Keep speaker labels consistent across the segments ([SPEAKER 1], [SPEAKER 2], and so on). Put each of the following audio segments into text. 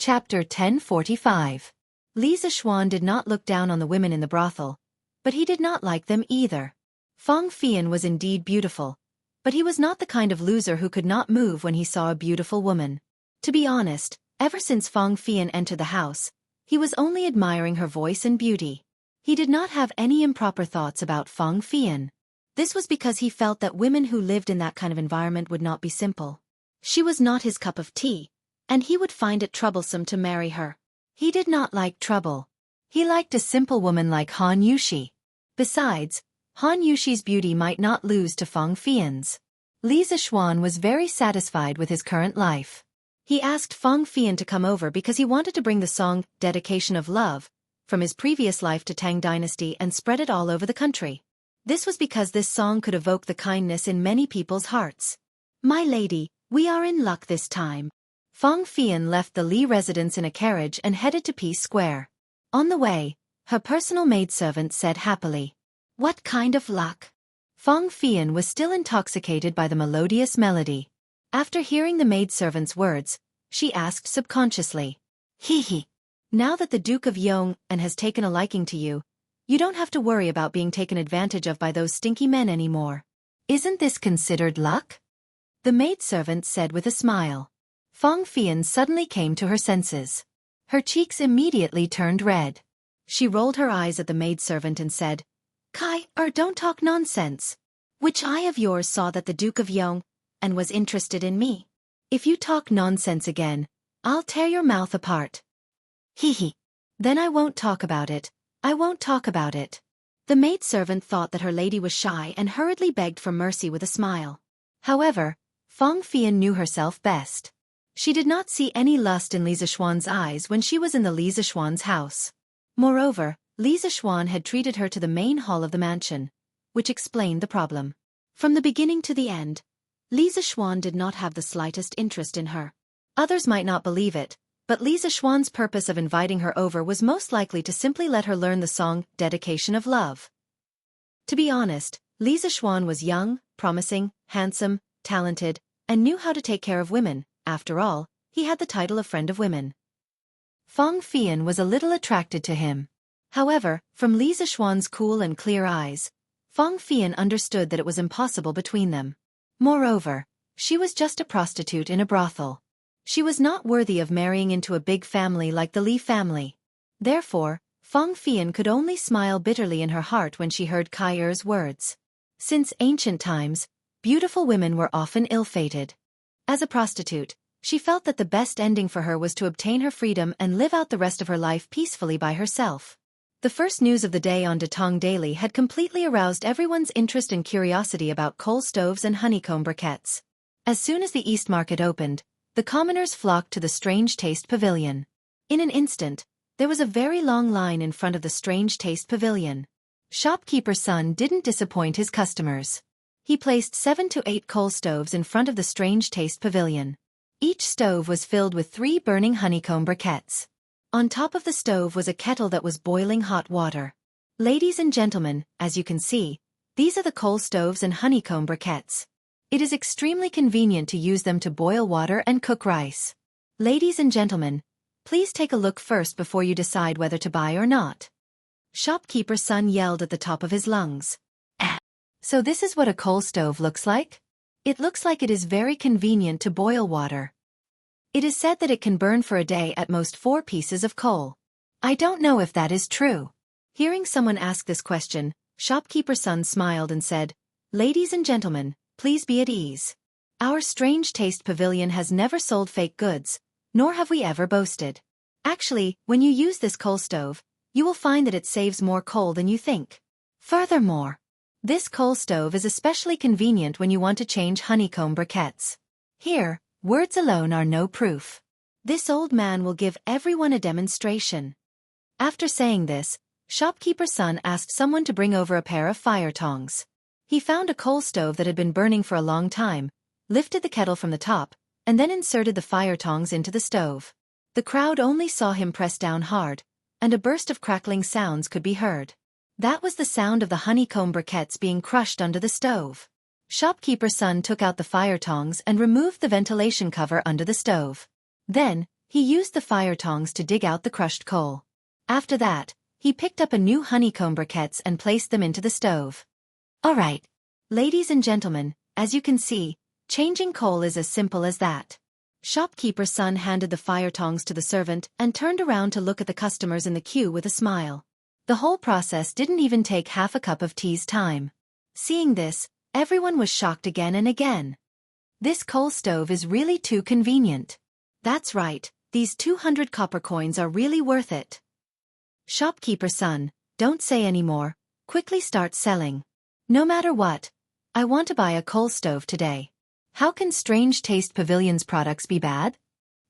[SPEAKER 1] Chapter 1045. Li Zixuan did not look down on the women in the brothel, but he did not like them either. Fang Fian was indeed beautiful, but he was not the kind of loser who could not move when he saw a beautiful woman. To be honest, ever since Fang Fian entered the house, he was only admiring her voice and beauty. He did not have any improper thoughts about Fang Fian. This was because he felt that women who lived in that kind of environment would not be simple. She was not his cup of tea, and he would find it troublesome to marry her. He did not like trouble. He liked a simple woman like Han Yushi. Besides, Han Yushi's beauty might not lose to Fang Fian's. Li Zixuan was very satisfied with his current life. He asked Fang Fian to come over because he wanted to bring the song, Dedication of Love, from his previous life to Tang Dynasty and spread it all over the country. This was because this song could evoke the kindness in many people's hearts. My lady, we are in luck this time. Fang Fian left the Li residence in a carriage and headed to Peace Square. On the way, her personal maidservant said happily, "What kind of luck?" Fang Fian was still intoxicated by the melodious melody. After hearing the maidservant's words, she asked subconsciously, "Hee. Now that the Duke of Yong has taken a liking to you, you don't have to worry about being taken advantage of by those stinky men anymore. Isn't this considered luck?" The maidservant said with a smile. Fang Fian suddenly came to her senses. Her cheeks immediately turned red. She rolled her eyes at the maidservant and said, Don't talk nonsense. Which eye of yours saw that the Duke of Yong and was interested in me? If you talk nonsense again, I'll tear your mouth apart. Hee. Then I won't talk about it. I won't talk about it. The maidservant thought that her lady was shy and hurriedly begged for mercy with a smile. However, Fang Fian knew herself best. She did not see any lust in Li Zixuan's eyes when she was in the Li Zixuan's house. Moreover, Li Zixuan had treated her to the main hall of the mansion, which explained the problem. From the beginning to the end, Li Zixuan did not have the slightest interest in her. Others might not believe it, but Li Zixuan's purpose of inviting her over was most likely to simply let her learn the song, Dedication of Love. To be honest, Li Zixuan was young, promising, handsome, talented, and knew how to take care of women. After all, he had the title of Friend of Women. Fang Fian was a little attracted to him. However, from Li Zixuan's cool and clear eyes, Fang Fian understood that it was impossible between them. Moreover, she was just a prostitute in a brothel. She was not worthy of marrying into a big family like the Li family. Therefore, Fang Fian could only smile bitterly in her heart when she heard Kai Er's words. Since ancient times, beautiful women were often ill-fated. As a prostitute, she felt that the best ending for her was to obtain her freedom and live out the rest of her life peacefully by herself. The first news of the day on Datong Daily had completely aroused everyone's interest and curiosity about coal stoves and honeycomb briquettes. As soon as the East Market opened, the commoners flocked to the Strange Taste Pavilion. In an instant, there was a very long line in front of the Strange Taste Pavilion. Shopkeeper's son didn't disappoint his customers. He placed 7 to 8 coal stoves in front of the Strange Taste Pavilion. Each stove was filled with 3 burning honeycomb briquettes. On top of the stove was a kettle that was boiling hot water. Ladies and gentlemen, as you can see, these are the coal stoves and honeycomb briquettes. It is extremely convenient to use them to boil water and cook rice. Ladies and gentlemen, please take a look first before you decide whether to buy or not. Shopkeeper's son yelled at the top of his lungs. So this is what a coal stove looks like? It looks like it is very convenient to boil water. It is said that it can burn for a day at most 4 pieces of coal. I don't know if that is true. Hearing someone ask this question, Shopkeeper's son smiled and said, "Ladies and gentlemen, please be at ease. Our Strange Taste Pavilion has never sold fake goods, nor have we ever boasted. Actually, when you use this coal stove, you will find that it saves more coal than you think. Furthermore, this coal stove is especially convenient when you want to change honeycomb briquettes. Here, words alone are no proof. This old man will give everyone a demonstration." After saying this, Shopkeeper's son asked someone to bring over a pair of fire tongs. He found a coal stove that had been burning for a long time, lifted the kettle from the top, and then inserted the fire tongs into the stove. The crowd only saw him press down hard, and a burst of crackling sounds could be heard. That was the sound of the honeycomb briquettes being crushed under the stove. Shopkeeper's son took out the fire tongs and removed the ventilation cover under the stove. Then, He used the fire tongs to dig out the crushed coal. After that, he picked up a new honeycomb briquettes and placed them into the stove. Alright. Ladies and gentlemen, as you can see, changing coal is as simple as that. Shopkeeper's son handed the fire tongs to the servant and turned around to look at the customers in the queue with a smile. The whole process didn't even take half a cup of tea's time. Seeing this, everyone was shocked again and again. This coal stove is really too convenient. That's right, these 200 copper coins are really worth it. Shopkeeper's son, don't say any more, quickly start selling. No matter what, I want to buy a coal stove today. How can Strange Taste Pavilion's products be bad?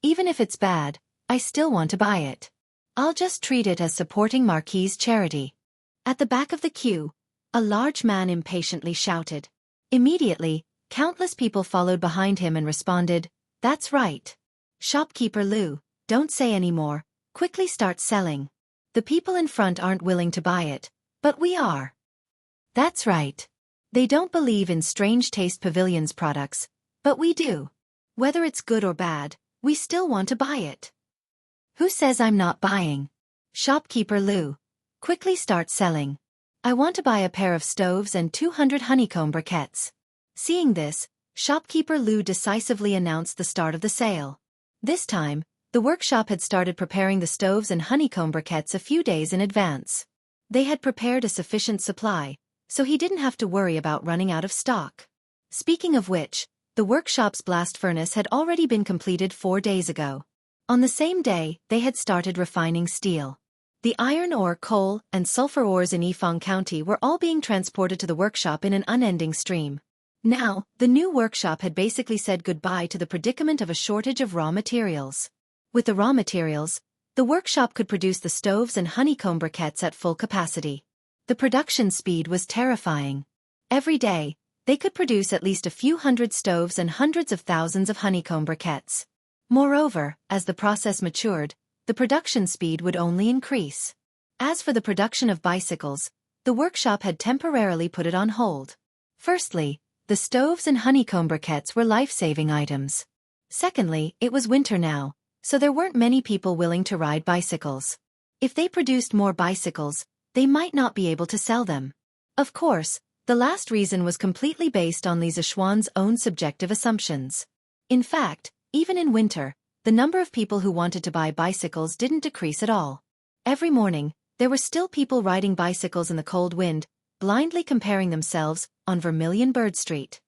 [SPEAKER 1] Even if it's bad, I still want to buy it. I'll just treat it as supporting Marquis's charity. At the back of the queue, a large man impatiently shouted. Immediately, countless people followed behind him and responded, "That's right. Shopkeeper Lu, don't say any more, quickly start selling. The people in front aren't willing to buy it, but we are." That's right. They don't believe in Strange Taste Pavilion's products, but we do. Whether it's good or bad, we still want to buy it. Who says I'm not buying? Shopkeeper Lu, quickly start selling. I want to buy a pair of stoves and 200 honeycomb briquettes. Seeing this, Shopkeeper Lu decisively announced the start of the sale. This time, the workshop had started preparing the stoves and honeycomb briquettes a few days in advance. They had prepared a sufficient supply, so he didn't have to worry about running out of stock. Speaking of which, the workshop's blast furnace had already been completed 4 days ago. On the same day, they had started refining steel. The iron ore, coal, and sulfur ores in Yifang County were all being transported to the workshop in an unending stream. Now, the new workshop had basically said goodbye to the predicament of a shortage of raw materials. With the raw materials, the workshop could produce the stoves and honeycomb briquettes at full capacity. The production speed was terrifying. Every day, they could produce at least a few hundred stoves and hundreds of thousands of honeycomb briquettes. Moreover, as the process matured, the production speed would only increase. As for the production of bicycles, the workshop had temporarily put it on hold. Firstly, the stoves and honeycomb briquettes were life-saving items. Secondly, it was winter now, so there weren't many people willing to ride bicycles. If they produced more bicycles, they might not be able to sell them. Of course, the last reason was completely based on Li Zishuan's own subjective assumptions. In fact, even in winter, the number of people who wanted to buy bicycles didn't decrease at all. Every morning, there were still people riding bicycles in the cold wind, blindly comparing themselves, on Vermilion Bird Street.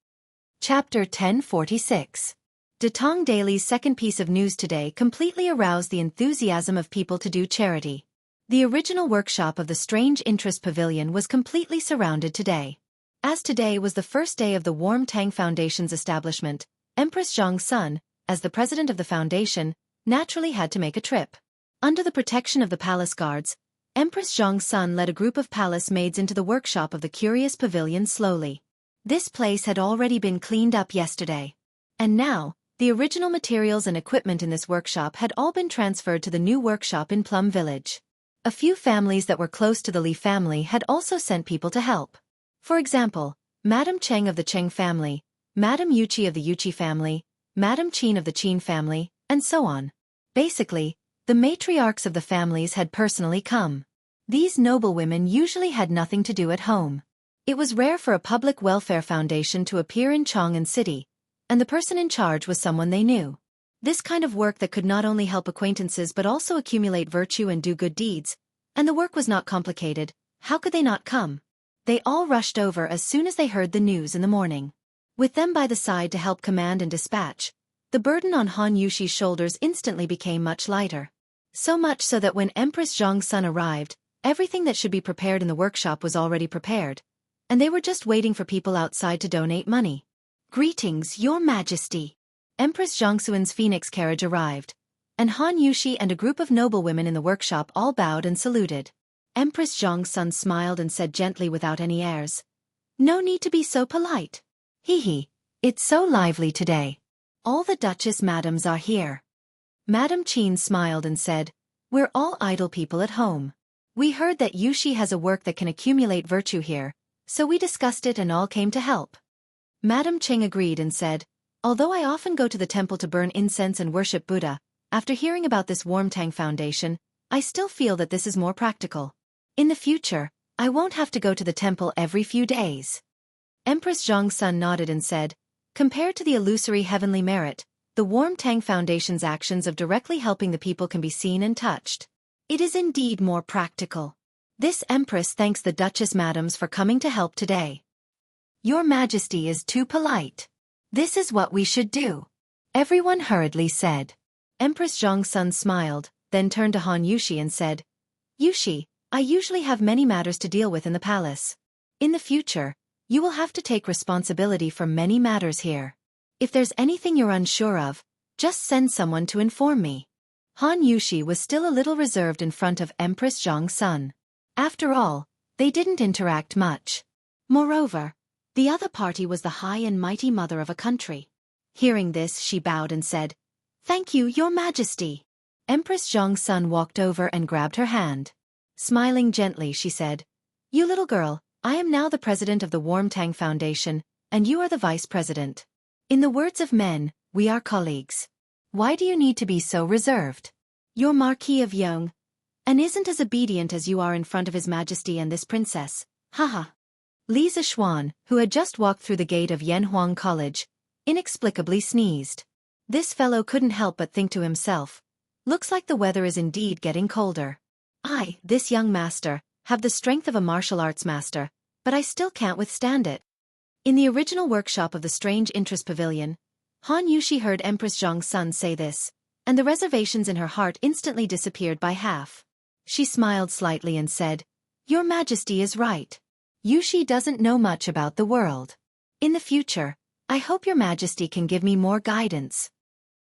[SPEAKER 1] Chapter 1046. Datong Daily's second piece of news today completely aroused the enthusiasm of people to do charity. The original workshop of the Strange Interest Pavilion was completely surrounded today. As today was the first day of the Warm Tang Foundation's establishment, Empress Zhang's son, as the president of the foundation, naturally had to make a trip. Under the protection of the palace guards, Empress Zhang's son led a group of palace maids into the workshop of the curious pavilion slowly. This place had already been cleaned up yesterday. And now, the original materials and equipment in this workshop had all been transferred to the new workshop in Plum Village. A few families that were close to the Li family had also sent people to help. For example, Madame Cheng of the Cheng family, Madame Yuqi of the Yuqi family, Madame Qin of the Qin family, and so on. Basically, the matriarchs of the families had personally come. These noble women usually had nothing to do at home. It was rare for a public welfare foundation to appear in Chang'an City, and the person in charge was someone they knew. This kind of work that could not only help acquaintances but also accumulate virtue and do good deeds, and the work was not complicated, how could they not come? They all rushed over as soon as they heard the news in the morning. With them by the side to help command and dispatch, the burden on Han Yushi's shoulders instantly became much lighter. So much so that when Empress Zhang's son arrived, everything that should be prepared in the workshop was already prepared, and they were just waiting for people outside to donate money. "Greetings, Your Majesty." Empress Jiangxuan's phoenix carriage arrived, and Han Yushi and a group of noblewomen in the workshop all bowed and saluted. Empress Zhang's son smiled and said gently without any airs, "No need to be so polite. Hee, it's so lively today. All the Duchess madams are here." Madame Qin smiled and said, "We're all idle people at home. We heard that Yushi has a work that can accumulate virtue here, so we discussed it and all came to help." Madame Cheng agreed and said, "Although I often go to the temple to burn incense and worship Buddha, after hearing about this Warmtang Foundation, I still feel that this is more practical. In the future, I won't have to go to the temple every few days. Empress Xianxia nodded and said, compared to the illusory heavenly merit, the Warmtang Foundation's actions of directly helping the people can be seen and touched. It is indeed more practical. This Empress thanks the Duchess Madams for coming to help today. Your Majesty is too polite. This is what we should do. Everyone hurriedly said. Empress Zhongsun smiled, then turned to Han Yushi and said, Yushi, I usually have many matters to deal with in the palace. In the future, you will have to take responsibility for many matters here. If there's anything you're unsure of, just send someone to inform me. Han Yushi was still a little reserved in front of Empress Zhongsun. After all, they didn't interact much. Moreover, the other party was the high and mighty mother of a country. Hearing this, she bowed and said, Thank you, Your Majesty. Empress Zhongsun walked over and grabbed her hand. Smiling gently, she said, You little girl, I am now the president of the Warmtang Foundation, and you are the vice president. In the words of men, we are colleagues. Why do you need to be so reserved? You're Marquis of Yong, and isn't as obedient as you are in front of His Majesty and this princess. Haha. Li Zixuan, who had just walked through the gate of Yanhuang College, inexplicably sneezed. This fellow couldn't help but think to himself, looks like the weather is indeed getting colder. I, this young master, have the strength of a martial arts master, but I still can't withstand it. In the original workshop of the Strange Interest Pavilion, Han Yushi heard Empress Zhongsun say this, and the reservations in her heart instantly disappeared by half. She smiled slightly and said, Your Majesty is right. Yushi doesn't know much about the world. In the future, I hope Your Majesty can give me more guidance.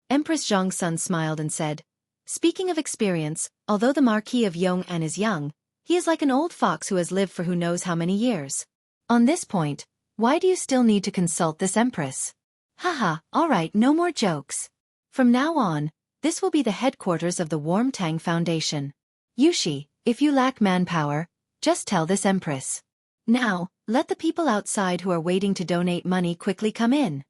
[SPEAKER 1] Empress Zhongsun smiled and said, Speaking of experience, although the Marquis of Yong'an is young, he is like an old fox who has lived for who knows how many years. On this point, why do you still need to consult this Empress? Haha, alright, no more jokes. From now on, this will be the headquarters of the Warmtang Foundation. Yushi, if you lack manpower, just tell this Empress. Now, let the people outside who are waiting to donate money quickly come in.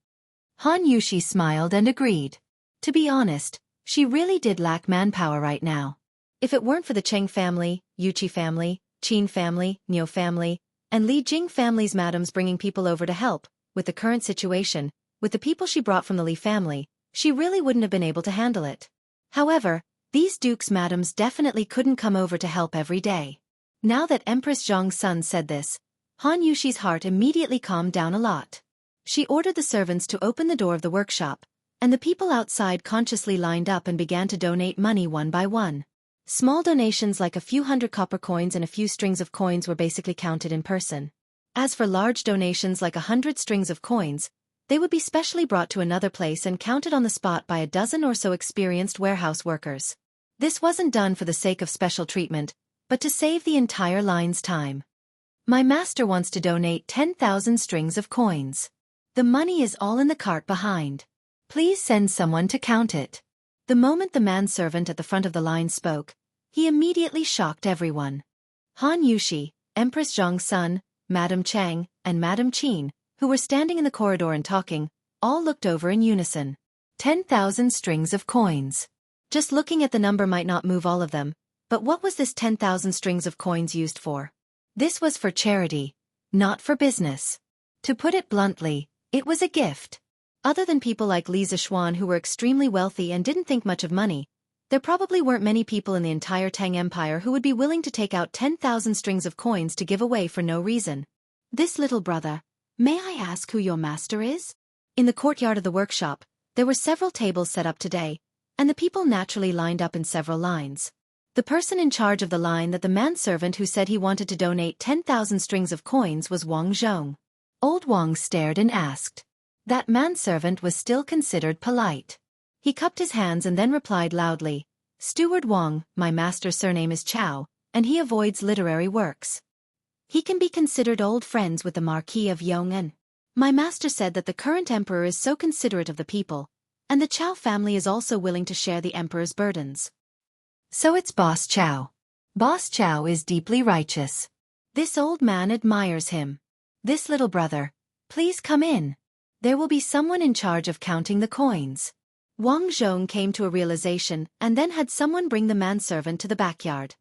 [SPEAKER 1] Han Yushi smiled and agreed. To be honest, she really did lack manpower right now. If it weren't for the Cheng family, Yuchi family, Qin family, Niu family, and Li Jing family's madams bringing people over to help, with the current situation, with the people she brought from the Li family, she really wouldn't have been able to handle it. However, these dukes' madams definitely couldn't come over to help every day. Now that Empress Zhongsun said this, Han Yushi's heart immediately calmed down a lot. She ordered the servants to open the door of the workshop, and the people outside consciously lined up and began to donate money one by one. Small donations like a few hundred copper coins and a few strings of coins were basically counted in person. As for large donations like 100 strings of coins, they would be specially brought to another place and counted on the spot by a dozen or so experienced warehouse workers. This wasn't done for the sake of special treatment, but to save the entire line's time. My master wants to donate 10,000 strings of coins. The money is all in the cart behind. Please send someone to count it. The moment the manservant at the front of the line spoke, he immediately shocked everyone. Han Yushi, Empress Zhongsun, Madame Chang, and Madame Qin, who were standing in the corridor and talking, all looked over in unison. 10,000 strings of coins. Just looking at the number might not move all of them, but what was this 10,000 strings of coins used for? This was for charity, not for business. To put it bluntly, it was a gift. Other than people like Li Zixuan who were extremely wealthy and didn't think much of money, there probably weren't many people in the entire Tang Empire who would be willing to take out 10,000 strings of coins to give away for no reason. This little brother, may I ask who your master is? In the courtyard of the workshop, there were several tables set up today, and the people naturally lined up in several lines. The person in charge of the line that the manservant who said he wanted to donate 10,000 strings of coins was Wang Zhong. Old Wang stared and asked. That manservant was still considered polite. He cupped his hands and then replied loudly, Steward Wang, my master's surname is Chao, and he avoids literary works. He can be considered old friends with the Marquis of Yong'an. My master said that the current emperor is so considerate of the people, and the Chao family is also willing to share the emperor's burdens. So it's Boss Chao. Boss Chao is deeply righteous. This old man admires him. This little brother, please come in. There will be someone in charge of counting the coins. Wang Zhong came to a realization and then had someone bring the manservant to the backyard.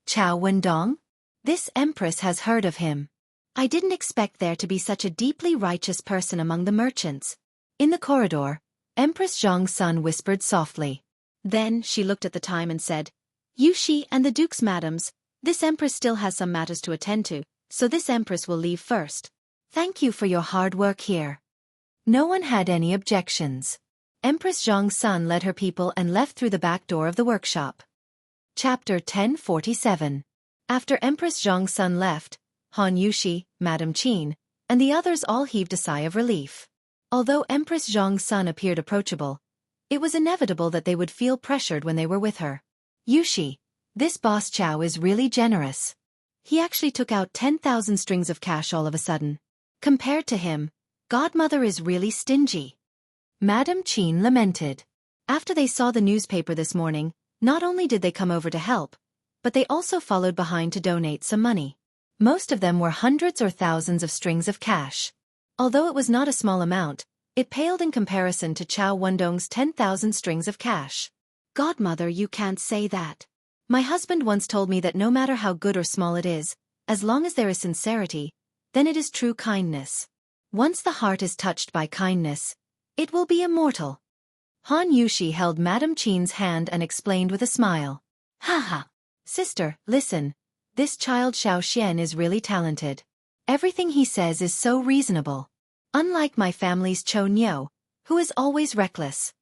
[SPEAKER 1] Chao Wendong? This Empress has heard of him. I didn't expect there to be such a deeply righteous person among the merchants. In the corridor, Empress Zhong's son whispered softly. Then she looked at the time and said, Yushi and the Duke's madams, this Empress still has some matters to attend to, so this Empress will leave first. Thank you for your hard work here. No one had any objections. Empress Zhong's son led her people and left through the back door of the workshop. Chapter 1047. After Empress Zhong's son left, Han Yushi, Madame Qin, and the others all heaved a sigh of relief. Although Empress Zhong's son appeared approachable, it was inevitable that they would feel pressured when they were with her. Yushi, this boss Chao is really generous. He actually took out 10,000 strings of cash all of a sudden. Compared to him, Godmother is really stingy. Madame Qin lamented. After they saw the newspaper this morning, not only did they come over to help, but they also followed behind to donate some money. Most of them were hundreds or thousands of strings of cash. Although it was not a small amount, it paled in comparison to Chao Wendong's 10,000 strings of cash. Godmother, you can't say that. My husband once told me that no matter how good or small it is, as long as there is sincerity, then it is true kindness. Once the heart is touched by kindness, it will be immortal. Han Yushi held Madame Qin's hand and explained with a smile. Haha. Sister, listen. This child Xiaoxian is really talented. Everything he says is so reasonable. Unlike my family's Chou Niu, who is always reckless.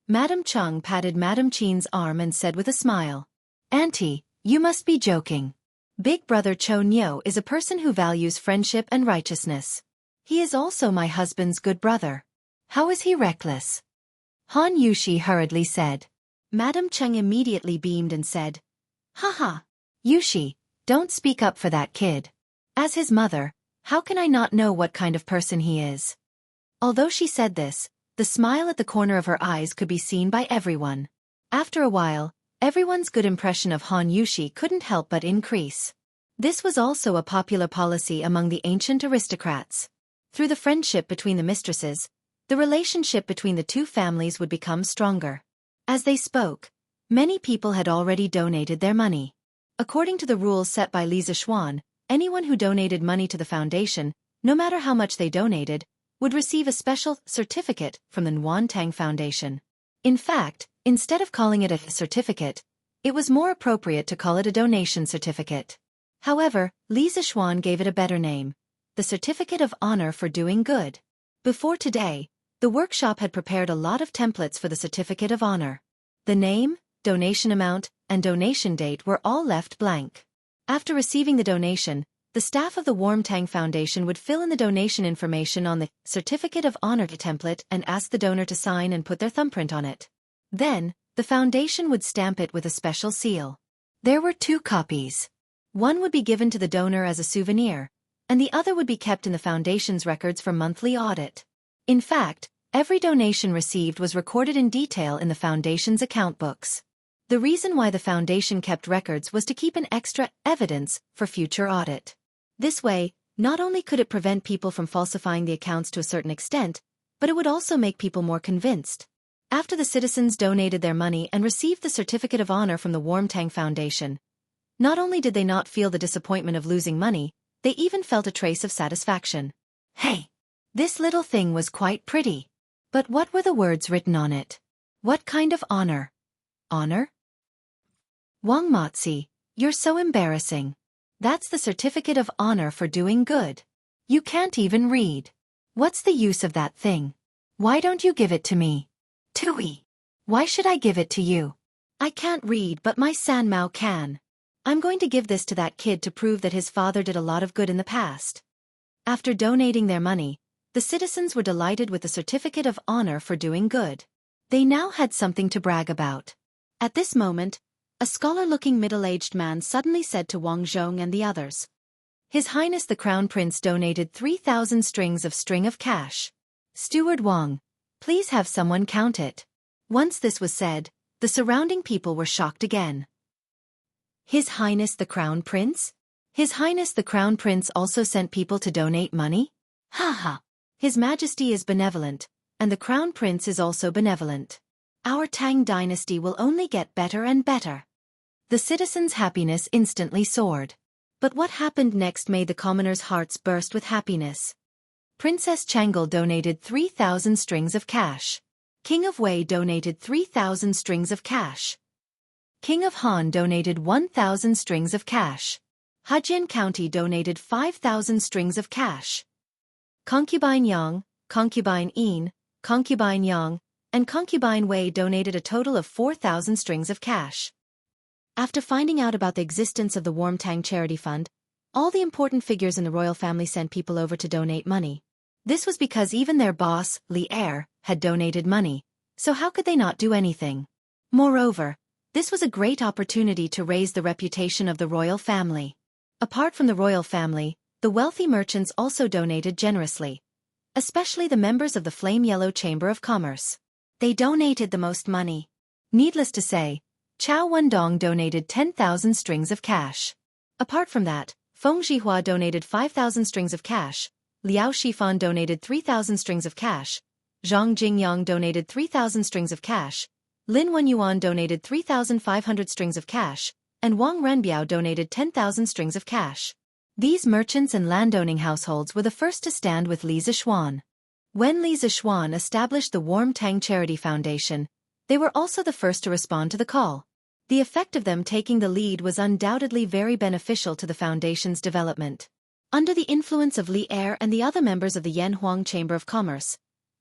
[SPEAKER 1] Madame Chung patted Madame Qin's arm and said with a smile. Auntie, you must be joking. Big brother Chou Niu is a person who values friendship and righteousness. He is also my husband's good brother. How is he reckless? Han Yushi hurriedly said. Madame Chung immediately beamed and said, Haha. Yushi, don't speak up for that kid. As his mother, how can I not know what kind of person he is? Although she said this, the smile at the corner of her eyes could be seen by everyone. After a while, everyone's good impression of Han Yushi couldn't help but increase. This was also a popular policy among the ancient aristocrats. Through the friendship between the mistresses, the relationship between the two families would become stronger. As they spoke, many people had already donated their money. According to the rules set by Li Zishuan, anyone who donated money to the foundation, no matter how much they donated, would receive a special certificate from the Nuantang Foundation. In fact, instead of calling it a certificate, it was more appropriate to call it a donation certificate. However, Li Zishuan gave it a better name, the Certificate of Honor for Doing Good. Before today, the workshop had prepared a lot of templates for the Certificate of Honor. The name, donation amount, and donation date were all left blank. After receiving the donation, the staff of the Warmtang Foundation would fill in the donation information on the Certificate of Honor template and ask the donor to sign and put their thumbprint on it. Then, the foundation would stamp it with a special seal. There were 2 copies. One would be given to the donor as a souvenir, and the other would be kept in the foundation's records for monthly audit. In fact, every donation received was recorded in detail in the foundation's account books. The reason why the foundation kept records was to keep an extra evidence for future audit. This way, not only could it prevent people from falsifying the accounts to a certain extent, but it would also make people more convinced. After the citizens donated their money and received the Certificate of Honor from the Warmtang Foundation, not only did they not feel the disappointment of losing money, they even felt a trace of satisfaction. Hey! This little thing was quite pretty. But what were the words written on it? What kind of honor? Honor? Wang Motzi, you're so embarrassing. That's the Certificate of Honor for Doing Good. You can't even read. What's the use of that thing? Why don't you give it to me? Tui. Why should I give it to you? I can't read, but my Sanmao can. I'm going to give this to that kid to prove that his father did a lot of good in the past. After donating their money, the citizens were delighted with the Certificate of Honor for Doing Good. They now had something to brag about. At this moment, a scholar-looking middle-aged man suddenly said to Wang Zhong and the others, His Highness the Crown Prince donated 3,000 strings of cash. Steward Wang, please have someone count it. Once this was said, the surrounding people were shocked again. His Highness the Crown Prince? His Highness the Crown Prince also sent people to donate money? Ha ha! His Majesty is benevolent, and the Crown Prince is also benevolent. Our Tang dynasty will only get better and better. The citizens' happiness instantly soared. But what happened next made the commoners' hearts burst with happiness. Princess Changel donated 3,000 strings of cash. King of Wei donated 3,000 strings of cash. King of Han donated 1,000 strings of cash. Hejian County donated 5,000 strings of cash. Concubine Yang, Concubine Yin, Concubine Yang, and Concubine Wei donated a total of 4,000 strings of cash. After finding out about the existence of the Warm Tang Charity Fund, all the important figures in the royal family sent people over to donate money. This was because even their boss, Li Er, had donated money, so how could they not do anything? Moreover, this was a great opportunity to raise the reputation of the royal family. Apart from the royal family, the wealthy merchants also donated generously, especially the members of the Flame Yellow Chamber of Commerce. They donated the most money. Needless to say, Chao Wendong donated 10,000 strings of cash. Apart from that, Feng Zhihua donated 5,000 strings of cash, Liao Shifan donated 3,000 strings of cash, Zhang Jingyang donated 3,000 strings of cash, Lin Wenyuan donated 3,500 strings of cash, and Wang Renbiao donated 10,000 strings of cash. These merchants and landowning households were the first to stand with Li Zishuan. When Li Zishuan established the Warm Tang Charity Foundation, they were also the first to respond to the call. The effect of them taking the lead was undoubtedly very beneficial to the foundation's development. Under the influence of Li Er and the other members of the Yanhuang Chamber of Commerce,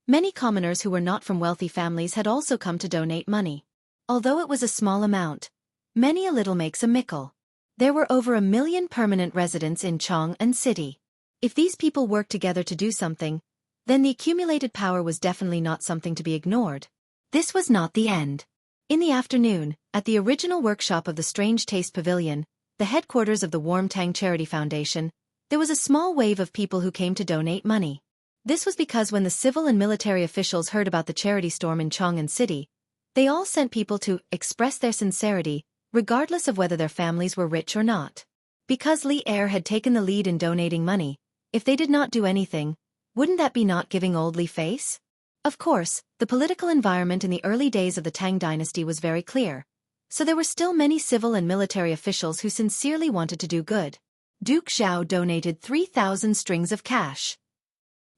[SPEAKER 1] many commoners who were not from wealthy families had also come to donate money. Although it was a small amount, many a little makes a mickle. There were over 1 million permanent residents in Chang'an City. If these people worked together to do something, then the accumulated power was definitely not something to be ignored. This was not the end. In the afternoon, at the original workshop of the Strange Taste Pavilion, the headquarters of the Warm Tang Charity Foundation, there was a small wave of people who came to donate money. This was because when the civil and military officials heard about the charity storm in Chang'an City, they all sent people to express their sincerity, regardless of whether their families were rich or not. Because Li Er had taken the lead in donating money, if they did not do anything, wouldn't that be not giving old Li face? Of course, the political environment in the early days of the Tang dynasty was very clear, so there were still many civil and military officials who sincerely wanted to do good. Duke Xiao donated 3,000 strings of cash.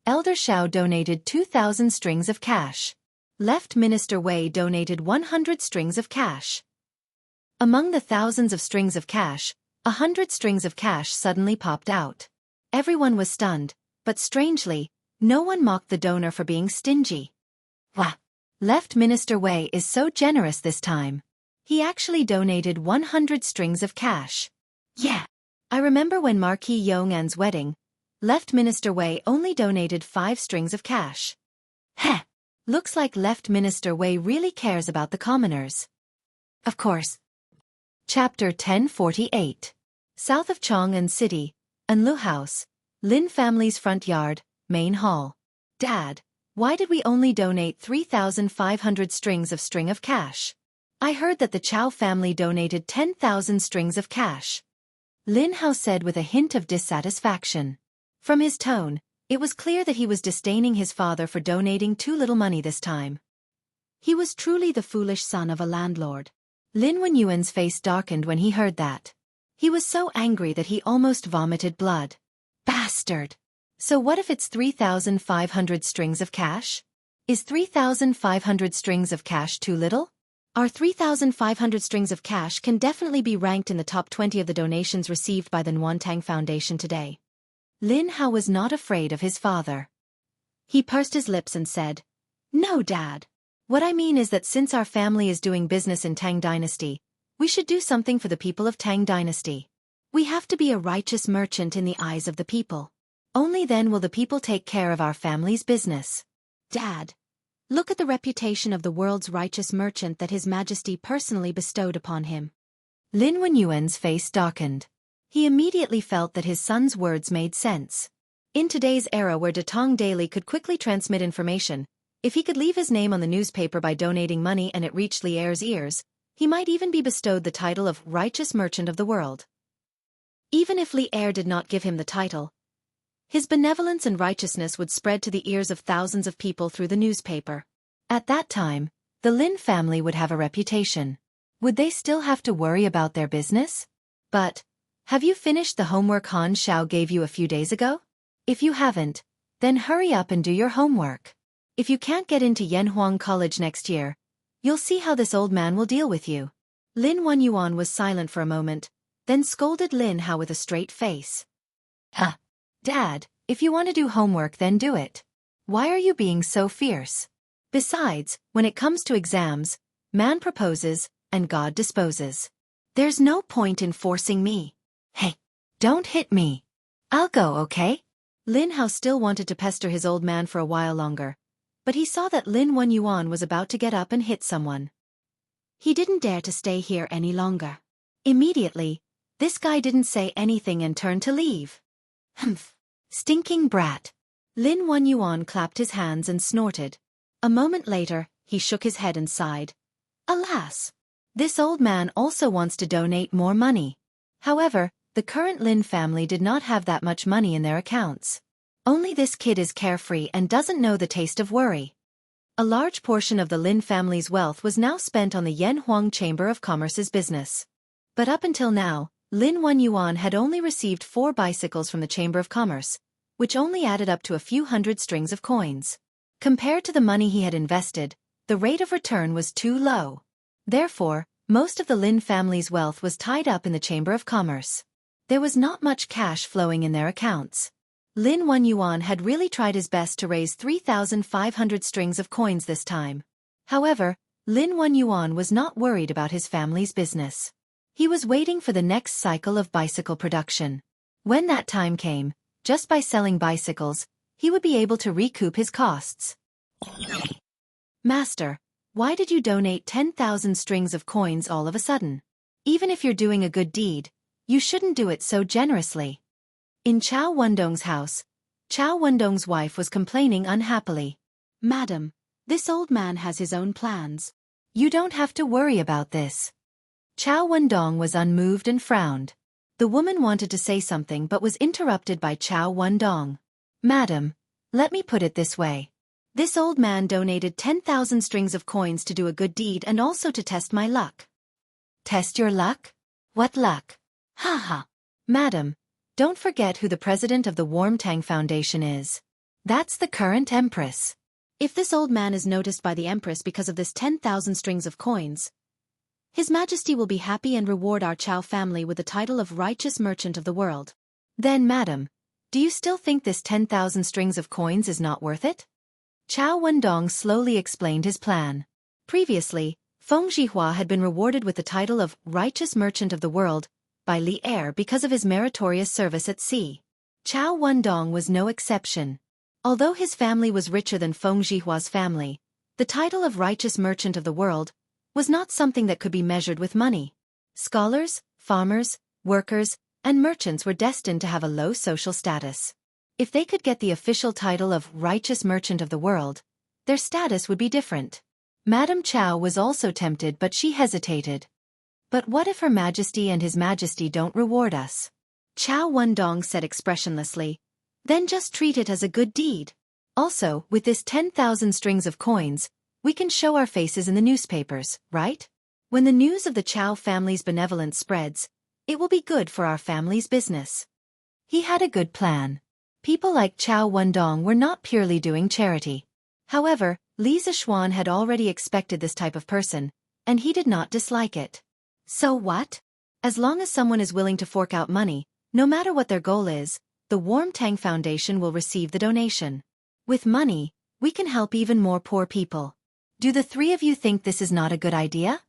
[SPEAKER 1] Elder Xiao donated 2,000 strings of cash. Left Minister Wei donated 100 strings of cash. Among the thousands of strings of cash, 100 strings of cash suddenly popped out. Everyone was stunned, but strangely, no one mocked the donor for being stingy. Wah! Left Minister Wei is so generous this time. He actually donated 100 strings of cash. Yeah! I remember when Marquis Yong'an's wedding, Left Minister Wei only donated 5 strings of cash. Heh! Looks like Left Minister Wei really cares about the commoners. Of course. Chapter 1048. South of Chang'an City, Anlu House, Lin family's front yard, main hall. Dad, why did we only donate 3,500 strings of cash? I heard that the Chow family donated 10,000 strings of cash. Lin Hao said with a hint of dissatisfaction. From his tone, it was clear that he was disdaining his father for donating too little money this time. He was truly the foolish son of a landlord. Lin Wenyuan's face darkened when he heard that. He was so angry that he almost vomited blood. Bastard! So what if it's 3,500 strings of cash? Is 3,500 strings of cash too little? Our 3,500 strings of cash can definitely be ranked in the top 20 of the donations received by the Nguyen Foundation today. Lin Hao was not afraid of his father. He pursed his lips and said, "No, Dad. What I mean is that since our family is doing business in Tang Dynasty, we should do something for the people of Tang Dynasty. We have to be a righteous merchant in the eyes of the people. Only then will the people take care of our family's business. Dad, look at the reputation of the world's righteous merchant that His Majesty personally bestowed upon him." Lin Wenyuan's face darkened. He immediately felt that his son's words made sense. In today's era where Datong Daily could quickly transmit information, if he could leave his name on the newspaper by donating money and it reached Li Er's ears, he might even be bestowed the title of Righteous Merchant of the World. Even if Li Er did not give him the title, his benevolence and righteousness would spread to the ears of thousands of people through the newspaper. At that time, The Lin family would have a reputation. Would they still have to worry about their business? But, have you finished the homework Han Xiao gave you a few days ago? If you haven't, then hurry up and do your homework. If you can't get into Yanhuang College next year, you'll see how this old man will deal with you. Lin Yuan was silent for a moment, then scolded Lin Hao with a straight face. Dad, if you want to do homework then do it. Why are you being so fierce? Besides, when it comes to exams, man proposes, and God disposes. There's no point in forcing me. Hey, don't hit me. I'll go, okay? Lin Hao still wanted to pester his old man for a while longer, but he saw that Lin Yuan was about to get up and hit someone. He didn't dare to stay here any longer. Immediately, this guy didn't say anything and turned to leave. Humph. Stinking brat. Lin Yuan clapped his hands and snorted. A moment later, he shook his head and sighed. Alas! This old man also wants to donate more money. However, the current Lin family did not have that much money in their accounts. Only this kid is carefree and doesn't know the taste of worry. A large portion of the Lin family's wealth was now spent on the Yanhuang Chamber of Commerce's business. But up until now, Lin Yuan had only received 4 bicycles from the Chamber of Commerce, which only added up to a few hundred strings of coins. Compared to the money he had invested, the rate of return was too low. Therefore, most of the Lin family's wealth was tied up in the Chamber of Commerce. There was not much cash flowing in their accounts. Lin Yuan had really tried his best to raise 3,500 strings of coins this time. However, Lin Yuan was not worried about his family's business. He was waiting for the next cycle of bicycle production. When that time came, just by selling bicycles, he would be able to recoup his costs. Master, why did you donate 10,000 strings of coins all of a sudden? Even if you're doing a good deed, you shouldn't do it so generously. In Chao Wendong's house, Chao Wendong's wife was complaining unhappily. Madam, this old man has his own plans. You don't have to worry about this. Chao Wendong was unmoved and frowned. The woman wanted to say something but was interrupted by Chao Wendong. Madam, let me put it this way. This old man donated 10,000 strings of coins to do a good deed and also to test my luck. Test your luck? What luck? Ha. Madam, don't forget who the president of the Warmtang Foundation is. That's the current Empress. If this old man is noticed by the Empress because of this 10,000 strings of coins, His Majesty will be happy and reward our Chao family with the title of Righteous Merchant of the World. Then, madam, do you still think this 10,000 strings of coins is not worth it? Chao Wendong slowly explained his plan. Previously, Feng Zhihua had been rewarded with the title of Righteous Merchant of the World by Li Er because of his meritorious service at sea. Chao Wendong was no exception. Although his family was richer than Feng Zhihua's family, the title of Righteous Merchant of the World was not something that could be measured with money. Scholars, farmers, workers, and merchants were destined to have a low social status. If they could get the official title of Righteous Merchant of the World, their status would be different. Madame Chao was also tempted, but she hesitated. But what if Her Majesty and His Majesty don't reward us? Chao Wendong said expressionlessly. Then just treat it as a good deed. Also, with this 10,000 strings of coins, we can show our faces in the newspapers, right? When the news of the Chao family's benevolence spreads, it will be good for our family's business. He had a good plan. People like Chao Wendong were not purely doing charity. However, Li Zixuan had already expected this type of person, and he did not dislike it. So what? As long as someone is willing to fork out money, no matter what their goal is, the Warmtang Foundation will receive the donation. With money, we can help even more poor people. Do the three of you think this is not a good idea?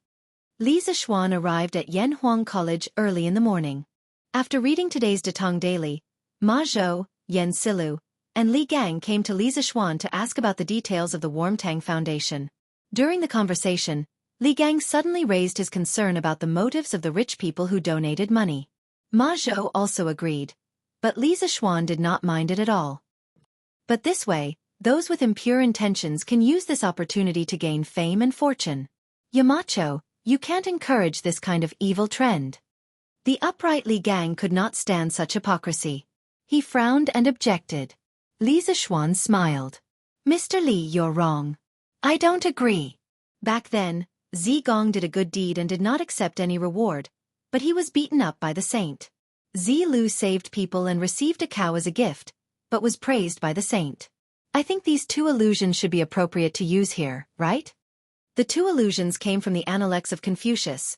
[SPEAKER 1] Li Zixuan arrived at Yanhuang College early in the morning. After reading today's Datong Daily, Ma Zhou, Yan Silu, and Li Gang came to Li Zixuan to ask about the details of the Warmtang Foundation. During the conversation, Li Gang suddenly raised his concern about the motives of the rich people who donated money. Ma Zhou also agreed, but Li Zixuan did not mind it at all. But this way, those with impure intentions can use this opportunity to gain fame and fortune. Yamacho, you can't encourage this kind of evil trend. The upright Li Gang could not stand such hypocrisy. He frowned and objected. Li Zixuan smiled. Mr. Li, you're wrong. I don't agree. Back then, Zigong did a good deed and did not accept any reward, but he was beaten up by the saint. Zilu saved people and received a cow as a gift, but was praised by the saint. I think these two allusions should be appropriate to use here, right? The two allusions came from the Analects of Confucius.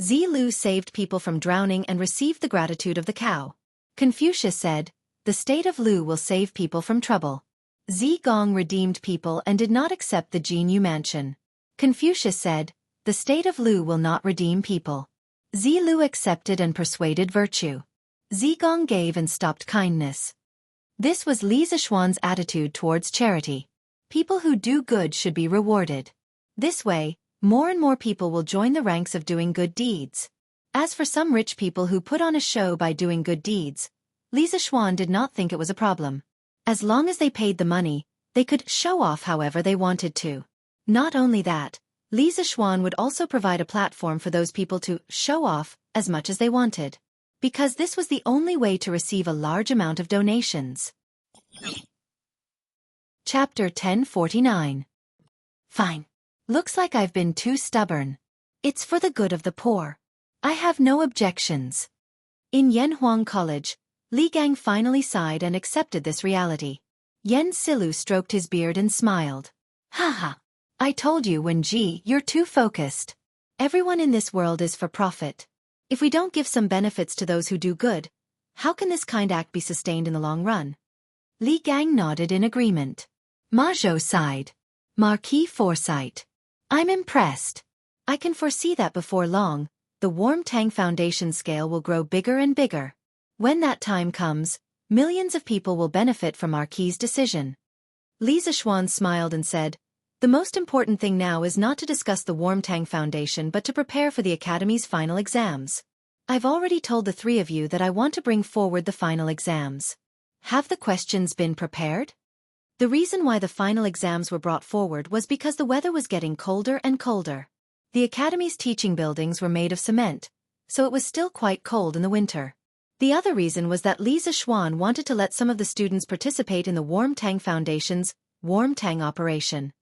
[SPEAKER 1] Zilu saved people from drowning and received the gratitude of the cow. Confucius said, "The state of Lu will save people from trouble." Zigong redeemed people and did not accept the Jianghu mansion. Confucius said, "The state of Lu will not redeem people." Zilu accepted and persuaded virtue. Zigong gave and stopped kindness. This was Li Zishuan's attitude towards charity. People who do good should be rewarded. This way, more and more people will join the ranks of doing good deeds. As for some rich people who put on a show by doing good deeds, Li Zishuan did not think it was a problem. As long as they paid the money, they could show off however they wanted to. Not only that, Li Zishuan would also provide a platform for those people to show off as much as they wanted, because this was the only way to receive a large amount of donations. Chapter 1049. Fine. Looks like I've been too stubborn. It's for the good of the poor. I have no objections. In Yanhuang College, Li Gang finally sighed and accepted this reality. Yen Silu stroked his beard and smiled. Haha. I told you, Wenji, you're too focused. Everyone in this world is for profit. If we don't give some benefits to those who do good, how can this kind act be sustained in the long run? Li Gang nodded in agreement. Ma Zhou sighed. Marquis foresight. I'm impressed. I can foresee that before long, the Warm Tang Foundation scale will grow bigger and bigger. When that time comes, millions of people will benefit from Marquis' decision. Li Zishuan smiled and said, "The most important thing now is not to discuss the Warm Tang Foundation but to prepare for the Academy's final exams. I've already told the three of you that I want to bring forward the final exams. Have the questions been prepared?" The reason why the final exams were brought forward was because the weather was getting colder and colder. The Academy's teaching buildings were made of cement, so it was still quite cold in the winter. The other reason was that Li Zishuan wanted to let some of the students participate in the Warm Tang Foundation's Warm Tang operation.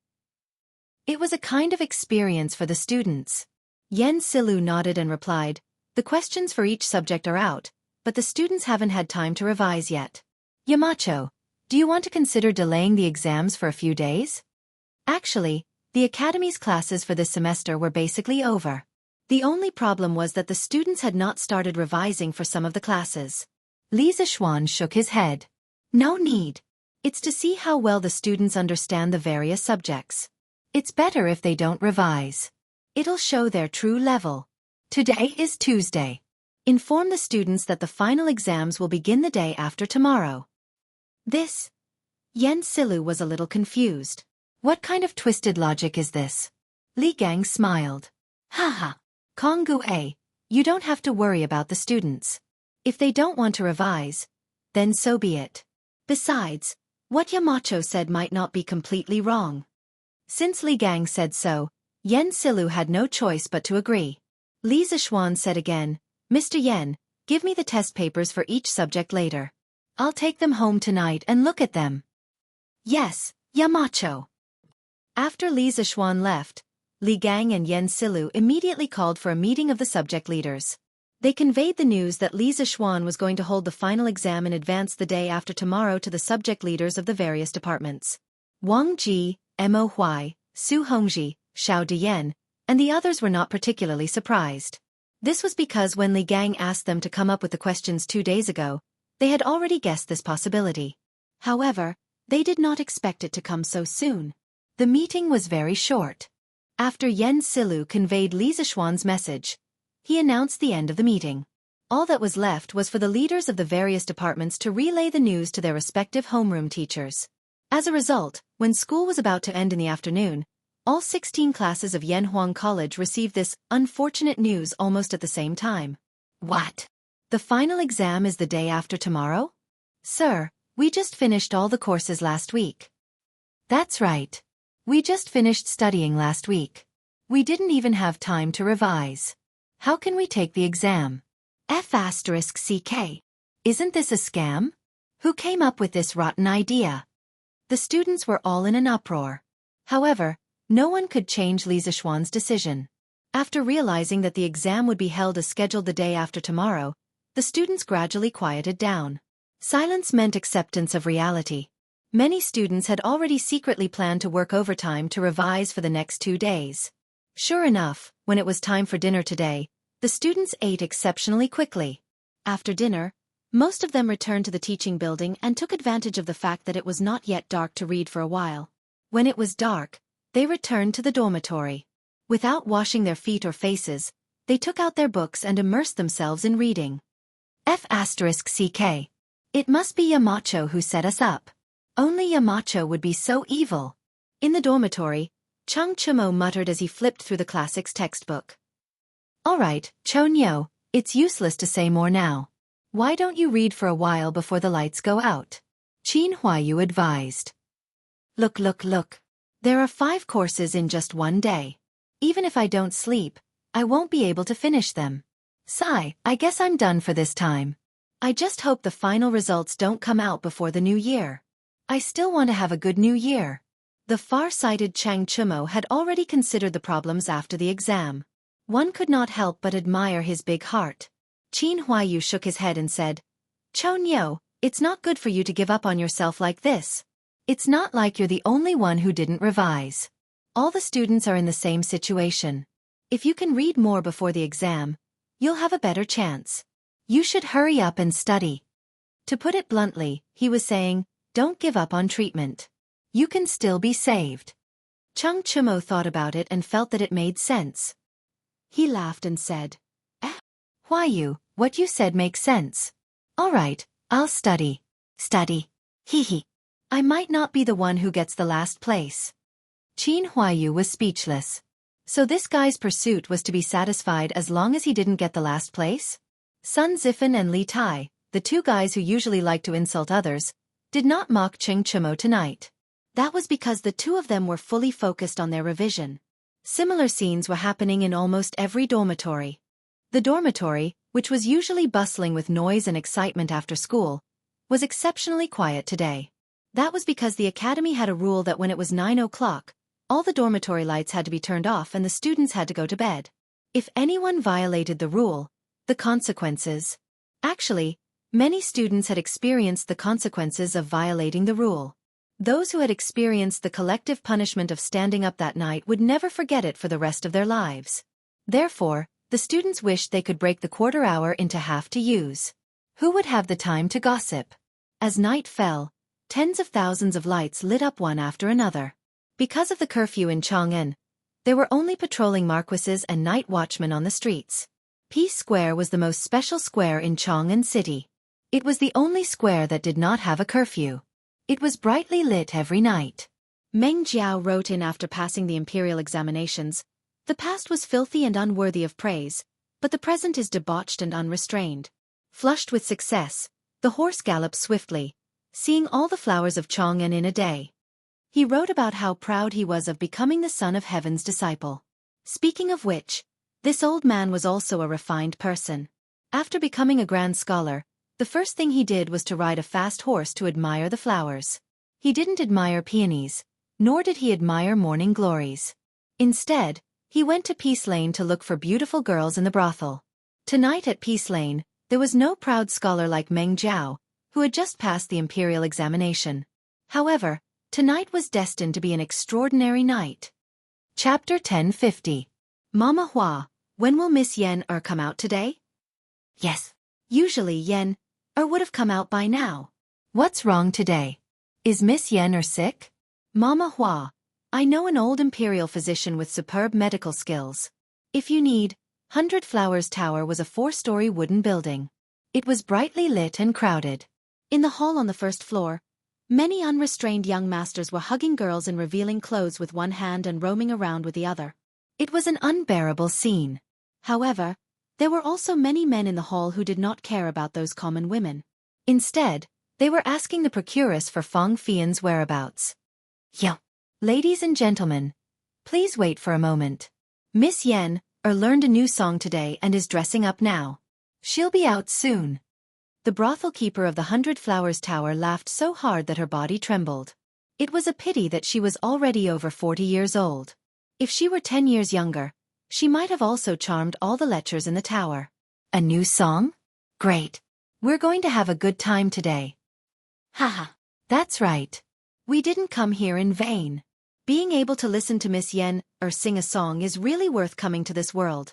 [SPEAKER 1] It was a kind of experience for the students. Yen Silu nodded and replied, "The questions for each subject are out, but the students haven't had time to revise yet. Yamacho, do you want to consider delaying the exams for a few days?" Actually, the Academy's classes for this semester were basically over. The only problem was that the students had not started revising for some of the classes. Li Zishuan shook his head. "No need. It's to see how well the students understand the various subjects. It's better if they don't revise. It'll show their true level. Today is Tuesday. Inform the students that the final exams will begin the day after tomorrow." This? Yen Silu was a little confused. What kind of twisted logic is this? Li Gang smiled. Haha. Konggu, you don't have to worry about the students. If they don't want to revise, then so be it. Besides, what Yamacho said might not be completely wrong. Since Li Gang said so, Yen Silu had no choice but to agree. Li Zishuan said again, "Mr. Yen, give me the test papers for each subject later. I'll take them home tonight and look at them." "Yes, Yamacho." After Li Zishuan left, Li Gang and Yen Silu immediately called for a meeting of the subject leaders. They conveyed the news that Li Zishuan was going to hold the final exam in advance the day after tomorrow to the subject leaders of the various departments. Wang Ji, Mo Huai, Su Hongji, Xiao Diyan, and the others were not particularly surprised. This was because when Li Gang asked them to come up with the questions 2 days ago, they had already guessed this possibility. However, they did not expect it to come so soon. The meeting was very short. After Yen Silu conveyed Li Zishuan's message, he announced the end of the meeting. All that was left was for the leaders of the various departments to relay the news to their respective homeroom teachers. As a result, when school was about to end in the afternoon, all 16 classes of Yanhuang College received this unfortunate news almost at the same time. What? The final exam is the day after tomorrow? Sir, we just finished all the courses last week. That's right. We just finished studying last week. We didn't even have time to revise. How can we take the exam? F***CK. Isn't this a scam? Who came up with this rotten idea? The students were all in an uproar. However, No one could change Li Zixuan's decision. After realizing that the exam would be held as scheduled the day after tomorrow, the students gradually quieted down. Silence meant acceptance of reality. Many students had already secretly planned to work overtime to revise for the next 2 days. Sure enough, when it was time for dinner today, the students ate exceptionally quickly. After dinner, most of them returned to the teaching building and took advantage of the fact that it was not yet dark to read for a while. When it was dark, they returned to the dormitory. Without washing their feet or faces, they took out their books and immersed themselves in reading. F***CK. It must be Yamacho who set us up. Only Yamacho would be so evil. In the dormitory, Chang Chumo muttered as he flipped through the classics textbook. Alright, Chonyo, it's useless to say more now. Why don't you read for a while before the lights go out? Qin Huayu advised. Look. There are 5 courses in just one day. Even if I don't sleep, I won't be able to finish them. Sigh, I guess I'm done for this time. I just hope the final results don't come out before the new year. I still want to have a good new year. The far-sighted Chang Chumo had already considered the problems after the exam. One could not help but admire his big heart. Qin Huayu shook his head and said, Chonyo, it's not good for you to give up on yourself like this. It's not like you're the only one who didn't revise. All the students are in the same situation. If you can read more before the exam, you'll have a better chance. You should hurry up and study. To put it bluntly, he was saying, don't give up on treatment. You can still be saved. Chang Chumo thought about it and felt that it made sense. He laughed and said, Huayu, what you said makes sense. Alright, I'll study. Study. Hee. I might not be the one who gets the last place. Qin Huayu was speechless. So this guy's pursuit was to be satisfied as long as he didn't get the last place? Sun Zifan and Li Tai, the 2 guys who usually like to insult others, did not mock Chang Chumo tonight. That was because the 2 of them were fully focused on their revision. Similar scenes were happening in almost every dormitory. The dormitory, which was usually bustling with noise and excitement after school, was exceptionally quiet today. That was because the academy had a rule that when it was 9 o'clock, all the dormitory lights had to be turned off and the students had to go to bed. If anyone violated the rule, the consequences. Actually, many students had experienced the consequences of violating the rule. Those who had experienced the collective punishment of standing up that night would never forget it for the rest of their lives. Therefore, the students wished they could break the quarter hour into half to use. Who would have the time to gossip? As night fell, tens of thousands of lights lit up one after another. Because of the curfew in Chang'an, there were only patrolling marquises and night watchmen on the streets. Peace Square was the most special square in Chang'an City. It was the only square that did not have a curfew. It was brightly lit every night. Meng Jiao wrote in after passing the imperial examinations, the past was filthy and unworthy of praise, but the present is debauched and unrestrained. Flushed with success, the horse galloped swiftly, seeing all the flowers of Chang'an in a day. He wrote about how proud he was of becoming the son of heaven's disciple. Speaking of which, this old man was also a refined person. After becoming a grand scholar, the first thing he did was to ride a fast horse to admire the flowers. He didn't admire peonies, nor did he admire morning glories. Instead, he went to Peace Lane to look for beautiful girls in the brothel. Tonight at Peace Lane, there was no proud scholar like Meng Jiao, who had just passed the imperial examination. However, tonight was destined to be an extraordinary night. Chapter 1050. Mama Hua, when will Miss Yen come out today? Yes. Usually Yen would have come out by now. What's wrong today? Is Miss Yen sick? Mama Hua, I know an old imperial physician with superb medical skills. If you need, 100 Flowers Tower was a 4-story wooden building. It was brightly lit and crowded. In the hall on the first floor, many unrestrained young masters were hugging girls in revealing clothes with one hand and roaming around with the other. It was an unbearable scene. However, there were also many men in the hall who did not care about those common women. Instead, they were asking the procuress for Fang Fian's whereabouts. Yo. Ladies and gentlemen, please wait for a moment. Miss Yen learned a new song today and is dressing up now. She'll be out soon. The brothel keeper of the 100 Flowers Tower laughed so hard that her body trembled. It was a pity that she was already over 40 years old. If she were 10 years younger, she might have also charmed all the lechers in the tower. A new song? Great. We're going to have a good time today. Haha. That's right. We didn't come here in vain. Being able to listen to Miss Yen sing a song is really worth coming to this world.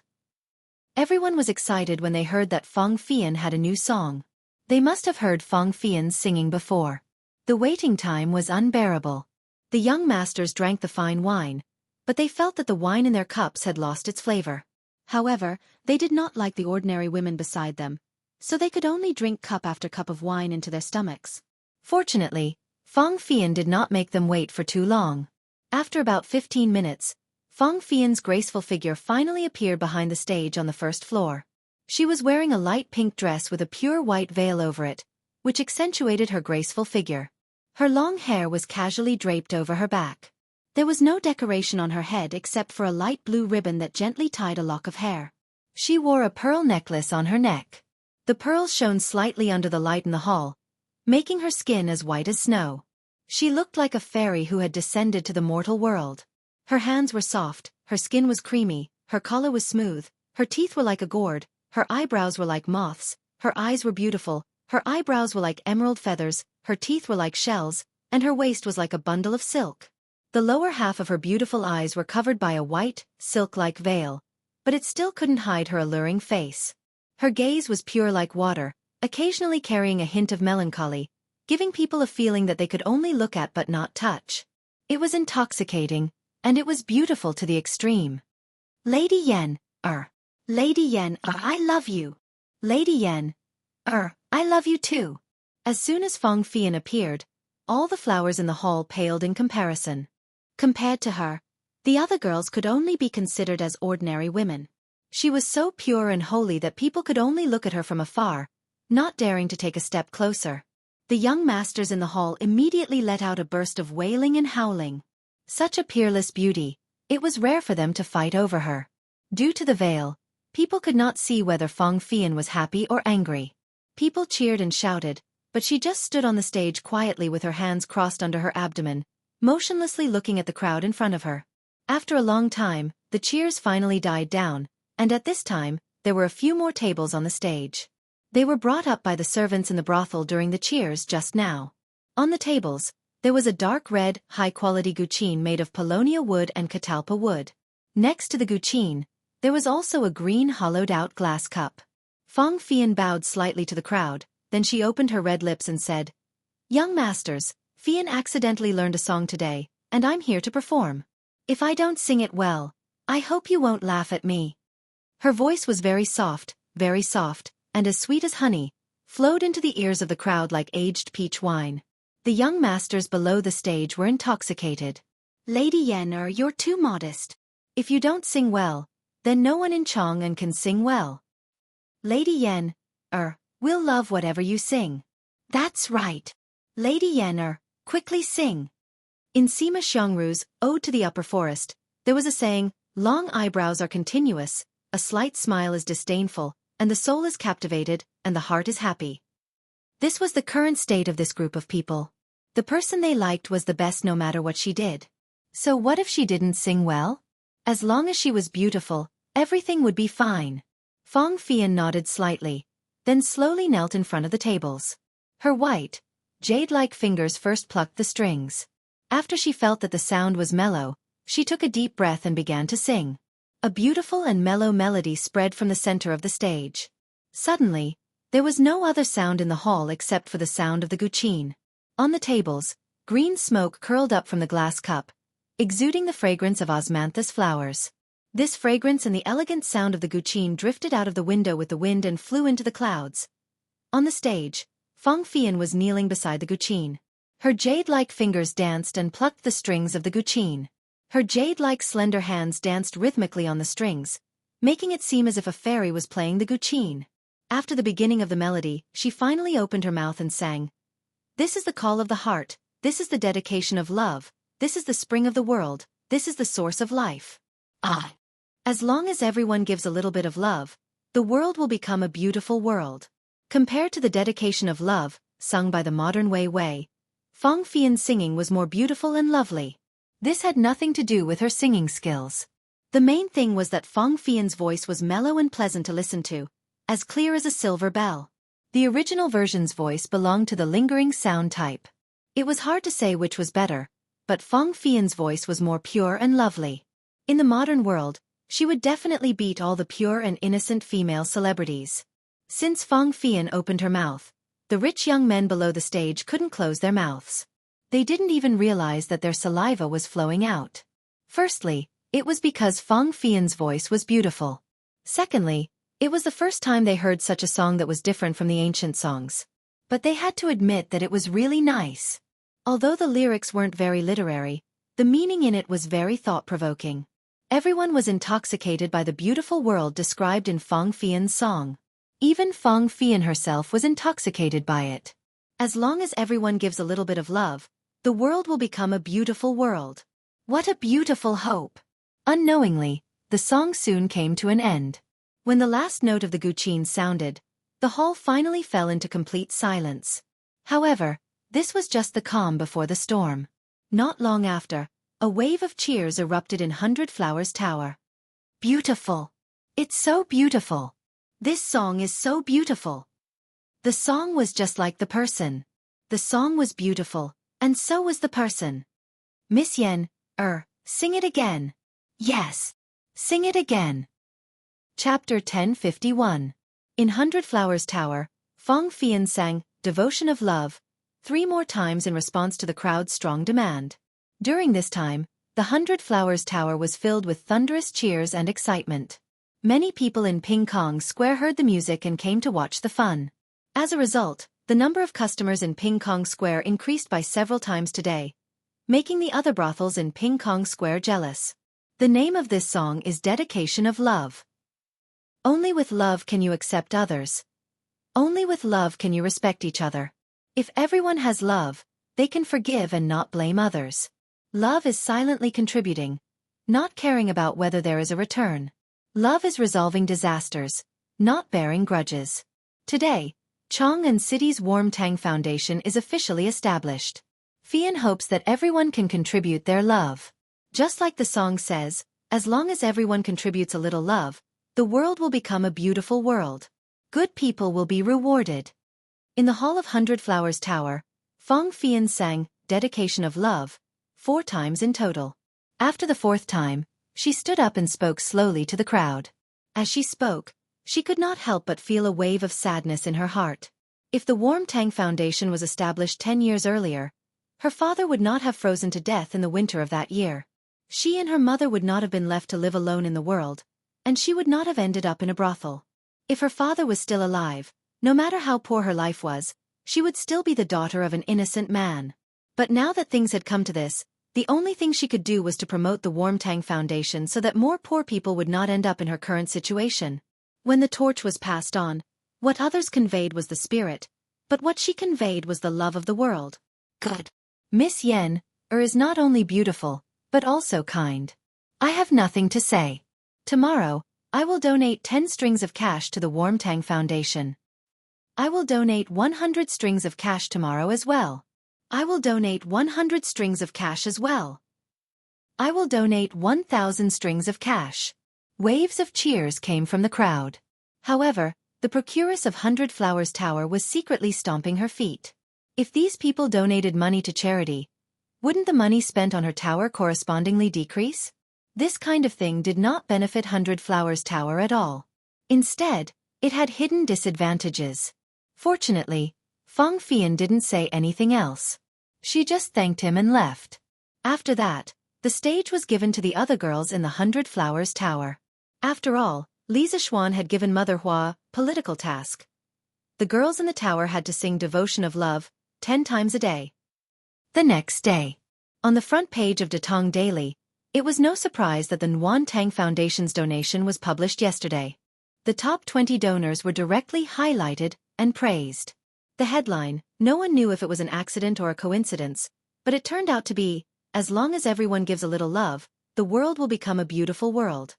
[SPEAKER 1] Everyone was excited when they heard that Feng Fian had a new song. They must have heard Feng Fian singing before. The waiting time was unbearable. The young masters drank the fine wine, but they felt that the wine in their cups had lost its flavor. However, they did not like the ordinary women beside them, so they could only drink cup after cup of wine into their stomachs. Fortunately, Feng Fian did not make them wait for too long. After about 15 minutes, Feng Fian's graceful figure finally appeared behind the stage on the first floor. She was wearing a light pink dress with a pure white veil over it, which accentuated her graceful figure. Her long hair was casually draped over her back. There was no decoration on her head except for a light blue ribbon that gently tied a lock of hair. She wore a pearl necklace on her neck. The pearls shone slightly under the light in the hall, making her skin as white as snow. She looked like a fairy who had descended to the mortal world. Her hands were soft, her skin was creamy, her collar was smooth, her teeth were like a gourd, her eyebrows were like moths, her eyes were beautiful, her eyebrows were like emerald feathers, her teeth were like shells, and her waist was like a bundle of silk. The lower half of her beautiful eyes were covered by a white, silk-like veil, but it still couldn't hide her alluring face. Her gaze was pure like water, occasionally carrying a hint of melancholy, giving people a feeling that they could only look at but not touch. It was intoxicating, and it was beautiful to the extreme. Lady Yen, Lady Yen, I love you. Lady Yen, I love you too. As soon as Feng Fian appeared, all the flowers in the hall paled in comparison. Compared to her, the other girls could only be considered as ordinary women. She was so pure and holy that people could only look at her from afar, not daring to take a step closer. The young masters in the hall immediately let out a burst of wailing and howling. Such a peerless beauty, it was rare for them to fight over her. Due to the veil, people could not see whether Feng Fian was happy or angry. People cheered and shouted, but she just stood on the stage quietly with her hands crossed under her abdomen, motionlessly looking at the crowd in front of her. After a long time, the cheers finally died down, and at this time, there were a few more tables on the stage. They were brought up by the servants in the brothel during the cheers just now. On the tables, there was a dark red, high-quality guqin made of paulownia wood and catalpa wood. Next to the guqin, there was also a green hollowed-out glass cup. Feng Fian bowed slightly to the crowd, then she opened her red lips and said, "Young masters, Fian accidentally learned a song today, and I'm here to perform. If I don't sing it well, I hope you won't laugh at me." Her voice was very soft, and as sweet as honey, flowed into the ears of the crowd like aged peach wine. The young masters below the stage were intoxicated. "Lady Yen, you're too modest. If you don't sing well, then no one in Chang'an can sing well. Lady Yen, we'll love whatever you sing." "That's right. Lady Yen, quickly sing." In Sima Xiangru's Ode to the Upper Forest, there was a saying, "Long eyebrows are continuous, a slight smile is disdainful, and the soul is captivated, and the heart is happy." This was the current state of this group of people. The person they liked was the best no matter what she did. So what if she didn't sing well? As long as she was beautiful, everything would be fine. Feng Fian nodded slightly, then slowly knelt in front of the tables. Her white, jade-like fingers first plucked the strings. After she felt that the sound was mellow, she took a deep breath and began to sing. A beautiful and mellow melody spread from the center of the stage. Suddenly, there was no other sound in the hall except for the sound of the guqin. On the tables, green smoke curled up from the glass cup, exuding the fragrance of osmanthus flowers. This fragrance and the elegant sound of the guqin drifted out of the window with the wind and flew into the clouds. On the stage, Feng Fian was kneeling beside the guqin. Her jade-like fingers danced and plucked the strings of the guqin. Her jade-like slender hands danced rhythmically on the strings, making it seem as if a fairy was playing the guqin. After the beginning of the melody, she finally opened her mouth and sang, "This is the call of the heart, this is the dedication of love, this is the spring of the world, this is the source of life. Ah! As long as everyone gives a little bit of love, the world will become a beautiful world." Compared to the dedication of love, sung by the modern Wei Wei, Feng Fian's singing was more beautiful and lovely. This had nothing to do with her singing skills. The main thing was that Fang Fian's voice was mellow and pleasant to listen to, as clear as a silver bell. The original version's voice belonged to the lingering sound type. It was hard to say which was better, but Fang Fian's voice was more pure and lovely. In the modern world, she would definitely beat all the pure and innocent female celebrities. Since Fang Fian opened her mouth, the rich young men below the stage couldn't close their mouths. They didn't even realize that their saliva was flowing out. Firstly, it was because Fang Fian's voice was beautiful. Secondly, it was the first time they heard such a song that was different from the ancient songs. But they had to admit that it was really nice. Although the lyrics weren't very literary, the meaning in it was very thought-provoking. Everyone was intoxicated by the beautiful world described in Fang Fian's song. Even Fang Fian herself was intoxicated by it. As long as everyone gives a little bit of love, the world will become a beautiful world. What a beautiful hope! Unknowingly, the song soon came to an end. When the last note of the guqin sounded, the hall finally fell into complete silence. However, this was just the calm before the storm. Not long after, a wave of cheers erupted in Hundred Flowers Tower. Beautiful! It's so beautiful! This song is so beautiful! The song was just like the person. The song was beautiful, and so was the person. Miss Yen, sing it again. Yes, sing it again. Chapter 1051. In Hundred Flowers Tower, Fang Fian sang Devotion of Love 3 more times in response to the crowd's strong demand. During this time, the Hundred Flowers Tower was filled with thunderous cheers and excitement. Many people in Ping Kong Square heard the music and came to watch the fun. As a result, the number of customers in Ping Kong Square increased by several times today, making the other brothels in Ping Kong Square jealous. The name of this song is Dedication of Love. Only with love can you accept others. Only with love can you respect each other. If everyone has love, they can forgive and not blame others. Love is silently contributing, not caring about whether there is a return. Love is resolving disasters, not bearing grudges. Today, Chang'an City's Warm Tang Foundation is officially established. Fian hopes that everyone can contribute their love. Just like the song says, as long as everyone contributes a little love, the world will become a beautiful world. Good people will be rewarded. In the Hall of Hundred Flowers Tower, Fang Fian sang Dedication of Love 4 times in total. After the 4th time, she stood up and spoke slowly to the crowd. As she spoke, she could not help but feel a wave of sadness in her heart. If the Warm Tang Foundation was established 10 years earlier, her father would not have frozen to death in the winter of that year. She and her mother would not have been left to live alone in the world, and she would not have ended up in a brothel. If her father was still alive, no matter how poor her life was, she would still be the daughter of an innocent man. But now that things had come to this, the only thing she could do was to promote the Warm Tang Foundation so that more poor people would not end up in her current situation. When the torch was passed on, what others conveyed was the spirit, but what she conveyed was the love of the world. Good. Miss Yen, is not only beautiful, but also kind. I have nothing to say. Tomorrow, I will donate 10 strings of cash to the Warm Tang Foundation. I will donate 100 strings of cash tomorrow as well. I will donate 100 strings of cash as well. I will donate 1,000 strings of cash. Waves of cheers came from the crowd. However, the procuress of Hundred Flowers Tower was secretly stomping her feet. If these people donated money to charity, wouldn't the money spent on her tower correspondingly decrease? This kind of thing did not benefit Hundred Flowers Tower at all. Instead, it had hidden disadvantages. Fortunately, Fang Fian didn't say anything else. She just thanked him and left. After that, the stage was given to the other girls in the Hundred Flowers Tower. After all, Lisa Xuan had given Mother Hua political task. The girls in the tower had to sing Devotion of Love 10 times a day. The next day, on the front page of Datong Daily, it was no surprise that the Nguyen Tang Foundation's donation was published yesterday. The top 20 donors were directly highlighted and praised. The headline, no one knew if it was an accident or a coincidence, but it turned out to be, as long as everyone gives a little love, the world will become a beautiful world.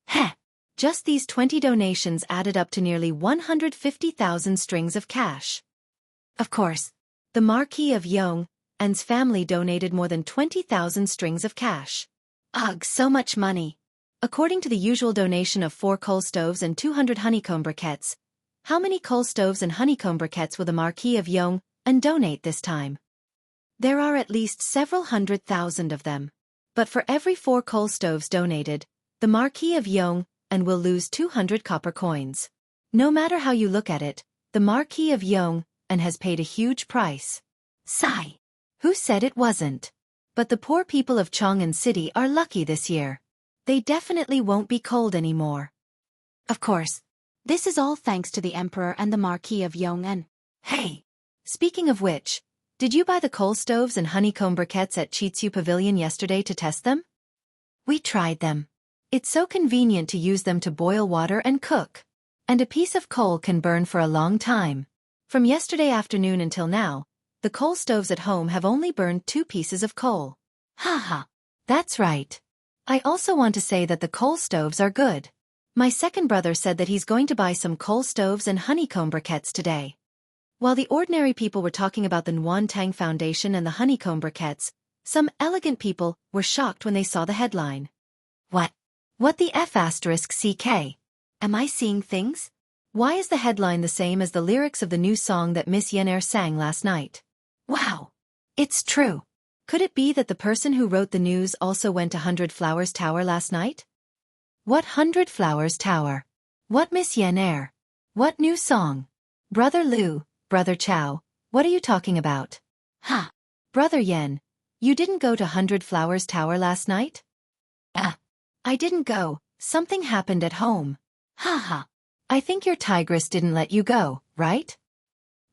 [SPEAKER 1] Heh! Just these 20 donations added up to nearly 150,000 strings of cash. Of course, the Marquis of Yong, Anne's family donated more than 20,000 strings of cash. Ugh, so much money. According to the usual donation of 4 coal stoves and 200 honeycomb briquettes, how many coal stoves and honeycomb briquettes will the Marquis of Jianghu donate this time? There are at least several 100,000 of them. But for every 4 coal stoves donated, the Marquis of Jianghu will lose 200 copper coins. No matter how you look at it, the Marquis of Jianghu has paid a huge price. Sigh. Who said it wasn't? But the poor people of Chang'an City are lucky this year. They definitely won't be cold anymore. Of course, this is all thanks to the Emperor and the Marquis of Jianghu. Hey! Speaking of which, did you buy the coal stoves and honeycomb briquettes at Xianxia Pavilion yesterday to test them? We tried them. It's so convenient to use them to boil water and cook. And a piece of coal can burn for a long time. From yesterday afternoon until now, the coal stoves at home have only burned 2 pieces of coal. Haha. That's right. I also want to say that the coal stoves are good. My second brother said that he's going to buy some coal stoves and honeycomb briquettes today. While the ordinary people were talking about the Nguyen Foundation and the honeycomb briquettes, some elegant people were shocked when they saw the headline. What the F***CK? Am I seeing things? Why is the headline the same as the lyrics of the new song that Miss Xianxia sang last night? Wow! It's true. Could it be that the person who wrote the news also went to 100 Flowers Tower last night? What 100 Flowers Tower? What Miss Xianxia? What new song? Brother Liu, Brother Chow, what are you talking about? Ha! Brother Yen, you didn't go to 100 Flowers Tower last night? I didn't go, something happened at home. Haha. I think your tigress didn't let you go, right?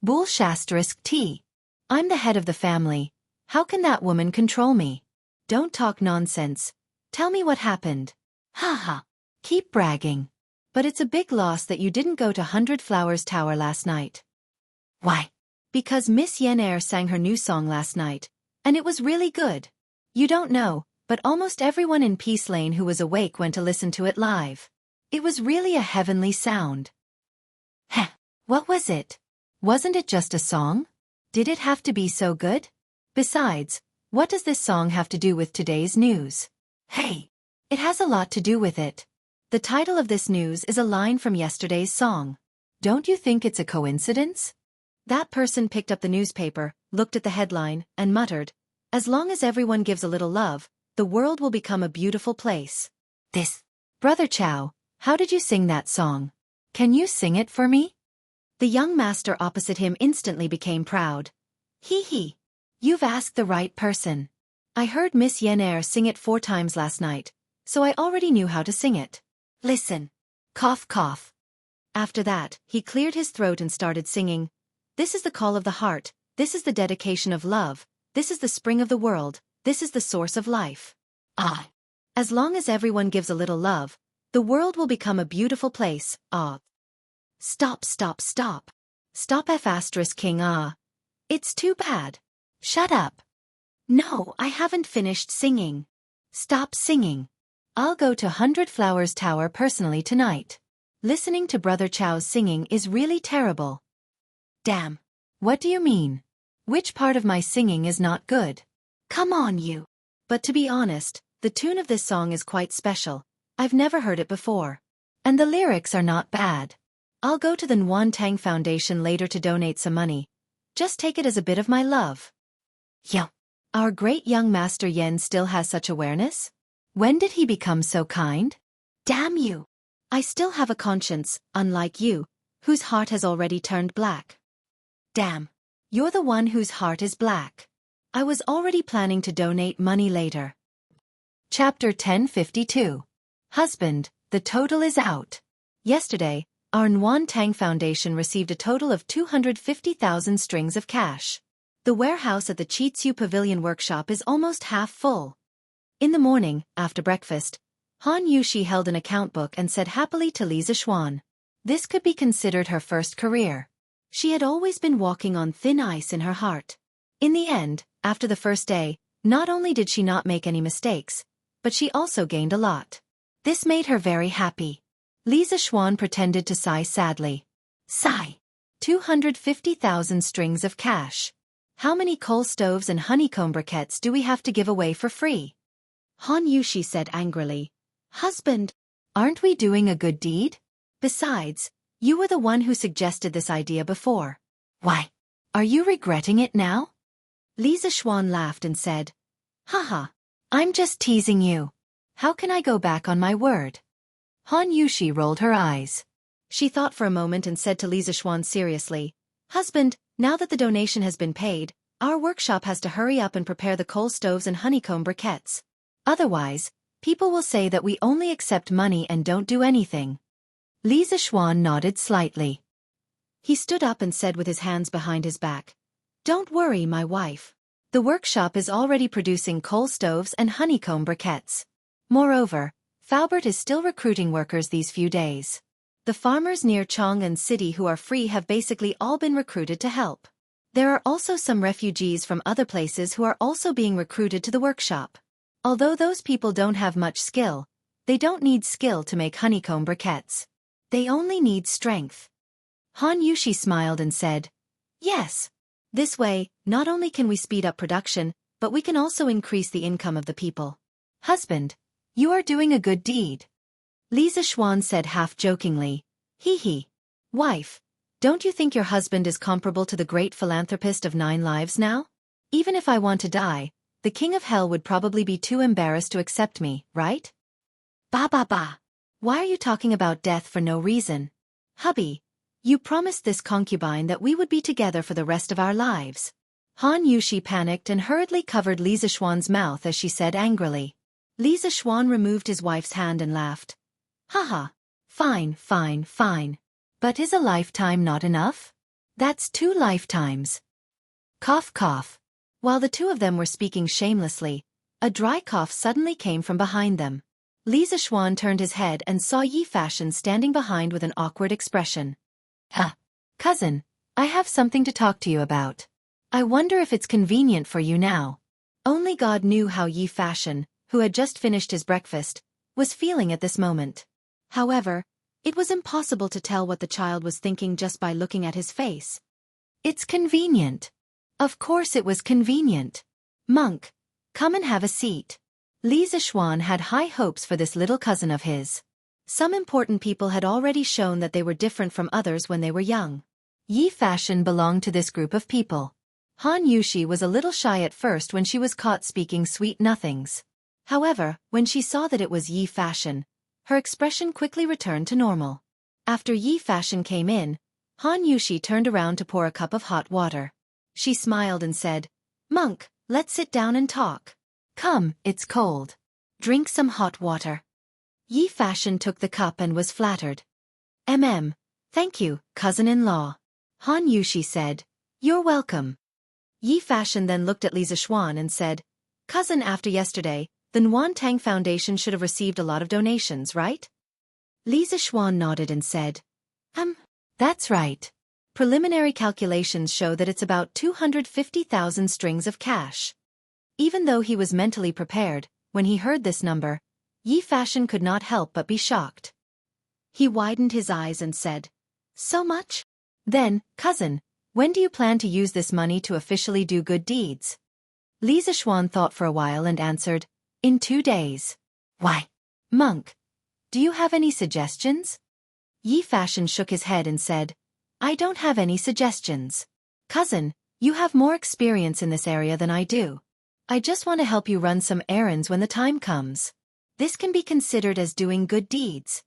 [SPEAKER 1] Bull **T. I'm the head of the family. How can that woman control me? Don't talk nonsense. Tell me what happened. Haha. Keep bragging. But it's a big loss that you didn't go to 100 Flowers Tower last night. Why? Because Miss Xianxia sang her new song last night, and it was really good. You don't know, but almost everyone in Peace Lane who was awake went to listen to it live. It was really a heavenly sound. Heh, what was it? Wasn't it just a song? Did it have to be so good? Besides, what does this song have to do with today's news? Hey, it has a lot to do with it. The title of this news is a line from yesterday's song. Don't you think it's a coincidence? That person picked up the newspaper, looked at the headline, and muttered, as long as everyone gives a little love, the world will become a beautiful place. Brother Chow, how did you sing that song? Can you sing it for me? The young master opposite him instantly became proud. Hee. You've asked the right person. I heard Miss Xianxia sing it 4 times last night, so I already knew how to sing it. Listen. Cough cough. After that, he cleared his throat and started singing. This is the call of the heart, this is the dedication of love, this is the spring of the world, this is the source of life. As long as everyone gives a little love, the world will become a beautiful place. Stop. Stop F***king. It's too bad. Shut up. No, I haven't finished singing. Stop singing. I'll go to 100 Flowers Tower personally tonight. Listening to Brother Chow's singing is really terrible. Damn. What do you mean? Which part of my singing is not good? Come on you. But to be honest, the tune of this song is quite special. I've never heard it before. And the lyrics are not bad. I'll go to the Nguyen Foundation later to donate some money. Just take it as a bit of my love. Yo. Our great young master Yen still has such awareness? When did he become so kind? Damn you. I still have a conscience, unlike you, whose heart has already turned black. Damn. You're the one whose heart is black. I was already planning to donate money later. Chapter 1052. Husband, the total is out. Yesterday, our Nguyen Foundation received a total of 250,000 strings of cash. The warehouse at the Xianxia Pavilion workshop is almost half full. In the morning, after breakfast, Han Yushi held an account book and said happily to Li Zixuan. This could be considered her first career. She had always been walking on thin ice in her heart. In the end, after the first day, not only did she not make any mistakes, but she also gained a lot. This made her very happy. Li Zixuan pretended to sigh sadly. Sigh. 250,000 strings of cash. How many coal stoves and honeycomb briquettes do we have to give away for free? Han Yushi said angrily. Husband, aren't we doing a good deed? Besides, you were the one who suggested this idea before. Why? Are you regretting it now? Li Zishuan laughed and said, Haha, I'm just teasing you. How can I go back on my word? Han Yushi rolled her eyes. She thought for a moment and said to Li Zishuan seriously, Husband, now that the donation has been paid, our workshop has to hurry up and prepare the coal stoves and honeycomb briquettes. Otherwise, people will say that we only accept money and don't do anything. Li Zishuan nodded slightly. He stood up and said with his hands behind his back, Don't worry, my wife. The workshop is already producing coal stoves and honeycomb briquettes. Moreover, Faubert is still recruiting workers these few days. The farmers near Chang'an City who are free have basically all been recruited to help. There are also some refugees from other places who are also being recruited to the workshop. Although those people don't have much skill, they don't need skill to make honeycomb briquettes. They only need strength. Han Yushi smiled and said, Yes. This way, not only can we speed up production, but we can also increase the income of the people. Husband, you are doing a good deed. Li Zishuan said half-jokingly, Hee hee. Wife, don't you think your husband is comparable to the great philanthropist of 9 lives now? Even if I want to die, the king of hell would probably be too embarrassed to accept me, right? Ba ba ba. Why are you talking about death for no reason? Hubby, you promised this concubine that we would be together for the rest of our lives. Han Yushi panicked and hurriedly covered Li Zishuan's mouth as she said angrily. Li Zishuan removed his wife's hand and laughed. Haha. Fine, fine, fine. But is a lifetime not enough? That's 2 lifetimes. Cough cough. While the two of them were speaking shamelessly, a dry cough suddenly came from behind them. Li Zishuan turned his head and saw Yi Fashion standing behind with an awkward expression. Cousin, I have something to talk to you about. I wonder if it's convenient for you now. Only God knew how Yi Fashion, who had just finished his breakfast, was feeling at this moment. However, it was impossible to tell what the child was thinking just by looking at his face. It's convenient. Of course it was convenient. Monk, come and have a seat. Li Zishuan had high hopes for this little cousin of his. Some important people had already shown that they were different from others when they were young. Yi Fashion belonged to this group of people. Han Yushi was a little shy at first when she was caught speaking sweet nothings. However, when she saw that it was Yi Fashion, her expression quickly returned to normal. After Yi Fashion came in, Han Yushi turned around to pour a cup of hot water. She smiled and said, Monk, let's sit down and talk. Come, it's cold. Drink some hot water. Yi Fashion took the cup and was flattered. Thank you, cousin-in-law. Han Yushi said, You're welcome. Yi Fashion then looked at Li Zishuan and said, Cousin, after yesterday, the Nguyen Tang Foundation should have received a lot of donations, right? Li Zishuan nodded and said, That's right. Preliminary calculations show that it's about 250,000 strings of cash. Even though he was mentally prepared, when he heard this number, Yi Fashion could not help but be shocked. He widened his eyes and said, So much? Then, cousin, when do you plan to use this money to officially do good deeds? Li Zishuan thought for a while and answered, In 2 days. Why? Monk, do you have any suggestions? Yi Fashion shook his head and said, I don't have any suggestions. Cousin, you have more experience in this area than I do. I just want to help you run some errands when the time comes. This can be considered as doing good deeds.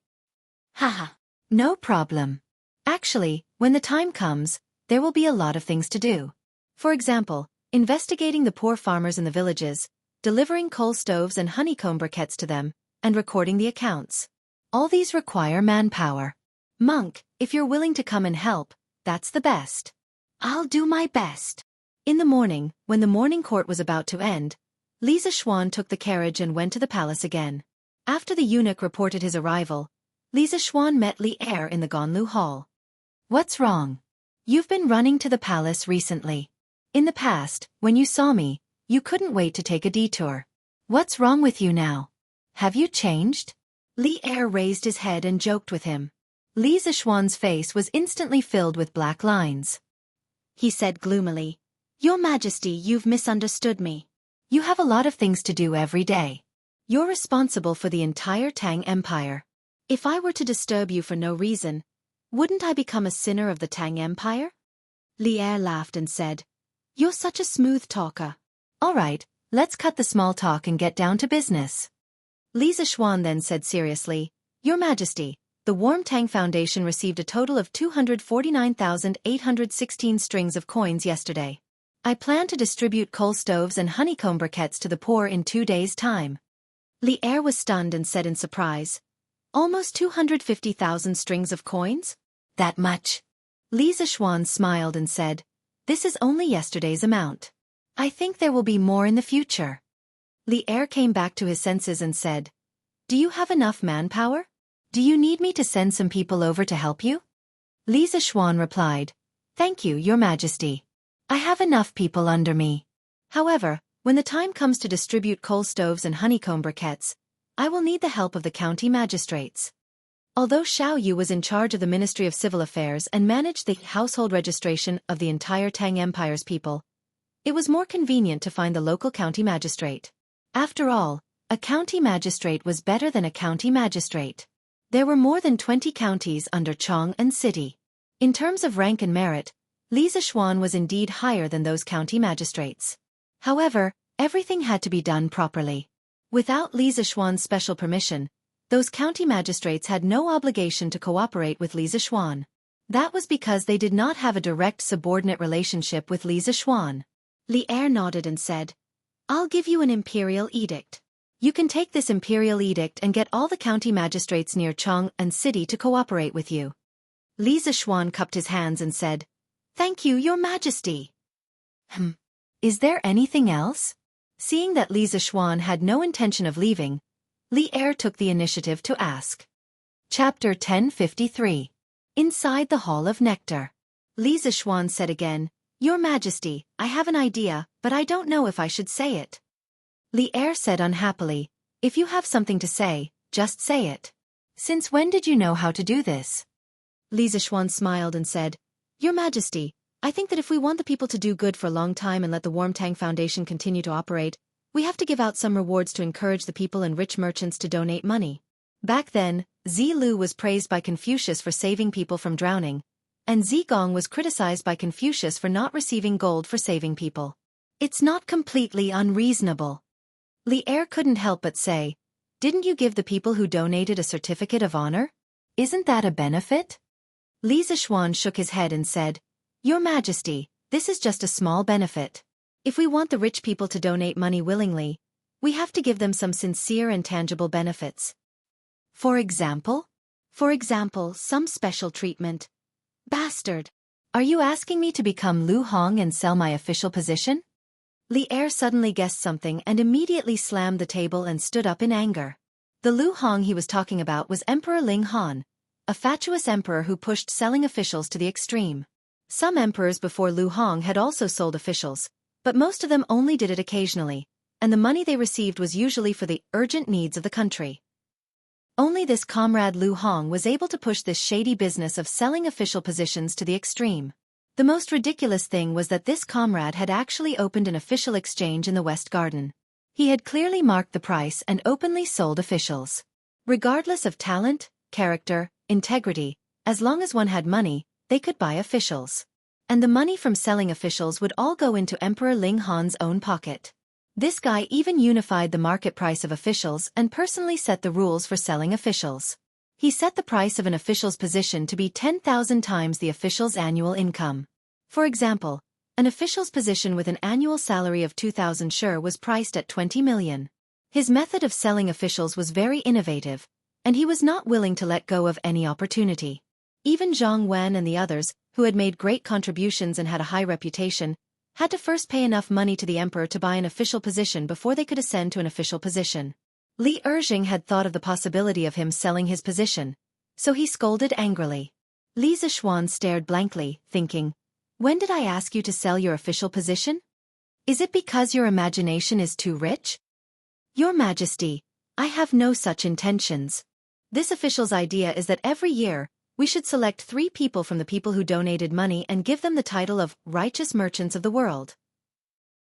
[SPEAKER 1] Haha. No problem. Actually, when the time comes, there will be a lot of things to do. For example, investigating the poor farmers in the villages, delivering coal stoves and honeycomb briquettes to them, and recording the accounts. All these require manpower. Monk, if you're willing to come and help, that's the best. I'll do my best. In the morning, when the morning court was about to end, Li Zishuan took the carriage and went to the palace again. After the eunuch reported his arrival, Li Zishuan met Li Er in the Ganlu Hall. What's wrong? You've been running to the palace recently. In the past, when you saw me, you couldn't wait to take a detour. What's wrong with you now? Have you changed? Li Er raised his head and joked with him. Li Zishuan's face was instantly filled with black lines. He said gloomily, Your Majesty, you've misunderstood me. You have a lot of things to do every day. You're responsible for the entire Tang Empire. If I were to disturb you for no reason, wouldn't I become a sinner of the Tang Empire? Li Er laughed and said, You're such a smooth talker. All right, let's cut the small talk and get down to business. Li Zishuan then said seriously, Your Majesty, the Warm Tang Foundation received a total of 249,816 strings of coins yesterday. I plan to distribute coal stoves and honeycomb briquettes to the poor in 2 days' time. Li Er was stunned and said in surprise, Almost 250,000 strings of coins? That much? Li Zishuan smiled and said, This is only yesterday's amount. I think there will be more in the future. Li Er came back to his senses and said, Do you have enough manpower? Do you need me to send some people over to help you? Li Zishuan replied, Thank you, Your Majesty. I have enough people under me. However, when the time comes to distribute coal stoves and honeycomb briquettes, I will need the help of the county magistrates. Although Xiao Yu was in charge of the Ministry of Civil Affairs and managed the household registration of the entire Tang Empire's people, it was more convenient to find the local county magistrate. After all, a county magistrate was better than a county magistrate. There were more than 20 counties under Chong and City. In terms of rank and merit, Li Zishuan was indeed higher than those county magistrates. However, everything had to be done properly. Without Li Zishuan's special permission, those county magistrates had no obligation to cooperate with Li Zishuan. That was because they did not have a direct subordinate relationship with Li Zishuan. Li Er nodded and said, I'll give you an imperial edict. You can take this imperial edict and get all the county magistrates near Chong and City to cooperate with you. Li Zishuan cupped his hands and said, Thank you, Your Majesty. Is there anything else? Seeing that Li Zishuan had no intention of leaving, Li Er took the initiative to ask. Chapter 1053. Inside the Hall of Nectar. Li Zishuan said again, Your Majesty, I have an idea, but I don't know if I should say it. Li Er said unhappily, If you have something to say, just say it. Since when did you know how to do this? Li Zishuan smiled and said, Your Majesty, I think that if we want the people to do good for a long time and let the Warm Tang Foundation continue to operate, we have to give out some rewards to encourage the people and rich merchants to donate money. Back then, Zi Lu was praised by Confucius for saving people from drowning, and Zi Gong was criticized by Confucius for not receiving gold for saving people. It's not completely unreasonable. Li Er couldn't help but say, Didn't you give the people who donated a certificate of honor? Isn't that a benefit? Li Zishuan shook his head and said, Your Majesty, this is just a small benefit. If we want the rich people to donate money willingly, we have to give them some sincere and tangible benefits. For example? For example, some special treatment. Bastard! Are you asking me to become Lu Hong and sell my official position? Li Er suddenly guessed something and immediately slammed the table and stood up in anger. The Lu Hong he was talking about was Emperor Ling Han, a fatuous emperor who pushed selling officials to the extreme. Some emperors before Lu Hong had also sold officials, but most of them only did it occasionally, and the money they received was usually for the urgent needs of the country. Only this comrade Lu Hong was able to push this shady business of selling official positions to the extreme. The most ridiculous thing was that this comrade had actually opened an official exchange in the West Garden. He had clearly marked the price and openly sold officials. Regardless of talent, character, integrity, as long as one had money, they could buy officials. And the money from selling officials would all go into Emperor Ling Han's own pocket. This guy even unified the market price of officials and personally set the rules for selling officials. He set the price of an official's position to be 10,000 times the official's annual income. For example, an official's position with an annual salary of 2,000 sure was priced at 20 million. His method of selling officials was very innovative, and he was not willing to let go of any opportunity. Even Zhang Wen and the others, who had made great contributions and had a high reputation, had to first pay enough money to the emperor to buy an official position before they could ascend to an official position. Li Erjing had thought of the possibility of him selling his position, so he scolded angrily. Li Zishuan stared blankly, thinking, When did I ask you to sell your official position? Is it because your imagination is too rich? Your Majesty, I have no such intentions. This official's idea is that every year, we should select 3 people from the people who donated money and give them the title of righteous merchants of the world.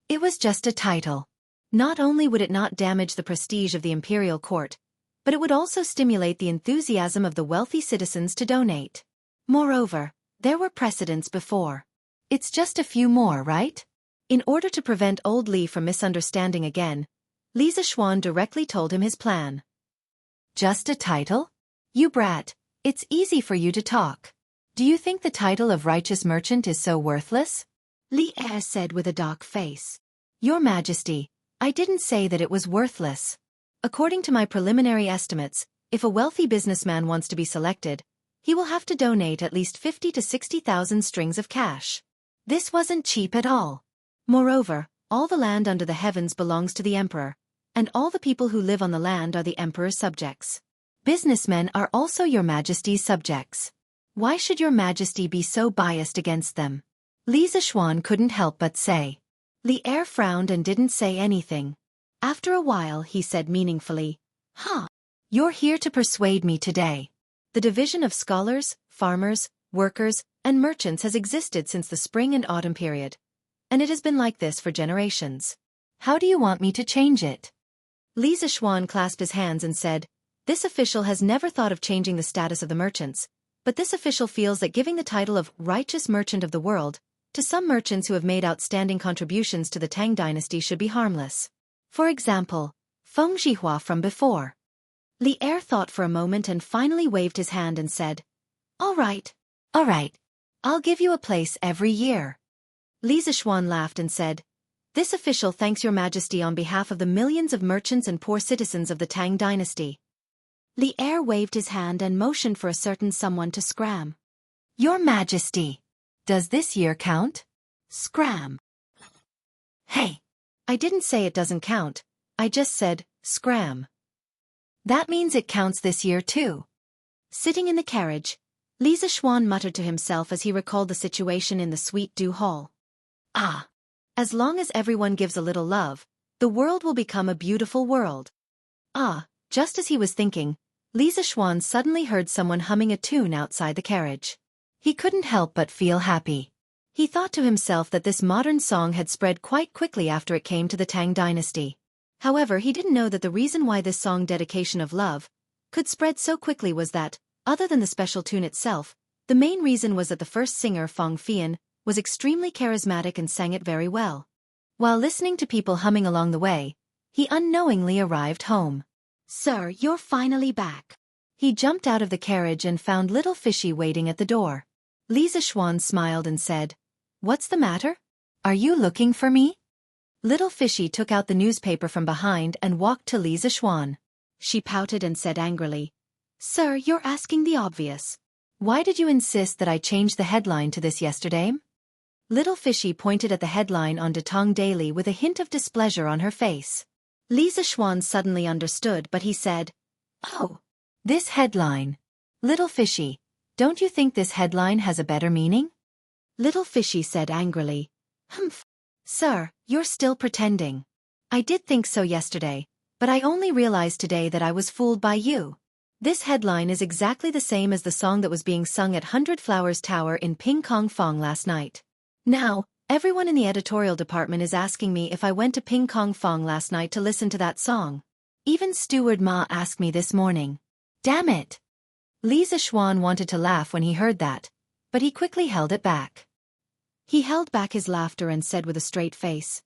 [SPEAKER 1] It was just a title. Not only would it not damage the prestige of the imperial court, but it would also stimulate the enthusiasm of the wealthy citizens to donate. Moreover, there were precedents before. It's just a few more, right? In order to prevent old Li from misunderstanding again, Li Zishuan directly told him his plan. Just a title? You brat, it's easy for you to talk. Do you think the title of righteous merchant is so worthless? Li Er said with a dark face. Your Majesty, I didn't say that it was worthless. According to my preliminary estimates, if a wealthy businessman wants to be selected, he will have to donate at least 50 to 60,000 strings of cash. This wasn't cheap at all. Moreover, all the land under the heavens belongs to the emperor, and all the people who live on the land are the emperor's subjects. Businessmen are also your Majesty's subjects. Why should your Majesty be so biased against them? Li Zishuan couldn't help but say. Li Er frowned and didn't say anything. After a while he said meaningfully, You're here to persuade me today. The division of scholars, farmers, workers, and merchants has existed since the spring and autumn period, and it has been like this for generations. How do you want me to change it? Li Zishuan clasped his hands and said, This official has never thought of changing the status of the merchants, but this official feels that giving the title of righteous merchant of the world to some merchants who have made outstanding contributions to the Tang dynasty should be harmless. For example, Feng Zhihua from before. Li Er thought for a moment and finally waved his hand and said, All right. I'll give you a place every year. Li Zishuan laughed and said, This official thanks your Majesty on behalf of the millions of merchants and poor citizens of the Tang dynasty. Li Er waved his hand and motioned for a certain someone to scram. Your Majesty. Does this year count? Scram. Hey. I didn't say it doesn't count, I just said, scram. That means it counts this year too. Sitting in the carriage, Li Zishuan muttered to himself as he recalled the situation in the Sweet Dew Hall. As long as everyone gives a little love, the world will become a beautiful world. Just as he was thinking, Li Zishuan suddenly heard someone humming a tune outside the carriage. He couldn't help but feel happy. He thought to himself that this modern song had spread quite quickly after it came to the Tang dynasty. However, he didn't know that the reason why this song dedication of love could spread so quickly was that, other than the special tune itself, the main reason was that the first singer, Fang Fian, was extremely charismatic and sang it very well. While listening to people humming along the way, he unknowingly arrived home. Sir, you're finally back. He jumped out of the carriage and found little Fishy waiting at the door. Li Zishuan smiled and said, What's the matter? Are you looking for me? Little Fishy took out the newspaper from behind and walked to Li Zishuan. She pouted and said angrily, Sir, you're asking the obvious. Why did you insist that I change the headline to this yesterday? Little Fishy pointed at the headline on Datong Daily with a hint of displeasure on her face. Li Zishuan suddenly understood, but he said, Oh, this headline. Little Fishy, don't you think this headline has a better meaning? Little Fishy said angrily, Humph. Sir, you're still pretending. I did think so yesterday, but I only realized today that I was fooled by you. This headline is exactly the same as the song that was being sung at 100 Flowers Tower in Ping Kong Fong last night. Now, everyone in the editorial department is asking me if I went to Ping Kong Fong last night to listen to that song. Even Steward Ma asked me this morning. Damn it! Li Zishuan wanted to laugh when he heard that, but he quickly held it back. He held back his laughter and said with a straight face,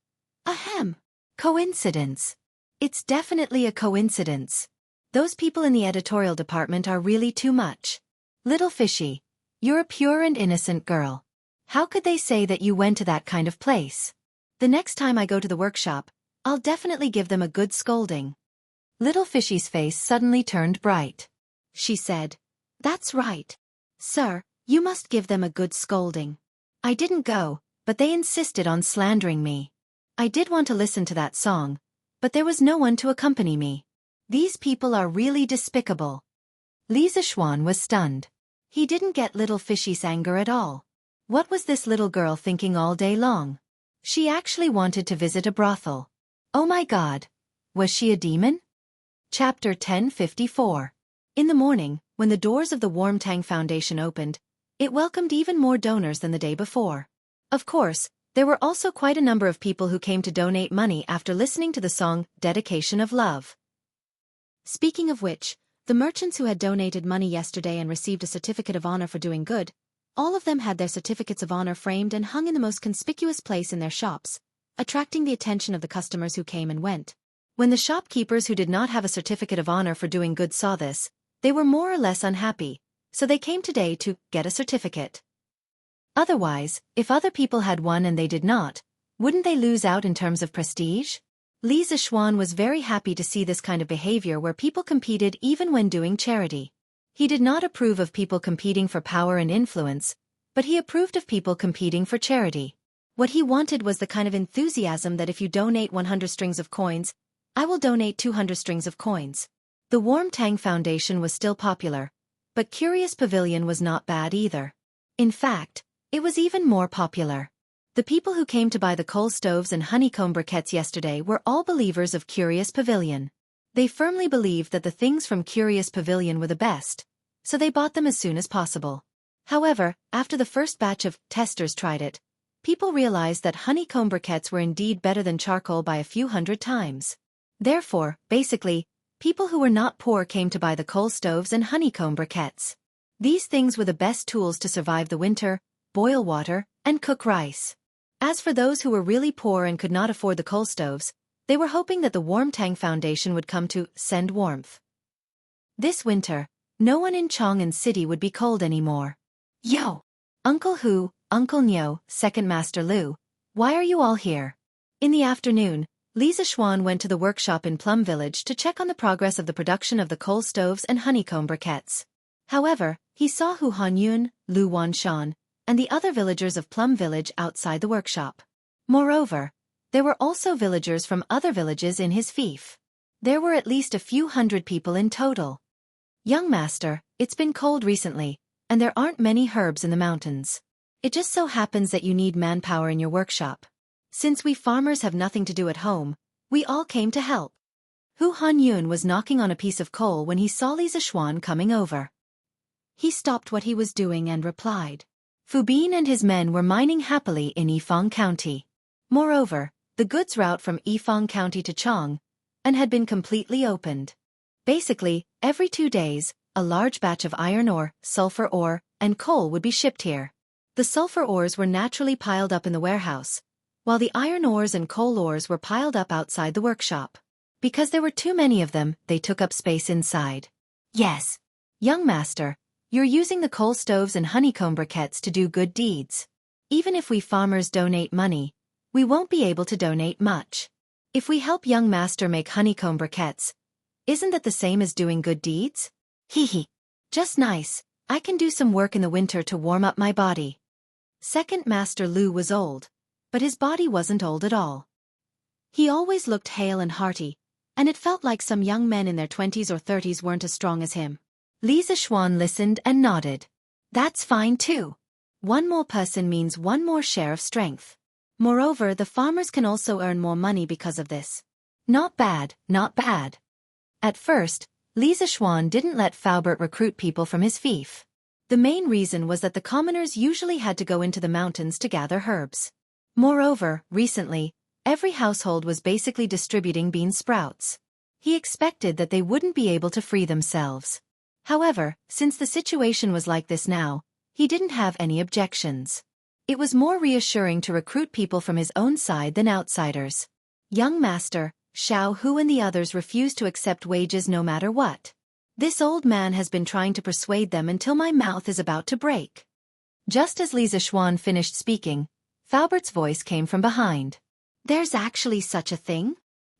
[SPEAKER 1] Ahem! Coincidence. It's definitely a coincidence. Those people in the editorial department are really too much. Little Fishy, you're a pure and innocent girl. How could they say that you went to that kind of place? The next time I go to the workshop, I'll definitely give them a good scolding. Little Fishy's face suddenly turned bright. She said, That's right. Sir, you must give them a good scolding. I didn't go, but they insisted on slandering me. I did want to listen to that song, but there was no one to accompany me. These people are really despicable. Li Zishuan was stunned. He didn't get Little Fishy's anger at all. What was this little girl thinking all day long? She actually wanted to visit a brothel. Oh my God! Was she a demon? Chapter 1054. In the morning, when the doors of the Warm Tang Foundation opened, it welcomed even more donors than the day before. Of course, There were also quite a number of people who came to donate money after listening to the song Dedication of Love.
[SPEAKER 2] Speaking of which, the merchants who had donated money yesterday and received a certificate of honor for doing good, all of them had their certificates of honor framed and hung in the most conspicuous place in their shops, attracting the attention of the customers who came and went. When the shopkeepers who did not have a certificate of honor for doing good saw this, they were more or less unhappy, so they came today to get a certificate. Otherwise, if other people had one and they did not, wouldn't they lose out in terms of prestige? Li Zixuan was very happy to see this kind of behavior where people competed even when doing charity. He did not approve of people competing for power and influence, but he approved of people competing for charity. What he wanted was the kind of enthusiasm that if you donate 100 strings of coins, I will donate 200 strings of coins. The Warm Tang Foundation was still popular, but Curious Pavilion was not bad either. In fact, it was even more popular. The people who came to buy the coal stoves and honeycomb briquettes yesterday were all believers of Curious Pavilion. They firmly believed that the things from Curious Pavilion were the best, so they bought them as soon as possible. However, after the first batch of testers tried it, people realized that honeycomb briquettes were indeed better than charcoal by a few hundred times. Therefore, basically, people who were not poor came to buy the coal stoves and honeycomb briquettes. These things were the best tools to survive the winter, boil water, and cook rice. As for those who were really poor and could not afford the coal stoves, they were hoping that the Warm Tang Foundation would come to send warmth. This winter, no one in Chang'an City would be cold anymore. Yo! Uncle Hu, Uncle Nyo, Second Master Lu, why are you all here? In the afternoon, Li Zixuan went to the workshop in Plum Village to check on the progress of the production of the coal stoves and honeycomb briquettes. However, he saw Hu Hanyun, Lu Wanshan, and the other villagers of Plum Village outside the workshop. Moreover, there were also villagers from other villages in his fief. There were at least a few hundred people in total. Young master, it's been cold recently, and there aren't many herbs in the mountains. It just so happens that you need manpower in your workshop. Since we farmers have nothing to do at home, we all came to help. Hu Hanyun was knocking on a piece of coal when he saw Li Zixuan coming over. He stopped what he was doing and replied. Fu Bin and his men were mining happily in Yifang County. Moreover, the goods route from Yifang County to Chang'an had been completely opened. Basically, every 2 days, a large batch of iron ore, sulfur ore, and coal would be shipped here. The sulfur ores were naturally piled up in the warehouse, while the iron ores and coal ores were piled up outside the workshop. Because there were too many of them, they took up space inside. Yes. Young master, you're using the coal stoves and honeycomb briquettes to do good deeds. Even if we farmers donate money, we won't be able to donate much. If we help young master make honeycomb briquettes, isn't that the same as doing good deeds? Hee. Just nice, I can do some work in the winter to warm up my body. Second Master Lu was old, but his body wasn't old at all. He always looked hale and hearty, and it felt like some young men in their 20s or 30s weren't as strong as him. Li Zixuan listened and nodded. That's fine too. One more person means one more share of strength. Moreover, the farmers can also earn more money because of this. Not bad, not bad. At first, Li Zixuan didn't let Faubert recruit people from his fief. The main reason was that the commoners usually had to go into the mountains to gather herbs. Moreover, recently, every household was basically distributing bean sprouts. He expected that they wouldn't be able to free themselves. However, since the situation was like this now, he didn't have any objections. It was more reassuring to recruit people from his own side than outsiders. Young master, Xiao Hu and the others refused to accept wages no matter what. This old man has been trying to persuade them until my mouth is about to break. Just as Li Zixuan finished speaking, Faubert's voice came from behind. There's actually such a thing?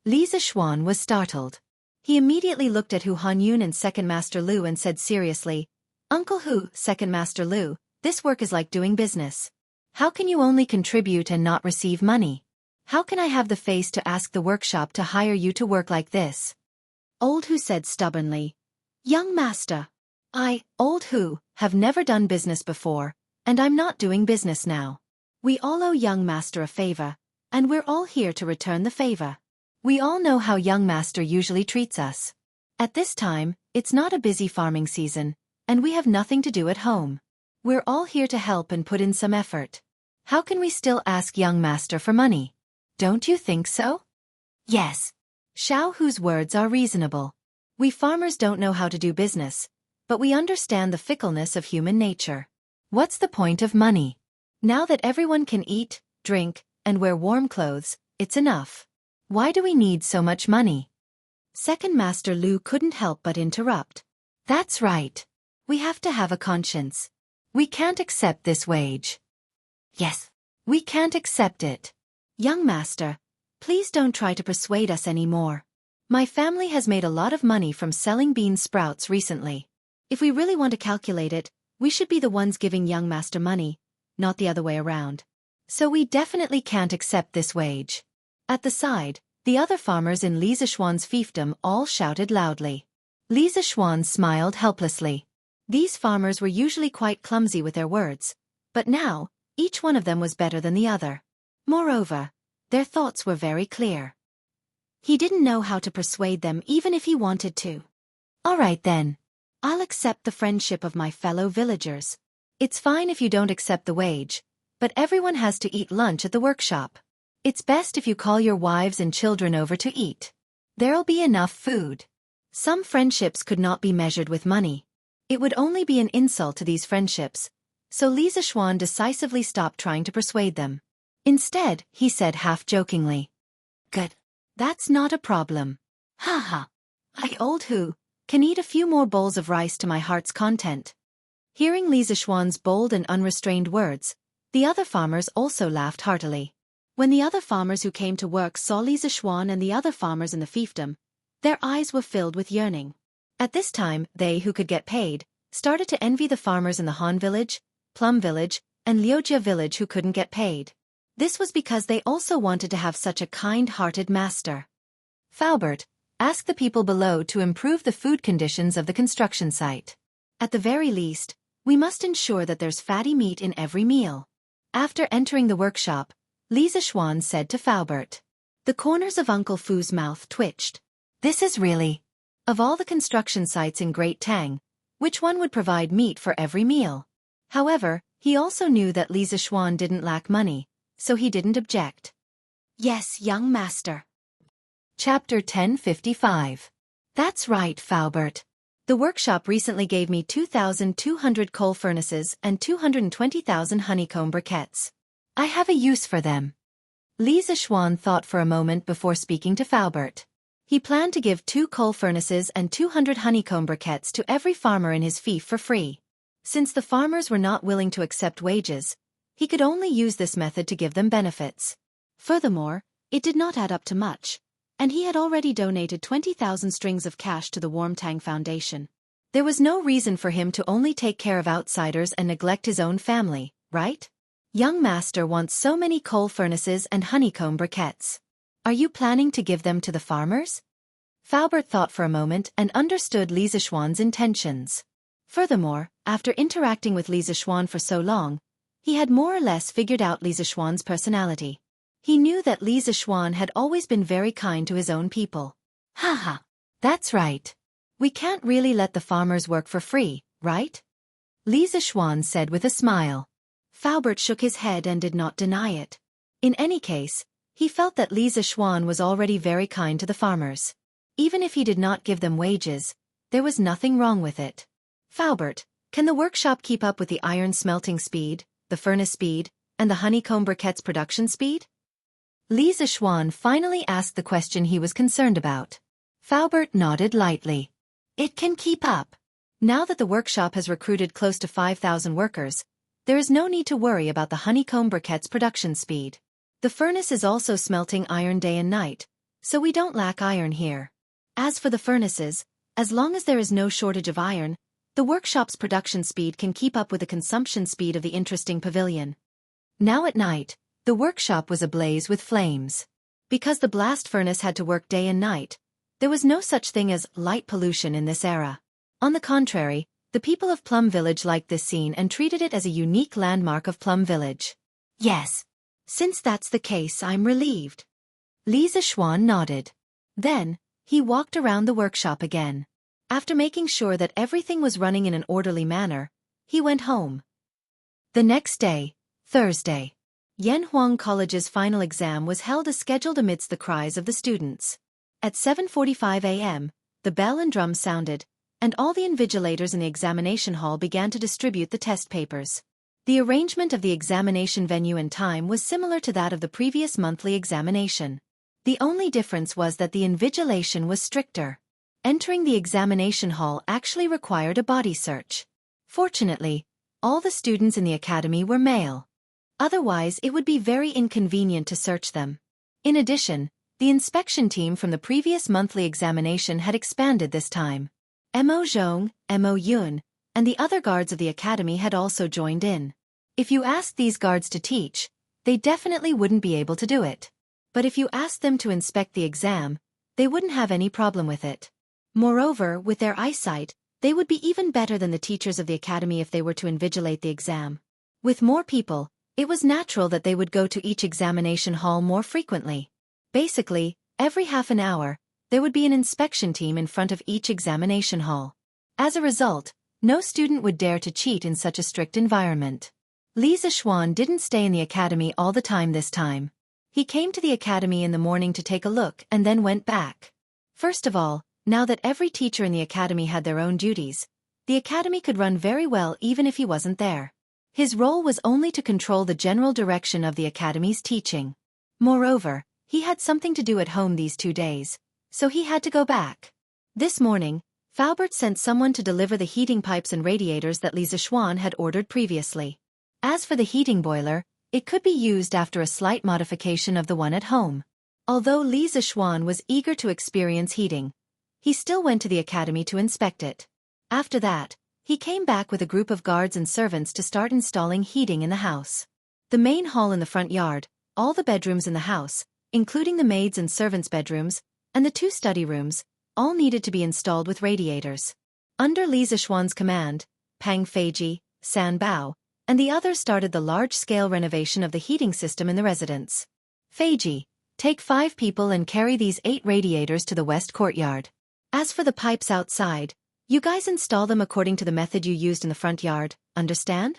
[SPEAKER 2] Li Zixuan was startled. He immediately looked at Hu Hanyun and Second Master Lu and said seriously, Uncle Hu, Second Master Lu, this work is like doing business. How can you only contribute and not receive money? How can I have the face to ask the workshop to hire you to work like this? Old Hu said stubbornly, Young master, I, Old Hu, have never done business before, and I'm not doing business now. We all owe young master a favor, and we're all here to return the favor. We all know how young master usually treats us. At this time, it's not a busy farming season, and we have nothing to do at home. We're all here to help and put in some effort.
[SPEAKER 1] How can we still ask young master for money? Don't you think so? Yes. Xiaohu's words are reasonable. We farmers don't know how to do business, but we understand the fickleness of human nature. What's the point of money? Now that everyone can eat, drink, and wear warm clothes, it's enough. Why do we need so much money? Second Master Lu couldn't help but interrupt. That's right. We have to have a conscience. We can't accept this wage. Yes. We can't accept it. Young master, please don't try to persuade us anymore. My family has made a lot of money from selling bean sprouts recently. If we really want to calculate it, we should be the ones giving young master money, not the other way around. So we definitely can't accept this wage. At the side, the other farmers in Li Zishuan's fiefdom all shouted loudly. Li Zishuan smiled helplessly. These farmers were usually quite clumsy with their words, but now, each one of them was better than the other. Moreover, their thoughts were very clear. He didn't know how to persuade them even if he wanted to. All right then. I'll accept the friendship of my fellow villagers. It's fine if you don't accept the wage, but everyone has to eat lunch at the workshop. It's best if you call your wives and children over to eat. There'll be enough food. Some friendships could not be measured with money. It would only be an insult to these friendships, so Li Zishuan decisively stopped trying to persuade them. Instead, he said half-jokingly, "Good. That's not a problem. Haha. I old who can eat a few more bowls of rice to my heart's content." Hearing Li Zishuan's bold and unrestrained words, the other farmers also laughed heartily. When the other farmers who came to work saw Li Zishuan and the other farmers in the fiefdom, their eyes were filled with yearning. At this time, they who could get paid started to envy the farmers in the Han village, Plum village, and Liujia village who couldn't get paid. This was because they also wanted to have such a kind-hearted master. Faubert, ask the people below to improve the food conditions of the construction site. At the very least, we must ensure that there's fatty meat in every meal. After entering the workshop, Li Zishuan said to Faubert. The corners of Uncle Fu's mouth twitched. This is really... Of all the construction sites in Great Tang, which one would provide meat for every meal? However, he also knew that Li Zishuan didn't lack money, so he didn't object. Yes, young master. Chapter 1055. That's right, Faubert. The workshop recently gave me 2,200 coal furnaces and 220,000 honeycomb briquettes. I have a use for them. Li Zishuan thought for a moment before speaking to Faubert. He planned to give 2 coal furnaces and 200 honeycomb briquettes to every farmer in his fief for free. Since the farmers were not willing to accept wages, he could only use this method to give them benefits. Furthermore, it did not add up to much, and he had already donated 20,000 strings of cash to the Warmtang Foundation. There was no reason for him to only take care of outsiders and neglect his own family, right? Young master wants so many coal furnaces and honeycomb briquettes. Are you planning to give them to the farmers? Faubert thought for a moment and understood Li Zishuan's intentions. Furthermore, after interacting with Li Zishuan for so long, he had more or less figured out Li Zishuan's personality. He knew that Li Zishuan had always been very kind to his own people. Haha, that's right. We can't really let the farmers work for free, right? Li Zishuan said with a smile. Faubert shook his head and did not deny it. In any case, he felt that Li Zishuan was already very kind to the farmers. Even if he did not give them wages, there was nothing wrong with it. Faubert, can the workshop keep up with the iron smelting speed, the furnace speed, and the honeycomb briquettes production speed? Li Zishuan finally asked the question he was concerned about. Faubert nodded lightly. It can keep up. Now that the workshop has recruited close to 5,000 workers, there is no need to worry about the honeycomb briquettes production speed. The furnace is also smelting iron day and night, so we don't lack iron here. As for the furnaces, as long as there is no shortage of iron, the workshop's production speed can keep up with the consumption speed of the interesting pavilion. Now at night, the workshop was ablaze with flames. Because the blast furnace had to work day and night, there was no such thing as light pollution in this era. On the contrary, the people of Plum Village liked this scene and treated it as a unique landmark of Plum Village. Yes. Since that's the case, I'm relieved. Li Zishuan nodded. Then, he walked around the workshop again. After making sure that everything was running in an orderly manner, he went home. The next day, Thursday. Yanhuang College's final exam was held as scheduled amidst the cries of the students. At 7:45 a.m., the bell and drum sounded, and all the invigilators in the examination hall began to distribute the test papers. The arrangement of the examination venue and time was similar to that of the previous monthly examination. The only difference was that the invigilation was stricter. Entering the examination hall actually required a body search. Fortunately, all the students in the academy were male. Otherwise, it would be very inconvenient to search them. In addition, the inspection team from the previous monthly examination had expanded this time. Mo Zhong, Mo Yun, and the other guards of the academy had also joined in. If you asked these guards to teach, they definitely wouldn't be able to do it. But if you asked them to inspect the exam, they wouldn't have any problem with it. Moreover, with their eyesight, they would be even better than the teachers of the academy if they were to invigilate the exam. With more people, it was natural that they would go to each examination hall more frequently. Basically, every half an hour, there would be an inspection team in front of each examination hall. As a result, no student would dare to cheat in such a strict environment. Li Zishuan didn't stay in the academy all the time this time. He came to the academy in the morning to take a look and then went back. First of all, now that every teacher in the academy had their own duties, the academy could run very well even if he wasn't there. His role was only to control the general direction of the academy's teaching. Moreover, he had something to do at home these 2 days, so he had to go back. This morning, Faubert sent someone to deliver the heating pipes and radiators that Li Zishuan had ordered previously. As for the heating boiler, it could be used after a slight modification of the one at home. Although Li Zishuan was eager to experience heating, he still went to the academy to inspect it. After that, he came back with a group of guards and servants to start installing heating in the house. The main hall in the front yard, all the bedrooms in the house, including the maids' and servants' bedrooms, and the 2 study rooms, all needed to be installed with radiators. Under Li Zishuan's command, Pang Feiji, San Bao, and the others started the large-scale renovation of the heating system in the residence. Feiji, take 5 people and carry these 8 radiators to the west courtyard. As for the pipes outside, you guys install them according to the method you used in the front yard, understand?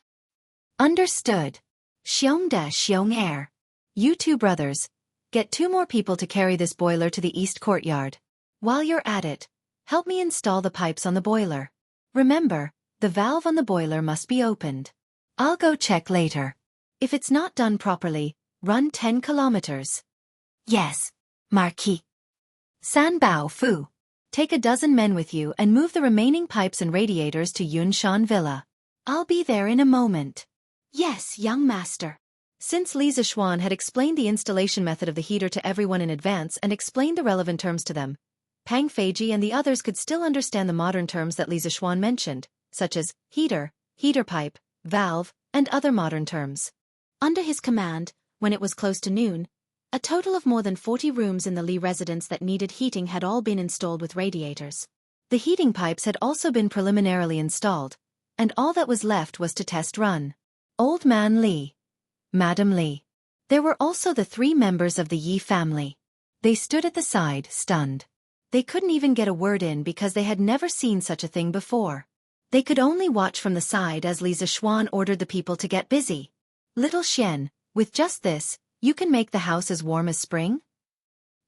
[SPEAKER 1] Understood. Xiongda Xiong'er. You 2 brothers, get 2 more people to carry this boiler to the east courtyard. While you're at it, help me install the pipes on the boiler. Remember, the valve on the boiler must be opened. I'll go check later. If it's not done properly, run 10 kilometers. Yes, Marquis. San Bao Fu. Take a dozen men with you and move the remaining pipes and radiators to Yunshan Villa. I'll be there in a moment. Yes, young master. Since Li Zishuan had explained the installation method of the heater to everyone in advance and explained the relevant terms to them, Pang Feiji and the others could still understand the modern terms that Li Zishuan mentioned, such as heater, heater pipe, valve, and other modern terms. Under his command, when it was close to noon, a total of more than 40 rooms in the Li residence that needed heating had all been installed with radiators. The heating pipes had also been preliminarily installed, and all that was left was to test run. Old Man Li. Madam Li. There were also the 3 members of the Yi family. They stood at the side, stunned. They couldn't even get a word in because they had never seen such a thing before. They could only watch from the side as Li Zishuan ordered the people to get busy. Little Xian, with just this, you can make the house as warm as spring?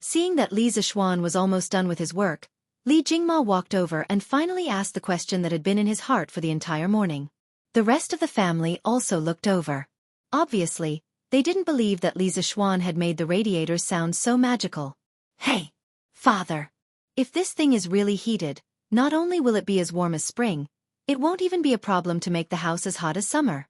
[SPEAKER 1] Seeing that Li Zishuan was almost done with his work, Li Jingma walked over and finally asked the question that had been in his heart for the entire morning. The rest of the family also looked over. Obviously, they didn't believe that Li Zishuan had made the radiators sound so magical. Hey, father! If this thing is really heated, not only will it be as warm as spring, it won't even be a problem to make the house as hot as summer.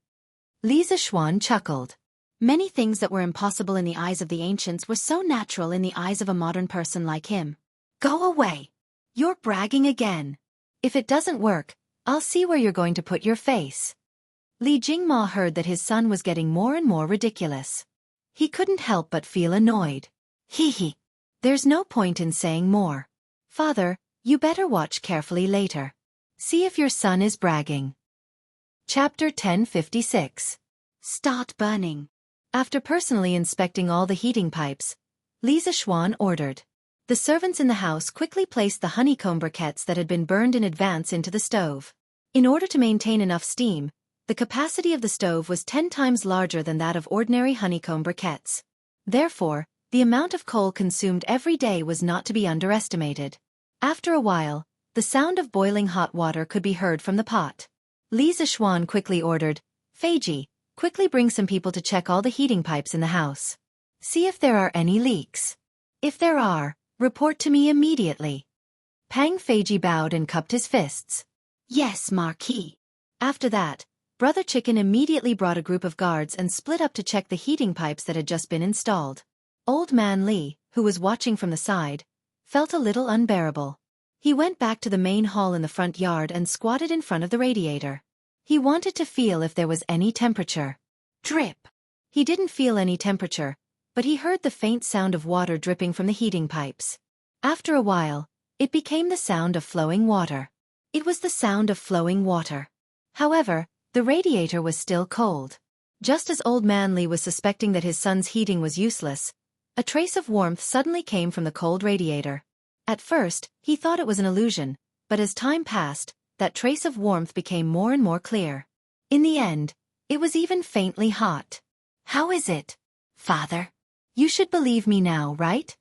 [SPEAKER 1] Li Zishuan chuckled. Many things that were impossible in the eyes of the ancients were so natural in the eyes of a modern person like him. Go away! You're bragging again. If it doesn't work, I'll see where you're going to put your face. Li Jingma heard that his son was getting more and more ridiculous. He couldn't help but feel annoyed. Hee. There's no point in saying more. Father, you better watch carefully later. See if your son is bragging. Chapter 1056. Start burning. After personally inspecting all the heating pipes, Li Zishuan ordered. The servants in the house quickly placed the honeycomb briquettes that had been burned in advance into the stove. In order to maintain enough steam, The capacity of the stove was 10 times larger than that of ordinary honeycomb briquettes. Therefore, the amount of coal consumed every day was not to be underestimated. After a while, the sound of boiling hot water could be heard from the pot. Li Zishuan quickly ordered, "Feiji, quickly bring some people to check all the heating pipes in the house. See if there are any leaks. If there are, report to me immediately." Pang Feiji bowed and cupped his fists.
[SPEAKER 2] "Yes, Marquis."
[SPEAKER 1] After that, Brother Chicken immediately brought a group of guards and split up to check the heating pipes that had just been installed. Old Man Li, who was watching from the side, felt a little unbearable. He went back to the main hall in the front yard and squatted in front of the radiator. He wanted to feel if there was any temperature. Drip! He didn't feel any temperature, but he heard the faint sound of water dripping from the heating pipes. After a while, it became the sound of flowing water. It was the sound of flowing water. However, the radiator was still cold. Just as Old Man Li was suspecting that his son's heating was useless, a trace of warmth suddenly came from the cold radiator. At first, he thought it was an illusion, but as time passed, that trace of warmth became more and more clear. In the end, it was even faintly hot. "How is it, father? You should believe me now, right?"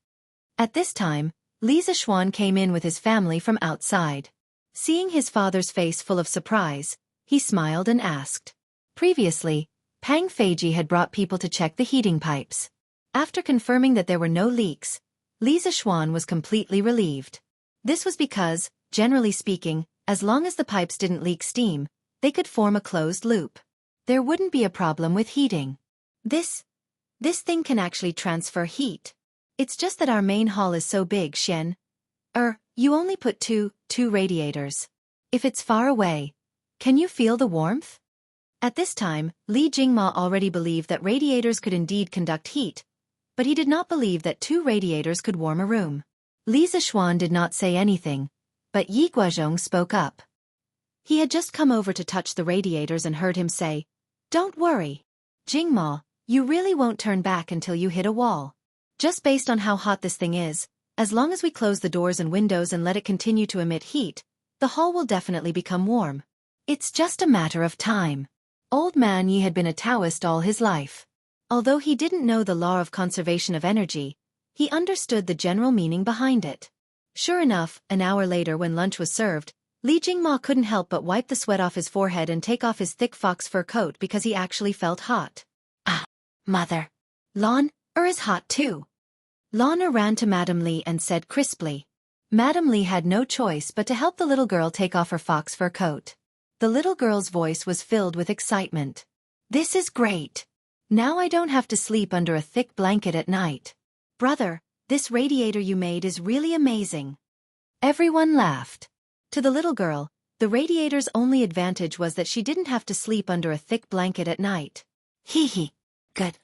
[SPEAKER 1] At this time, Li Zishuan came in with his family from outside. Seeing his father's face full of surprise, he smiled and asked. Previously, Pang Feiji had brought people to check the heating pipes. After confirming that there were no leaks, Li Zishuan was completely relieved. This was because, generally speaking, as long as the pipes didn't leak steam, they could form a closed loop. There wouldn't be a problem with heating. This thing can actually transfer heat. It's just that our main hall is so big, Xian. You only put two radiators. If it's far away, can you feel the warmth? At this time, Li Jingma already believed that radiators could indeed conduct heat, but he did not believe that 2 radiators could warm a room. Li Zishuan did not say anything, but Yi Guozhong spoke up. He had just come over to touch the radiators and heard him say, "Don't worry, Jingma, you really won't turn back until you hit a wall. Just based on how hot this thing is, as long as we close the doors and windows and let it continue to emit heat, the hall will definitely become warm. It's just a matter of time." Old Man Yi had been a Taoist all his life. Although he didn't know the law of conservation of energy, he understood the general meaning behind it. Sure enough, an hour later when lunch was served, Li Jingma couldn't help but wipe the sweat off his forehead and take off his thick fox fur coat because he actually felt hot. "Ah, mother. Lon is hot too." Lana ran to Madame Li and said crisply. Madame Li had no choice but to help the little girl take off her fox fur coat. The little girl's voice was filled with excitement. "This is great. Now I don't have to sleep under a thick blanket at night. Brother, this radiator you made is really amazing." Everyone laughed. To the little girl, the radiator's only advantage was that she didn't have to sleep under a thick blanket at night. "Hee hee. Good.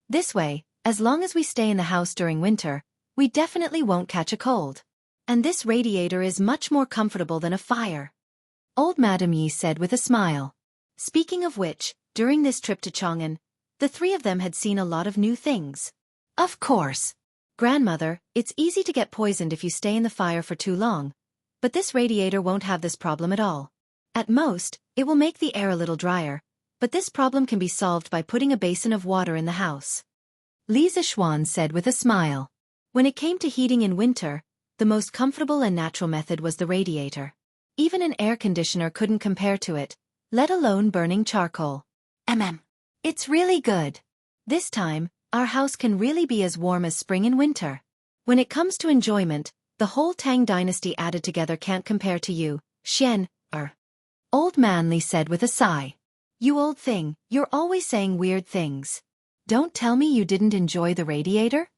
[SPEAKER 1] This way, as long as we stay in the house during winter, we definitely won't catch a cold. And this radiator is much more comfortable than a fire," Old Madame Yi said with a smile. Speaking of which, during this trip to Chang'an, the 3 of them had seen a lot of new things. "Of course. Grandmother, it's easy to get poisoned if you stay in the fire for too long, but this radiator won't have this problem at all. At most, it will make the air a little drier, but this problem can be solved by putting a basin of water in the house," Li Zishuan said with a smile. When it came to heating in winter, the most comfortable and natural method was the radiator. Even an air conditioner couldn't compare to it, let alone burning charcoal. It's really good. This time, our house can really be as warm as spring and winter. When it comes to enjoyment, the whole Tang dynasty added together can't compare to you, Xian. Old Man Li said with a sigh. "You old thing, you're always saying weird things. Don't tell me you didn't enjoy the radiator?"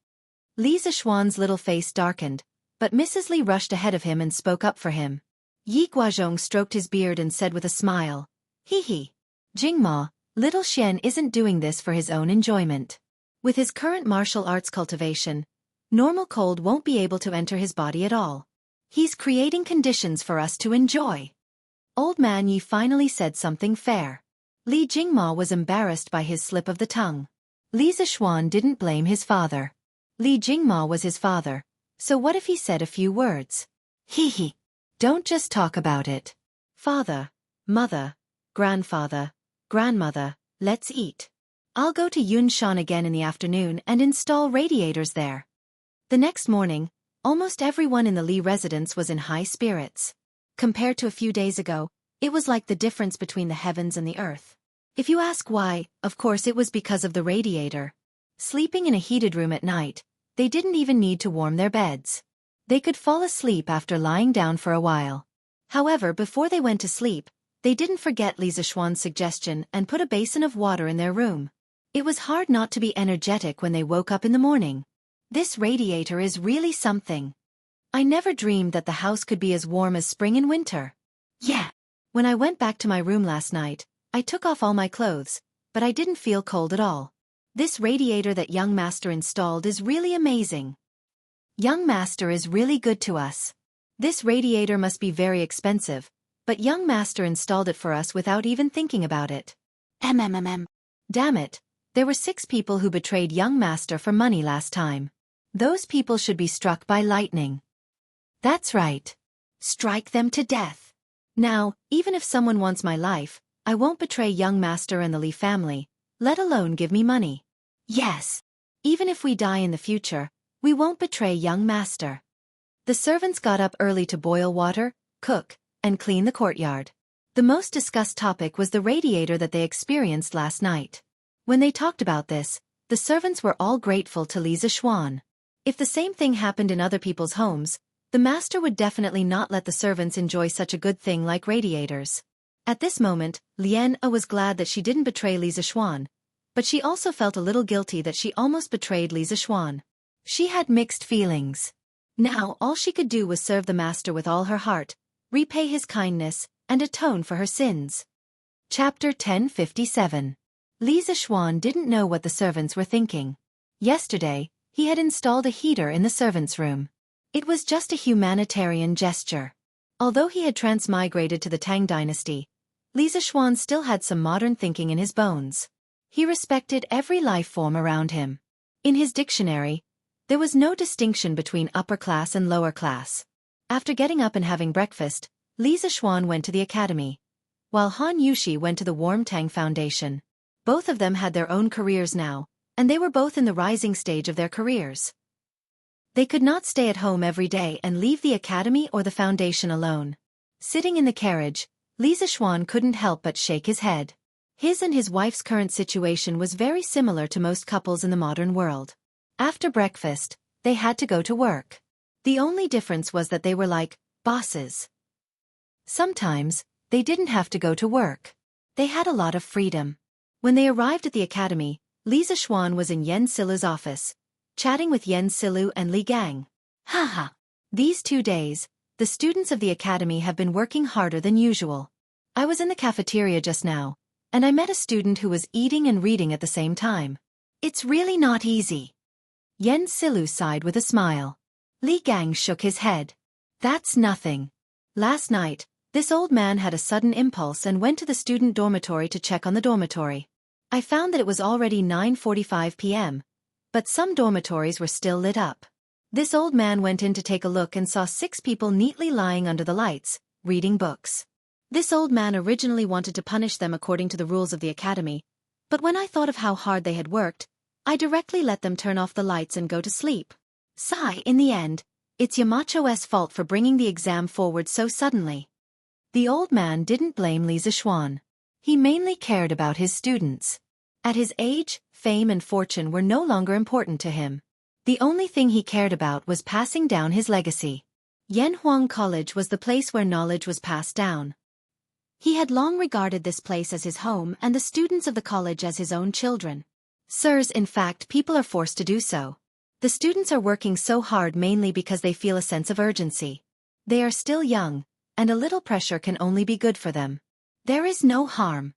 [SPEAKER 1] Li Zishuan's little face darkened, but Mrs. Li rushed ahead of him and spoke up for him. Yi Guozhong stroked his beard and said with a smile, "Hee hee. Jingma, little Xian isn't doing this for his own enjoyment. With his current martial arts cultivation, normal cold won't be able to enter his body at all. He's creating conditions for us to enjoy." Old Man Yi finally said something fair. Li Jingma was embarrassed by his slip of the tongue. Li Zishuan didn't blame his father. Li Jingma was his father, so what if he said a few words? "Hee hee. Don't just talk about it. Father, mother, Grandfather, grandmother, let's eat. I'll go to Yunshan again in the afternoon and install radiators there. The next morning, almost everyone in the Li residence was in high spirits. Compared to a few days ago, it was like the difference between the heavens and the earth. If you ask why, of course it was because of the radiator. Sleeping in a heated room at night, they didn't even need to warm their beds. They could fall asleep after lying down for a while. However, before they went to sleep, they didn't forget Li Zishuan's suggestion and put a basin of water in their room. It was hard not to be energetic when they woke up in the morning. This radiator is really something. I never dreamed that the house could be as warm as spring and winter. Yeah. When I went back to my room last night, I took off all my clothes, but I didn't feel cold at all. This radiator that young master installed is really amazing. Young master is really good to us. This radiator must be very expensive, but young master installed it for us without even thinking about it. Damn it, there were 6 people who betrayed young master for money last time. Those people should be struck by lightning. That's right. Strike them to death. Now, even if someone wants my life, I won't betray young master and the Li family, let alone give me money. Yes. Even if we die in the future, we won't betray young master. The servants got up early to boil water, cook, and clean the courtyard. The most discussed topic was the radiator that they experienced last night. When they talked about this, the servants were all grateful to Li Zishuan. If the same thing happened in other people's homes, the master would definitely not let the servants enjoy such a good thing like radiators. At this moment, Lian was glad that she didn't betray Li Zishuan, but she also felt a little guilty that she almost betrayed Li Zishuan. She had mixed feelings. Now all she could do was serve the master with all her heart, repay his kindness, and atone for her sins. Chapter 1057. Li Zishuan didn't know what the servants were thinking. Yesterday, he had installed a heater in the servants' room. It was just a humanitarian gesture. Although he had transmigrated to the Tang dynasty, Li Zishuan still had some modern thinking in his bones. He respected every life form around him. In his dictionary, there was no distinction between upper class and lower class. After getting up and having breakfast, Li Zishuan went to the academy, while Han Yushi went to the Warm Tang Foundation. Both of them had their own careers now, and they were both in the rising stage of their careers. They could not stay at home every day and leave the academy or the foundation alone. Sitting in the carriage, Li Zishuan couldn't help but shake his head. His and his wife's current situation was very similar to most couples in the modern world. After breakfast, they had to go to work. The only difference was that they were like bosses. Sometimes, they didn't have to go to work. They had a lot of freedom. When they arrived at the academy, Li Zishuan was in Yen Silu's office, chatting with Yen Silu and Li Gang. Haha. These 2 days, the students of the academy have been working harder than usual. I was in the cafeteria just now, and I met a student who was eating and reading at the same time. It's really not easy. Yen Silu sighed with a smile. Li Gang shook his head. That's nothing. Last night, this old man had a sudden impulse and went to the student dormitory to check on the dormitory. I found that it was already 9:45 p.m., but some dormitories were still lit up. This old man went in to take a look and saw 6 people neatly lying under the lights, reading books. This old man originally wanted to punish them according to the rules of the academy, but when I thought of how hard they had worked, I directly let them turn off the lights and go to sleep. Sigh, in the end, it's Yamacho's fault for bringing the exam forward so suddenly. The old man didn't blame Li Zishuan. He mainly cared about his students. At his age, fame and fortune were no longer important to him. The only thing he cared about was passing down his legacy. Yanhuang College was the place where knowledge was passed down. He had long regarded this place as his home and the students of the college as his own children. Sirs, in fact, people are forced to do so. The students are working so hard mainly because they feel a sense of urgency. They are still young, and a little pressure can only be good for them. There is no harm.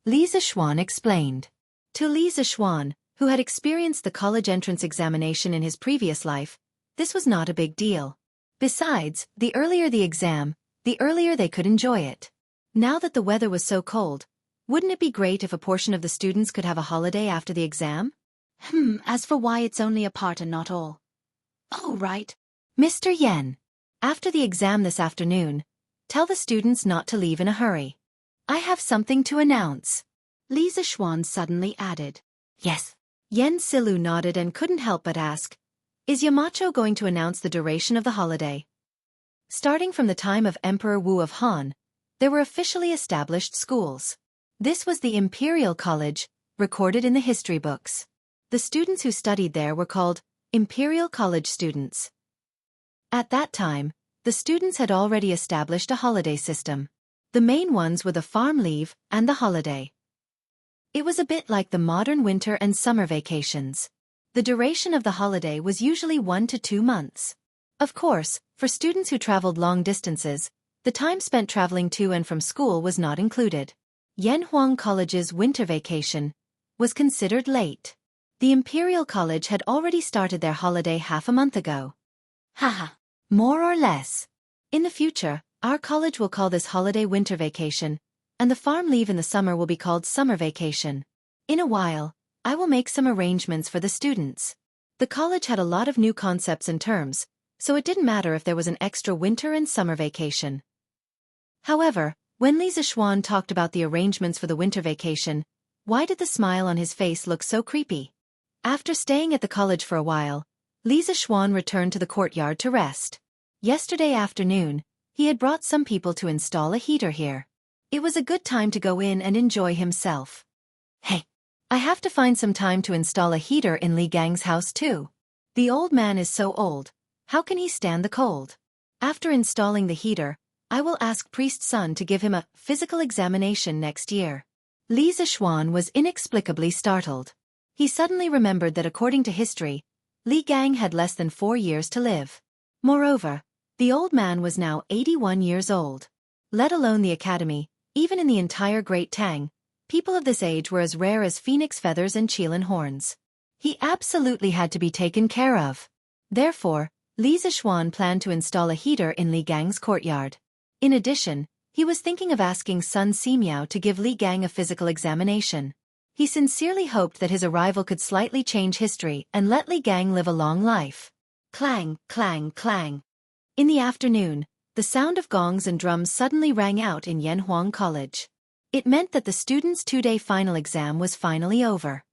[SPEAKER 1] Li Zishuan explained. To Li Zishuan, who had experienced the college entrance examination in his previous life, this was not a big deal. Besides, the earlier the exam, the earlier they could enjoy it. Now that the weather was so cold, wouldn't it be great if a portion of the students could have a holiday after the exam? As for why it's only a part and not all. Oh, right. Mr. Yen. After the exam this afternoon, tell the students not to leave in a hurry. I have something to announce.
[SPEAKER 2] Li Zishuan suddenly added.
[SPEAKER 1] Yes.
[SPEAKER 2] Yen Silu nodded and couldn't help but ask, is Yamacho going to announce the duration of the holiday? Starting from the time of Emperor Wu of Han, there were officially established schools. This was the Imperial College, recorded in the history books. The students who studied there were called Imperial College students. At that time, the students had already established a holiday system. The main ones were the farm leave and the holiday. It was a bit like the modern winter and summer vacations. The duration of the holiday was usually 1 to 2 months. Of course, for students who traveled long distances, the time spent traveling to and from school was not included. Yanhuang College's winter vacation was considered late. The Imperial College had already started their holiday half a month ago.
[SPEAKER 1] Haha. More or less.
[SPEAKER 2] In the future, our college will call this holiday winter vacation, and the farm leave in the summer will be called summer vacation. In a while, I will make some arrangements for the students. The college had a lot of new concepts and terms, so it didn't matter if there was an extra winter and summer vacation. However, when Li Zishuan talked about the arrangements for the winter vacation, why did the smile on his face look so creepy? After staying at the college for a while, Li Zishuan returned to the courtyard to rest. Yesterday afternoon, he had brought some people to install a heater here. It was a good time to go in and enjoy himself. Hey, I have to find some time to install a heater in Li Gang's house too. The old man is so old, how can he stand the cold? After installing the heater, I will ask Priest Sun to give him a physical examination next year. Li Zishuan was inexplicably startled. He suddenly remembered that according to history, Li Gang had less than 4 years to live. Moreover, the old man was now 81 years old. Let alone the academy, even in the entire Great Tang, people of this age were as rare as phoenix feathers and Qilin horns. He absolutely had to be taken care of. Therefore, Li Zishuan planned to install a heater in Li Gang's courtyard. In addition, he was thinking of asking Sun Simiao to give Li Gang a physical examination. He sincerely hoped that his arrival could slightly change history and let Li Gang live a long life. Clang, clang, clang. In the afternoon, the sound of gongs and drums suddenly rang out in Yanhuang College. It meant that the students' 2-day final exam was finally over.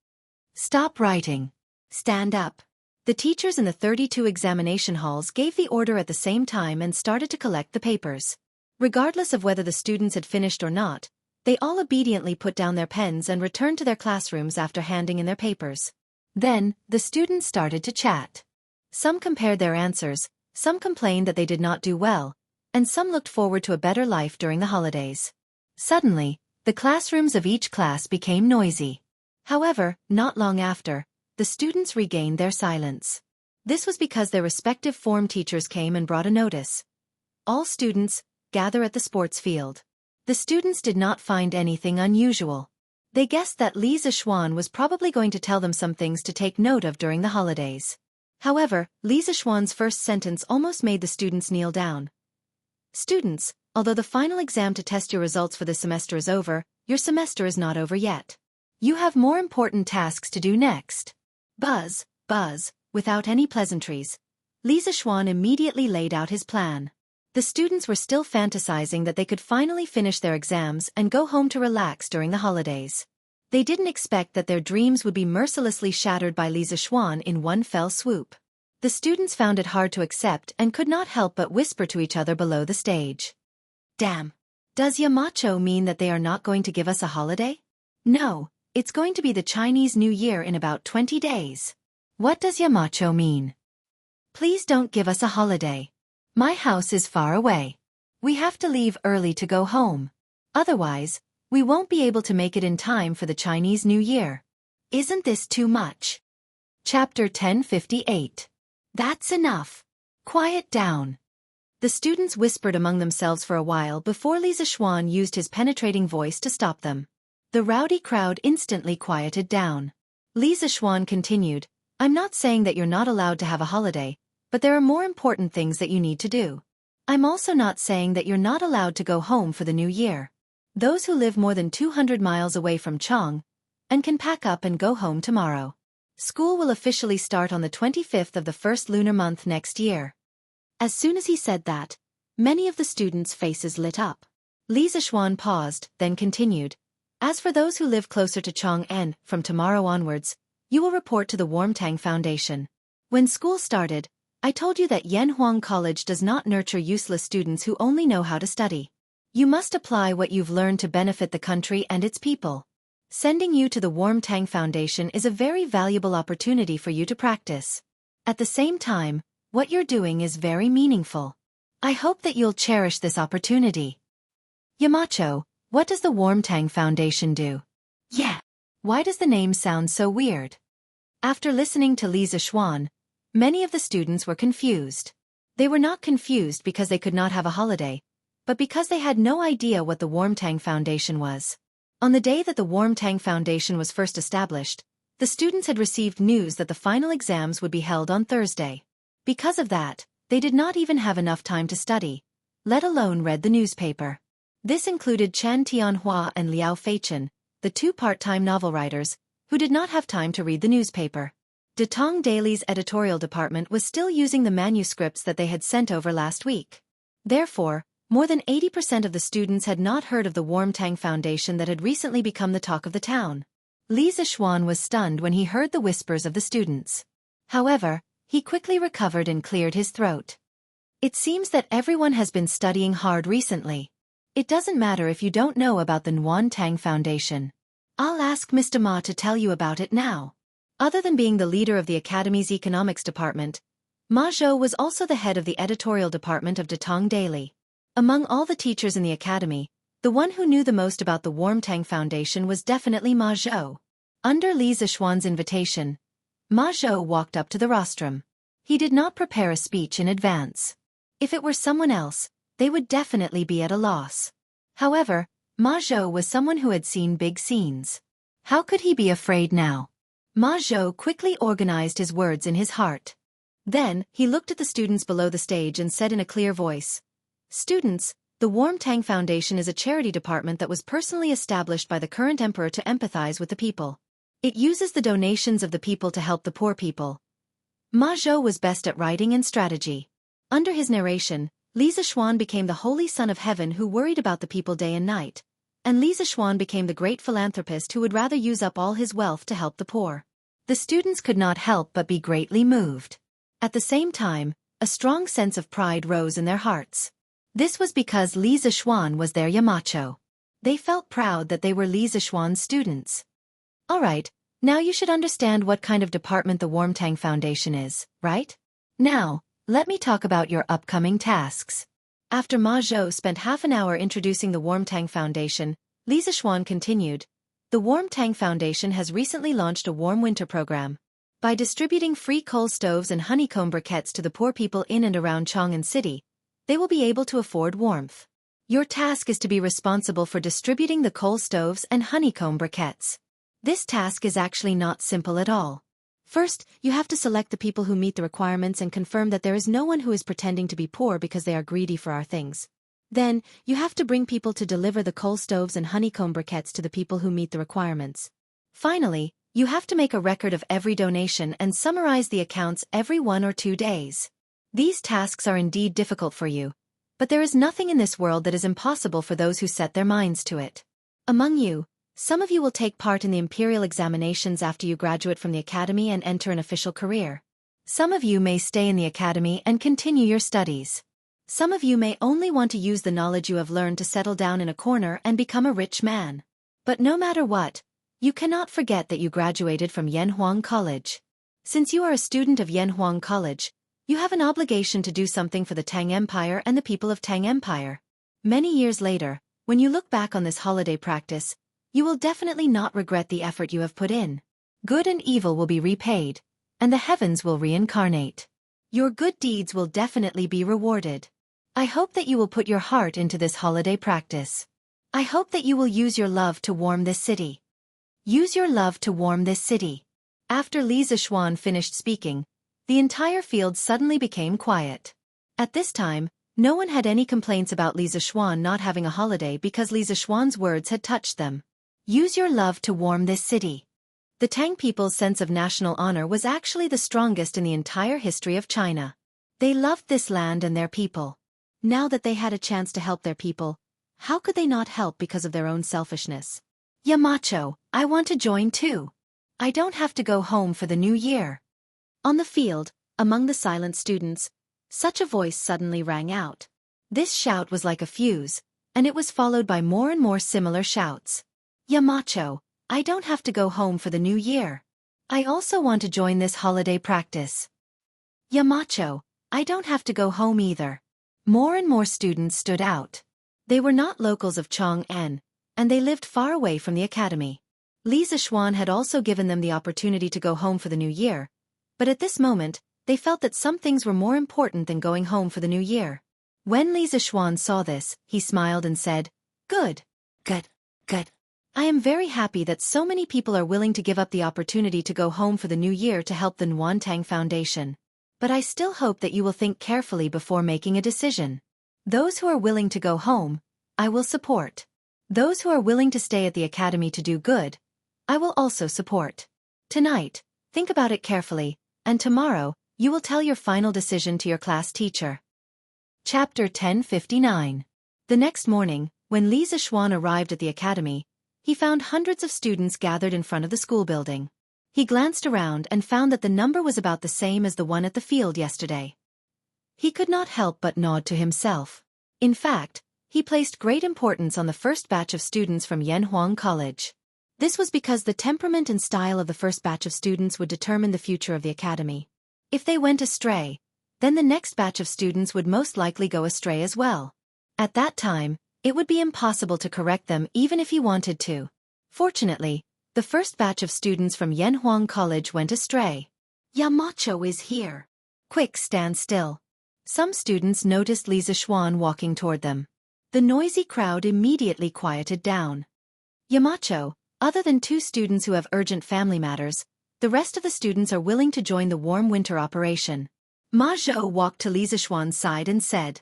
[SPEAKER 2] Stop writing. Stand up. The teachers in the 32 examination halls gave the order at the same time and started to collect the papers. Regardless of whether the students had finished or not, they all obediently put down their pens and returned to their classrooms after handing in their papers. Then, the students started to chat. Some compared their answers, some complained that they did not do well, and some looked forward to a better life during the holidays. Suddenly, the classrooms of each class became noisy. However, not long after, the students regained their silence. This was because their respective form teachers came and brought a notice. All students, gather at the sports field. The students did not find anything unusual. They guessed that Li Zishuan was probably going to tell them some things to take note of during the holidays. However, Li Zishuan's first sentence almost made the students kneel down. Students, although the final exam to test your results for this semester is over, your semester is not over yet. You have more important tasks to do next. Buzz, buzz, without any pleasantries. Li Zishuan immediately laid out his plan. The students were still fantasizing that they could finally finish their exams and go home to relax during the holidays. They didn't expect that their dreams would be mercilessly shattered by Li Zishuan in one fell swoop. The students found it hard to accept and could not help but whisper to each other below the stage. Damn. Does Yamacho mean that they are not going to give us a holiday? No, it's going to be the Chinese New Year in about 20 days. What does Yamacho mean? Please don't give us a holiday. My house is far away. We have to leave early to go home. Otherwise, we won't be able to make it in time for the Chinese New Year. Isn't this too much? Chapter 1058. That's enough. Quiet down. The students whispered among themselves for a while before Li Zishuan used his penetrating voice to stop them. The rowdy crowd instantly quieted down. Li Zishuan continued, I'm not saying that you're not allowed to have a holiday, but there are more important things that you need to do. I'm also not saying that you're not allowed to go home for the new year. Those who live more than 200 miles away from Chang and can pack up and go home tomorrow. School will officially start on the 25th of the first lunar month next year. As soon as he said that, many of the students' faces lit up.
[SPEAKER 1] Li Zishuan paused, then continued. As for those who live closer to Chang'an, from tomorrow onwards, you will report to the Warmtang Foundation. When school started, I told you that Yanhuang College does not nurture useless students who only know how to study. You must apply what you've learned to benefit the country and its people. Sending you to the Warmtang Foundation is a very valuable opportunity for you to practice. At the same time, what you're doing is very meaningful. I hope that you'll cherish this opportunity. Yamacho, what does the Warmtang Foundation do? Yeah. Why does the name sound so weird? After listening to Li Zishuan, many of the students were confused. They were not confused because they could not have a holiday, but because they had no idea what the Warmtang Foundation was. On the day that the Warmtang Foundation was first established, the students had received news that the final exams would be held on Thursday. Because of that, they did not even have enough time to study, let alone read the newspaper. This included Chan Tianhua and Liao Feichen, the two part-time novel writers, who did not have time to read the newspaper. Datong Daily's editorial department was still using the manuscripts that they had sent over last week. Therefore, more than 80% of the students had not heard of the Warmtang Foundation that had recently become the talk of the town. Li Zishuan was stunned when he heard the whispers of the students. However, he quickly recovered and cleared his throat. It seems that everyone has been studying hard recently. It doesn't matter if you don't know about the Warmtang Foundation. I'll ask Mr. Ma to tell you about it now. Other than being the leader of the Academy's economics department, Ma Zhou was also the head of the editorial department of Datong Daily. Among all the teachers in the academy, the one who knew the most about the Warmtang Foundation was definitely Ma Zhou. Under Li Zishuan's invitation, Ma Zhou walked up to the rostrum. He did not prepare a speech in advance. If it were someone else, they would definitely be at a loss. However, Ma Zhou was someone who had seen big scenes. How could he be afraid now? Ma Zhou quickly organized his words in his heart. Then, he looked at the students below the stage and said in a clear voice, "Students, the Warmtang Foundation is a charity department that was personally established by the current emperor to empathize with the people. It uses the donations of the people to help the poor people." Ma Zhou was best at writing and strategy. Under his narration, Li Zishuan became the holy son of heaven who worried about the people day and night, and Li Zishuan became the great philanthropist who would rather use up all his wealth to help the poor. The students could not help but be greatly moved. At the same time, a strong sense of pride rose in their hearts. This was because Li Zishuan was their Yamacho. They felt proud that they were Li Zishuan's students. Alright, now you should understand what kind of department the Warmtang Foundation is, right? Now, let me talk about your upcoming tasks. After Ma Zhou spent half an hour introducing the Warmtang Foundation, Li Zishuan continued, "The Warmtang Foundation has recently launched a warm winter program. By distributing free coal stoves and honeycomb briquettes to the poor people in and around Chang'an City, they will be able to afford warmth. Your task is to be responsible for distributing the coal stoves and honeycomb briquettes. This task is actually not simple at all. First, you have to select the people who meet the requirements and confirm that there is no one who is pretending to be poor because they are greedy for our things. Then, you have to bring people to deliver the coal stoves and honeycomb briquettes to the people who meet the requirements. Finally, you have to make a record of every donation and summarize the accounts every 1 or 2 days. These tasks are indeed difficult for you, but there is nothing in this world that is impossible for those who set their minds to it. Among you, some of you will take part in the imperial examinations after you graduate from the academy and enter an official career. Some of you may stay in the academy and continue your studies. Some of you may only want to use the knowledge you have learned to settle down in a corner and become a rich man. But no matter what, you cannot forget that you graduated from Yanhuang College. Since you are a student of Yanhuang College, you have an obligation to do something for the Tang Empire and the people of Tang Empire. Many years later, when you look back on this holiday practice, you will definitely not regret the effort you have put in. Good and evil will be repaid, and the heavens will reincarnate. Your good deeds will definitely be rewarded. I hope that you will put your heart into this holiday practice. I hope that you will use your love to warm this city. Use your love to warm this city." After Li Zishuan finished speaking, the entire field suddenly became quiet. At this time, no one had any complaints about Li Zishuan not having a holiday because Li Zishuan's words had touched them. Use your love to warm this city. The Tang people's sense of national honor was actually the strongest in the entire history of China. They loved this land and their people. Now that they had a chance to help their people,
[SPEAKER 2] How could they not help because of their own selfishness?
[SPEAKER 1] Yamacho, I want to join too. I don't have to go home for the new year.
[SPEAKER 2] On the field, among the silent students, such a voice suddenly rang out.
[SPEAKER 1] This shout was like a fuse, and it was followed by more and more similar shouts. Yamacho, I don't have to go home for the new year. I also want to join this holiday practice. Yamacho, I don't have to go home either. More and more students stood out. They were not locals of Chang'an, and they lived far away from the academy. Li Zishuan had also given them the opportunity to go home for the new year, but at this moment, they felt that some things were more important than going home for the new year. When Li Zishuan saw this, he smiled and said, Good. Good. Good. I am very happy that so many people are willing to give up the opportunity to go home for the new year to help the Nuantang Foundation. But I still hope that you will think carefully before making a decision. Those who are willing to go home, I will support. Those who are willing to stay at the academy to do good, I will also support. Tonight, think about it carefully, and tomorrow, you will tell your final decision to your class teacher. Chapter 1059. The next morning, when Li Zishuan arrived at the academy, he found hundreds of students gathered in front of the school building. He glanced around and found that the number was about the same as the one at the field yesterday. He could not help but nod to himself. In fact, he placed great importance on the first batch of students from Yanhuang College. This was because the temperament and style of the first batch of students would determine the future of the academy. If they went astray, then the next batch of students would most likely go astray as well. At that time, it would be impossible to correct them even if he wanted to. Fortunately, the first batch of students from Yanhuang College went astray. Yamacho is here. Quick, stand still. Some students noticed Li Zishuan walking toward them. The noisy crowd immediately quieted down. Yamacho, other than 2 students who have urgent family matters, the rest of the students are willing to join the warm winter operation. Ma Zhou walked to Li Zishuan's side and said,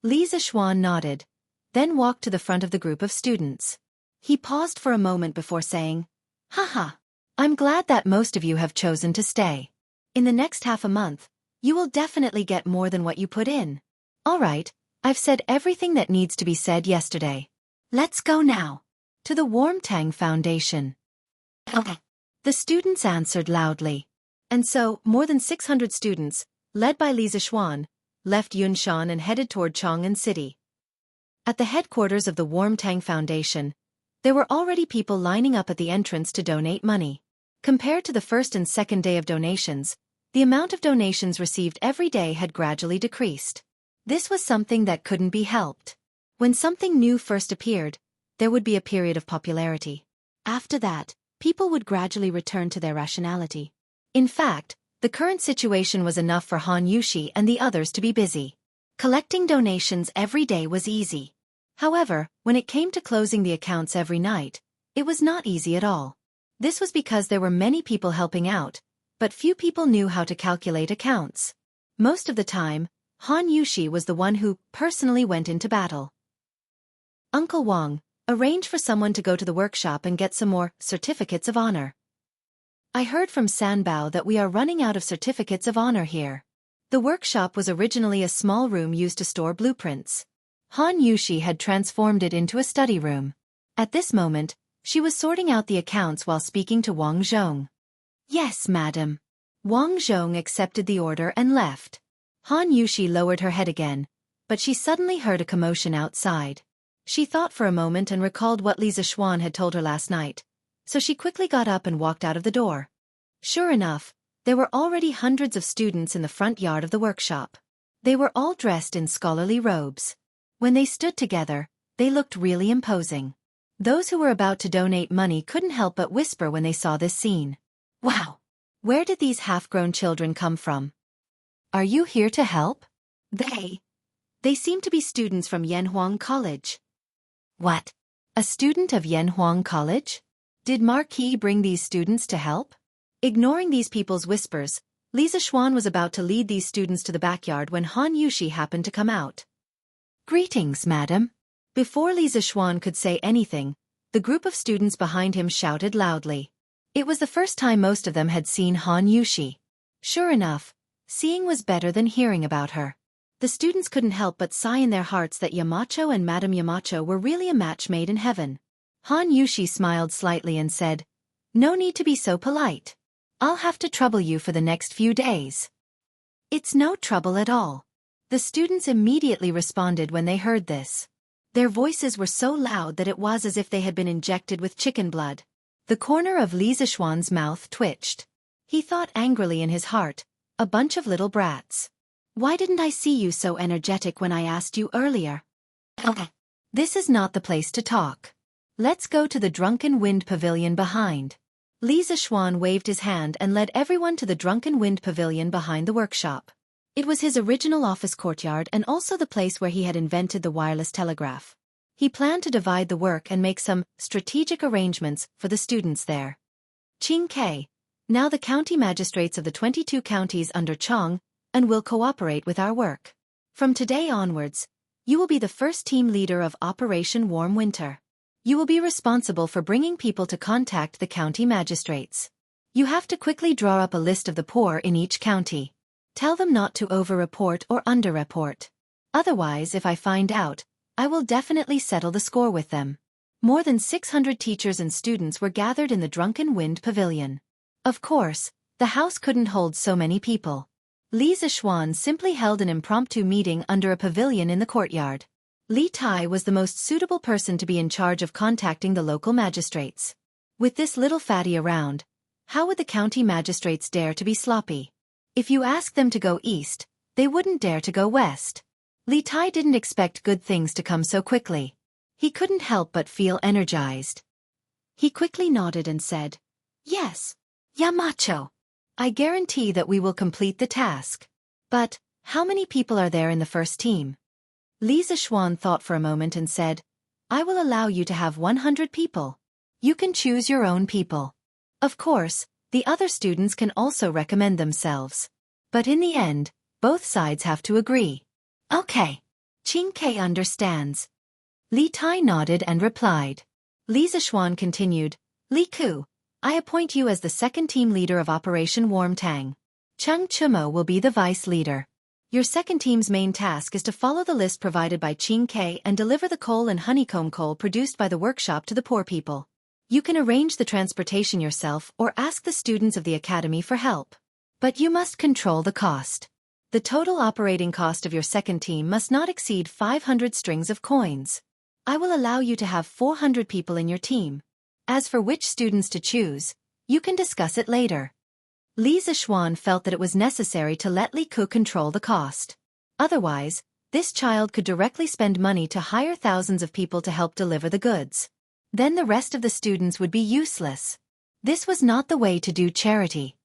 [SPEAKER 1] Li Zishuan nodded, then walked to the front of the group of students. He paused for a moment before saying, Haha, I'm glad that most of you have chosen to stay. In the next half a month, you will definitely get more than what you put in. All right, I've said everything that needs to be said yesterday. Let's go now. To the Warmtang Foundation. Okay. The students answered loudly. And so, more than 600 students, led by Li Zishuan, left Yunshan and headed toward Chang'an City. At the headquarters of the Warmtang Foundation, there were already people lining up at the entrance to donate money. Compared to the first and second day of donations, the amount of donations received every day had gradually decreased. This was something that couldn't be helped. When something new first appeared, there would be a period of popularity. After that, people would gradually return to their rationality. In fact, the current situation was enough for Han Yushi and the others to be busy. Collecting donations every day was easy. However, when it came to closing the accounts every night, it was not easy at all. This was because there were many people helping out, but few people knew how to calculate accounts. Most of the time, Han Yushi was the one who personally went into battle. Uncle Wang, arrange for someone to go to the workshop and get some more certificates of honor. I heard from Sanbao that we are running out of certificates of honor here. The workshop was originally a small room used to store blueprints. Han Yushi had transformed it into a study room. At this moment, she was sorting out the accounts while speaking to Wang Zhong. Yes, madam. Wang Zhong accepted the order and left. Han Yushi lowered her head again, but she suddenly heard a commotion outside. She thought for a moment and recalled what Li Zishuan had told her last night, so she quickly got up and walked out of the door. Sure enough, there were already hundreds of students in the front yard of the workshop. They were all dressed in scholarly robes. When they stood together, they looked really imposing. Those who were about to donate money couldn't help but whisper when they saw this scene. Wow! Where did these half-grown children come from? Are you here to help? They seem to be students from Yanhuang College. What? A student of Yanhuang College? Did Marquis bring these students to help? Ignoring these people's whispers, Li Zishuan was about to lead these students to the backyard when Han Yushi happened to come out. Greetings, madam. Before Li Zishuan could say anything, the group of students behind him shouted loudly. It was the first time most of them had seen Han Yushi. Sure enough, seeing was better than hearing about her.
[SPEAKER 2] The students couldn't help but sigh in their hearts that Yamacho and Madame Yamacho were really a match made in heaven.
[SPEAKER 1] Han Yushi smiled slightly and said, "No need to be so polite. I'll have to trouble you for the next few days." "It's no trouble at all." The students immediately responded when they heard this. Their voices were so loud that it was as if they had been injected with chicken blood. The corner of Li Zishuan's mouth twitched. He thought angrily in his heart, "A bunch of little brats. Why didn't I see you so energetic when I asked you earlier?" "This is not the place to talk. Let's go to the Drunken Wind Pavilion behind." Li Zishuan waved his hand and led everyone to the Drunken Wind Pavilion behind the workshop. It was his original office courtyard and also the place where he had invented the wireless telegraph. He planned to divide the work and make some strategic arrangements for the students there. Qingke, now the county magistrates of the 22 counties under Chong, and will cooperate with our work. From today onwards, you will be the first team leader of Operation Warm Winter. You will be responsible for bringing people to contact the county magistrates. You have to quickly draw up a list of the poor in each county. Tell them not to over-report or under-report. Otherwise, if I find out, I will definitely settle the score with them. More than 600 teachers and students were gathered in the Drunken Wind Pavilion. Of course, the house couldn't hold so many people. Li Zishuan simply held an impromptu meeting under a pavilion in the courtyard. Li Tai was the most suitable person to be in charge of contacting the local magistrates. With this little fatty around, how would the county magistrates dare to be sloppy? If you ask them to go east, they wouldn't dare to go west. Li Tai didn't expect good things to come so quickly. He couldn't help but feel energized. He quickly nodded and said, "Yes, Yamacho. I guarantee that we will complete the task. But, how many people are there in the first team?" Li Zishuan thought for a moment and said, "I will allow you to have 100 people. You can choose your own people. Of course, the other students can also recommend themselves. But in the end, both sides have to agree." "Okay. Qingke understands." Li Tai nodded and replied. Li Zishuan continued, "Li Ku, I appoint you as the second team leader of Operation Warm Tang. Cheng Chumo will be the vice leader. Your second team's main task is to follow the list provided by Qingke and deliver the coal and honeycomb coal produced by the workshop to the poor people. You can arrange the transportation yourself or ask the students of the academy for help. But you must control the cost. The total operating cost of your second team must not exceed 500 strings of coins. I will allow you to have 400 people in your team. As for which students to choose, you can discuss it later." Li Zishuan felt that it was necessary to let Li Ku control the cost. Otherwise, this child could directly spend money to hire thousands of people to help deliver the goods. Then the rest of the students would be useless. This was not the way to do charity.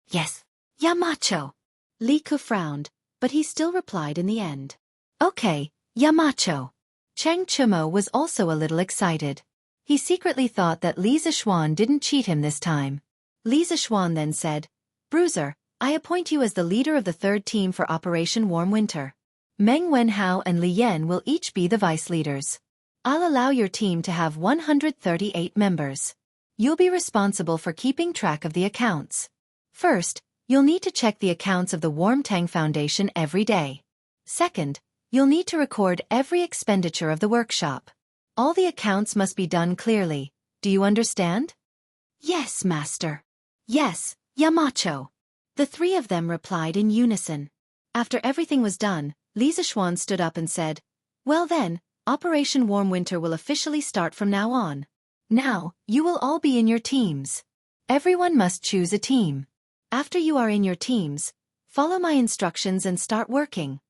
[SPEAKER 1] "Yes, Yamacho." Li Ku frowned, but he still replied in the end. "Okay, Yamacho." Cheng Chumo was also a little excited. He secretly thought that Li Zishuan didn't cheat him this time. Li Zishuan then said, "Bruiser, I appoint you as the leader of the third team for Operation Warm Winter. Meng Wenhao and Li Yan will each be the vice leaders. I'll allow your team to have 138 members. You'll be responsible for keeping track of the accounts. First, you'll need to check the accounts of the Warm Tang Foundation every day. Second, you'll need to record every expenditure of the workshop. All the accounts must be done clearly. Do you understand?" "Yes, master." "Yes, Yamacho." The three of them replied in unison. After everything was done, Li Zishuan stood up and said, "Well then, Operation Warm Winter will officially start from now on. Now, you will all be in your teams. Everyone must choose a team. After you are in your teams, follow my instructions and start working."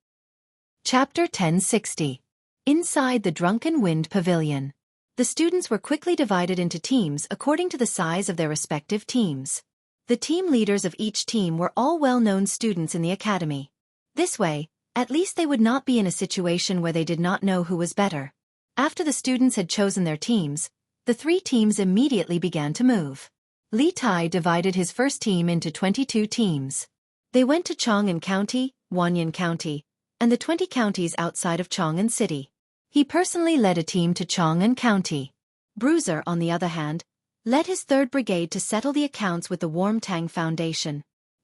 [SPEAKER 1] Chapter 1060. Inside the Drunken Wind Pavilion. The students were quickly divided into teams according to the size of their respective teams. The team leaders of each team were all well-known students in the academy. This way, at least they would not be in a situation where they did not know who was better. After the students had chosen their teams, the three teams immediately began to move. Li Tai divided his first team into 22 teams. They went to Chang'an County, Wanyan County, and the 20 counties outside of Chang'an City. He personally led a team to Chang'an County. Bruiser, on the other hand, led his 3rd Brigade to settle the accounts with the Warm Tang Foundation.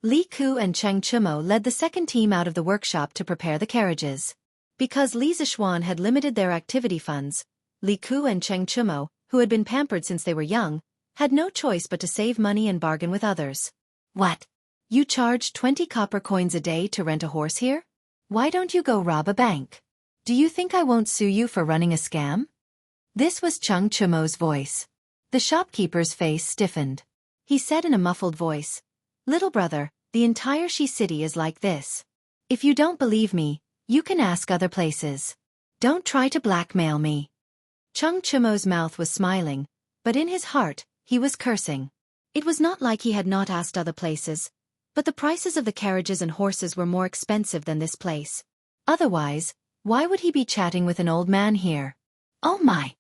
[SPEAKER 1] Li Ku and Cheng Chumo led the second team out of the workshop to prepare the carriages. Because Li Zixuan had limited their activity funds, Li Ku and Cheng Chumo, who had been pampered since they were young, had no choice but to save money and bargain with others. What? You charge 20 copper coins a day to rent a horse here? Why don't you go rob a bank? Do you think I won't sue you for running a scam? This was Cheng Chumo's voice. The shopkeeper's face stiffened. He said in a muffled voice, "Little brother, the entire Shi city is like this. If you don't believe me, you can ask other places. Don't try to blackmail me." Cheng Chumo's mouth was smiling, but in his heart, he was cursing. It was not like he had not asked other places, but the prices of the carriages and horses were more expensive than this place. Otherwise, why would he be chatting with an old man here? Oh my!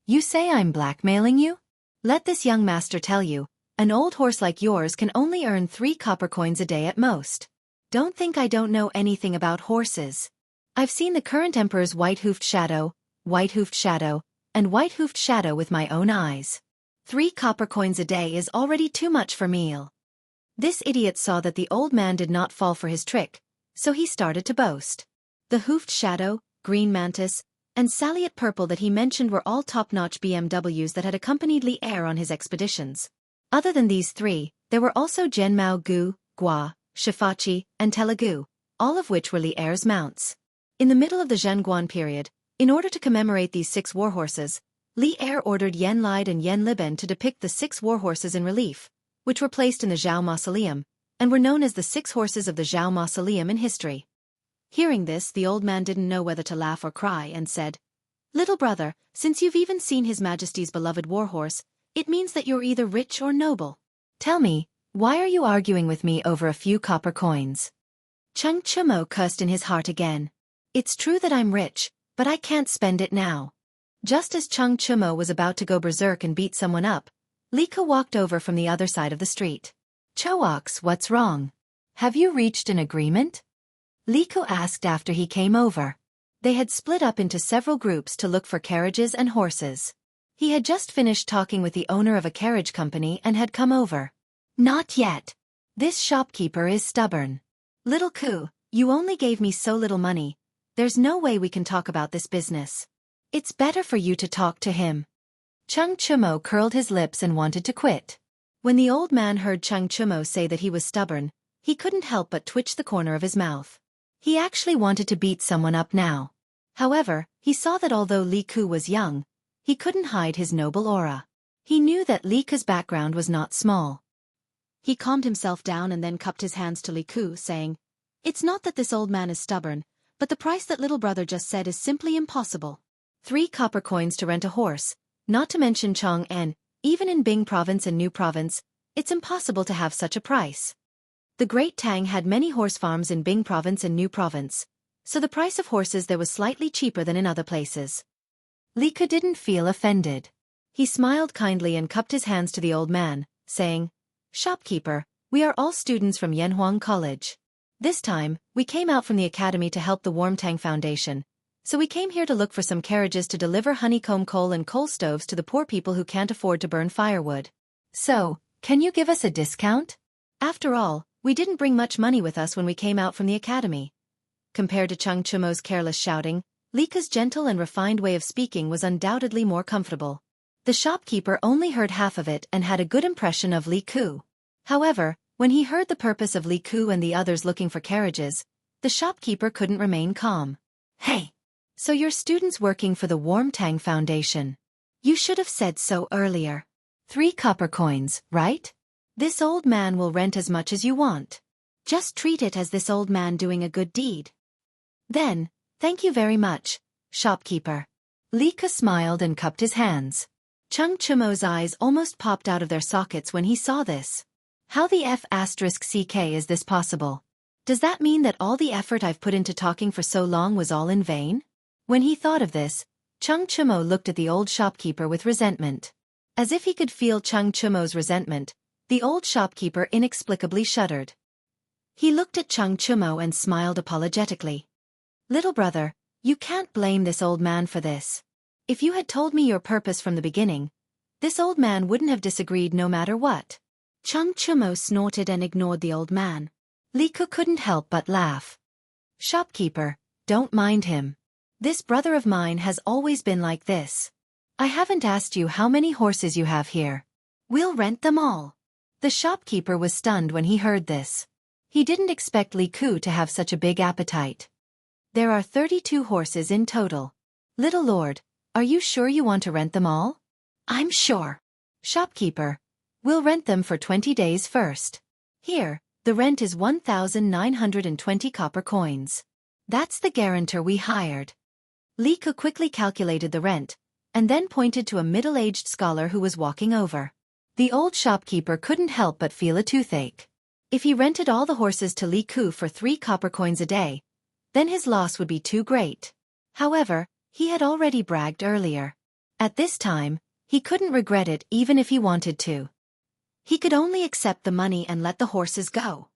[SPEAKER 1] You say I'm blackmailing you? Let this young master tell you, an old horse like yours can only earn 3 copper coins a day at most. Don't think I don't know anything about horses. I've seen the current emperor's white-hoofed shadow, and white-hoofed shadow with my own eyes. 3 copper coins a day is already too much for meal. This idiot saw that the old man did not fall for his trick, so he started to boast. The hoofed shadow, green mantis, and Saliot purple that he mentioned were all top-notch BMWs that had accompanied Li Er on his expeditions. Other than these 3, there were also Zhenmao Gu, Gua, Shifachi, and Telugu, all of which were Li Er's mounts. In the middle of the Zhenguan period, in order to commemorate these 6 warhorses, Li Er ordered Yen Lide and Yen Liben to depict the 6 warhorses in relief, which were placed in the Zhao Mausoleum, and were known as the 6 horses of the Zhao Mausoleum in history. Hearing this, the old man didn't know whether to laugh or cry and said, "Little brother, since you've even seen His Majesty's beloved warhorse, it means that you're either rich or noble. Tell me, why are you arguing with me over a few copper coins?" Cheng Chumo cursed in his heart again. It's true that I'm rich, but I can't spend it now. Just as Cheng Chumo was about to go berserk and beat someone up, Li Ku walked over from the other side of the street. "Choax, what's wrong? Have you reached an agreement?" Li Ku asked after he came over. They had split up into several groups to look for carriages and horses. He had just finished talking with the owner of a carriage company and had come over. "Not yet. This shopkeeper is stubborn. Little Ku, you only gave me so little money. There's no way we can talk about this business. It's better for you to talk to him." Cheng Chumo curled his lips and wanted to quit. When the old man heard Cheng Chumo say that he was stubborn, he couldn't help but twitch the corner of his mouth. He actually wanted to beat someone up now. However, he saw that although Li Ku was young, he couldn't hide his noble aura. He knew that Li Ku's background was not small. He calmed himself down and then cupped his hands to Li Ku, saying, "It's not that this old man is stubborn, but the price that little brother just said is simply impossible. 3 copper coins to rent a horse, not to mention Chong'an, even in Bing province and New province, it's impossible to have such a price." The Great Tang had many horse farms in Bing province and New province, so the price of horses there was slightly cheaper than in other places. Li Ku didn't feel offended. He smiled kindly and cupped his hands to the old man, saying, "Shopkeeper, we are all students from Yanhuang College. This time, we came out from the academy to help the Warmtang Foundation, so we came here to look for some carriages to deliver honeycomb coal and coal stoves to the poor people who can't afford to burn firewood. So, can you give us a discount? After all, we didn't bring much money with us when we came out from the academy." Compared to Cheng Chumo's careless shouting, Li Ku's gentle and refined way of speaking was undoubtedly more comfortable. The shopkeeper only heard half of it and had a good impression of Li Ku. However, when he heard the purpose of Li Ku and the others looking for carriages, the shopkeeper couldn't remain calm. "Hey! So you're students working for the Warmtang Foundation. You should have said so earlier. 3 copper coins, right? This old man will rent as much as you want. Just treat it as this old man doing a good deed." "Then, thank you very much, shopkeeper." Li Ku smiled and cupped his hands. Cheng Chumo's eyes almost popped out of their sockets when he saw this. How the F***ck is this possible? Does that mean that all the effort I've put into talking for so long was all in vain? When he thought of this, Cheng Chumo looked at the old shopkeeper with resentment. As if he could feel Cheng Chumo's resentment, the old shopkeeper inexplicably shuddered. He looked at Cheng Chumo and smiled apologetically. "Little brother, you can't blame this old man for this. If you had told me your purpose from the beginning, this old man wouldn't have disagreed no matter what.
[SPEAKER 2] Chung Chumo snorted and ignored the old man.
[SPEAKER 1] Li Ku couldn't help but laugh. Shopkeeper, don't mind him. This brother of mine has always been like this. I haven't asked you how many horses you have here. We'll rent them all. The shopkeeper was stunned when he heard this. He didn't expect Li Ku to have such a big appetite. There are 32 horses in total. Little lord, are you sure you want to rent them all? I'm sure. Shopkeeper, we'll rent them for 20 days first. Here, the rent is 1,920 copper coins. That's the guarantor we hired. Li Ku quickly calculated the rent, and then pointed to a middle-aged scholar who was walking over. The old shopkeeper couldn't help but feel a toothache. If he rented all the horses to Li Ku for 3 copper coins a day, then his loss would be too great. However, he had already bragged earlier. At this time, he couldn't regret it even if he wanted to. He could only accept the money and let the horses go.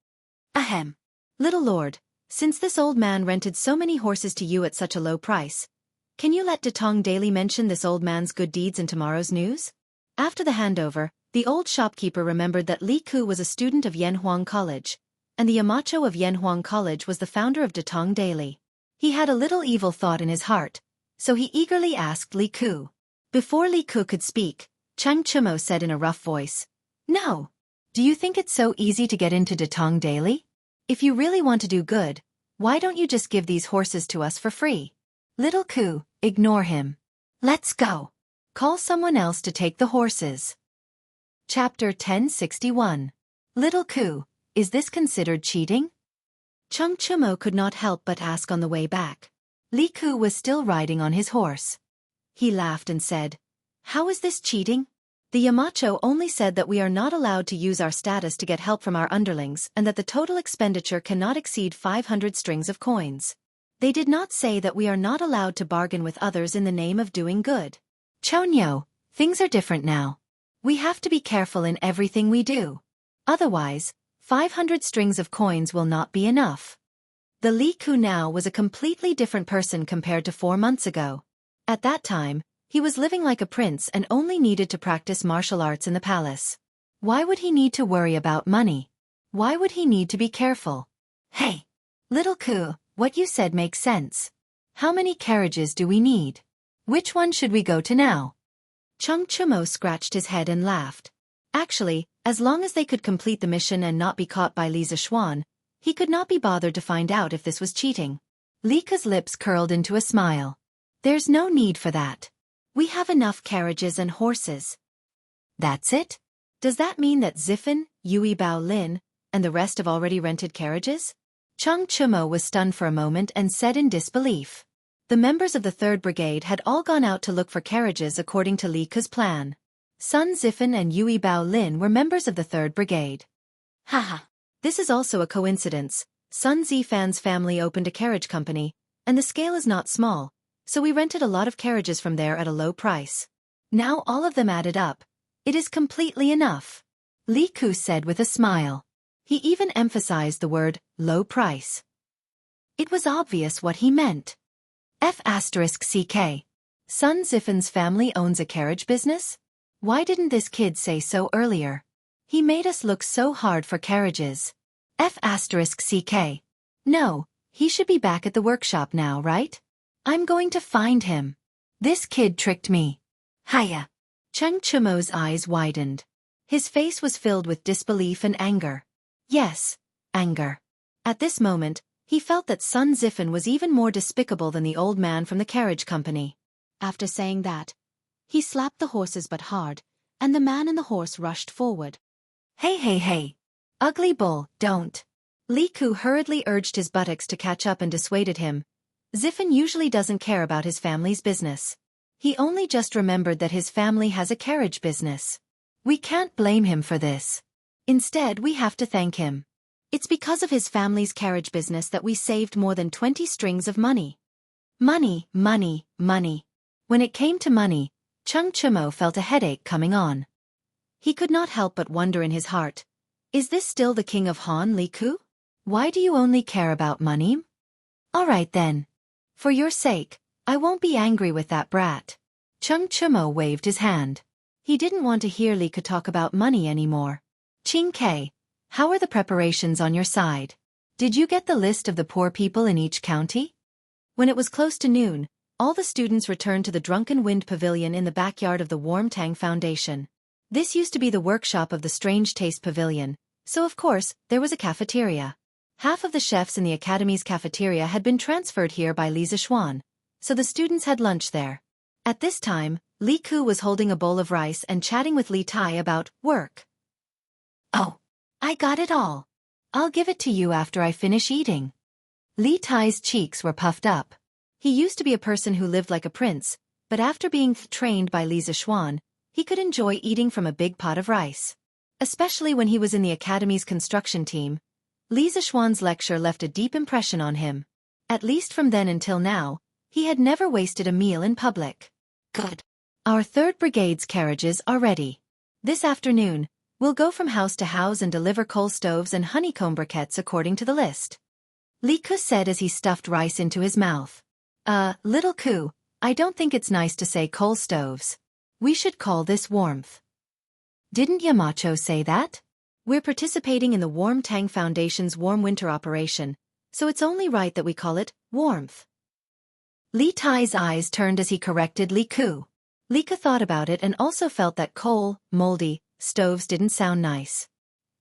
[SPEAKER 1] Ahem. Little lord, since this old man rented so many horses to you at such a low price, can you let Datong daily mention this old man's good deeds in tomorrow's news? After the handover, the old shopkeeper remembered that Li Ku was a student of Yanhuang College, and the Yamacho of Yanhuang College was the founder of Datong Daily. He had a little evil thought in his heart, so he eagerly asked Li Ku. Before Li Ku could speak, Chung Chumo said in a rough voice, No. Do you think it's so easy to get into Datong Daily? If you really want to do good, why don't you just give these horses to us for free? Little Ku, ignore him. Let's go. Call someone else to take the horses. Chapter 1061. Little Ku, is this considered cheating? Chung Chumo could not help but ask on the way back. Li Ku was still riding on his horse. He laughed and said, How is this cheating? The Yamacho only said that we are not allowed to use our status to get help from our underlings and that the total expenditure cannot exceed 500 strings of coins. They did not say that we are not allowed to bargain with others in the name of doing good. Chonyo, things are different now. We have to be careful in everything we do. Otherwise, 500 strings of coins will not be enough. The Li Ku now was a completely different person compared to 4 months ago. At that time, he was living like a prince and only needed to practice martial arts in the palace. Why would he need to worry about money? Why would he need to be careful? Hey! Little Ku, what you said makes sense. How many carriages do we need? Which one should we go to now? Chung Chumo scratched his head and laughed. Actually, as long as they could complete the mission and not be caught by Li Zishuan, he could not be bothered to find out if this was cheating. Li Ku's lips curled into a smile. There's no need for that. We have enough carriages and horses. That's it? Does that mean that Zifen, Yui Bao Lin, and the rest have already rented carriages? Chung Chumo was stunned for a moment and said in disbelief. The members of the 3rd Brigade had all gone out to look for carriages according to Li Ku's plan. Sun Zifen and Yui Bao Lin were members of the 3rd Brigade. Haha. This is also a coincidence. Sun Zifan's family opened a carriage company, and the scale is not small, so we rented a lot of carriages from there at a low price. Now all of them added up. It is completely enough. Li Ku said with a smile. He even emphasized the word, low price. It was obvious what he meant. F***ck. Sun Zifen's family owns a carriage business? Why didn't this kid say so earlier? He made us look so hard for carriages. F***ck. No, he should be back at the workshop now, right? I'm going to find him. This kid tricked me. Hiya. Chung Chumo's eyes widened. His face was filled with disbelief and anger. Yes, anger. At this moment, he felt that Sun Zifen was even more despicable than the old man from the carriage company.
[SPEAKER 2] After saying that, he slapped the horses but hard, and the man and the horse rushed forward.
[SPEAKER 1] Hey. Ugly bull, don't. Li Ku hurriedly urged his buttocks to catch up and dissuaded him. Zifen usually doesn't care about his family's business. He only just remembered that his family has a carriage business. We can't blame him for this. Instead, we have to thank him. It's because of his family's carriage business that we saved more than 20 strings of money. Money. When it came to money, Chung Chumo felt a headache coming on. He could not help but wonder in his heart, is this still the king of Han, Li Ku? Why do you only care about money? All right then. For your sake, I won't be angry with that brat. Chung Chumo waved his hand. He didn't want to hear Li Ku talk about money anymore. Xianxia, how are the preparations on your side? Did you get the list of the poor people in each county? When it was close to noon, all the students returned to the Drunken Wind Pavilion in the backyard of the Warm Tang Foundation. This used to be the workshop of the Strange Taste Pavilion, so of course, there was a cafeteria. Half of the chefs in the academy's cafeteria had been transferred here by Li Zixuan, so the students had lunch there. At this time, Li Ku was holding a bowl of rice and chatting with Li Tai about work. Oh, I got it all. I'll give it to you after I finish eating. Li Tai's cheeks were puffed up. He used to be a person who lived like a prince, but after being trained by Li Zixuan, he could enjoy eating from a big pot of rice. Especially when he was in the academy's construction team, Li Zixuan's lecture left a deep impression on him. At least from then until now, he had never wasted a meal in public. Good. Our 3rd Brigade's carriages are ready. This afternoon, we'll go from house to house and deliver coal stoves and honeycomb briquettes according to the list. Li Ku said as he stuffed rice into his mouth. Little Ku, I don't think it's nice to say coal stoves. We should call this warmth. Didn't Yamacho say that? We're participating in the Warm Tang Foundation's warm winter operation, so it's only right that we call it warmth. Li Tai's eyes turned as he corrected Li Ku. Li Ku thought about it and also felt that coal, moldy, stoves didn't sound nice.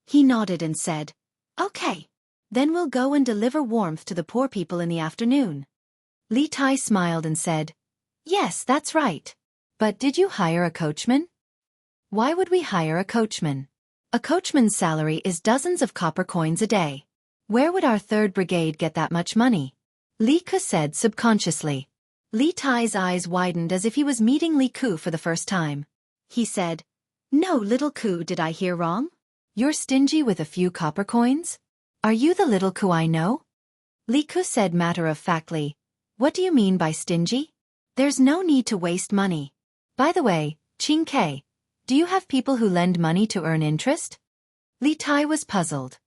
[SPEAKER 1] He nodded and said, Okay. Then we'll go and deliver warmth to the poor people in the afternoon. Li Tai smiled and said, Yes, that's right. But did you hire a coachman? Why would we hire a coachman? A coachman's salary is dozens of copper coins a day. Where would our 3rd Brigade get that much money? Li Ku said subconsciously. Li Tai's eyes widened as if he was meeting Li Ku for the first time. He said, No, little Ku, did I hear wrong? You're stingy with a few copper coins? Are you the little Ku I know? Li Ku said matter-of-factly, What do you mean by stingy? There's no need to waste money. By the way, Xianxia, do you have people who lend money to earn interest? Li Tai was puzzled.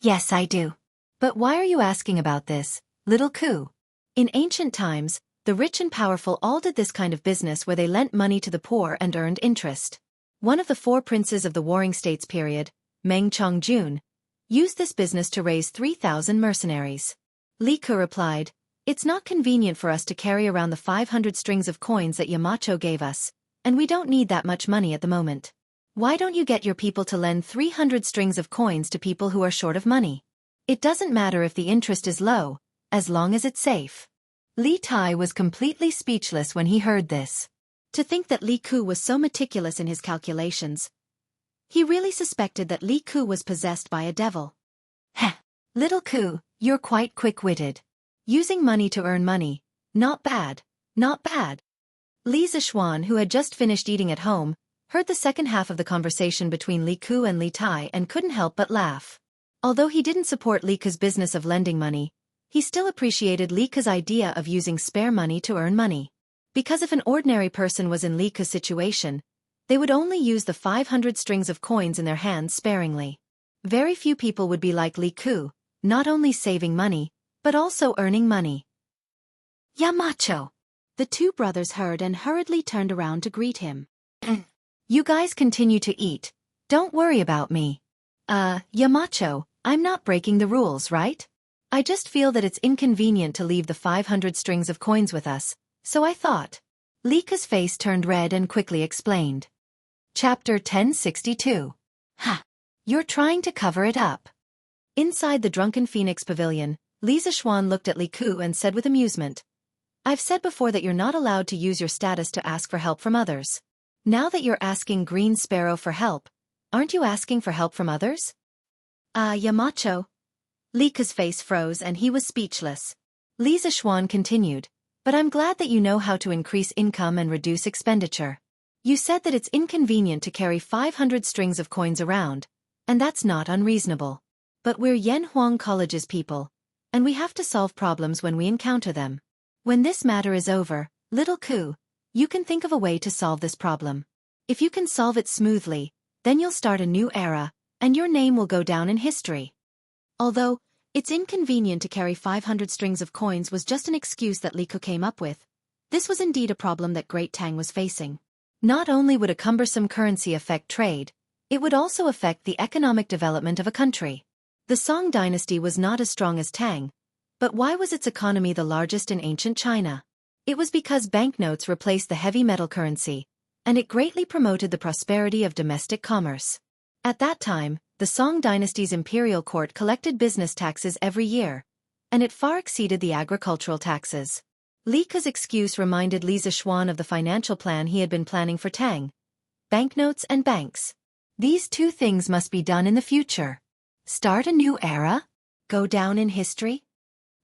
[SPEAKER 1] Yes, I do. But why are you asking about this, little Ku? In ancient times, the rich and powerful all did this kind of business where they lent money to the poor and earned interest. One of the 4 princes of the Warring States period, Meng Chongjun, used this business to raise 3,000 mercenaries. Li Ku replied, It's not convenient for us to carry around the 500 strings of coins that Yamacho gave us, and we don't need that much money at the moment. Why don't you get your people to lend 300 strings of coins to people who are short of money? It doesn't matter if the interest is low, as long as it's safe. Li Tai was completely speechless when he heard this. To think that Li Ku was so meticulous in his calculations. He really suspected that Li Ku was possessed by a devil. Heh, little Ku, you're quite quick-witted. Using money to earn money, not bad, not bad. Li Zixuan, who had just finished eating at home, heard the second half of the conversation between Li Ku and Li Tai and couldn't help but laugh. Although he didn't support Li Ku's business of lending money, he still appreciated Li Ku's idea of using spare money to earn money. Because if an ordinary person was in Li Ku's situation, they would only use the 500 strings of coins in their hands sparingly. Very few people would be like Li Ku, not only saving money, but also earning money. Yamacho! The 2 brothers heard and hurriedly turned around to greet him. You guys continue to eat. Don't worry about me. Yamacho, I'm not breaking the rules, right? I just feel that it's inconvenient to leave the 500 strings of coins with us, so I thought. Li Ku's face turned red and quickly explained. Chapter 1062. Ha! You're trying to cover it up. Inside the Drunken Phoenix Pavilion, Li Zixuan looked at Li Ku and said with amusement, I've said before that you're not allowed to use your status to ask for help from others. Now that you're asking Green Sparrow for help, aren't you asking for help from others? Yamacho. Li Ku's face froze and he was speechless. Li Zixuan continued, But I'm glad that you know how to increase income and reduce expenditure. You said that it's inconvenient to carry 500 strings of coins around, and that's not unreasonable. But we're Yanhuang College's people, and we have to solve problems when we encounter them. When this matter is over, little Ku, you can think of a way to solve this problem. If you can solve it smoothly, then you'll start a new era, and your name will go down in history. Although, it's inconvenient to carry 500 strings of coins was just an excuse that Li Ku came up with. This was indeed a problem that Great Tang was facing. Not only would a cumbersome currency affect trade, It would also affect the economic development of a country. The Song dynasty was not as strong as Tang, but why was its economy the largest in ancient China? It was because banknotes replaced the heavy metal currency, and it greatly promoted the prosperity of domestic commerce. At that time, the Song dynasty's imperial court collected business taxes every year, and it far exceeded the agricultural taxes. Li Ke's excuse reminded Li Zixuan of the financial plan he had been planning for Tang. Banknotes and banks. These two things must be done in the future. Start a new era? Go down in history?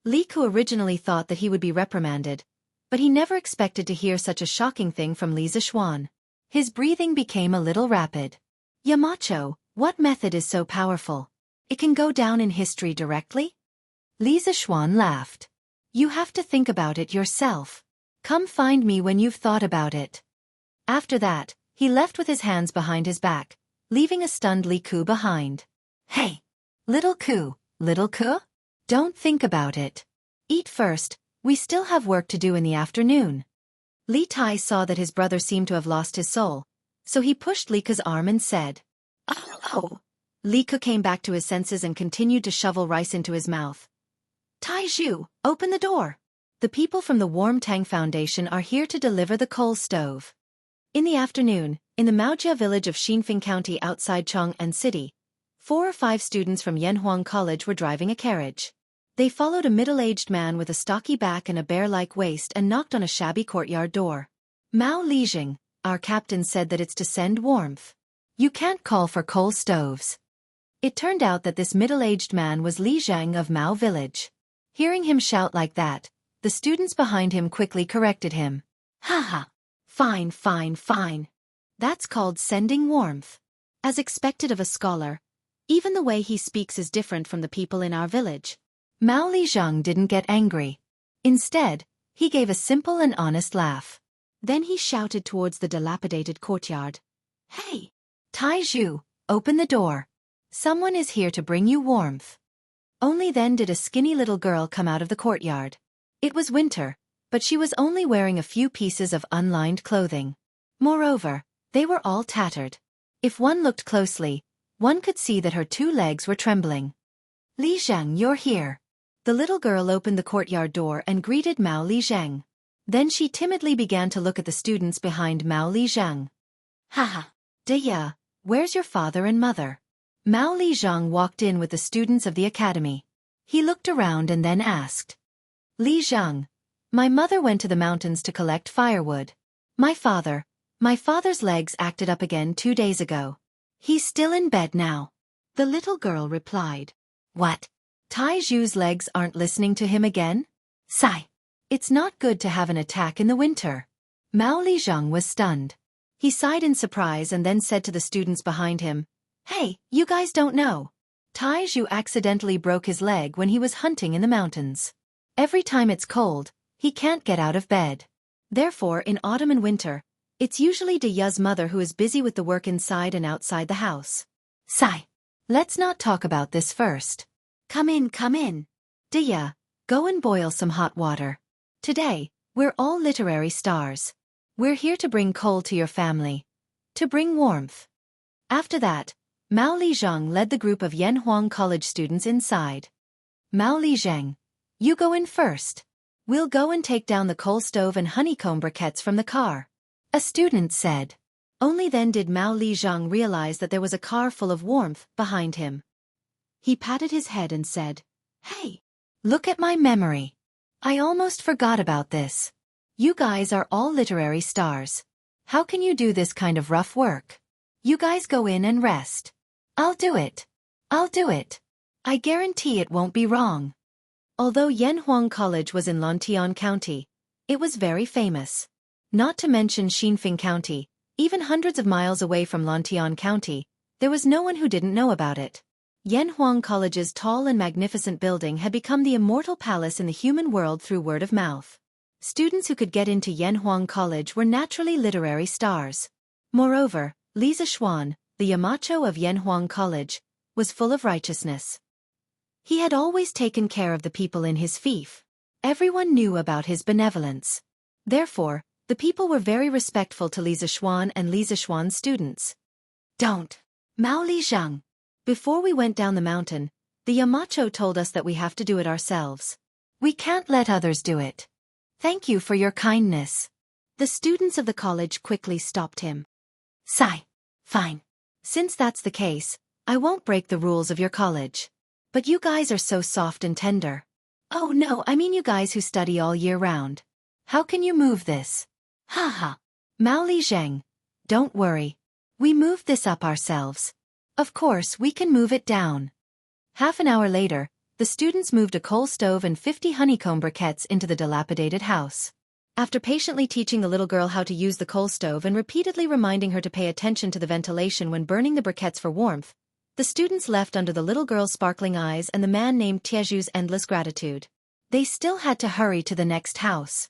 [SPEAKER 1] Li Ke originally thought that he would be reprimanded, but he never expected to hear such a shocking thing from Li Zixuan. His breathing became a little rapid. Yamacho, what method is so powerful? It can go down in history directly? Li Zixuan laughed. You have to think about it yourself. Come find me when you've thought about it. After that, he left with his hands behind his back, leaving a stunned Li Ke behind. Hey! Little Ke, don't think about it. Eat first, we still have work to do in the afternoon. Li Tai saw that his brother seemed to have lost his soul, so he pushed Li Ke's arm and said, Oh! Li Ke came back to his senses and continued to shovel rice into his mouth. Tai Zhu, open the door. The people from the Warm Tang Foundation are here to deliver the coal stove. In the afternoon, in the Maojia village of Xinfeng County outside Chang'an City, 4 or 5 students from Yanhuang College were driving a carriage. They followed a middle-aged man with a stocky back and a bear-like waist and knocked on a shabby courtyard door. Mao Lijing, our captain said that it's to send warmth. You can't call for coal stoves. It turned out that this middle-aged man was Li Zhang of Mao Village. Hearing him shout like that, the students behind him quickly corrected him. Haha. Fine. That's called sending warmth. As expected of a scholar, even the way he speaks is different from the people in our village. Mao Lijing didn't get angry. Instead, he gave a simple and honest laugh. Then he shouted towards the dilapidated courtyard. Hey! Tai Zhu, open the door. Someone is here to bring you warmth. Only then did a skinny little girl come out of the courtyard. It was winter, but she was only wearing a few pieces of unlined clothing. Moreover, they were all tattered. If one looked closely, one could see that her 2 legs were trembling. Li Zhang, you're here. The little girl opened the courtyard door and greeted Mao Lijing. Then she timidly began to look at the students behind Mao Lijing. Haha. Deya, where's your father and mother? Mao Lijing walked in with the students of the academy. He looked around and then asked. Li Zhang, my mother went to the mountains to collect firewood. My father's legs acted up again 2 days ago. He's still in bed now. The little girl replied. What? Tai Zhu's legs aren't listening to him again? Sigh. It's not good to have an attack in the winter. Mao Lijing was stunned. He sighed in surprise and then said to the students behind him, Hey, you guys don't know. Tai Zhu accidentally broke his leg when he was hunting in the mountains. Every time it's cold, he can't get out of bed. Therefore, in autumn and winter, it's usually Deya's mother who is busy with the work inside and outside the house. Sigh. Let's not talk about this first. Come in. Deya, go and boil some hot water. Today, we're all literary stars. We're here to bring coal to your family. To bring warmth. After that, Mao Lijing led the group of Yanhuang College students inside. Mao Lijing, you go in first. We'll go and take down the coal stove and honeycomb briquettes from the car. A student said. Only then did Mao Lijing realize that there was a car full of warmth behind him. He patted his head and said, Hey, look at my memory. I almost forgot about this. You guys are all literary stars. How can you do this kind of rough work? You guys go in and rest. I'll do it. I guarantee it won't be wrong. Although Yanhuang College was in Lontian County, it was very famous. Not to mention Xinfeng County, even hundreds of miles away from Lontian County, there was no one who didn't know about it. Yanhuang College's tall and magnificent building had become the immortal palace in the human world through word of mouth. Students who could get into Yanhuang College were naturally literary stars. Moreover, Li Zixuan, the Yamacho of Yanhuang College, was full of righteousness. He had always taken care of the people in his fief. Everyone knew about his benevolence. Therefore, the people were very respectful to Li Zixuan and Li Zixuan's students. Don't Mao Li Zhang. Before we went down the mountain, the Yamacho told us that we have to do it ourselves. We can't let others do it. Thank you for your kindness.
[SPEAKER 2] The students of the college quickly stopped him.
[SPEAKER 1] Sigh. Fine. Since that's the case, I won't break the rules of your college. But you guys are so soft and tender. Oh no, I mean you guys who study all year round. How can you move this? Ha ha. Mao Li Zhang. Don't worry. We moved this up ourselves. Of course we can move it down. Half an hour later, the students moved a coal stove and 50 honeycomb briquettes into the dilapidated house. After patiently teaching the little girl how to use the coal stove and repeatedly reminding her to pay attention to the ventilation when burning the briquettes for warmth, the students left under the little girl's sparkling eyes and the man named Tieju's endless gratitude. They still had to hurry to the next house.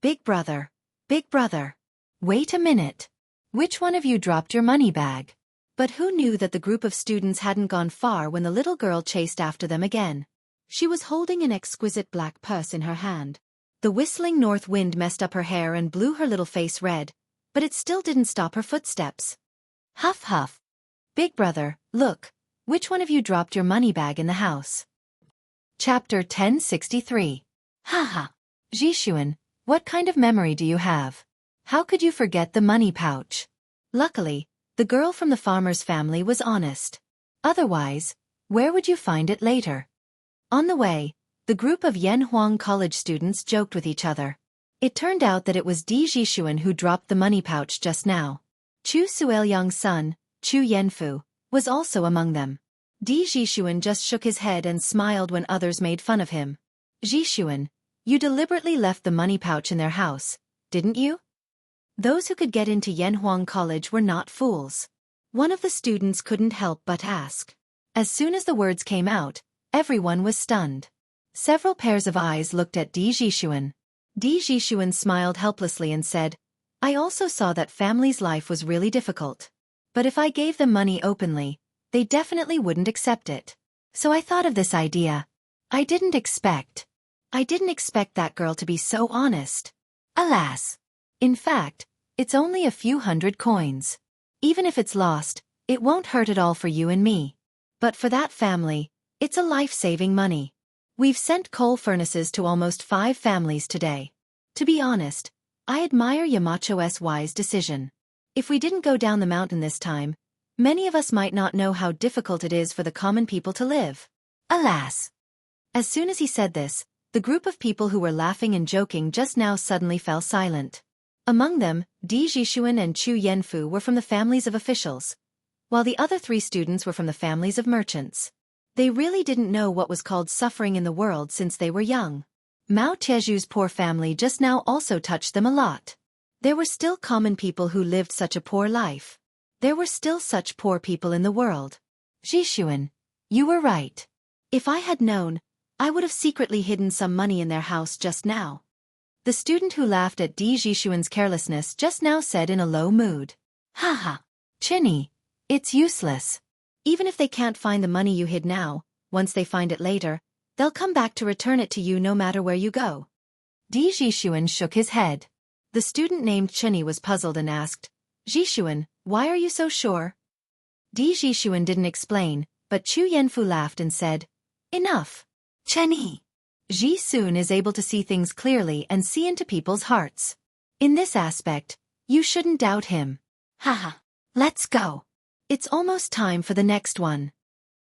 [SPEAKER 1] Big brother. Big brother. Wait a minute. Which one of you dropped your money bag? But who knew that the group of students hadn't gone far when the little girl chased after them again?
[SPEAKER 2] She was holding an exquisite black purse in her hand.
[SPEAKER 1] The whistling north wind messed up her hair and blew her little face red, but it still didn't stop her footsteps. Huff huff. Big brother, look, which one of you dropped your money bag in the house? Chapter 1063. Haha. Jixuan, what kind of memory do you have? How could you forget the money pouch? Luckily, the girl from the farmer's family was honest. Otherwise, where would you find it later? On the way, the group of Yanhuang College students joked with each other. It turned out that it was Di Jixuan who dropped the money pouch just now. Chu Sueliang's son, Chu Yanfu, was also among them. Di Jixuan just shook his head and smiled when others made fun of him. Jixuan, you deliberately left the money pouch in their house, didn't you? Those who could get into Yanhuang College were not fools. One of the students couldn't help but ask. As soon as the words came out, everyone was stunned. Several pairs of eyes looked at Di Jixuan. Di Jixuan smiled helplessly and said, I also saw that family's life was really difficult. But if I gave them money openly, they definitely wouldn't accept it. So I thought of this idea. I didn't expect that girl to be so honest. Alas. In fact, it's only a few hundred coins. Even if it's lost, it won't hurt at all for you and me. But for that family, it's a life-saving money. We've sent coal furnaces to almost 5 families today. To be honest, I admire Yamacho's wise decision. If we didn't go down the mountain this time, many of us might not know how difficult it is for the common people to live. Alas. As soon as he said this, the group of people who were laughing and joking just now suddenly fell silent. Among them, Di Jixuan and Chu Yanfu were from the families of officials, while the other 3 students were from the families of merchants. They really didn't know what was called suffering in the world since they were young. Mao Tieju's poor family just now also touched them a lot. There were still common people who lived such a poor life. There were still such poor people in the world. Jixuan, you were right. If I had known, I would have secretly hidden some money in their house just now. The student who laughed at Di Jixuan's carelessness just now said in a low mood. Haha. Chinny, it's useless. Even if they can't find the money you hid now, once they find it later, they'll come back to return it to you no matter where you go. Di Jixuan shook his head. The student named Chinny was puzzled and asked, Jixuan, why are you so sure? Di Jixuan didn't explain, but Chu Yanfu laughed and said, Enough. Chinny. Ji Sun is able to see things clearly and see into people's hearts. In this aspect, you shouldn't doubt him. Haha. Let's go. It's almost time for the next one.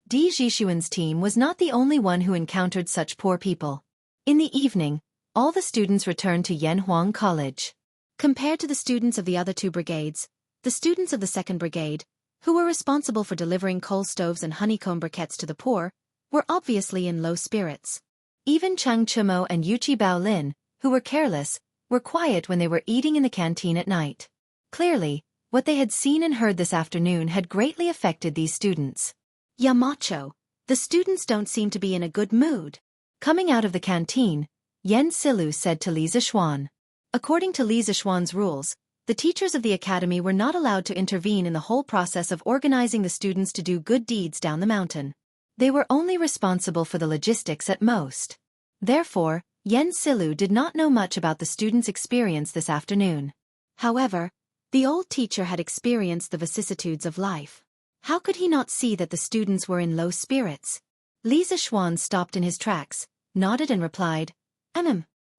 [SPEAKER 1] Di Jixuan's team was not the only one who encountered such poor people. In the evening, all the students returned to Yanhuang College. Compared to the students of the other 2 brigades, the students of the 2nd Brigade, who were responsible for delivering coal stoves and honeycomb briquettes to the poor, were obviously in low spirits. Even Chang Chimo and Yuchi Baolin, who were careless, were quiet when they were eating in the canteen at night. Clearly, what they had seen and heard this afternoon had greatly affected these students. Yamacho, the students don't seem to be in a good mood. Coming out of the canteen, Yen Silu said to Li Zixuan. According to Li Zixuan's rules, the teachers of the academy were not allowed to intervene in the whole process of organizing the students to do good deeds down the mountain. They were only responsible for the logistics at most. Therefore, Yen Silu did not know much about the students' experience this afternoon. However, the old teacher had experienced the vicissitudes of life.
[SPEAKER 2] How could he not see that the students were in low spirits? Lisa Xuan stopped in his tracks, nodded and replied,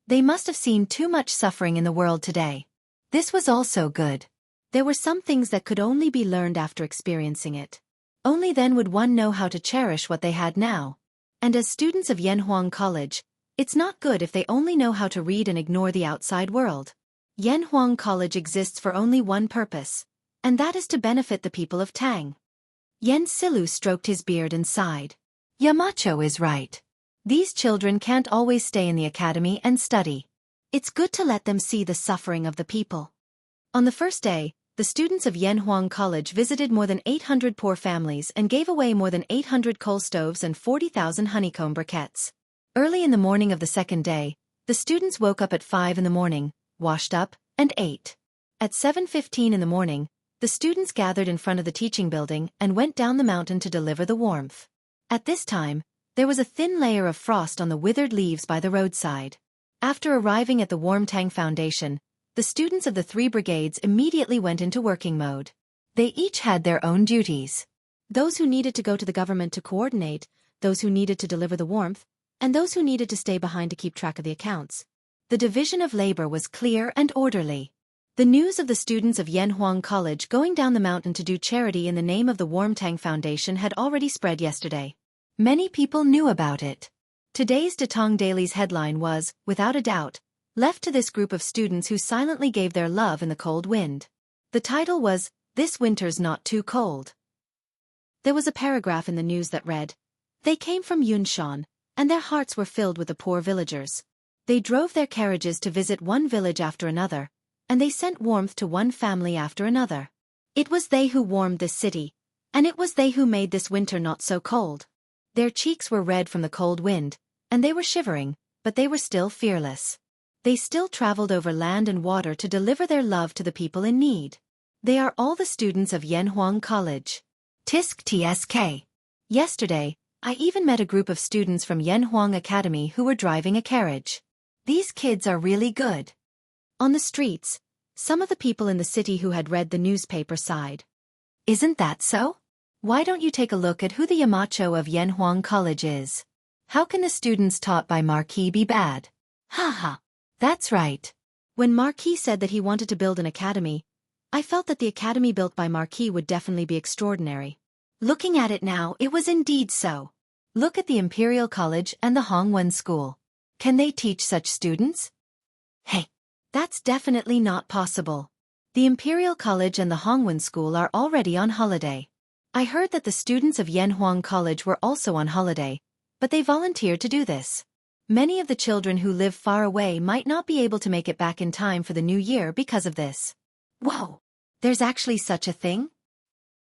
[SPEAKER 1] They must have seen too much suffering in the world today. This was also good.
[SPEAKER 2] There were some things that could only be learned after experiencing it. Only then would one know how to cherish what they had now. And as students of Yanhuang College, it's not good if they only know how to read and ignore the outside world. Yanhuang College exists for only one purpose, and that is to benefit the people of Tang. Yen Silu stroked his beard and sighed.
[SPEAKER 1] Yamacho is right. These children can't always stay in the academy and study.
[SPEAKER 2] It's good to let them see the suffering of the people. On the first day, the students of Yanhuang College visited more than 800 poor families and gave away more than 800 coal stoves and 40,000 honeycomb briquettes. Early in the morning of the second day, the students woke up at 5 in the morning, washed up, and ate. At 7:15 in the morning, the students gathered in front of the teaching building and went down the mountain to deliver the warmth. At this time, there was a thin layer of frost on the withered leaves by the roadside. After arriving at the Warmtang Foundation, the students of the 3 brigades immediately went into working mode.
[SPEAKER 1] They each had their own duties.
[SPEAKER 2] Those who needed to go to the government to coordinate, those who needed to deliver the warmth, and those who needed to stay behind to keep track of the accounts. The division of labor was clear and orderly. The news of the students of Yanhuang College going down the mountain to do charity in the name of the Warmtang Foundation had already spread yesterday.
[SPEAKER 1] Many people knew about it.
[SPEAKER 2] Today's Datong Daily's headline was, without a doubt, left to this group of students who silently gave their love in the cold wind. The title was, This Winter's Not Too Cold. There was a paragraph in the news that read, They came from Yunshan, and their hearts were filled with the poor villagers. They drove their carriages to visit one village after another, and they sent warmth to one family after another. It was they who warmed this city, and it was they who made this winter not so cold. Their cheeks were red from the cold wind, and they were shivering, but they were still fearless. They still traveled over land and water to deliver their love to the people in need. They are all the students of Yanhuang College.
[SPEAKER 1] Tisk TSK.
[SPEAKER 2] Yesterday, I even met a group of students from Yanhuang Academy who were driving a carriage.
[SPEAKER 1] These kids are really good.
[SPEAKER 2] On the streets, some of the people in the city who had read the newspaper sighed.
[SPEAKER 1] Isn't that so? Why don't you take a look at who the Yamacho of Yanhuang College is? How can the students taught by Marquis be bad?
[SPEAKER 2] Ha ha.
[SPEAKER 1] That's right.
[SPEAKER 2] When Marquis said that he wanted to build an academy, I felt that the academy built by Marquis would definitely be extraordinary.
[SPEAKER 1] Looking at it now, it was indeed so. Look at the Imperial College and the Hongwen School. Can they teach such students?
[SPEAKER 2] Hey, that's definitely not possible. The Imperial College and the Hongwen School are already on holiday. I heard that the students of Yanhuang College were also on holiday, but they volunteered to do this. Many of the children who live far away might not be able to make it back in time for the new year because of this.
[SPEAKER 1] Whoa! There's actually such a thing?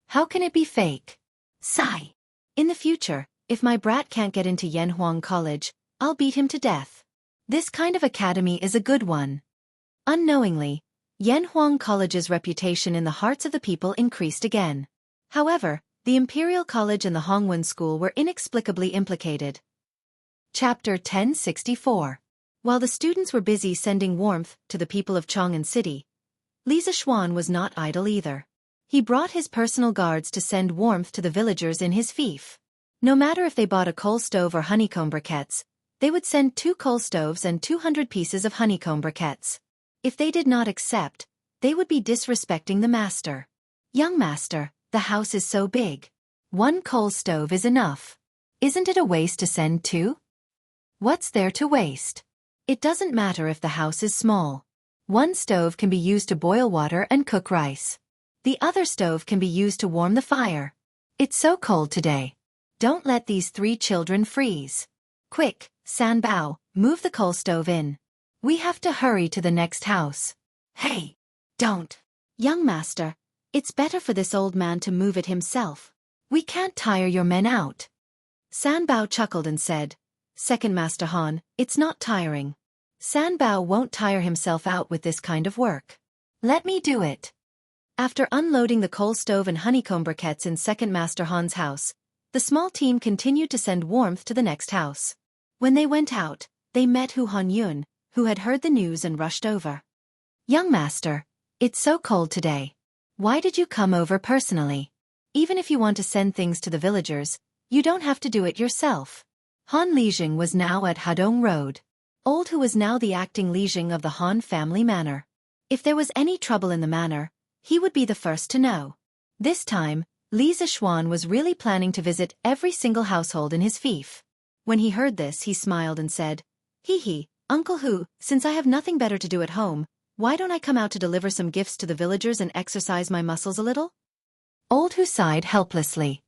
[SPEAKER 1] How can it be fake?
[SPEAKER 2] Sigh. In the future, if my brat can't get into Yanhuang College, I'll beat him to death.
[SPEAKER 1] This kind of academy is a good one.
[SPEAKER 2] Unknowingly, Yanhuang College's reputation in the hearts of the people increased again. However, the Imperial College and the Hongwen School were inexplicably implicated.
[SPEAKER 1] Chapter 1064.
[SPEAKER 2] While the students were busy sending warmth to the people of Chang'an City, Lisa Xuan was not idle either. He brought his personal guards to send warmth to the villagers in his fief. No matter if they bought a coal stove or honeycomb briquettes, they would send 2 coal stoves and 200 pieces of honeycomb briquettes. If they did not accept, they would be disrespecting the master.
[SPEAKER 1] Young master, the house is so big. 1 coal stove is enough. Isn't it a waste to send 2? What's there to waste?
[SPEAKER 2] It doesn't matter if the house is small.
[SPEAKER 1] 1 stove can be used to boil water and cook rice.
[SPEAKER 2] The other stove can be used to warm the fire.
[SPEAKER 1] It's so cold today.
[SPEAKER 2] Don't let these 3 children freeze. Quick, Sanbao, move the coal stove in. We have to hurry to the next house.
[SPEAKER 1] Hey, don't.
[SPEAKER 2] Young master, it's better for this old man to move it himself.
[SPEAKER 1] We can't tire your men out.
[SPEAKER 2] Sanbao chuckled and said, Second Master Han, it's not tiring. Sanbao won't tire himself out with this kind of work.
[SPEAKER 1] Let me do it.
[SPEAKER 2] After unloading the coal stove and honeycomb briquettes in Second Master Han's house, the small team continued to send warmth to the next house. When they went out, they met Hu Honyun, who had heard the news and rushed over.
[SPEAKER 1] Young master, it's so cold today. Why did you come over personally? Even if you want to send things to the villagers, you don't have to do it yourself. Han Lijing was now at Hadong Road. Old Hu was now the acting Lijing of the Han family manor. If there was any trouble in the manor, he would be the first to know. This time, Li Zixuan was really planning to visit every single household in his fief. When he heard this, he smiled and said, "Hee, Uncle Hu, since I have nothing better to do at home, why don't I come out to deliver some gifts to the villagers and exercise my muscles a little?" Old Hu sighed helplessly.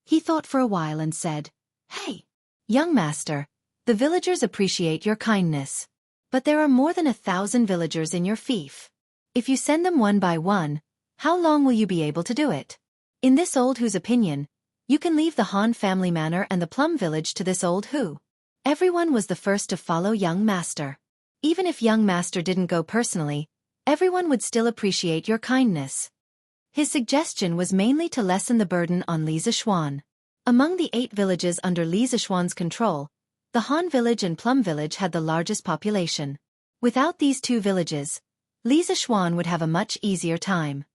[SPEAKER 1] He thought for a while and said, "Hey, young master, the villagers appreciate your kindness. But there are more than 1,000 villagers in your fief. If you send them one by one, how long will you be able to do it?" In this Old Hu's opinion, you can leave the Han family manor and the Plum village to this Old Hu. Everyone was the first to follow young master. Even if young master didn't go personally, everyone would still appreciate your kindness. His suggestion was mainly to lessen the burden on Li Zixuan. Among the 8 villages under Li Zixuan's control, the Han village and Plum village had the largest population. Without these 2 villages, Li Zixuan would have a much easier time.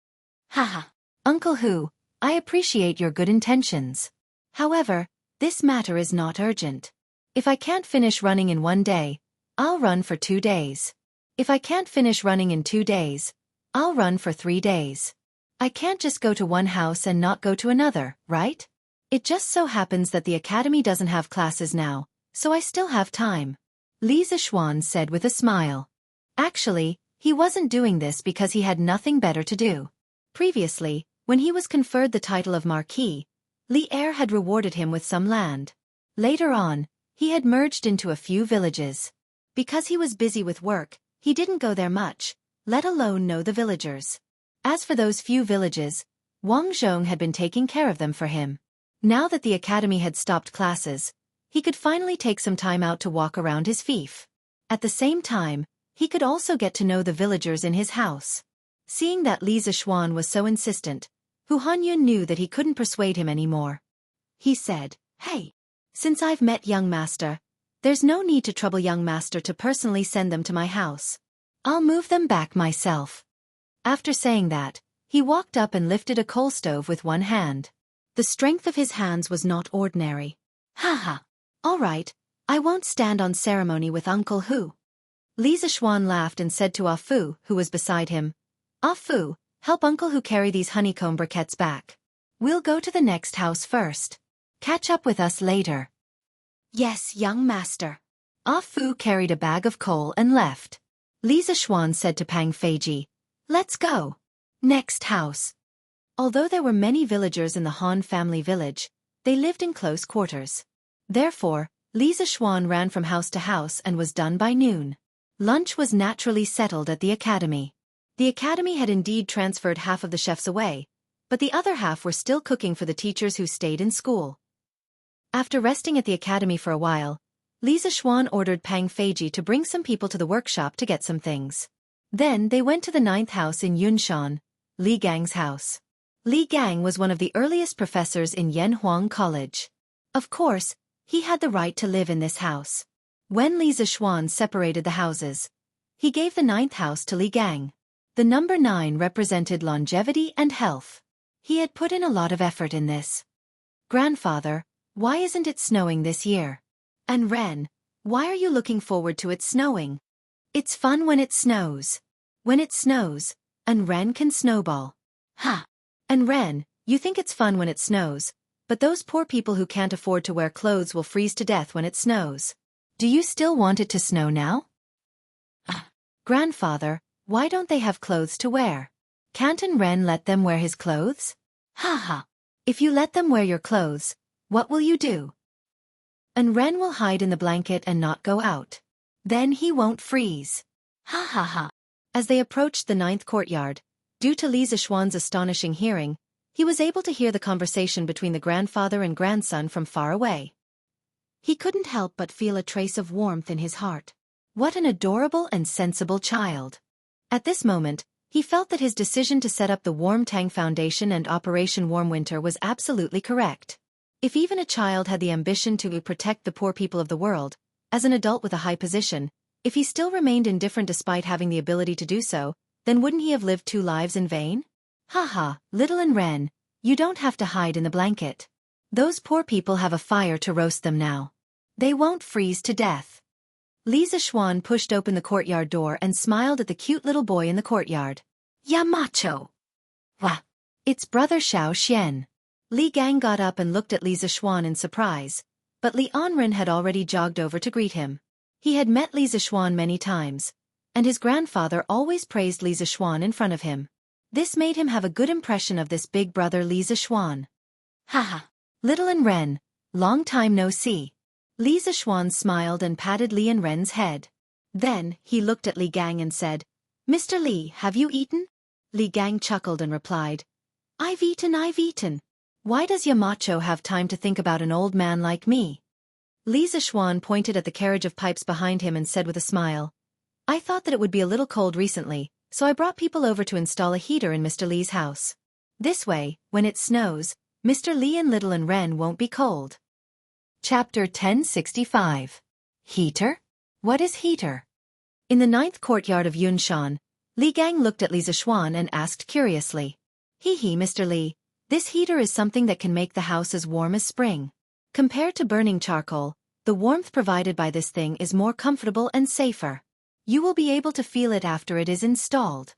[SPEAKER 1] Haha. Uncle Hu, I appreciate your good intentions. However, this matter is not urgent. If I can't finish running in 1 day, I'll run for 2 days. If I can't finish running in 2 days, I'll run for 3 days. I can't just go to one house and not go to another, right? It just so happens that the academy doesn't have classes now, so I still have time. Li Zixuan said with a smile. Actually, he wasn't doing this because he had nothing better to do. Previously, when he was conferred the title of Marquis, Li Er had rewarded him with some land. Later on, he had merged into a few villages. Because he was busy with work, he didn't go there much, let alone know the villagers. As for those few villages, Wang Zhong had been taking care of them for him. Now that the academy had stopped classes, he could finally take some time out to walk around his fief. At the same time, he could also get to know the villagers in his house. Seeing that Li Zixuan was so insistent, Hu Hanyun knew that he couldn't persuade him anymore. He said, "Hey, since I've met young master, there's no need to trouble young master to personally send them to my house. I'll move them back myself." After saying that, he walked up and lifted a coal stove with one hand. The strength of his hands was not ordinary. Haha. All right, I won't stand on ceremony with Uncle Hu. Li Zixuan laughed and said to Ah Fu, who was beside him, "Ah Fu, help Uncle Hu carry these honeycomb briquettes back. We'll go to the next house first. Catch up with us later." "Yes, young master." Ah Fu carried a bag of coal and left. Li Zixuan said to Pang Feiji, "Let's go. Next house." Although there were many villagers in the Han family village, they lived in close quarters. Therefore, Li Zixuan ran from house to house and was done by noon. Lunch was naturally settled at the academy. The academy had indeed transferred half of the chefs away, but the other half were still cooking for the teachers who stayed in school. After resting at the academy for a while, Li Zixuan ordered Pang Feiji to bring some people to the workshop to get some things. Then they went to the 9th house in Yunshan, Li Gang's house. Li Gang was one of the earliest professors in Yanhuang College. Of course, he had the right to live in this house. When Li Zixuan separated the houses, he gave the 9th house to Li Gang. The number 9 represented longevity and health. He had put in a lot of effort in this. "Grandfather, why isn't it snowing this year? And Ren, why are you looking forward to it snowing? It's fun when it snows. When it snows, and Ren can snowball." "Ha! And Ren, you think it's fun when it snows, but those poor people who can't afford to wear clothes will freeze to death when it snows. Do you still want it to snow now?" "Grandfather, why don't they have clothes to wear? Can't Ren let them wear his clothes?" "Ha ha! If you let them wear your clothes, what will you do?" "And Ren will hide in the blanket and not go out. Then he won't freeze." Ha ha ha. As they approached the 9th courtyard, due to Li Zixuan's astonishing hearing, he was able to hear the conversation between the grandfather and grandson from far away. He couldn't help but feel a trace of warmth in his heart. What an adorable and sensible child. At this moment, he felt that his decision to set up the Warm Tang Foundation and Operation Warm Winter was absolutely correct. If even a child had the ambition to protect the poor people of the world, as an adult with a high position, if he still remained indifferent despite having the ability to do so, then wouldn't he have lived 2 lives in vain? "Ha ha, little Ren, You don't have to hide in the blanket. Those poor people have a fire to roast them now. They won't freeze to death. Li Zishuan pushed open the courtyard door and smiled at the cute little boy in the courtyard. Ya macho. Wah. It's brother Xiao Xian. Li Gang got up and looked at Li Zishuan in surprise, but Li Anren had already jogged over to greet him. He had met Li Zishuan many times, and his grandfather always praised Li Zishuan in front of him. This made him have a good impression of this big brother Li Zishuan. Haha. Little and Ren, long time no see. Li Zishuan smiled and patted Li and Ren's head. Then, he looked at Li Gang and said, Mr. Li, have you eaten? Li Gang chuckled and replied, I've eaten. Why does Yamacho have time to think about an old man like me? Li Zishuan pointed at the carriage of pipes behind him and said with a smile, I thought that it would be a little cold recently, so I brought people over to install a heater in Mr. Li's house. This way, when it snows, Mr. Li and Little and Ren won't be cold. Chapter 1065. Heater? What is heater? In the 9th courtyard of Yunshan, Li Gang looked at Li Zishuan and asked curiously, Mr. Li, this heater is something that can make the house as warm as spring. Compared to burning charcoal, the warmth provided by this thing is more comfortable and safer. You will be able to feel it after it is installed.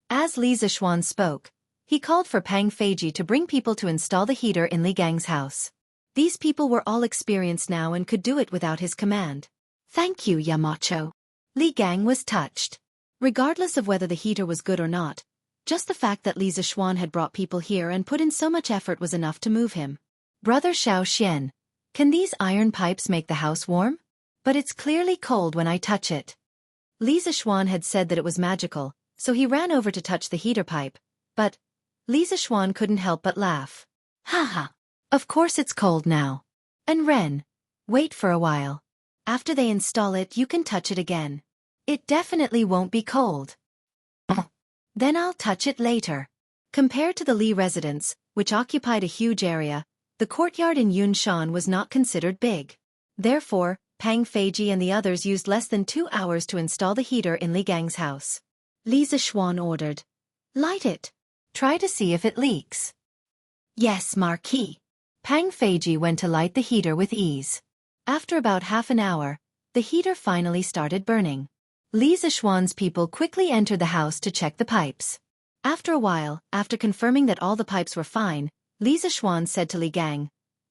[SPEAKER 1] As Li Zishuan spoke, he called for Pang Feiji to bring people to install the heater in Li Gang's house. These people were all experienced now and could do it without his command. Thank you, Yamacho. Li Gang was touched. Regardless of whether the heater was good or not, just the fact that Li Zishuan had brought people here and put in so much effort was enough to move him. Brother Xiao Xian, can these iron pipes make the house warm? But it's clearly cold when I touch it. Li Zishuan had said that it was magical, so he ran over to touch the heater pipe, but Li Zishuan couldn't help but laugh. Haha. Of course it's cold now. And Ren, wait for a while. After they install it you can touch it again. It definitely won't be cold. Then I'll touch it later. Compared to the Li residence, which occupied a huge area, the courtyard in Yunshan was not considered big. Therefore, Pang Feiji and the others used less than 2 hours to install the heater in Li Gang's house. Li Zishuan ordered, Light it. Try to see if it leaks. Yes, Marquis. Pang Feiji went to light the heater with ease. After about half an hour, the heater finally started burning. Li Zishuan's people quickly entered the house to check the pipes. After a while, after confirming that all the pipes were fine, Li Zishuan said to Li Gang,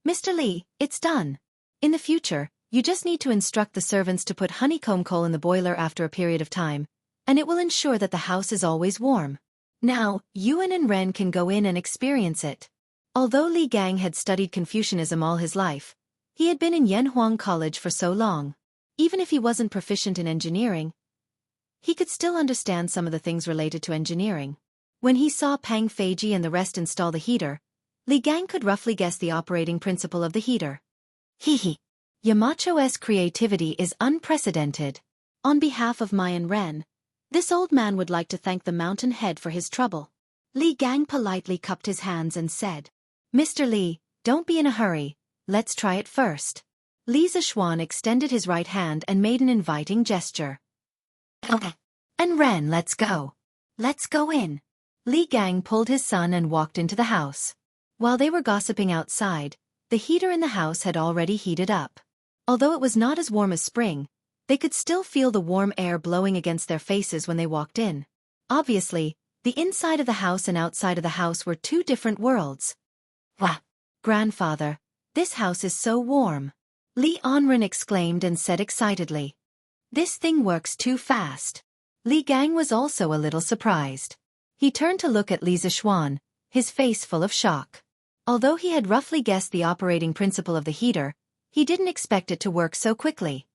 [SPEAKER 1] Mr. Li, it's done. In the future, you just need to instruct the servants to put honeycomb coal in the boiler after a period of time, and it will ensure that the house is always warm. Now, Yuan and Ren can go in and experience it. Although Li Gang had studied Confucianism all his life, he had been in Yanhuang College for so long. Even if he wasn't proficient in engineering, he could still understand some of the things related to engineering. When he saw Pang Feiji and the rest install the heater, Li Gang could roughly guess the operating principle of the heater. Yamacho's creativity is unprecedented. On behalf of Mai and Ren, this old man would like to thank the mountain head for his trouble. Li Gang politely cupped his hands and said, Mr. Li, don't be in a hurry, let's try it first. Li Zishuan extended his right hand and made an inviting gesture. And Ren, let's go. Let's go in. Li Gang pulled his son and walked into the house. While they were gossiping outside, the heater in the house had already heated up. Although it was not as warm as spring, they could still feel the warm air blowing against their faces when they walked in. Obviously, the inside of the house and outside of the house were two different worlds. Wah! Grandfather, this house is so warm. Li Anren exclaimed and said excitedly. This thing works too fast. Li Gang was also a little surprised. He turned to look at Li Zishuan, his face full of shock. Although he had roughly guessed the operating principle of the heater, he didn't expect it to work so quickly.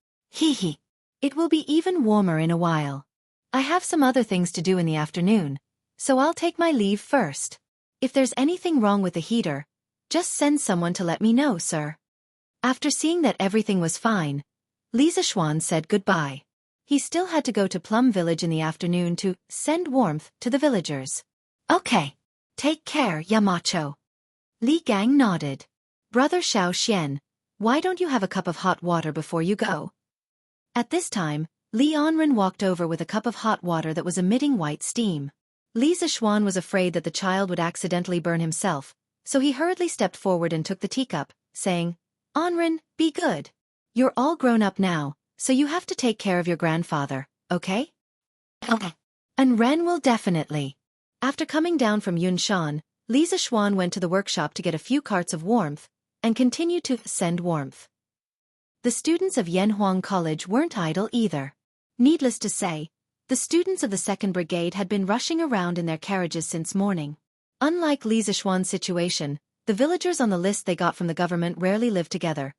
[SPEAKER 1] It will be even warmer in a while. I have some other things to do in the afternoon, so I'll take my leave first. If there's anything wrong with the heater, just send someone to let me know, sir. After seeing that everything was fine, Li Zishuan said goodbye. He still had to go to Plum Village in the afternoon to send warmth to the villagers. Okay. Take care, Yamacho. Li Gang nodded. Brother Xiao Xian, why don't you have a cup of hot water before you go? At this time, Li Anren walked over with a cup of hot water that was emitting white steam. Li Zishuan was afraid that the child would accidentally burn himself, So he hurriedly stepped forward and took the teacup, saying, "Onren, be good. You're all grown up now, so you have to take care of your grandfather, okay?"
[SPEAKER 2] Okay.
[SPEAKER 1] And Ren will definitely. After coming down from Yunshan, Li Zixuan went to the workshop to get a few carts of warmth, and continued to send warmth. The students of Yanhuang College weren't idle either. Needless to say, the students of the 2nd Brigade had been rushing around in their carriages since morning. Unlike Li Zixuan's situation, the villagers on the list they got from the government rarely lived together,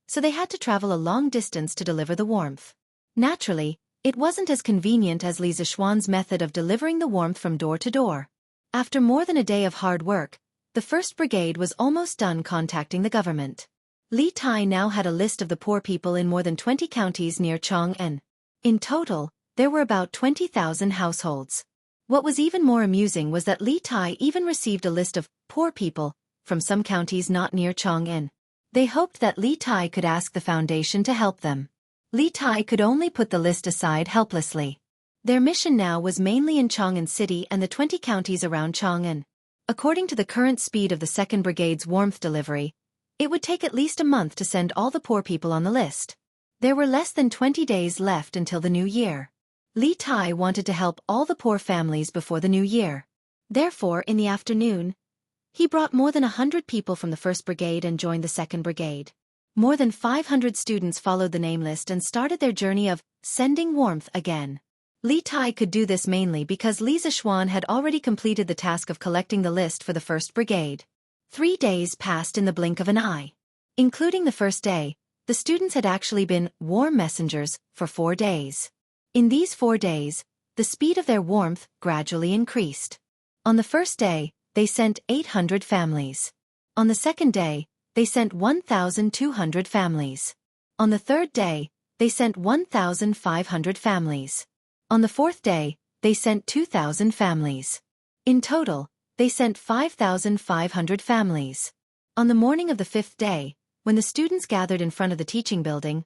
[SPEAKER 1] so they had to travel a long distance to deliver the warmth. Naturally, it wasn't as convenient as Li Zixuan's method of delivering the warmth from door to door. After more than a day of hard work, the 1st Brigade was almost done contacting the government. Li Tai now had a list of the poor people in more than 20 counties near Chang'an. In total, there were about 20,000 households. What was even more amusing was that Li Tai even received a list of poor people from some counties not near Chang'an. They hoped that Li Tai could ask the foundation to help them. Li Tai could only put the list aside helplessly. Their mission now was mainly in Chang'an City and the 20 counties around Chang'an. According to the current speed of the 2nd Brigade's warmth delivery, it would take at least a month to send all the poor people on the list. There were less than 20 days left until the new year. Li Tai wanted to help all the poor families before the new year. Therefore, in the afternoon, he brought more than 100 people from the 1st Brigade and joined the 2nd Brigade. More than 500 students followed the name list and started their journey of sending warmth again. Li Tai could do this mainly because Li Zixuan had already completed the task of collecting the list for the 1st Brigade. 3 days passed in the blink of an eye. Including the first day, the students had actually been warm messengers for 4 days. In these 4 days, the speed of their warmth gradually increased. On the first day, they sent 800 families. On the second day, they sent 1,200 families. On the third day, they sent 1,500 families. On the fourth day, they sent 2,000 families. In total, they sent 5,500 families. On the morning of the 5th day, when the students gathered in front of the teaching building,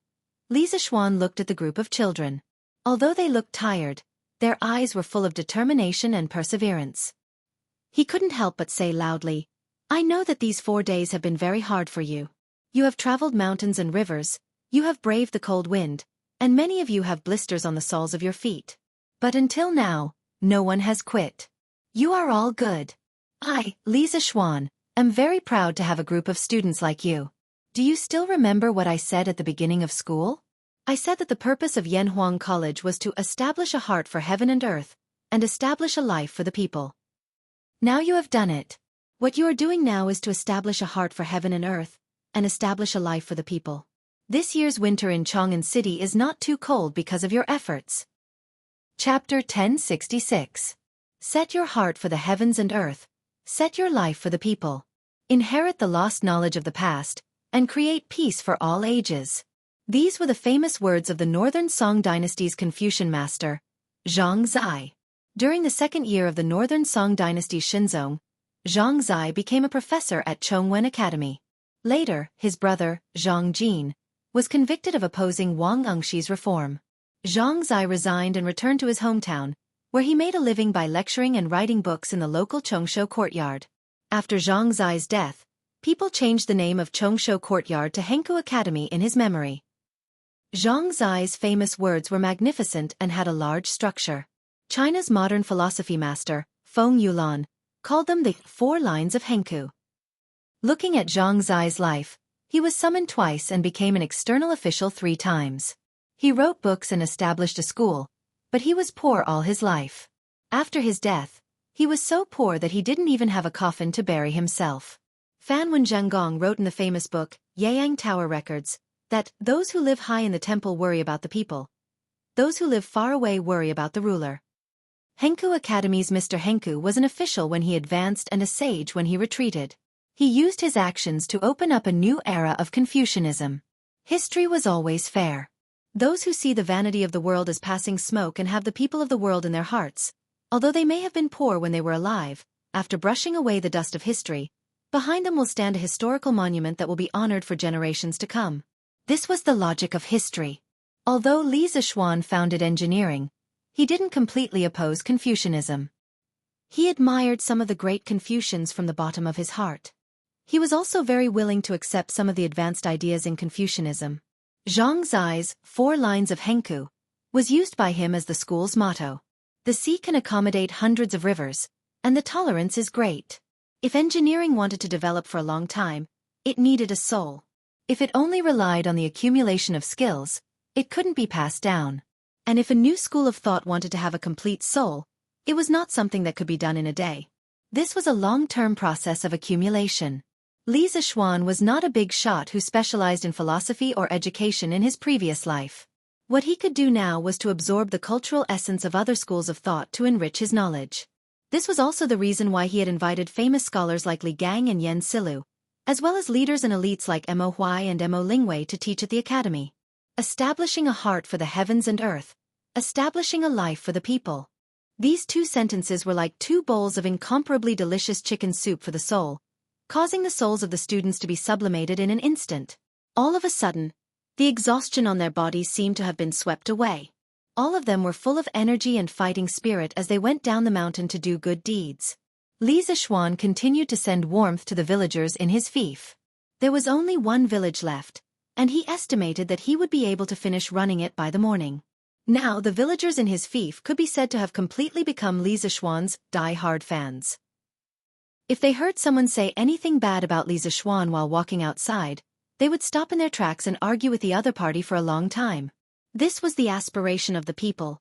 [SPEAKER 1] Li Zixuan looked at the group of children. Although they looked tired, their eyes were full of determination and perseverance. He couldn't help but say loudly, "I know that these 4 days have been very hard for you. You have traveled mountains and rivers, you have braved the cold wind, and many of you have blisters on the soles of your feet. But until now, no one has quit. You are all good. I, Li Zixuan, am very proud to have a group of students like you. Do you still remember what I said at the beginning of school? I said that the purpose of Yanhuang College was to establish a heart for heaven and earth, and establish a life for the people. Now you have done it. What you are doing now is to establish a heart for heaven and earth, and establish a life for the people. This year's winter in Chang'an City is not too cold because of your efforts." Chapter 1066. Set your heart for the heavens and earth. Set your life for the people. Inherit the lost knowledge of the past, and create peace for all ages. These were the famous words of the Northern Song Dynasty's Confucian master, Xianxia. During the 2nd year of the Northern Song Dynasty's Shenzong, Xianxia became a professor at Chongwen Academy. Later, his brother, Zhang Jin, was convicted of opposing Wang Engxi's reform. Xianxia resigned and returned to his hometown, where he made a living by lecturing and writing books in the local Chongsho courtyard. After Xianxia's death, people changed the name of Chongsho Courtyard to Henku Academy in his memory. Xianxia's famous words were magnificent and had a large structure. China's modern philosophy master, Feng Yulan, called them the 4 lines of Henku. Looking at Xianxia's life, he was summoned twice and became an external official 3 times. He wrote books and established a school, but he was poor all his life. After his death, he was so poor that he didn't even have a coffin to bury himself. Fan Wenzhenggong wrote in the famous book, Yang Tower Records, that those who live high in the temple worry about the people. Those who live far away worry about the ruler. Henku Academy's Mr. Henku was an official when he advanced and a sage when he retreated. He used his actions to open up a new era of Confucianism. History was always fair. Those who see the vanity of the world as passing smoke and have the people of the world in their hearts, although they may have been poor when they were alive, after brushing away the dust of history, behind them will stand a historical monument that will be honored for generations to come. This was the logic of history. Although Li Zixuan founded engineering, he didn't completely oppose Confucianism. He admired some of the great Confucians from the bottom of his heart.
[SPEAKER 2] He was also very willing to accept some of the advanced ideas in Confucianism. Zhang Zai's 4 lines of Hengku was used by him as the school's motto. The sea can accommodate hundreds of rivers, and the tolerance is great. If engineering wanted to develop for a long time, it needed a soul. If it only relied on the accumulation of skills, it couldn't be passed down. And if a new school of thought wanted to have a complete soul, it was not something that could be done in a day. This was a long-term process of accumulation. Li Zixuan was not a big shot who specialized in philosophy or education in his previous life. What he could do now was to absorb the cultural essence of other schools of thought to enrich his knowledge. This was also the reason why he had invited famous scholars like Li Gang and Yan Silu, as well as leaders and elites like Mo Huai and Mo Lingwei to teach at the academy. Establishing a heart for the heavens and earth. Establishing a life for the people. These 2 sentences were like 2 bowls of incomparably delicious chicken soup for the soul, causing the souls of the students to be sublimated in an instant. All of a sudden, the exhaustion on their bodies seemed to have been swept away. All of them were full of energy and fighting spirit as they went down the mountain to do good deeds. Li Zixuan continued to send warmth to the villagers in his fief. There was only 1 village left, and he estimated that he would be able to finish running it by the morning. Now the villagers in his fief could be said to have completely become Li Zixuan's die-hard fans. If they heard someone say anything bad about Li Zixuan while walking outside, they would stop in their tracks and argue with the other party for a long time. This was the aspiration of the people.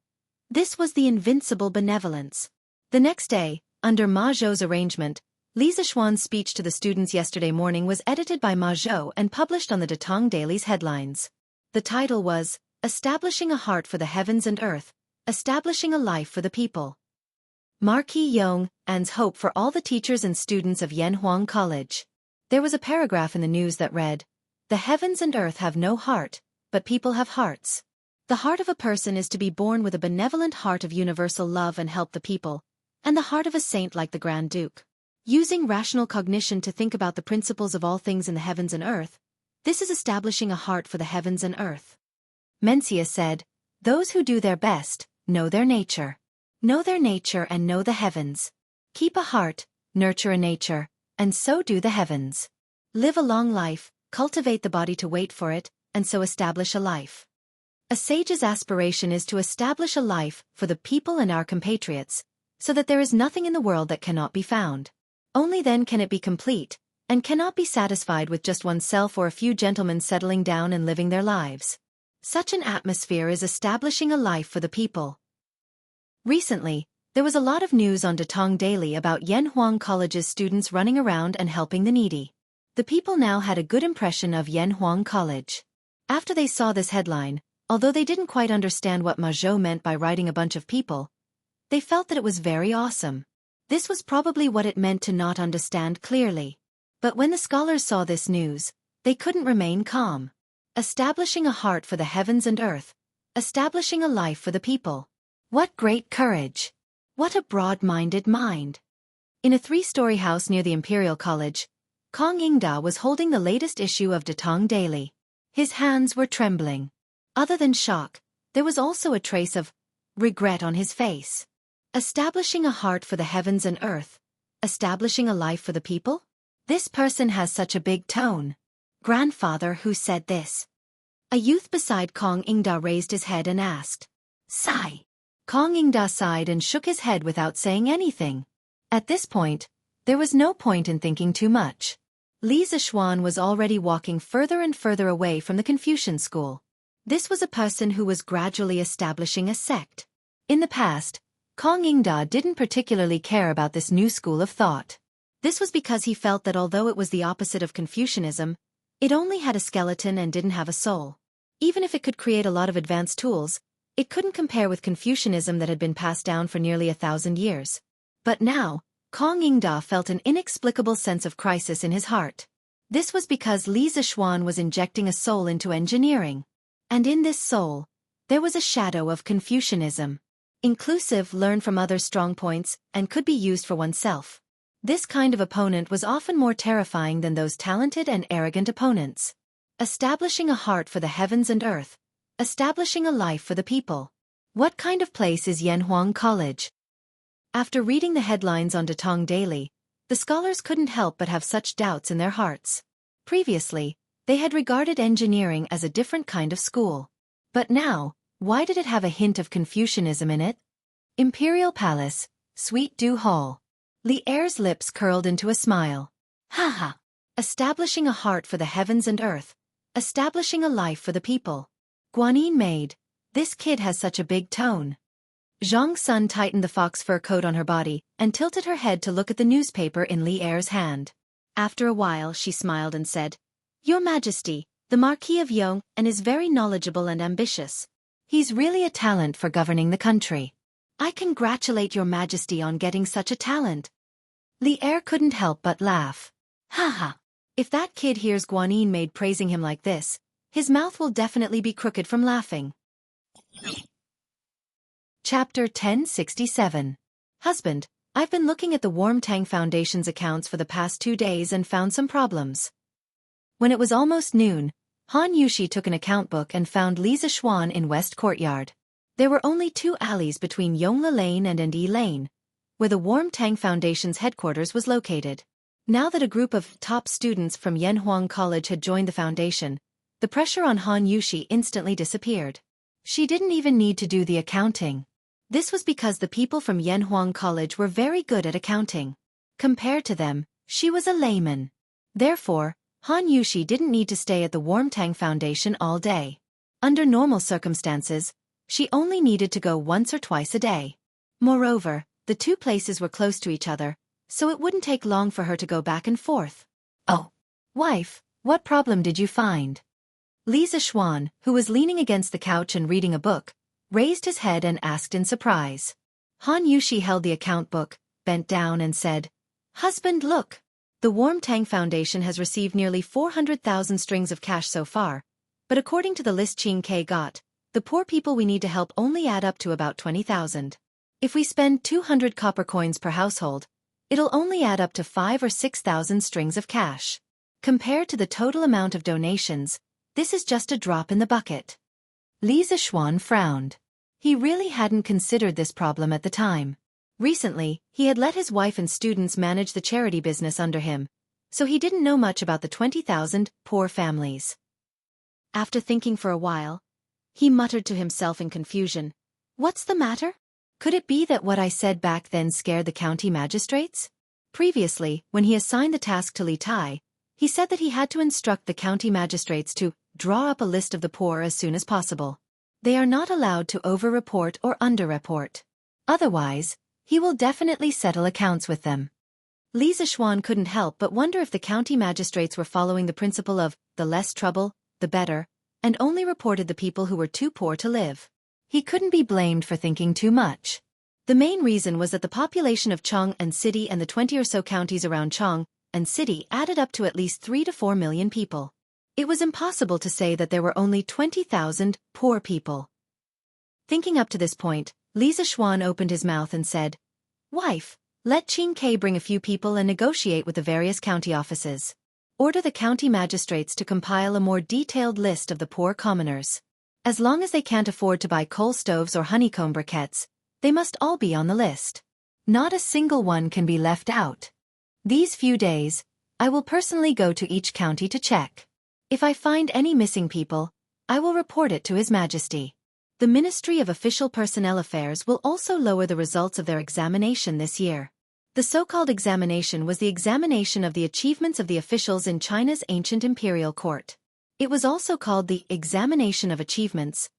[SPEAKER 2] This was the invincible benevolence. The next day, under Ma Zhou's arrangement, Li Zixuan's speech to the students yesterday morning was edited by Ma Zhou and published on the Datong Daily's headlines. The title was, Establishing a Heart for the Heavens and Earth, Establishing a Life for the People. Marquis Yong, An's hope for all the teachers and students of Yanhuang College. There was a paragraph in the news that read, The heavens and earth have no heart, but people have hearts. The heart of a person is to be born with a benevolent heart of universal love and help the people, and the heart of a saint like the Grand Duke. Using rational cognition to think about the principles of all things in the heavens and earth, this is establishing a heart for the heavens and earth. Mencia said, Those who do their best, know their nature. Know their nature and know the heavens. Keep a heart, nurture a nature, and so do the heavens. Live a long life, cultivate the body to wait for it, and so establish a life. A sage's aspiration is to establish a life for the people and our compatriots, so that there is nothing in the world that cannot be found. Only then can it be complete, and cannot be satisfied with just oneself or a few gentlemen settling down and living their lives. Such an atmosphere is establishing a life for the people. Recently, there was a lot of news on Datong Daily about Yanhuang College's students running around and helping the needy. The people now had a good impression of Yanhuang College. After they saw this headline, although they didn't quite understand what Ma Zhou meant by writing a bunch of people, they felt that it was very awesome. This was probably what it meant to not understand clearly. But when the scholars saw this news, they couldn't remain calm. Establishing a heart for the heavens and earth. Establishing a life for the people. What great courage! What a broad-minded mind! In a 3-story house near the Imperial College, Kong Yingda was holding the latest issue of Datong Daily. His hands were trembling. Other than shock, there was also a trace of regret on his face. Establishing a heart for the heavens and earth. Establishing a life for the people? This person has such a big tone. Grandfather, who said this? A youth beside Kong Yingda raised his head and asked. Sigh. Kong Yingda sighed and shook his head without saying anything. At this point, there was no point in thinking too much. Li Zixuan was already walking further and further away from the Confucian school. This was a person who was gradually establishing a sect. In the past, Kong Yingda didn't particularly care about this new school of thought. This was because he felt that although it was the opposite of Confucianism, it only had a skeleton and didn't have a soul. Even if it could create a lot of advanced tools, it couldn't compare with Confucianism that had been passed down for nearly 1,000 years. But now, Kong Yingda felt an inexplicable sense of crisis in his heart. This was because Li Zixuan was injecting a soul into engineering. And in this soul, there was a shadow of Confucianism. Inclusive, learn from others' strong points, and could be used for oneself. This kind of opponent was often more terrifying than those talented and arrogant opponents. Establishing a heart for the heavens and earth. Establishing a life for the people. What kind of place is Yanhuang College? After reading the headlines on Datong Daily,
[SPEAKER 1] The scholars couldn't help but have such doubts in their hearts. Previously, they had regarded engineering as a different kind of school. But now, why did it have a hint of Confucianism in it? Imperial Palace, Sweet Dew Hall. Li Er's lips curled into a smile. Ha ha! Establishing a heart for the heavens and earth. Establishing a life for the people. Guanyin maid, this kid has such a big tone. Zhang Sun tightened the fox fur coat on her body and tilted her head to look at the newspaper in Li Er's hand. After a while she smiled and said, Your Majesty, the Marquis of Yong is very knowledgeable and ambitious. He's really a talent for governing the country. I congratulate Your Majesty on getting such a talent. Li Er couldn't help but laugh. Ha ha! If that kid hears Guanyin maid praising him like this, his mouth will definitely be crooked from laughing. Chapter 1067. Husband, I've been looking at the Warm Tang Foundation's accounts for the past 2 days and found some problems. When it was almost noon, Han Yushi took an account book and found Li Zishuan in West Courtyard. There were only 2 alleys between Yongla Lane and Ndi Lane, where the Warm Tang Foundation's headquarters was located. Now that a group of top students from Yanhuang College had joined the foundation, the pressure on Han Yushi instantly disappeared. She didn't even need to do the accounting. This was because the people from Yanhuang College were very good at accounting. Compared to them, she was a layman. Therefore, Han Yushi didn't need to stay at the Warm Tang Foundation all day. Under normal circumstances, she only needed to go once or twice a day. Moreover, the 2 places were close to each other, so it wouldn't take long for her to go back and forth. Oh, wife, what problem did you find? Li Zishuan, who was leaning against the couch and reading a book, raised his head and asked in surprise. Han Yushi held the account book, bent down and said, Husband, look. The Warm Tang Foundation has received nearly 400,000 strings of cash so far, but according to the list Xianxia got, the poor people we need to help only add up to about 20,000. If we spend 200 copper coins per household, it'll only add up to 5 or 6,000 strings of cash. Compared to the total amount of donations, this is just a drop in the bucket. Li Zishuan frowned. He really hadn't considered this problem at the time. Recently, he had let his wife and students manage the charity business under him, so he didn't know much about the 20,000 poor families. After thinking for a while, he muttered to himself in confusion, What's the matter? Could it be that what I said back then scared the county magistrates? Previously, when he assigned the task to Li Tai, he said that he had to instruct the county magistrates to draw up a list of the poor as soon as possible. They are not allowed to over-report or under-report. Otherwise, he will definitely settle accounts with them. Li Zishuan couldn't help but wonder if the county magistrates were following the principle of the less trouble, the better, and only reported the people who were too poor to live. He couldn't be blamed for thinking too much. The main reason was that the population of Chang and City and the 20 or so counties around Chang and City added up to at least 3 to 4 million people. It was impossible to say that there were only 20,000 poor people. Thinking up to this point, Li Zishuan opened his mouth and said, Wife, let Xianxia bring a few people and negotiate with the various county offices. Order the county magistrates to compile a more detailed list of the poor commoners. As long as they can't afford to buy coal stoves or honeycomb briquettes, they must all be on the list. Not a single one can be left out. These few days, I will personally go to each county to check. If I find any missing people, I will report it to His Majesty. The Ministry of Official Personnel Affairs will also lower the results of their examination this year. The so-called examination was the examination of the achievements of the officials in China's ancient imperial court. It was also called the examination of achievements,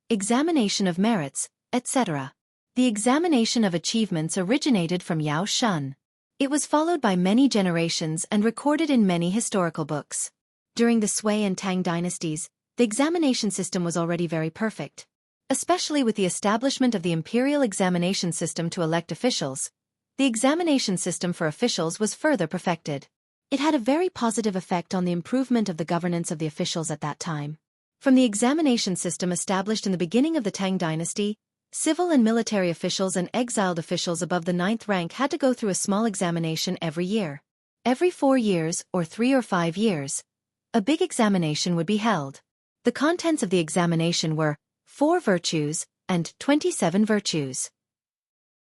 [SPEAKER 1] examination of merits, etc. The examination of achievements originated from Yao Shun. It was followed by many generations and recorded in many historical books. During the Sui and Tang dynasties, the examination system was already very perfect. Especially with the establishment of the imperial examination system to elect officials, the examination system for officials was further perfected. It had a very positive effect on the improvement of the governance of the officials at that time. From the examination system established in the beginning of the Tang dynasty, civil and military officials and exiled officials above the 9th rank had to go through a small examination every year. Every 4 years, or 3 or 5 years, a big examination would be held. The contents of the examination were 4 virtues and 27 virtues.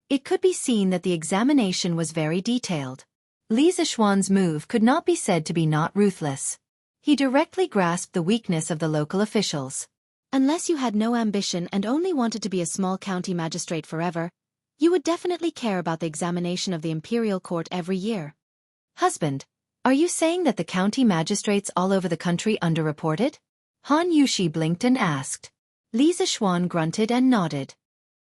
[SPEAKER 1] It could be seen that the examination was very detailed. Li Zishuan's move could not be said to be not ruthless. He directly grasped the weakness of the local officials.
[SPEAKER 2] Unless you had no ambition and only wanted to be a small county magistrate forever, you would definitely care about the examination of the imperial court every year.
[SPEAKER 1] Husband, are you saying that the county magistrates all over the country underreported? Han Yushi blinked and asked. Li Zishuan grunted and nodded.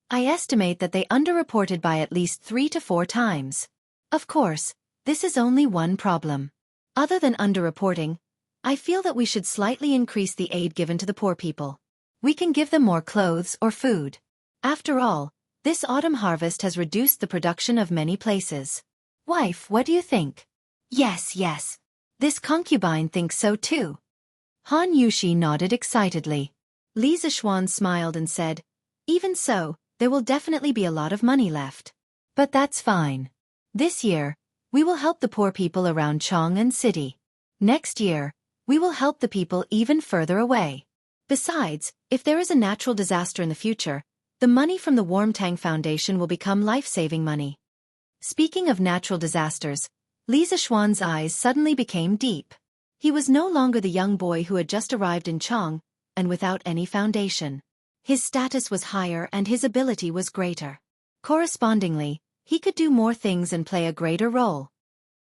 [SPEAKER 1] I estimate that they underreported by at least 3 to 4 times. Of course, this is only one problem. Other than underreporting, I feel that we should slightly increase the aid given to the poor people. We can give them more clothes or food. After all, this autumn harvest has reduced the production of many places. Wife, what do you think? Yes, yes. This concubine thinks so too. Han Yushi nodded excitedly. Li Zishuan smiled and said, even so, there will definitely be a lot of money left. But that's fine. This year, we will help the poor people around Chong and city. Next year, we will help the people even further away. Besides, if there is a natural disaster in the future, the money from the Warmtang Foundation will become life-saving money. Speaking of natural disasters, Li Zishuan's eyes suddenly became deep. He was no longer the young boy who had just arrived in Chong, and without any foundation. His status was higher and his ability was greater. Correspondingly, he could do more things and play a greater role.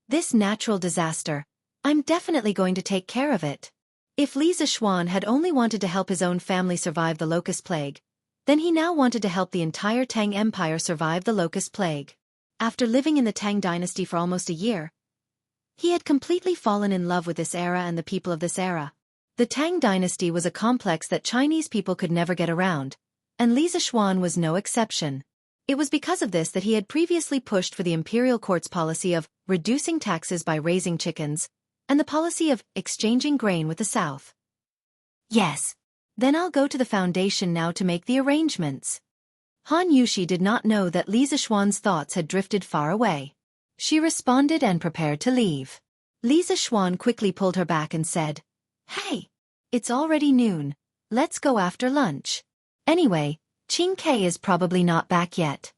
[SPEAKER 1] This natural disaster, I'm definitely going to take care of it. If Li Zishuan had only wanted to help his own family survive the locust plague, then he now wanted to help the entire Tang Empire survive the locust plague. After living in the Tang dynasty for almost a year, he had completely fallen in love with this era and the people of this era. The Tang dynasty was a complex that Chinese people could never get around, and Li Zishuan was no exception. It was because of this that he had previously pushed for the imperial court's policy of reducing taxes by raising chickens, and the policy of exchanging grain with the South. Yes. Then I'll go to the foundation now to make the arrangements. Han Yushi did not know that Li Zishuan's thoughts had drifted far away. She responded and prepared to leave. Li Zishuan quickly pulled her back and said, Hey! It's already noon. Let's go after lunch. Anyway, Qing Ke is probably not back yet.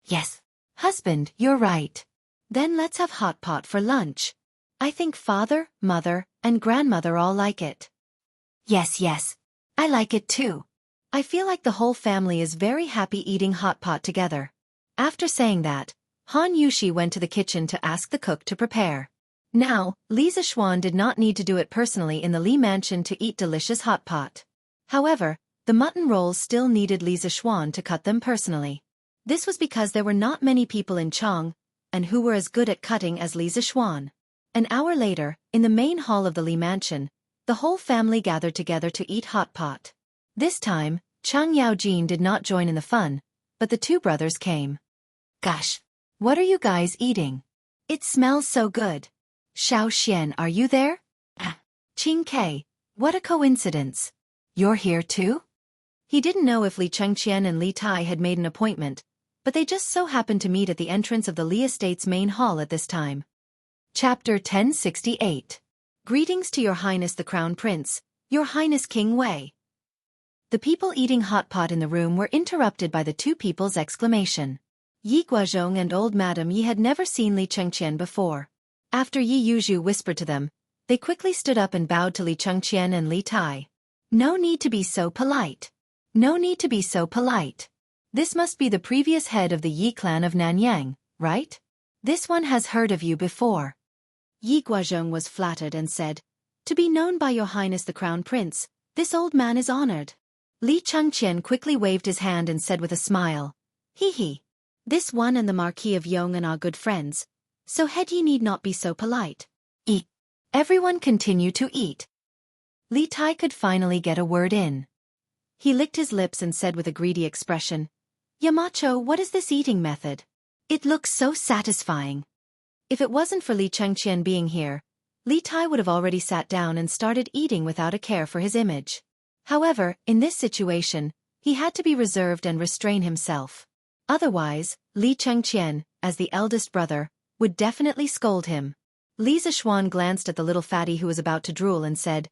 [SPEAKER 1] Yes. Husband, you're right. Then let's have hot pot for lunch. I think father, mother, and grandmother all like it. Yes, yes. I like it too. I feel like the whole family is very happy eating hot pot together. After saying that, Han Yushi went to the kitchen to ask the cook to prepare. Now, Li Zishuan did not need to do it personally in the Li mansion to eat delicious hot pot. However, the mutton rolls still needed Li Zishuan to cut them personally. This was because there were not many people in Chong, and who were as good at cutting as Li Zishuan. An hour later, in the main hall of the Li mansion, the whole family gathered together to eat hot pot. This time, Chang Yaojin did not join in the fun, but the two brothers came. Gosh! What are you guys eating? It smells so good. Xiao Xian, are you there? Qing Ke, what a coincidence. You're here too? He didn't know if Li Chengqian and Li Tai had made an appointment, but they just so happened to meet at the entrance of the Li estate's main hall at this time. Chapter 1068. Greetings to Your Highness the Crown Prince, Your Highness King Wei. The people eating hot pot in the room were interrupted by the two people's exclamation. Yi Guozhong and old Madam Yi had never seen Li Chengqian before. After Yi Yuzhu whispered to them, they quickly stood up and bowed to Li Chengqian and Li Tai. No need to be so polite. No need to be so polite. This must be the previous head of the Yi clan of Nanyang, right? This one has heard of you before. Yi Guozhong was flattered and said, To be known by Your Highness the Crown Prince, this old man is honored. Li Chengqian quickly waved his hand and said with a smile, Hee. This one and the Marquis of Yong'an are good friends, so head ye need not be so polite. Eat. Everyone continued to eat. Li Tai could finally get a word in. He licked his lips and said with a greedy expression, Yamacho, what is this eating method? It looks so satisfying. If it wasn't for Li Chengqian being here, Li Tai would have already sat down and started eating without a care for his image. However, in this situation, he had to be reserved and restrain himself. Otherwise, Li Chengqian, as the eldest brother, would definitely scold him. Li Zishuan glanced at the little fatty who was about to drool and said,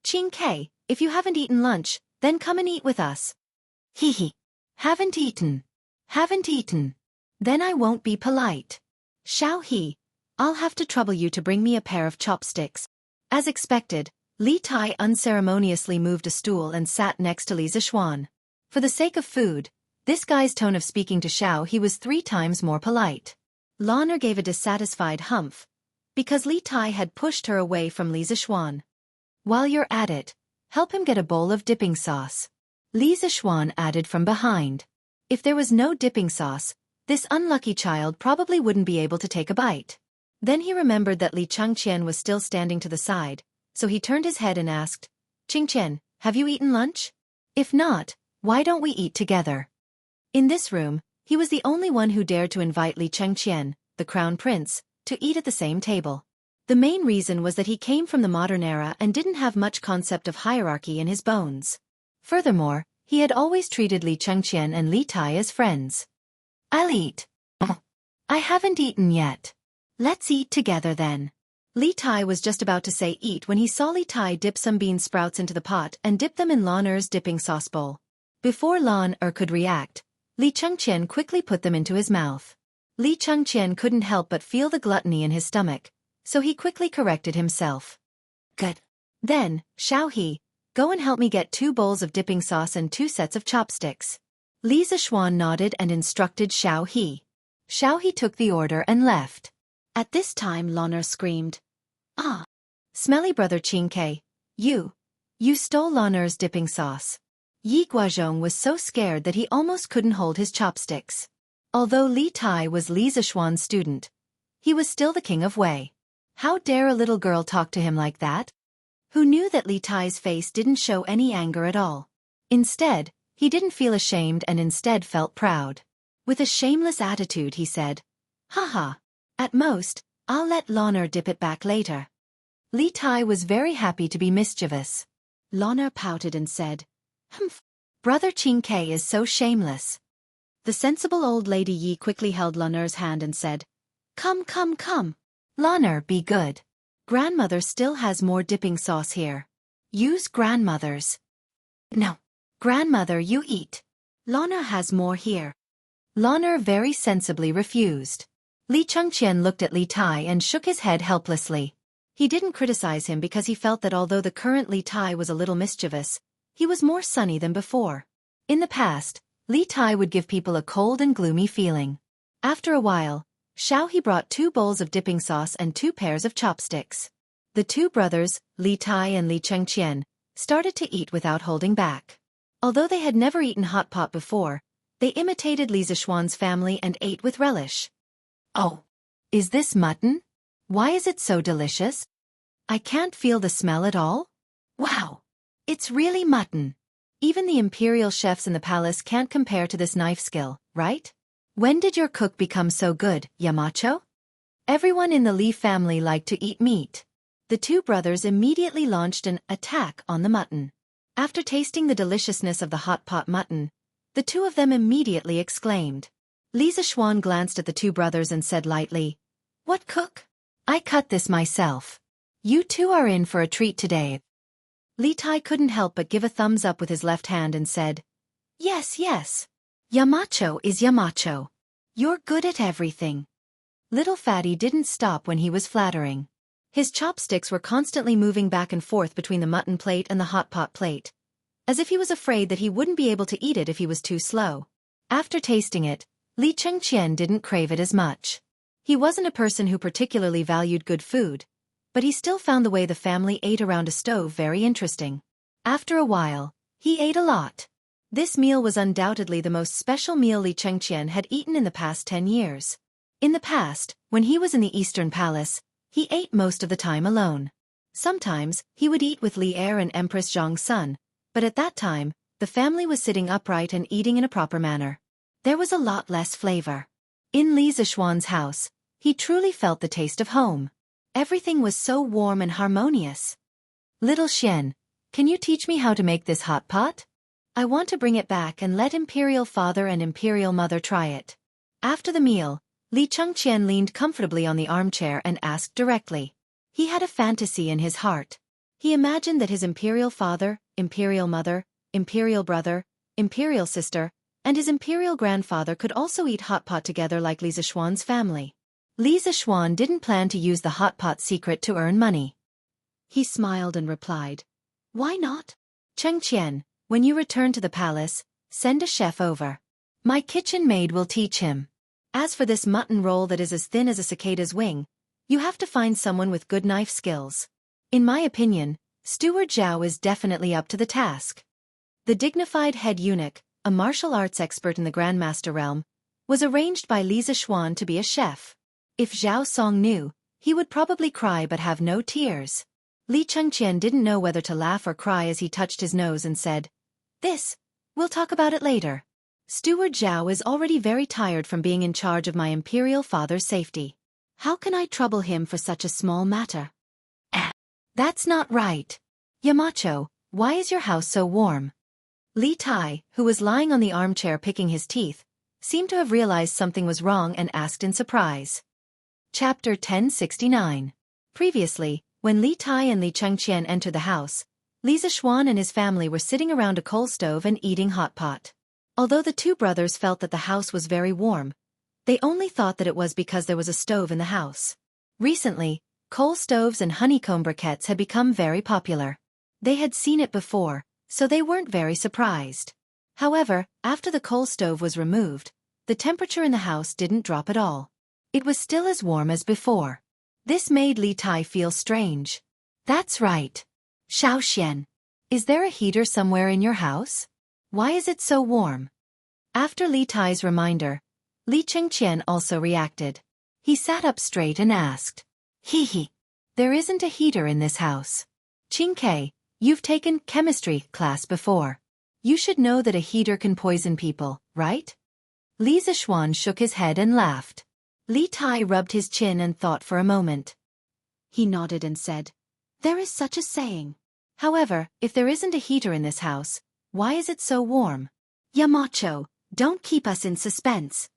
[SPEAKER 1] Qing Ke, if you haven't eaten lunch, then come and eat with us. Hee. Haven't eaten. Haven't eaten. Then I won't be polite. Xiao He,
[SPEAKER 2] I'll have to trouble you to bring me a pair of chopsticks. As expected, Li Tai unceremoniously moved a stool and sat next to Li Zishuan. For the sake of food, this guy's tone of speaking to Xiao He was 3 times more polite. Lana gave a dissatisfied humph, because Li Tai had pushed her away from Li Zishuan. While you're at it, help him get a bowl of dipping sauce. Li Zishuan added from behind. If there was no dipping sauce, this unlucky child probably wouldn't be able to take a bite. Then he remembered that Li Changqian was still standing to the side, so he turned his head and asked, Qingqian, have you eaten lunch? If not, why don't we eat together? In this room, he was the only one who dared to invite Li Changqian, the crown prince, to eat at the same table. The main reason was that he came from the modern era and didn't have much concept of hierarchy in his bones. Furthermore, he had always treated Li Changqian and Li Tai as friends. I'll eat. I haven't eaten yet. Let's eat together then. Li Tai was just about to say eat when he saw Li Tai dip some bean sprouts into the pot and dip them in Lan Er's dipping sauce bowl. Before Lan Er could react, Li Changqian quickly put them into his mouth. Li Changqian couldn't help but feel the gluttony in his stomach, so he quickly corrected himself. Good. Then, Xiao He, go and help me get 2 bowls of dipping sauce and 2 sets of chopsticks. Li Zishuan nodded and instructed Xiao He. Xiao He took the order and left. At this time Lan Er screamed, Ah! Smelly brother Qingke, you stole Lan Er's dipping sauce. Yi Guozhong was so scared that he almost couldn't hold his chopsticks. Although Li Tai was Li Zishuan's student, he was still the king of Wei. How dare a little girl talk to him like that? Who knew that Li Tai's face didn't show any anger at all. Instead, he didn't feel ashamed and instead felt proud. With a shameless attitude he said, Haha, at most, I'll let Lan Er dip it back later. Li Tai was very happy to be mischievous. Lan Er pouted and said, Humph, brother Qingke is so shameless. The sensible old lady Yi quickly held Lan Er's hand and said, Come. Lan Er, be good. Grandmother still has more dipping sauce here. Use grandmother's. No. Grandmother, you eat. Lan Er has more here. Lan Er very sensibly refused. Li Changqian looked at Li Tai and shook his head helplessly. He didn't criticize him because he felt that although the current Li Tai was a little mischievous, he was more sunny than before. In the past, Li Tai would give people a cold and gloomy feeling. After a while, Xiao He brought 2 bowls of dipping sauce and 2 pairs of chopsticks. The 2 brothers, Li Tai and Li Changqian, started to eat without holding back. Although they had never eaten hot pot before, they imitated Li Zishuan's family and ate with relish. Oh, is this mutton? Why is it so delicious? I can't feel the smell at all. Wow, it's really mutton. Even the imperial chefs in the palace can't compare to this knife skill, right? When did your cook become so good, Yamacho? Everyone in the Li family liked to eat meat. The 2 brothers immediately launched an attack on the mutton. After tasting the deliciousness of the hot pot mutton, the 2 of them immediately exclaimed. Li Zishuan glanced at the 2 brothers and said lightly, What cook? I cut this myself. You 2 are in for a treat today. Li Tai couldn't help but give a thumbs up with his left hand and said, Yes. Yamacho is Yamacho. You're good at everything. Little Fatty didn't stop when he was flattering. His chopsticks were constantly moving back and forth between the mutton plate and the hot pot plate, as if he was afraid that he wouldn't be able to eat it if he was too slow. After tasting it, Li Changqian didn't crave it as much. He wasn't a person who particularly valued good food, but he still found the way the family ate around a stove very interesting. After a while, he ate a lot. This meal was undoubtedly the most special meal Li Changqian had eaten in the past 10 years. In the past, when he was in the Eastern Palace, he ate most of the time alone. Sometimes, he would eat with Li Er and Empress Zhang's son, but at that time, the family was sitting upright and eating in a proper manner. There was a lot less flavor. In Li Zishuan's house, he truly felt the taste of home. Everything was so warm and harmonious. Little Xian, can you teach me how to make this hot pot? I want to bring it back and let Imperial Father and Imperial Mother try it. After the meal, Li Changqian leaned comfortably on the armchair and asked directly. He had a fantasy in his heart. He imagined that his Imperial Father, Imperial Mother, Imperial Brother, Imperial Sister, and his Imperial Grandfather could also eat hot pot together like Li Zishuan's family.
[SPEAKER 1] Li Zixuan didn't plan to use the hot pot secret to earn money.
[SPEAKER 2] He smiled and replied, "Why not?
[SPEAKER 1] Xianxia, when you return to the palace, send a chef over. My kitchen maid will teach him. As for this mutton roll that is as thin as a cicada's wing, you have to find someone with good knife skills. In my opinion, Steward Zhao is definitely up to the task." The dignified head eunuch, a martial arts expert in the Grandmaster realm, was arranged by Li Zixuan to be a chef. If Zhao Song knew, he would probably cry but have no tears. Li Chengqian didn't know whether to laugh or cry as he touched his nose and said, "We'll talk about it later. Steward Zhao is already very tired from being in charge of my imperial father's safety.
[SPEAKER 2] How can I trouble him for such a small matter?"
[SPEAKER 1] That's not right. Yamacho, why is your house so warm?" Li Tai, who was lying on the armchair picking his teeth, seemed to have realized something was wrong and asked in surprise. Chapter 1069. Previously, when Li Tai and Li Chengqian entered the house, Li Zixuan and his family were sitting around a coal stove and eating hot pot. Although the two brothers felt that the house was very warm, they only thought that it was because there was a stove in the house. Recently, coal stoves and honeycomb briquettes had become very popular. They had seen it before, so they weren't very surprised. However, after the coal stove was removed, the temperature in the house didn't drop at all. It was still as warm as before. This made Li Tai feel strange. "That's right. Xiaoxian, is there a heater somewhere in your house? Why is it so warm?" After Li Tai's reminder, Li Chengqian also reacted. He sat up straight and asked, "Hee, there isn't a heater in this house. Qingke, you've taken chemistry class before. You should know that a heater can poison people, right?" Li Zixuan shook his head and laughed. Li Tai rubbed his chin and thought for a moment.
[SPEAKER 2] He nodded and said, "There is such a saying.
[SPEAKER 1] However, if there isn't a heater in this house, why is it so warm?"
[SPEAKER 2] "Yamacho, don't keep us in suspense."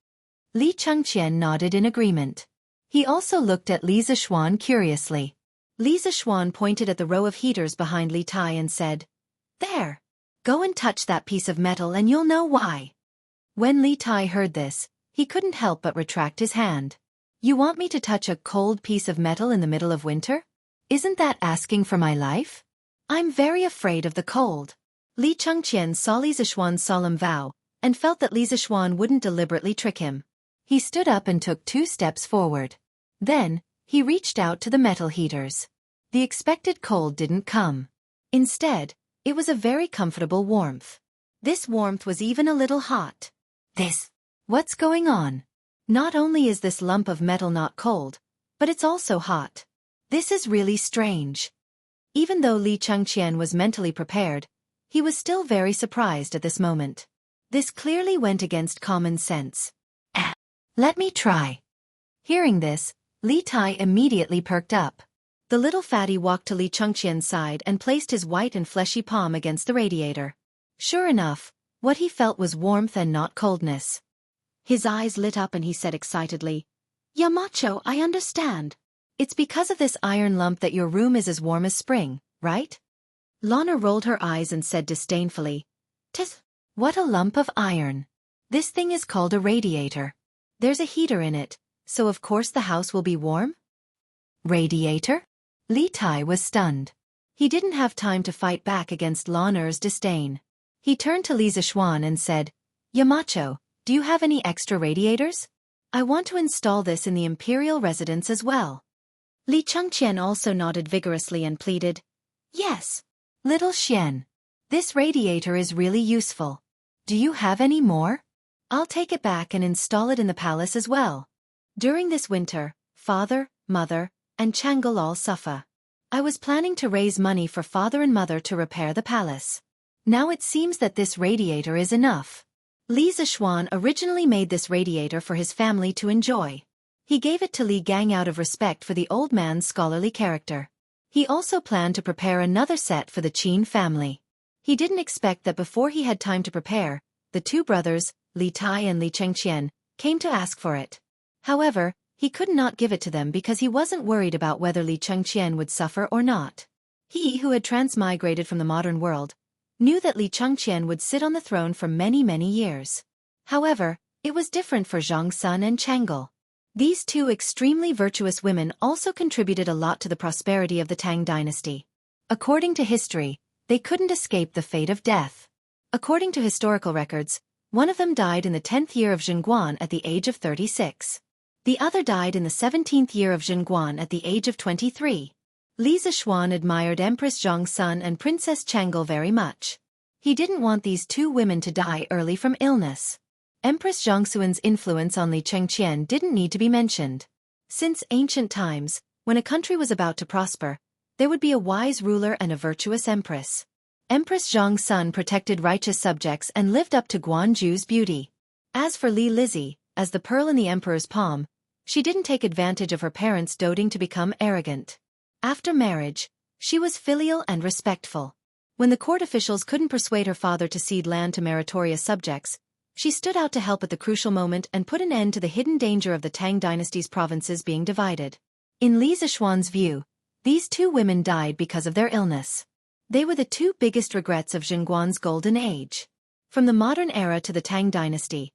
[SPEAKER 1] Li Chengqian nodded in agreement. He also looked at Li Zixuan curiously. Li Zixuan pointed at the row of heaters behind Li Tai and said, "There. Go and touch that piece of metal and you'll know why." When Li Tai heard this, he couldn't help but retract his hand. "You want me to touch a cold piece of metal in the middle of winter? Isn't that asking for my life? I'm very afraid of the cold." Li Chengqian saw Li Zixuan's solemn vow, and felt that Li Zixuan wouldn't deliberately trick him. He stood up and took 2 steps forward. Then, he reached out to the metal heaters. The expected cold didn't come. Instead, it was a very comfortable warmth. This warmth was even a little hot. What's going on? Not only is this lump of metal not cold, but it's also hot. This is really strange. Even though Li Chengqian was mentally prepared, he was still very surprised at this moment. This clearly went against common sense. Let me try." Hearing this, Li Tai immediately perked up. The little fatty walked to Li Chengqian's side and placed his white and fleshy palm against the radiator. Sure enough, what he felt was warmth and not coldness.
[SPEAKER 2] His eyes lit up and he said excitedly, "Yamacho, I understand.
[SPEAKER 1] It's because of this iron lump that your room is as warm as spring, right?"
[SPEAKER 2] Lana rolled her eyes and said disdainfully, "Tis,
[SPEAKER 1] what a lump of iron. This thing is called a radiator. There's a heater in it, so of course the house will be warm?" Radiator? Li Tai was stunned. He didn't have time to fight back against Lan'er's disdain. He turned to Li Zixuan and said, "Yamacho, do you have any extra radiators? I want to install this in the imperial residence as well."
[SPEAKER 2] Li Chengqian also nodded vigorously and pleaded, "Yes."
[SPEAKER 1] "Little Xian, this radiator is really useful. Do you have any more? I'll take it back and install it in the palace as well. During this winter, father, mother, and Chang'e all suffer. I was planning to raise money for father and mother to repair the palace. Now it seems that this radiator is enough." Li Zixuan originally made this radiator for his family to enjoy. He gave it to Li Gang out of respect for the old man's scholarly character. He also planned to prepare another set for the Qin family. He didn't expect that before he had time to prepare, the 2 brothers, Li Tai and Li Chengqian, came to ask for it. However, he could not give it to them because he wasn't worried about whether Li Chengqian would suffer or not. He, who had transmigrated from the modern world, knew that Li Chengqian would sit on the throne for many, many years. However, it was different for Zhang Sun and Chang'e. These two extremely virtuous women also contributed a lot to the prosperity of the Tang dynasty. According to history, they couldn't escape the fate of death. According to historical records, one of them died in the 10th year of Zhenguan at the age of 36. The other died in the 17th year of Zhenguan at the age of 23. Li Zishuan admired Empress Zhongsun and Princess Chang'e very much. He didn't want these two women to die early from illness. Empress Zhongxuan's influence on Li Chengqian didn't need to be mentioned. Since ancient times, when a country was about to prosper, there would be a wise ruler and a virtuous empress. Empress Zhongsun protected righteous subjects and lived up to Guanju's beauty. As for Li Lizzie, as the pearl in the emperor's palm, she didn't take advantage of her parents' doting to become arrogant. After marriage, she was filial and respectful. When the court officials couldn't persuade her father to cede land to meritorious subjects, she stood out to help at the crucial moment and put an end to the hidden danger of the Tang dynasty's provinces being divided. In Li Zishuan's view, these two women died because of their illness. They were the two biggest regrets of Zhenguan's golden age. From the modern era to the Tang dynasty,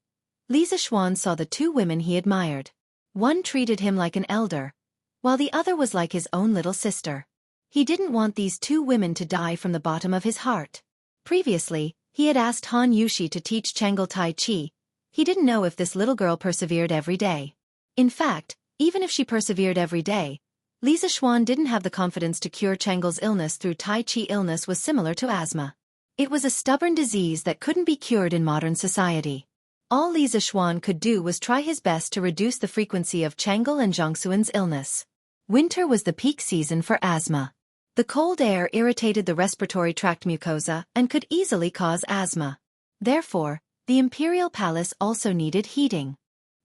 [SPEAKER 1] Li Zishuan saw the two women he admired. One treated him like an elder, while the other was like his own little sister. He didn't want these two women to die from the bottom of his heart. Previously, he had asked Han Yushi to teach Chang'e Tai Chi. He didn't know if this little girl persevered every day. In fact, even if she persevered every day, Li Zishuan didn't have the confidence to cure Chang'e's illness through Tai Chi. Illness was similar to asthma. It was a stubborn disease that couldn't be cured in modern society. All Li Zishuan could do was try his best to reduce the frequency of Chang'e and Zhongxuan's illness. Winter was the peak season for asthma. The cold air irritated the respiratory tract mucosa and could easily cause asthma. Therefore, the imperial palace also needed heating.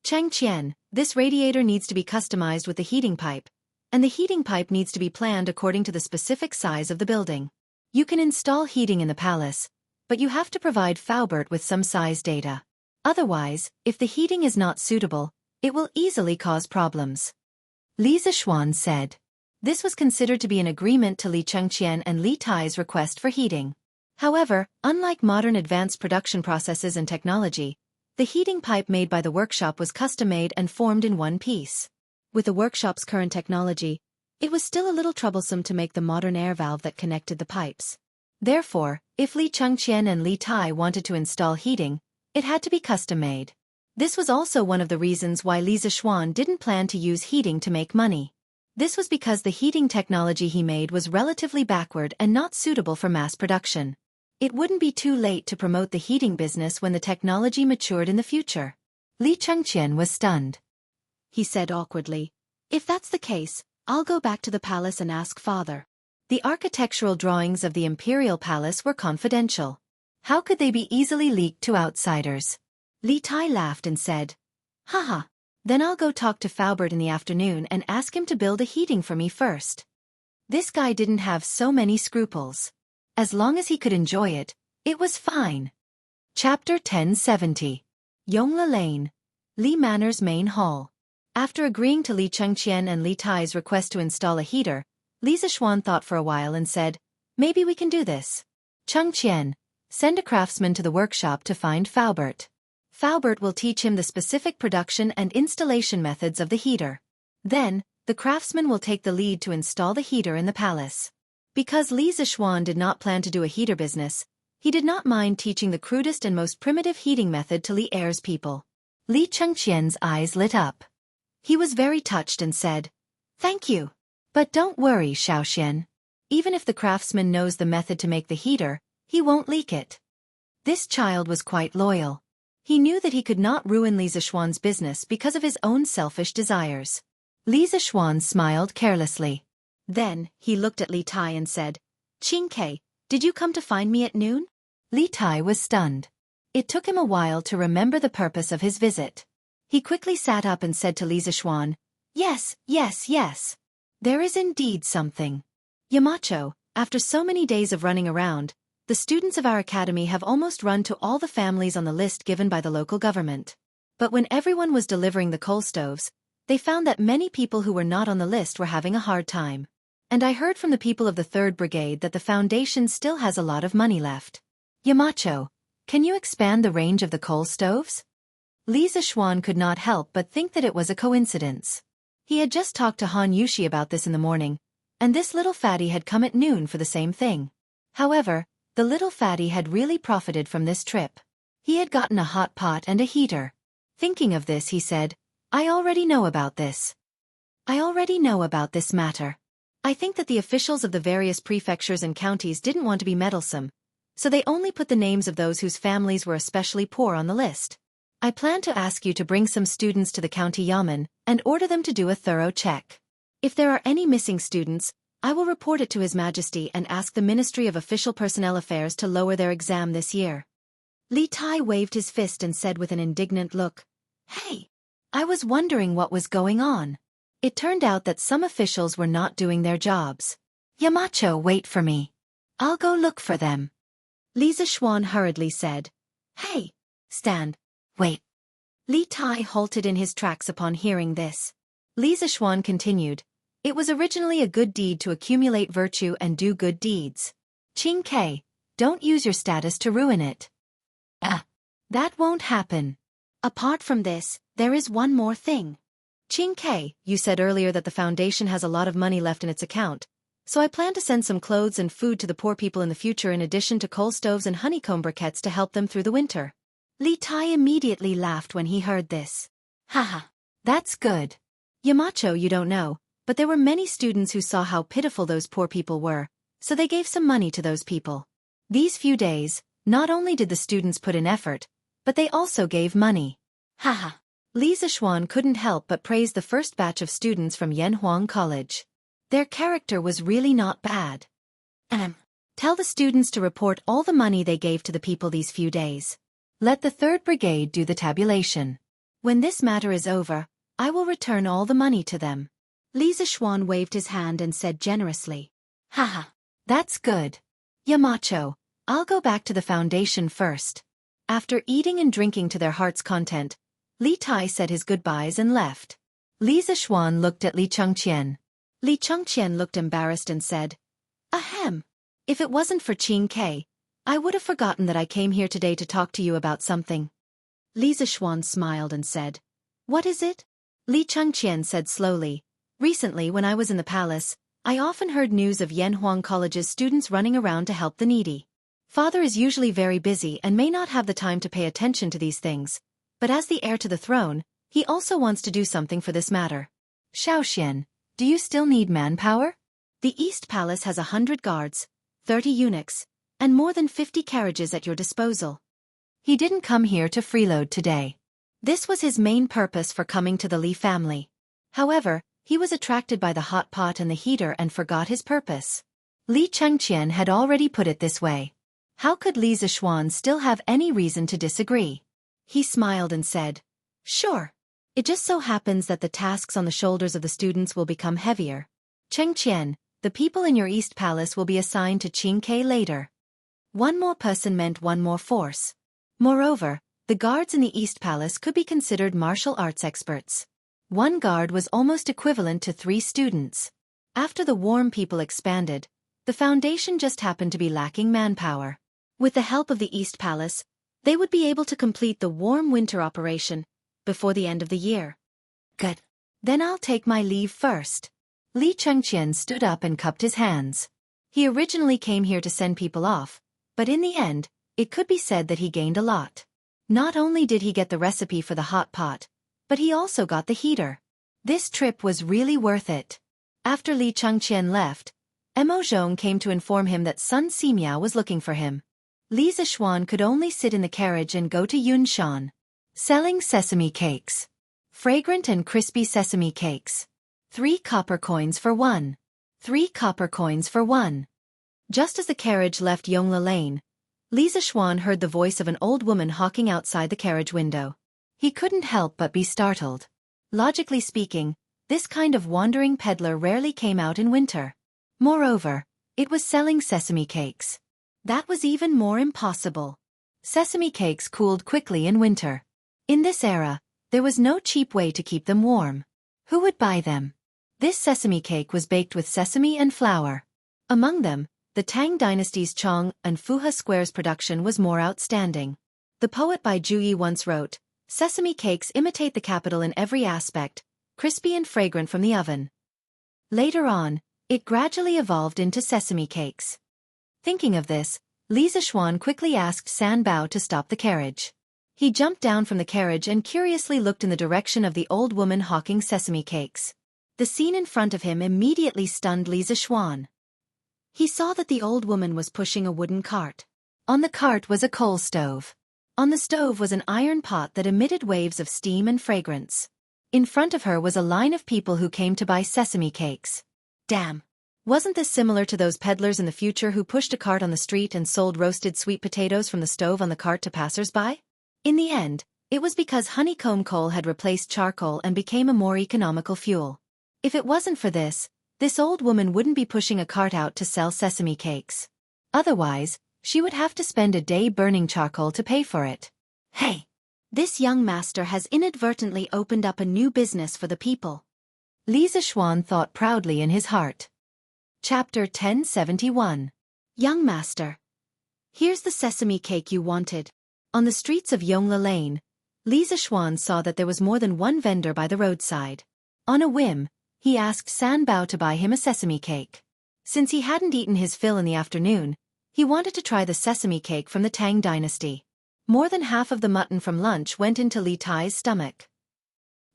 [SPEAKER 1] Changqian, this radiator needs to be customized with the heating pipe, and the heating pipe needs to be planned according to the specific size of the building. You can install heating in the palace, but you have to provide Faubert with some size data. Otherwise, if the heating is not suitable, it will easily cause problems. Li Zishuan said. This was considered to be an agreement to Li Chengqian and Li Tai's request for heating. However, unlike modern advanced production processes and technology, the heating pipe made by the workshop was custom-made and formed in one piece. With the workshop's current technology, it was still a little troublesome to make the modern air valve that connected the pipes. Therefore, if Li Chengqian and Li Tai wanted to install heating, it had to be custom-made. This was also one of the reasons why Li Zishuan didn't plan to use heating to make money. This was because the heating technology he made was relatively backward and not suitable for mass production. It wouldn't be too late to promote the heating business when the technology matured in the future. Li Chengqian was stunned. He said awkwardly, "If that's the case, I'll go back to the palace and ask father." The architectural drawings of the imperial palace were confidential. How could they be easily leaked to outsiders? Li Tai laughed and said, "Haha. Then I'll go talk to Faubert in the afternoon and ask him to build a heating for me first." This guy didn't have so many scruples. As long as he could enjoy it, it was fine. Chapter 1070. Yongla Lane, Li Manor's main hall. After agreeing to Li Chengqian and Li Tai's request to install a heater, Li Zishuan thought for a while and said, "Maybe we can do this. Chengqian, send a craftsman to the workshop to find Faubert. Faubert will teach him the specific production and installation methods of the heater. Then, the craftsman will take the lead to install the heater in the palace." Because Li Zishuan did not plan to do a heater business, he did not mind teaching the crudest and most primitive heating method to Li Er's people. Li Chengqian's eyes lit up. He was very touched and said, "Thank you. But don't worry, Xiaoxian. Even if the craftsman knows the method to make the heater, he won't leak it." This child was quite loyal. He knew that he could not ruin Li Zishuan's business because of his own selfish desires. Li Zishuan smiled carelessly. Then, he looked at Li Tai and said, "Qingke, did you come to find me at noon?" Li Tai was stunned. It took him a while to remember the purpose of his visit. He quickly sat up and said to Li Zishuan, "Yes, yes, yes. There is indeed something. Yamacho, after so many days of running around, the students of our academy have almost run to all the families on the list given by the local government. But when everyone was delivering the coal stoves, they found that many people who were not on the list were having a hard time. And I heard from the people of the 3rd Brigade that the Foundation still has a lot of money left. Yamacho, can you expand the range of the coal stoves?" Li Zixuan could not help but think that it was a coincidence. He had just talked to Han Yushi about this in the morning, and this little fatty had come at noon for the same thing. However, the little fatty had really profited from this trip. He had gotten a hot pot and a heater. Thinking of this, he said, I already know about this. I already know about this matter. I think that the officials of the various prefectures and counties didn't want to be meddlesome, so they only put the names of those whose families were especially poor on the list. I plan to ask you to bring some students to the county yamen and order them to do a thorough check. If there are any missing students, I will report it to His Majesty and ask the Ministry of Official Personnel Affairs to lower their exam this year. Li Tai waved his fist and said with an indignant look, Hey! I was wondering what was going on. It turned out that some officials were not doing their jobs. Yamacho, wait for me. I'll go look for them. Li Zixuan hurriedly said, Hey! Stand. Wait. Li Tai halted in his tracks upon hearing this. Li Zixuan continued, It was originally a good deed to accumulate virtue and do good deeds. Qing Ke, don't use your status to ruin it. That won't happen. Apart from this, there is one more thing. Qing Ke, you said earlier that the foundation has a lot of money left in its account, so I plan to send some clothes and food to the poor people in the future in addition to coal stoves and honeycomb briquettes to help them through the winter. Li Tai immediately laughed when he heard this. Haha, that's good. Yamacho, you don't know, but there were many students who saw how pitiful those poor people were, so they gave some money to those people. These few days, not only did the students put in effort, but they also gave money. Haha. Li Zixuan couldn't help but praise the first batch of students from Yanhuang College. Their character was really not bad. Tell the students to report all the money they gave to the people these few days. Let the 3rd Brigade do the tabulation. When this matter is over, I will return all the money to them. Li Zixuan waved his hand and said generously. Haha, that's good. Yamacho, I'll go back to the foundation first. After eating and drinking to their heart's content, Li Tai said his goodbyes and left. Li Zixuan looked at Li Chengqian. Li Chengqian looked embarrassed and said, Ahem. If it wasn't for Qing Ke, I would have forgotten that I came here today to talk to you about something. Li Zixuan smiled and said, What is it? Li Chengqian said slowly, Recently when I was in the palace, I often heard news of Yanhuang College's students running around to help the needy. Father is usually very busy and may not have the time to pay attention to these things, but as the heir to the throne, he also wants to do something for this matter. Xiaoxian, do you still need manpower? The East Palace has 100 guards, 30 eunuchs, and more than 50 carriages at your disposal. He didn't come here to freeload today. This was his main purpose for coming to the Li family. However, he was attracted by the hot pot and the heater and forgot his purpose. Li Chengqian had already put it this way. How could Li Zixuan still have any reason to disagree? He smiled and said, Sure. It just so happens that the tasks on the shoulders of the students will become heavier. Chengqian, the people in your East Palace will be assigned to Qing Ke later. One more person meant one more force. Moreover, the guards in the East Palace could be considered martial arts experts. One guard was almost equivalent to 3 students. After the warm people expanded, the foundation just happened to be lacking manpower. With the help of the East Palace, they would be able to complete the warm winter operation before the end of the year. Good. Then I'll take my leave first. Li Chengqian stood up and cupped his hands. He originally came here to send people off, but in the end, it could be said that he gained a lot. Not only did he get the recipe for the hot pot, but he also got the heater. This trip was really worth it. After Li Chengqian left, Mo Zhong came to inform him that Sun Simiao was looking for him. Li Zixuan could only sit in the carriage and go to Yunshan. Selling sesame cakes. Fragrant and crispy sesame cakes. 3 copper coins for 1. 3 copper coins for 1. Just as the carriage left Yongla Lane, Li Zixuan heard the voice of an old woman hawking outside the carriage window. He couldn't help but be startled. Logically speaking, this kind of wandering peddler rarely came out in winter. Moreover, it was selling sesame cakes. That was even more impossible. Sesame cakes cooled quickly in winter. In this era, there was no cheap way to keep them warm. Who would buy them? This sesame cake was baked with sesame and flour. Among them, the Tang dynasty's Chong and Fuha Square's production was more outstanding. The poet Bai Juyi once wrote, Sesame cakes imitate the capital in every aspect, crispy and fragrant from the oven. Later on, it gradually evolved into sesame cakes. Thinking of this, Li Zixuan quickly asked San Bao to stop the carriage. He jumped down from the carriage and curiously looked in the direction of the old woman hawking sesame cakes. The scene in front of him immediately stunned Li Zixuan. He saw that the old woman was pushing a wooden cart. On the cart was a coal stove. On the stove was an iron pot that emitted waves of steam and fragrance. In front of her was a line of people who came to buy sesame cakes. Damn! Wasn't this similar to those peddlers in the future who pushed a cart on the street and sold roasted sweet potatoes from the stove on the cart to passers-by? In the end, it was because honeycomb coal had replaced charcoal and became a more economical fuel. If it wasn't for this old woman wouldn't be pushing a cart out to sell sesame cakes. Otherwise, she would have to spend a day burning charcoal to pay for it. Hey! This young master has inadvertently opened up a new business for the people. Li Zixuan thought proudly in his heart. Chapter 1071. Young master. Here's the sesame cake you wanted. On the streets of Yongla Lane, Li Zixuan saw that there was more than one vendor by the roadside. On a whim, he asked San Bao to buy him a sesame cake. Since he hadn't eaten his fill in the afternoon, he wanted to try the sesame cake from the Tang dynasty. More than half of the mutton from lunch went into Li Tai's stomach.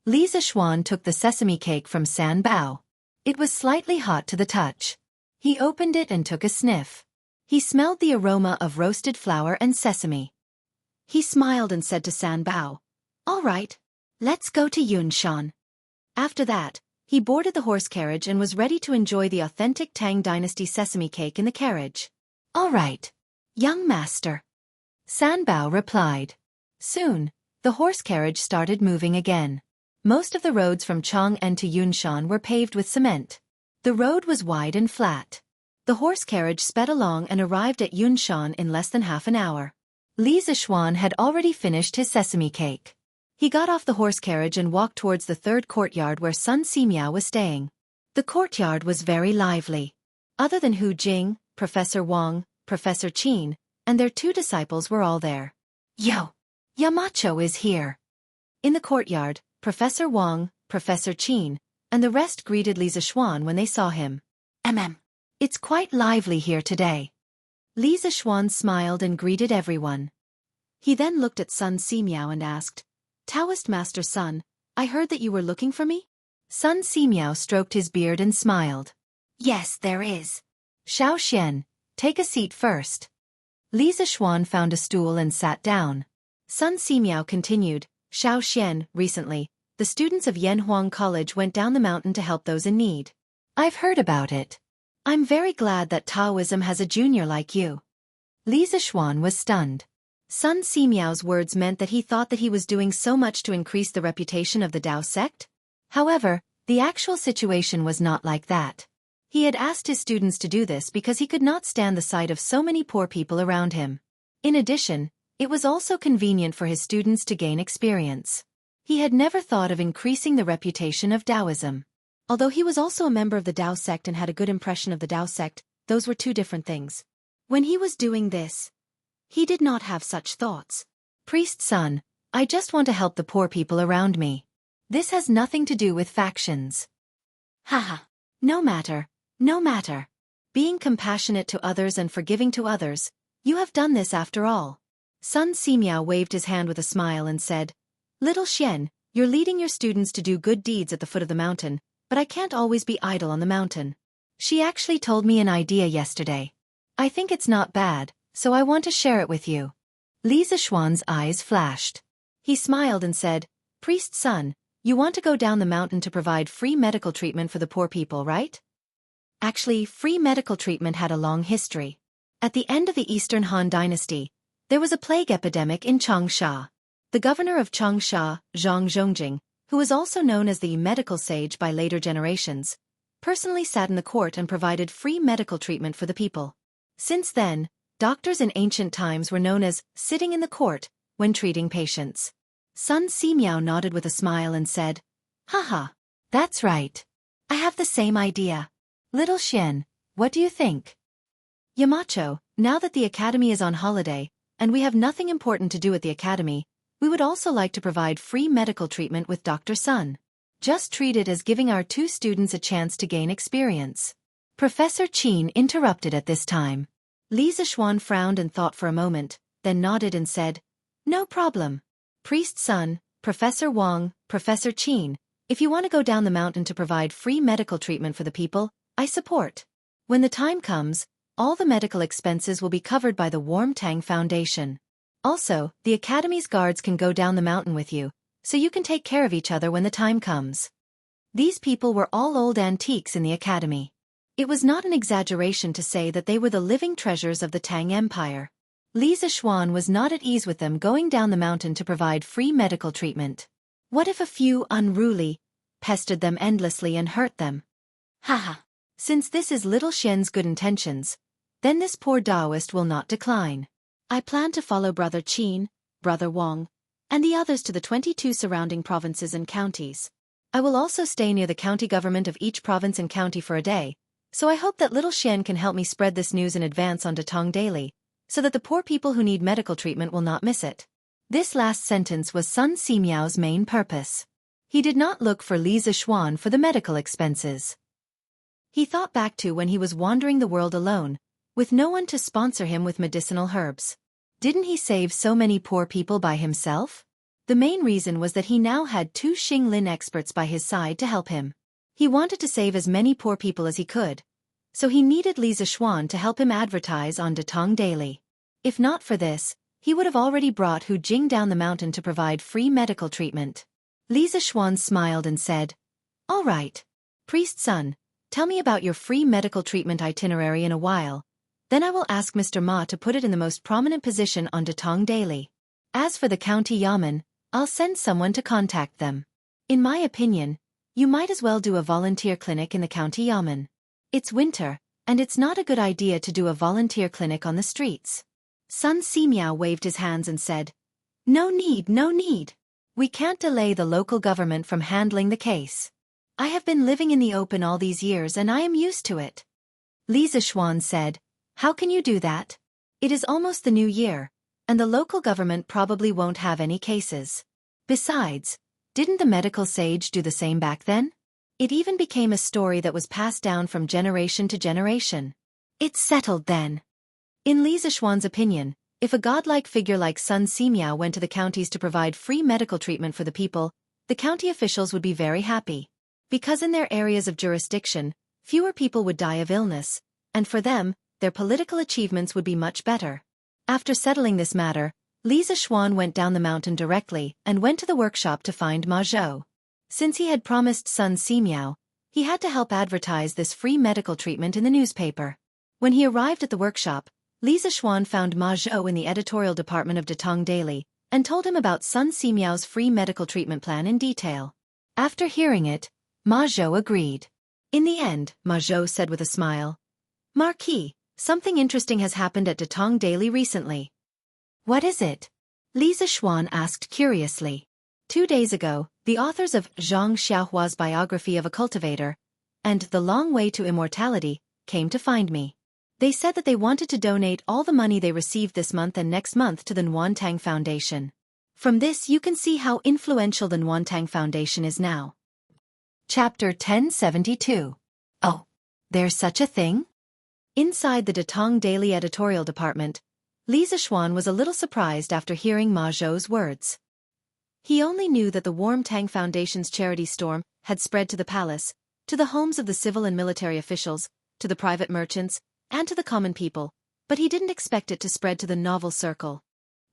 [SPEAKER 1] Li Zixuan took the sesame cake from San Bao. It was slightly hot to the touch. He opened it and took a sniff. He smelled the aroma of roasted flour and sesame. He smiled and said to San Bao, "All right, let's go to Yunshan." After that, he boarded the horse carriage and was ready to enjoy the authentic Tang dynasty sesame cake in the carriage. "All right, young master," San Bao replied. Soon, the horse carriage started moving again. Most of the roads from Chang'an to Yunshan were paved with cement. The road was wide and flat. The horse carriage sped along and arrived at Yunshan in less than half an hour. Li Zixuan had already finished his sesame cake. He got off the horse carriage and walked towards the third courtyard where Sun Simiao was staying. The courtyard was very lively. Other than Hu Jing, Professor Wang, Professor Qin, and their two disciples were all there. "Yo! Yamacho is here!" In the courtyard, Professor Wang, Professor Qin, and the rest greeted Li Zixuan when they saw him. It's quite lively here today." Li Zixuan smiled and greeted everyone. He then looked at Sun Simiao and asked, "Taoist Master Sun, I heard that you were looking for me?" Sun Simiao stroked his beard and smiled. "Yes, there is. Xianxia, take a seat first." Li Zixuan found a stool and sat down. Sun Simiao continued, "Xianxia, recently, the students of Yanhuang College went down the mountain to help those in need. I've heard about it. I'm very glad that Taoism has a junior like you." Li Zixuan was stunned. Sun Simiao's words meant that he thought that he was doing so much to increase the reputation of the Tao sect. However, the actual situation was not like that. He had asked his students to do this because he could not stand the sight of so many poor people around him. In addition, it was also convenient for his students to gain experience. He had never thought of increasing the reputation of Taoism. Although he was also a member of the Tao sect and had a good impression of the Tao sect, those were two different things. When he was doing this, he did not have such thoughts. "Priest son, I just want to help the poor people around me. This has nothing to do with factions." "Haha. No matter, no matter. Being compassionate to others and forgiving to others, you have done this after all." Sun Simiao waved his hand with a smile and said, "Little Xian, you're leading your students to do good deeds at the foot of the mountain, but I can't always be idle on the mountain. She actually told me an idea yesterday. I think it's not bad, so I want to share it with you." Li Zixuan's eyes flashed. He smiled and said, "Priest son, you want to go down the mountain to provide free medical treatment for the poor people, right?" Actually, free medical treatment had a long history. At the end of the Eastern Han Dynasty, there was a plague epidemic in Changsha. The governor of Changsha, Zhang Zhongjing, who was also known as the medical sage by later generations, personally sat in the court and provided free medical treatment for the people. Since then, doctors in ancient times were known as sitting in the court when treating patients. Sun Simiao nodded with a smile and said, "Haha, that's right. I have the same idea. Little Xian, what do you think?" "Yamacho, now that the academy is on holiday, and we have nothing important to do at the academy, We would also like to provide free medical treatment with Dr. Sun. Just treat it as giving our 2 students a chance to gain experience." Professor Qin interrupted at this time. Li Zixuan frowned and thought for a moment, then nodded and said, "No problem. Priest Sun, Professor Wang, Professor Qin, if you want to go down the mountain to provide free medical treatment for the people, I support. When the time comes, all the medical expenses will be covered by the Warm Tang Foundation. Also, the Academy's guards can go down the mountain with you, so you can take care of each other when the time comes." These people were all old antiques in the Academy. It was not an exaggeration to say that they were the living treasures of the Tang Empire. Li Zixuan was not at ease with them going down the mountain to provide free medical treatment. What if a few unruly pestered them endlessly and hurt them? Haha. Since this is little Xian's good intentions, then this poor Taoist will not decline.
[SPEAKER 2] I plan to follow Brother Qin, Brother Wang, and the others to the 22 surrounding provinces and counties.
[SPEAKER 1] I will also stay near the county government of each province and county for a day, so I hope that little Xian can help me spread this news in advance on Datong Daily, so that the poor people who need medical treatment will not miss it. This last sentence was Sun Simiao's main purpose. He did not look for Li Zixuan for the medical expenses. He thought back to when he was wandering the world alone, with no one to sponsor him with medicinal herbs. Didn't he save so many poor people by himself? The main reason was that he now had 2 Xinglin experts by his side to help him. He wanted to save as many poor people as he could, so he needed Li Zixuan to help him advertise on Datong Daily. If not for this, he would have already brought Hu Jing down the mountain to provide free medical treatment. Li Zixuan smiled and said, "All right. Priest Sun, tell me about your free medical treatment itinerary in a while. Then I will ask Mr. Ma to put it in the most prominent position on Datong Daily. As for the county yamen, I'll send someone to contact them. In my opinion, you might as well do a volunteer clinic in the county yamen. It's winter, and it's not a good idea to do a volunteer clinic on the streets." Sun Simiao waved his hands and said, "No need, no need. We can't delay the local government from handling the case. I have been living in the open all these years and I am used to it." Li Zixuan said, "How can you do that? It is almost the new year, and the local government probably won't have any cases. Besides, didn't the medical sage do the same back then? It even became a story that was passed down from generation to generation. It's settled then." In Li Zixuan's opinion, if a godlike figure like Sun Simiao went to the counties to provide free medical treatment for the people, the county officials would be very happy. Because in their areas of jurisdiction, fewer people would die of illness, and for them, their political achievements would be much better. After settling this matter, Li Zixuan went down the mountain directly and went to the workshop to find Ma Zhou. Since he had promised Sun Simiao, he had to help advertise this free medical treatment in the newspaper. When he arrived at the workshop, Li Zixuan found Ma Zhou in the editorial department of Datong Daily and told him about Sun Simiao's free medical treatment plan in detail. After hearing it, Ma Zhou agreed. In the end, Ma Zhou said with a smile, "Marquis, something interesting has happened at Datong Daily recently." "What is it?" Li Zixuan asked curiously. 2 days ago, the authors of Xianxia's biography of a cultivator and The Long Way to Immortality came to find me. They said that they wanted to donate all the money they received this month and next month to the Nuantang Foundation. From this you can see how influential the Nuantang Foundation is now. Chapter 1072. Oh, there's such a thing? Inside the Datong Daily editorial department, Li Zixuan was a little surprised after hearing Ma Zhou's words. He only knew that the Warm Tang Foundation's charity storm had spread to the palace, to the homes of the civil and military officials, to the private merchants, and to the common people, but he didn't expect it to spread to the novel circle.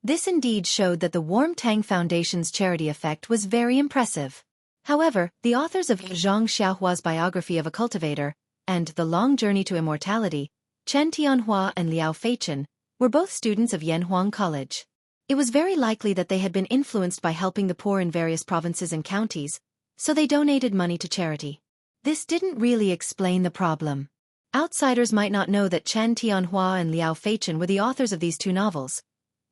[SPEAKER 1] This indeed showed that the Warm Tang Foundation's charity effect was very impressive. However, the authors of Xianxia's biography of a cultivator and The Long Journey to Immortality, Chen Tianhua and Liao Feichen, were both students of Yanhuang College. It was very likely that they had been influenced by helping the poor in various provinces and counties, so they donated money to charity. This didn't really explain the problem. Outsiders might not know that Chen Tianhua and Liao Feichen were the authors of these 2 novels.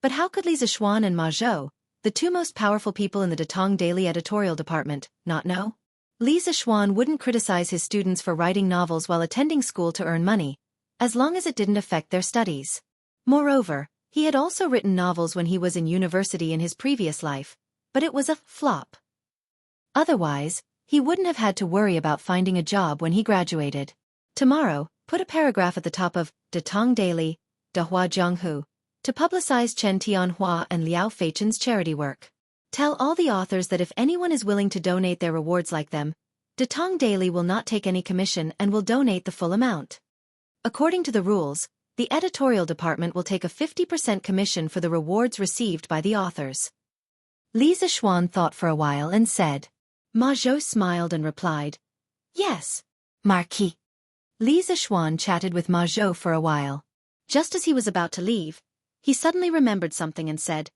[SPEAKER 1] But how could Li Zixuan and Ma Zhou, the 2 most powerful people in the Datong Daily editorial department, not know? Li Zixuan wouldn't criticize his students for writing novels while attending school to earn money, as long as it didn't affect their studies. Moreover, He had also written novels when he was in university in his previous life, but it was a flop. Otherwise, he wouldn't have had to worry about finding a job when he graduated. Tomorrow, put a paragraph at the top of Datong Daily, Dahua Jianghu, to publicize Chen Tianhua and Liao Feichen's charity work. Tell all the authors that if anyone is willing to donate their rewards like them, Datong Daily will not take any commission and will donate the full amount. According to the rules, the editorial department will take a 50% commission for the rewards received by the authors. Li Zixuan thought for a while and said. Ma Zhou smiled and replied, "Yes, Marquis." Li Zixuan chatted with Ma Zhou for a while. Just as he was about to leave, he suddenly remembered something and said,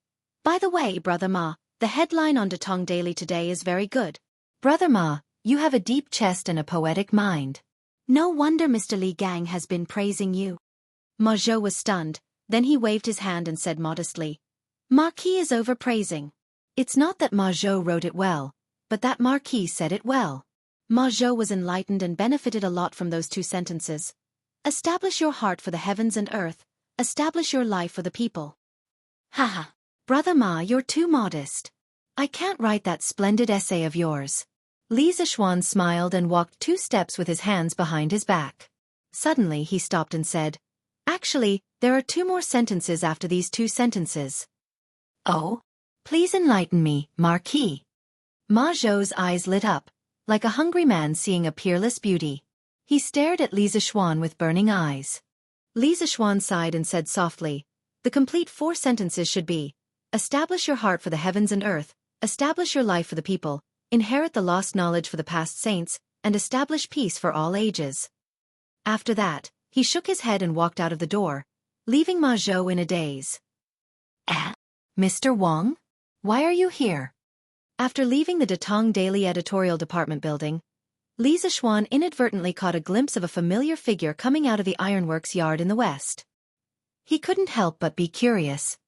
[SPEAKER 1] "By the way, Brother Ma, the headline on Datong Daily today is very good." "Brother Ma, you have a deep chest and a poetic mind. No wonder Mr. Li Gang has been praising you." Ma Zhou was stunned, then he waved his hand and said modestly, "Marquis is overpraising." It's not that Ma Zhou wrote it well, but that Marquis said it well. Ma Zhou was enlightened and benefited a lot from those two sentences. Establish your heart for the heavens and earth, establish your life for the people. Haha. Brother Ma, you're too modest. I can't write that splendid essay of yours. Li Zixuan smiled and walked 2 steps with his hands behind his back. Suddenly he stopped and said, "Actually, there are 2 more sentences after these 2 sentences." "Oh? Please enlighten me, Marquis." Ma Zhou's eyes lit up, like a hungry man seeing a peerless beauty. He stared at Li Zixuan with burning eyes. Li Zixuan sighed and said softly, "The complete 4 sentences should be, establish your heart for the heavens and earth, establish your life for the people, inherit the lost knowledge for the past saints, and establish peace for all ages." After that, he shook his head and walked out of the door, leaving Ma Zhou in a daze. Mr. Wang? Why are you here? After leaving the Datong Daily editorial department building, Li Zixuan inadvertently caught a glimpse of a familiar figure coming out of the ironworks yard in the west. He couldn't help but be curious.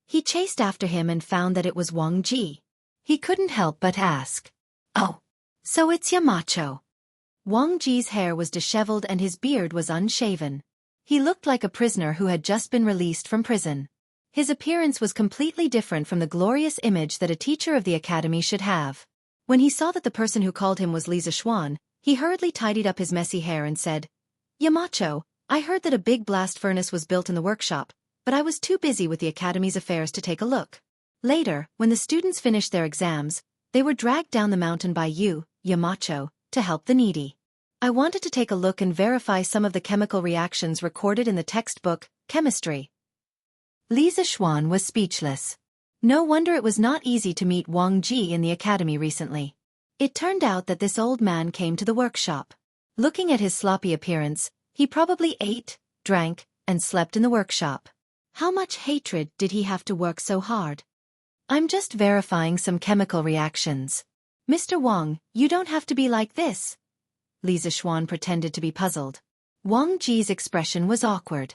[SPEAKER 1] He chased after him and found that it was Wang Ji. He couldn't help but ask, "Oh, so it's Yamacho." Wang Ji's hair was disheveled and his beard was unshaven. He looked like a prisoner who had just been released from prison. His appearance was completely different from the glorious image that a teacher of the academy should have. When he saw that the person who called him was Li Zixuan, he hurriedly tidied up his messy hair and said, "Yamacho, I heard that a big blast furnace was built in the workshop, but I was too busy with the academy's affairs to take a look. Later, when the students finished their exams, they were dragged down the mountain by you, Yamacho, to help the needy. I wanted to take a look and verify some of the chemical reactions recorded in the textbook, Chemistry." Li Zixuan was speechless. No wonder it was not easy to meet Wang Ji in the academy recently. It turned out that this old man came to the workshop. Looking at his sloppy appearance, he probably ate, drank, and slept in the workshop. How much hatred did he have to work so hard? "I'm just verifying some chemical reactions. Mr. Wang, you don't have to be like this." Li Zixuan pretended to be puzzled. Wang Ji's expression was awkward.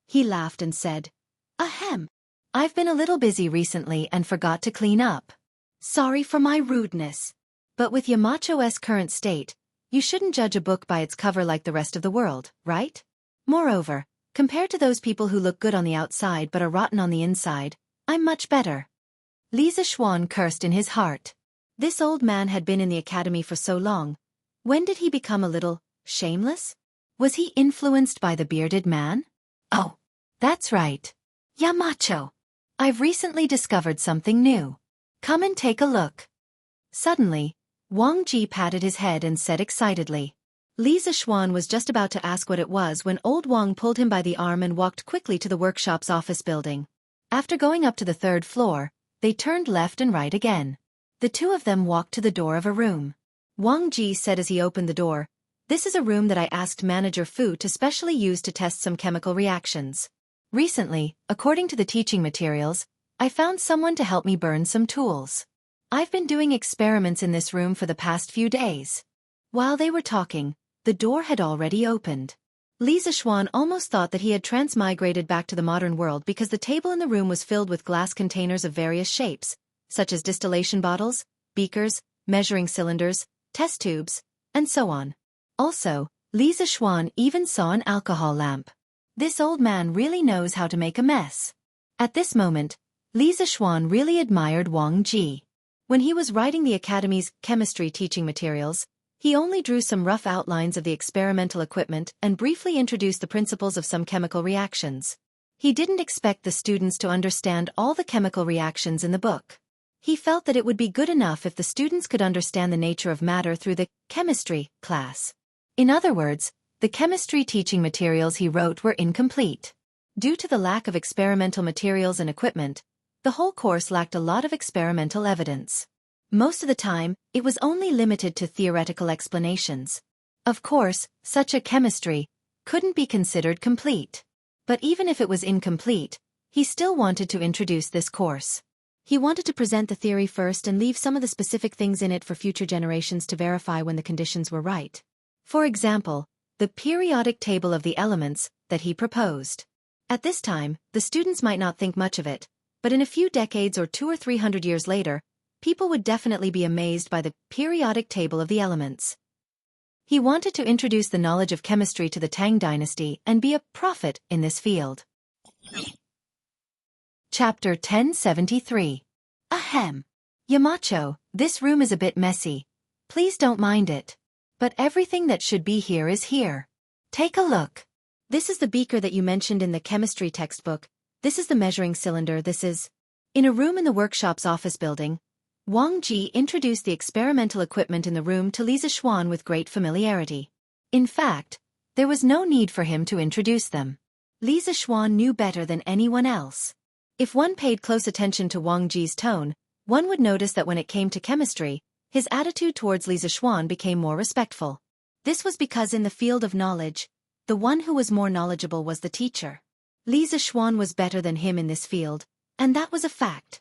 [SPEAKER 1] He laughed and said, "Ahem. I've been a little busy recently and forgot to clean up. Sorry for my rudeness. But with Yamacho's current state, you shouldn't judge a book by its cover like the rest of the world, right? Moreover, compared to those people who look good on the outside but are rotten on the inside, I'm much better." Li Zixuan cursed in his heart. This old man had been in the academy for so long. When did he become a little shameless? Was he influenced by the bearded man? "Oh, that's right. Yamacho. I've recently discovered something new. Come and take a look." Suddenly, Wang Ji patted his head and said excitedly. Li Zixuan was just about to ask what it was when old Wang pulled him by the arm and walked quickly to the workshop's office building. After going up to the 3rd floor, they turned left and right again. The 2 of them walked to the door of a room. Wang Ji said as he opened the door, "This is a room that I asked Manager Fu to specially use to test some chemical reactions. Recently, according to the teaching materials, I found someone to help me burn some tools. I've been doing experiments in this room for the past few days." While they were talking, the door had already opened. Li Zixuan almost thought that he had transmigrated back to the modern world because the table in the room was filled with glass containers of various shapes, such as distillation bottles, beakers, measuring cylinders, test tubes, and so on. Also, Li Zixuan even saw an alcohol lamp. This old man really knows how to make a mess. At this moment, Li Zixuan really admired Wang Ji. When he was writing the Academy's chemistry teaching materials, he only drew some rough outlines of the experimental equipment and briefly introduced the principles of some chemical reactions. He didn't expect the students to understand all the chemical reactions in the book. He felt that it would be good enough if the students could understand the nature of matter through the chemistry class. In other words, the chemistry teaching materials he wrote were incomplete. Due to the lack of experimental materials and equipment, the whole course lacked a lot of experimental evidence. Most of the time, it was only limited to theoretical explanations. Of course, such a chemistry couldn't be considered complete. But even if it was incomplete, he still wanted to introduce this course. He wanted to present the theory first and leave some of the specific things in it for future generations to verify when the conditions were right. For example, the periodic table of the elements that he proposed. At this time, the students might not think much of it, but in a few decades or 200 or 300 years later, people would definitely be amazed by the periodic table of the elements. He wanted to introduce the knowledge of chemistry to the Tang dynasty and be a prophet in this field. Chapter 1073. Ahem. Yamacho, this room is a bit messy. Please don't mind it. But everything that should be here is here. Take a look. This is the beaker that you mentioned in the chemistry textbook. This is the measuring cylinder. This is... In a room in the workshop's office building, Wang Ji introduced the experimental equipment in the room to Li Zixuan with great familiarity. In fact, there was no need for him to introduce them. Li Zixuan knew better than anyone else. If one paid close attention to Wang Ji's tone, one would notice that when it came to chemistry, his attitude towards Li Zixuan became more respectful. This was because in the field of knowledge, the one who was more knowledgeable was the teacher. Li Zixuan was better than him in this field, and that was a fact.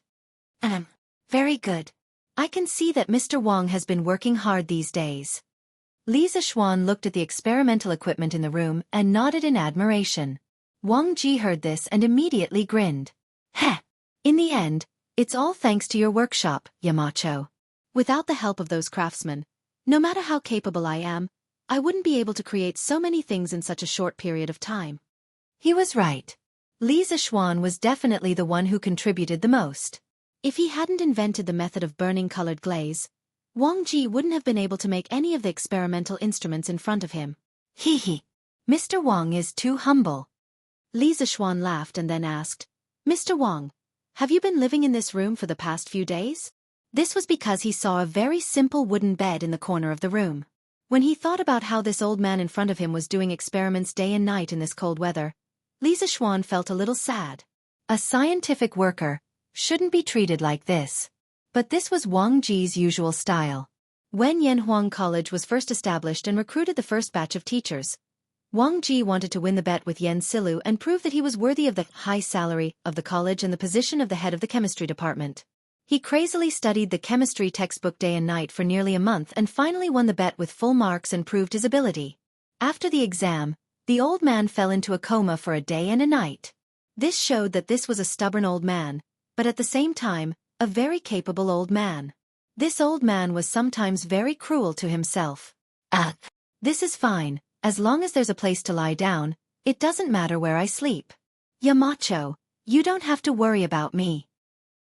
[SPEAKER 1] Very good. I can see that Mr. Wang has been working hard these days. Li Zixuan looked at the experimental equipment in the room and nodded in admiration. Wang Ji heard this and immediately grinned. Heh! In the end, it's all thanks to your workshop, Yamacho. Without the help of those craftsmen, no matter how capable I am, I wouldn't be able to create so many things in such a short period of time. He was right. Li Zixuan was definitely the one who contributed the most. If he hadn't invented the method of burning colored glaze, Wang Ji wouldn't have been able to make any of the experimental instruments in front of him. Hee. Mr. Wang is too humble. Li Zixuan laughed and then asked, Mr. Wang, have you been living in this room for the past few days? This was because he saw a very simple wooden bed in the corner of the room. When he thought about how this old man in front of him was doing experiments day and night in this cold weather, Li Zixuan felt a little sad. A scientific worker shouldn't be treated like this. But this was Wang Ji's usual style. When Yanhuang College was first established and recruited the first batch of teachers, Wang Ji wanted to win the bet with Yan Silu and prove that he was worthy of the high salary of the college and the position of the head of the chemistry department. He crazily studied the chemistry textbook day and night for nearly a month and finally won the bet with full marks and proved his ability. After the exam, the old man fell into a coma for a day and a night. This showed that this was a stubborn old man, but at the same time, a very capable old man. This old man was sometimes very cruel to himself. This is fine, as long as there's a place to lie down, it doesn't matter where I sleep. Yamacho, you don't have to worry about me.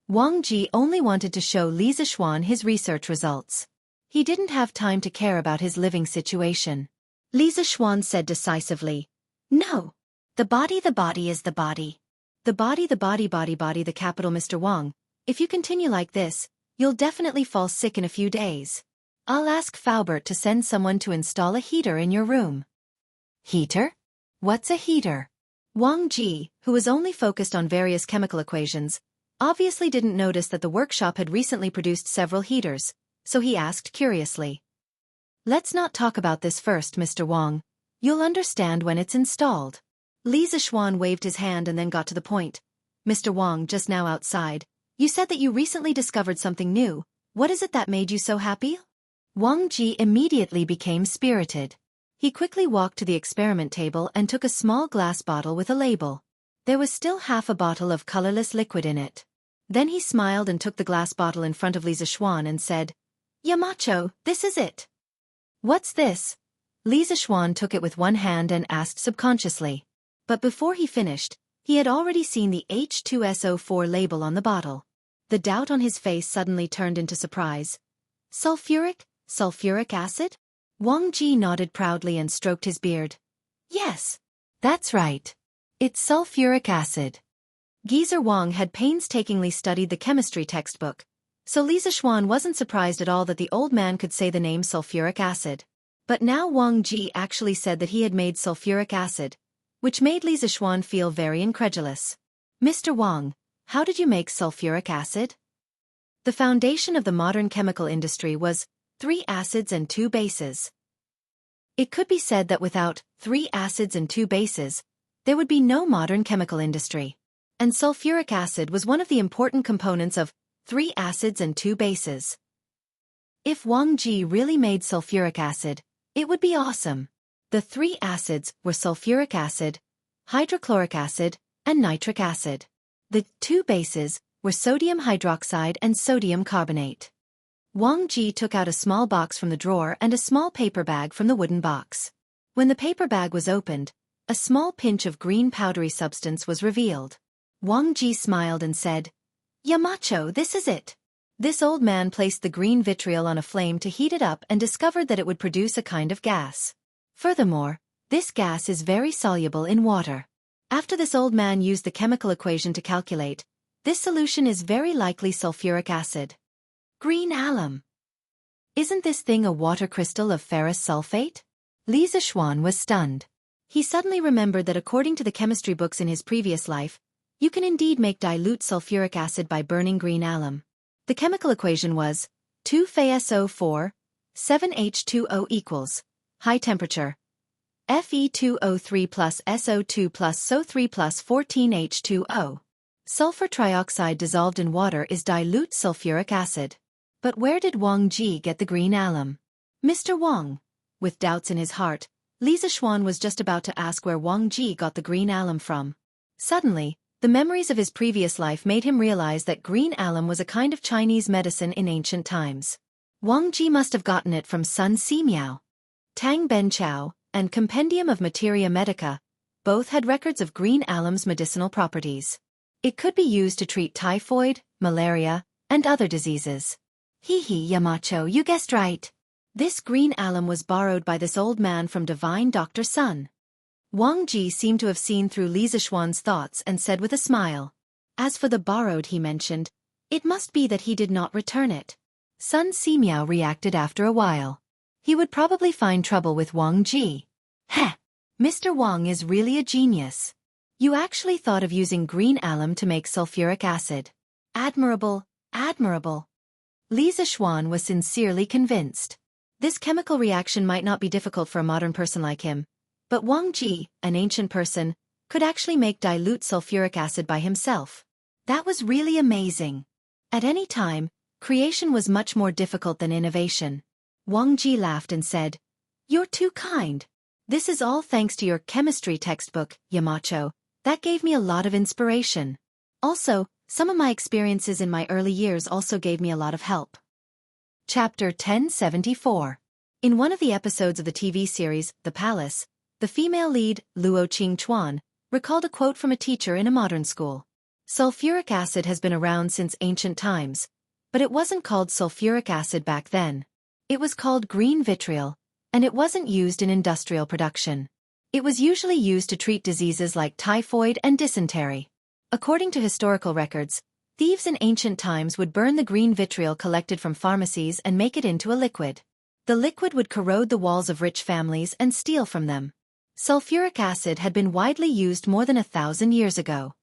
[SPEAKER 1] Wang Ji only wanted to show Li Zixuan his research results. He didn't have time to care about his living situation. Li Zixuan said decisively, No. The body is the body. The body, the capital Mr. Wang. If you continue like this, you'll definitely fall sick in a few days. I'll ask Faubert to send someone to install a heater in your room. Heater? What's a heater? Wang Ji, who was only focused on various chemical equations, obviously didn't notice that the workshop had recently produced several heaters, so he asked curiously. Let's not talk about this first, Mr. Wang. You'll understand when it's installed. Li Zixuan waved his hand and then got to the point. Mr. Wang, just now outside, you said that you recently discovered something new. What is it that made you so happy? Wang Ji immediately became spirited. He quickly walked to the experiment table and took a small glass bottle with a label. There was still half a bottle of colorless liquid in it. Then he smiled and took the glass bottle in front of Li Zixuan and said, Yamacho, this is it. What's this? Li Zixuan took it with one hand and asked subconsciously. But before he finished, he had already seen the H2SO4 label on the bottle.
[SPEAKER 2] The doubt on his face suddenly turned into surprise. Sulfuric acid?
[SPEAKER 1] Wang Ji nodded proudly and stroked his beard. Yes, that's right. It's sulfuric acid. Geezer Wang had painstakingly studied the chemistry textbook, so Li Zixuan wasn't surprised at all that the old man could say the name sulfuric acid. But now Wang Ji actually said that he had made sulfuric acid, which made Li Zixuan feel very incredulous. Mr. Wang, how did you make sulfuric acid? The foundation of the modern chemical industry was 3 acids and 2 bases. It could be said that without 3 acids and 2 bases, there would be no modern chemical industry. And sulfuric acid was one of the important components of 3 acids and 2 bases. If Wang Ji really made sulfuric acid, it would be awesome. The 3 acids were sulfuric acid, hydrochloric acid, and nitric acid. The 2 bases were sodium hydroxide and sodium carbonate. Wang Ji took out a small box from the drawer and a small paper bag from the wooden box. When the paper bag was opened, a small pinch of green powdery substance was revealed. Wang Ji smiled and said, "Yamacho, this is it." This old man placed the green vitriol on a flame to heat it up and discovered that it would produce a kind of gas. Furthermore, this gas is very soluble in water. After this old man used the chemical equation to calculate, this solution is very likely sulfuric acid. Green alum. Isn't this thing a water crystal of ferrous sulfate? Li Zixuan was stunned. He suddenly remembered that according to the chemistry books in his previous life, you can indeed make dilute sulfuric acid by burning green alum. The chemical equation was 2FeSO4, 7H2O equals, high temperature, Fe2O3 plus SO2 plus SO3 plus 14H2O. Sulfur trioxide dissolved in water is dilute sulfuric acid. But where did Wang Ji get the green alum? Mr. Wang. With doubts in his heart, Li Zixuan was just about to ask where Wang Ji got the green alum from. Suddenly, the memories of his previous life made him realize that green alum was a kind of Chinese medicine in ancient times. Wang Ji must have gotten it from Sun Simiao. Tang Benchao and Compendium of Materia Medica both had records of green alum's medicinal properties. It could be used to treat typhoid, malaria, and other diseases. Hee Yamacho, you guessed right. This green alum was borrowed by this old man from divine Dr. Sun. Wang Ji seemed to have seen through Li Zixuan's thoughts and said with a smile. As for the borrowed he mentioned, it must be that he did not return it. Sun Simiao reacted after a while. He would probably find trouble with Wang Ji. Heh! Mr. Wang is really a genius. You actually thought of using green alum to make sulfuric acid. Admirable, admirable. Li Zixuan was sincerely convinced. This chemical reaction might not be difficult for a modern person like him, but Wang Ji, an ancient person, could actually make dilute sulfuric acid by himself. That was really amazing. At any time, creation was much more difficult than innovation. Wang Ji laughed and said, "You're too kind. This is all thanks to your chemistry textbook, Yamacho. That gave me a lot of inspiration. Also, some of my experiences in my early years also gave me a lot of help." Chapter 1074. In one of the episodes of the TV series, The Palace, the female lead, Luo Qingchuan, recalled a quote from a teacher in a modern school. Sulfuric acid has been around since ancient times, but it wasn't called sulfuric acid back then. It was called green vitriol, and it wasn't used in industrial production. It was usually used to treat diseases like typhoid and dysentery. According to historical records, thieves in ancient times would burn the green vitriol collected from pharmacies and make it into a liquid. The liquid would corrode the walls of rich families and steal from them. Sulfuric acid had been widely used more than 1,000 years ago.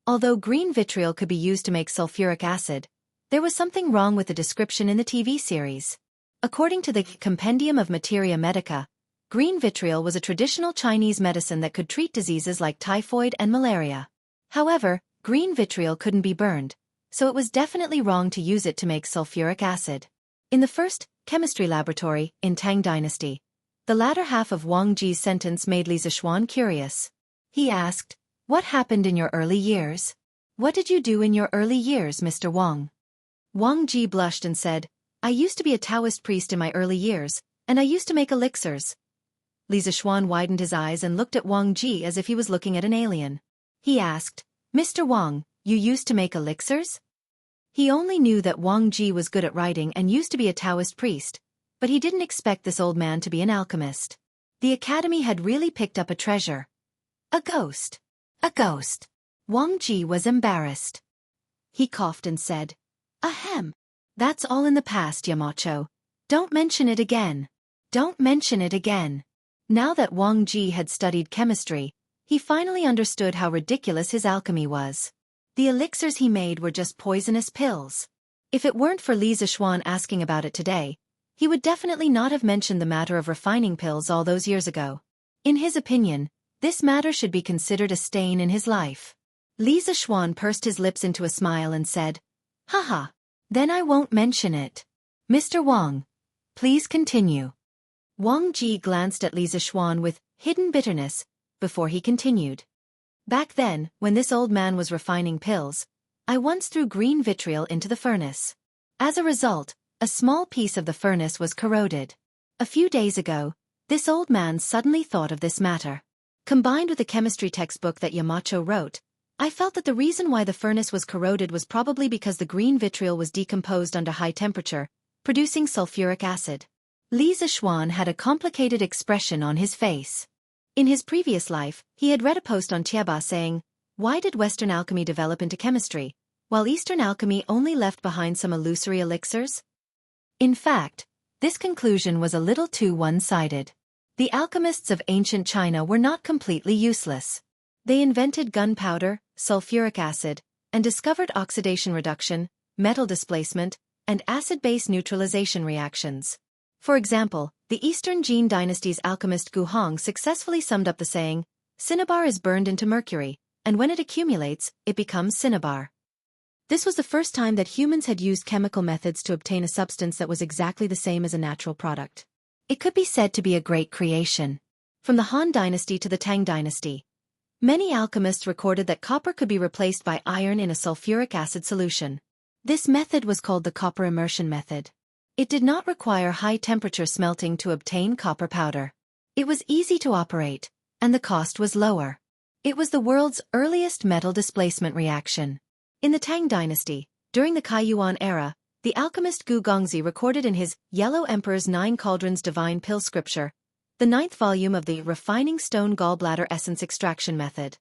[SPEAKER 1] Although green vitriol could be used to make sulfuric acid, there was something wrong with the description in the TV series. According to the Compendium of Materia Medica, green vitriol was a traditional Chinese medicine that could treat diseases like typhoid and malaria. However, green vitriol couldn't be burned, so it was definitely wrong to use it to make sulfuric acid. In the first chemistry laboratory in Tang Dynasty, the latter half of Wang Ji's sentence made Li Zixuan curious. He asked, "What happened in your early years? What did you do in your early years, Mr. Wang?" Wang Ji blushed and said, "I used to be a Taoist priest in my early years, and I used to make elixirs. Li Zishuan widened his eyes and looked at Wang Ji as if he was looking at an alien. He asked, "Mr. Wang, you used to make elixirs?" He only knew that Wang Ji was good at writing and used to be a Taoist priest, but he didn't expect this old man to be an alchemist. The academy had really picked up a treasure. A ghost. A ghost. Wang Ji was embarrassed. He coughed and said, "Ahem. That's all in the past, Yamacho. Don't mention it again. Don't mention it again." Now that Wang Ji had studied chemistry, he finally understood how ridiculous his alchemy was. The elixirs he made were just poisonous pills. If it weren't for Li Zishuan asking about it today, he would definitely not have mentioned the matter of refining pills all those years ago. In his opinion, this matter should be considered a stain in his life. Li Zishuan pursed his lips into a smile and said, "Haha, then I won't mention it. Mr. Wang, please continue." Wang Ji glanced at Li Zishuan with hidden bitterness before he continued. "Back then, when this old man was refining pills, I once threw green vitriol into the furnace. As a result, a small piece of the furnace was corroded. A few days ago, this old man suddenly thought of this matter. Combined with the chemistry textbook that Yamacho wrote, I felt that the reason why the furnace was corroded was probably because the green vitriol was decomposed under high temperature, producing sulfuric acid." Li Zishuan had a complicated expression on his face. In his previous life, he had read a post on Tieba saying, "Why did Western alchemy develop into chemistry, while Eastern alchemy only left behind some illusory elixirs?" In fact, this conclusion was a little too one-sided. The alchemists of ancient China were not completely useless. They invented gunpowder, sulfuric acid, and discovered oxidation reduction, metal displacement, and acid-base neutralization reactions. For example, the Eastern Jin dynasty's alchemist Gu Hong successfully summed up the saying, "Cinnabar is burned into mercury, and when it accumulates, it becomes cinnabar." This was the first time that humans had used chemical methods to obtain a substance that was exactly the same as a natural product. It could be said to be a great creation. From the Han dynasty to the Tang dynasty, many alchemists recorded that copper could be replaced by iron in a sulfuric acid solution. This method was called the copper immersion method. It did not require high-temperature smelting to obtain copper powder. It was easy to operate, and the cost was lower. It was the world's earliest metal displacement reaction. In the Tang dynasty, during the Kaiyuan era, the alchemist Gu Gongzi recorded in his Yellow Emperor's 9 Cauldrons Divine Pill Scripture, the 9th volume of the Refining Stone Gallbladder Essence Extraction Method.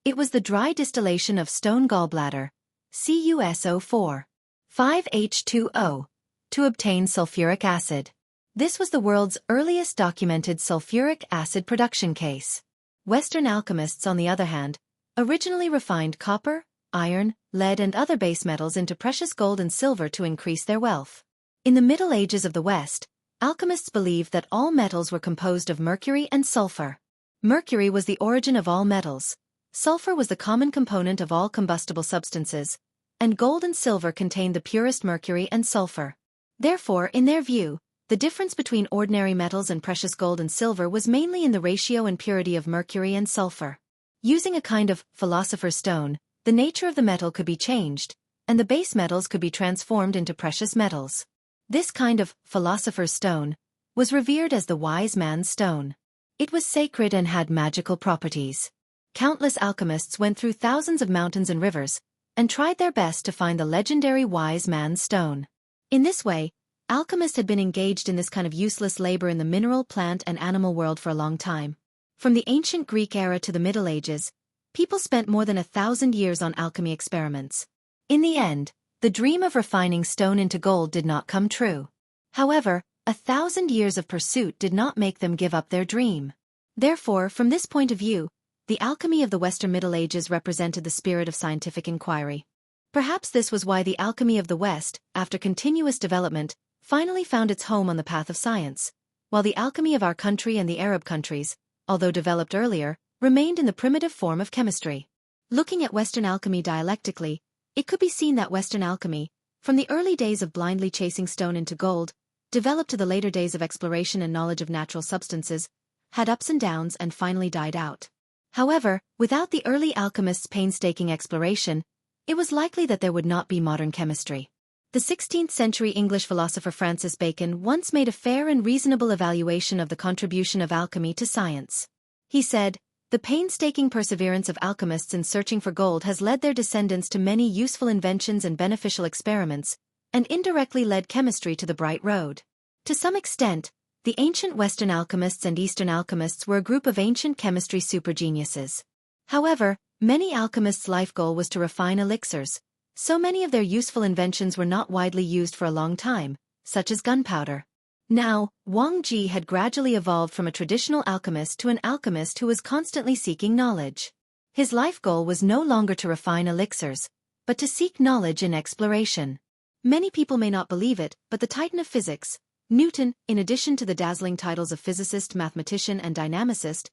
[SPEAKER 1] It was the dry distillation of stone gallbladder, CuSO4, 5H2O, to obtain sulfuric acid. This was the world's earliest documented sulfuric acid production case. Western alchemists, on the other hand, originally refined copper, iron, lead and other base metals into precious gold and silver to increase their wealth. In the Middle Ages of the West, alchemists believed that all metals were composed of mercury and sulfur. Mercury was the origin of all metals, sulfur was the common component of all combustible substances, and gold and silver contained the purest mercury and sulfur. Therefore, in their view, the difference between ordinary metals and precious gold and silver was mainly in the ratio and purity of mercury and sulfur. Using a kind of philosopher's stone, the nature of the metal could be changed, and the base metals could be transformed into precious metals. This kind of philosopher's stone was revered as the wise man's stone. It was sacred and had magical properties. Countless alchemists went through thousands of mountains and rivers, and tried their best to find the legendary wise man's stone. In this way, alchemists had been engaged in this kind of useless labor in the mineral, plant and animal world for a long time. From the ancient Greek era to the Middle Ages, people spent more than 1,000 years on alchemy experiments. In the end, the dream of refining stone into gold did not come true. However, 1,000 years of pursuit did not make them give up their dream. Therefore, from this point of view, the alchemy of the Western Middle Ages represented the spirit of scientific inquiry. Perhaps this was why the alchemy of the West, after continuous development, finally found its home on the path of science, while the alchemy of our country and the Arab countries, although developed earlier, remained in the primitive form of chemistry. Looking at Western alchemy dialectically, it could be seen that Western alchemy, from the early days of blindly chasing stone into gold, developed to the later days of exploration and knowledge of natural substances, had ups and downs and finally died out. However, without the early alchemists' painstaking exploration, it was likely that there would not be modern chemistry.
[SPEAKER 2] The 16th-century English philosopher Francis Bacon once made a fair and reasonable evaluation of the contribution of alchemy to science. He said, "The painstaking perseverance of alchemists in searching for gold has led their descendants to many useful inventions and beneficial experiments, and indirectly led chemistry to the bright road." To some extent, the ancient Western alchemists and Eastern alchemists were a group of ancient chemistry supergeniuses. However, many alchemists' life goal was to refine elixirs, so many of their useful inventions were not widely used for a long time, such as gunpowder. Now, Wang Ji had gradually evolved from a traditional alchemist to an alchemist who was constantly seeking knowledge. His life goal was no longer to refine elixirs, but to seek knowledge in exploration. Many people may not believe it, but the titan of physics, Newton, in addition to the dazzling titles of physicist, mathematician, and dynamicist,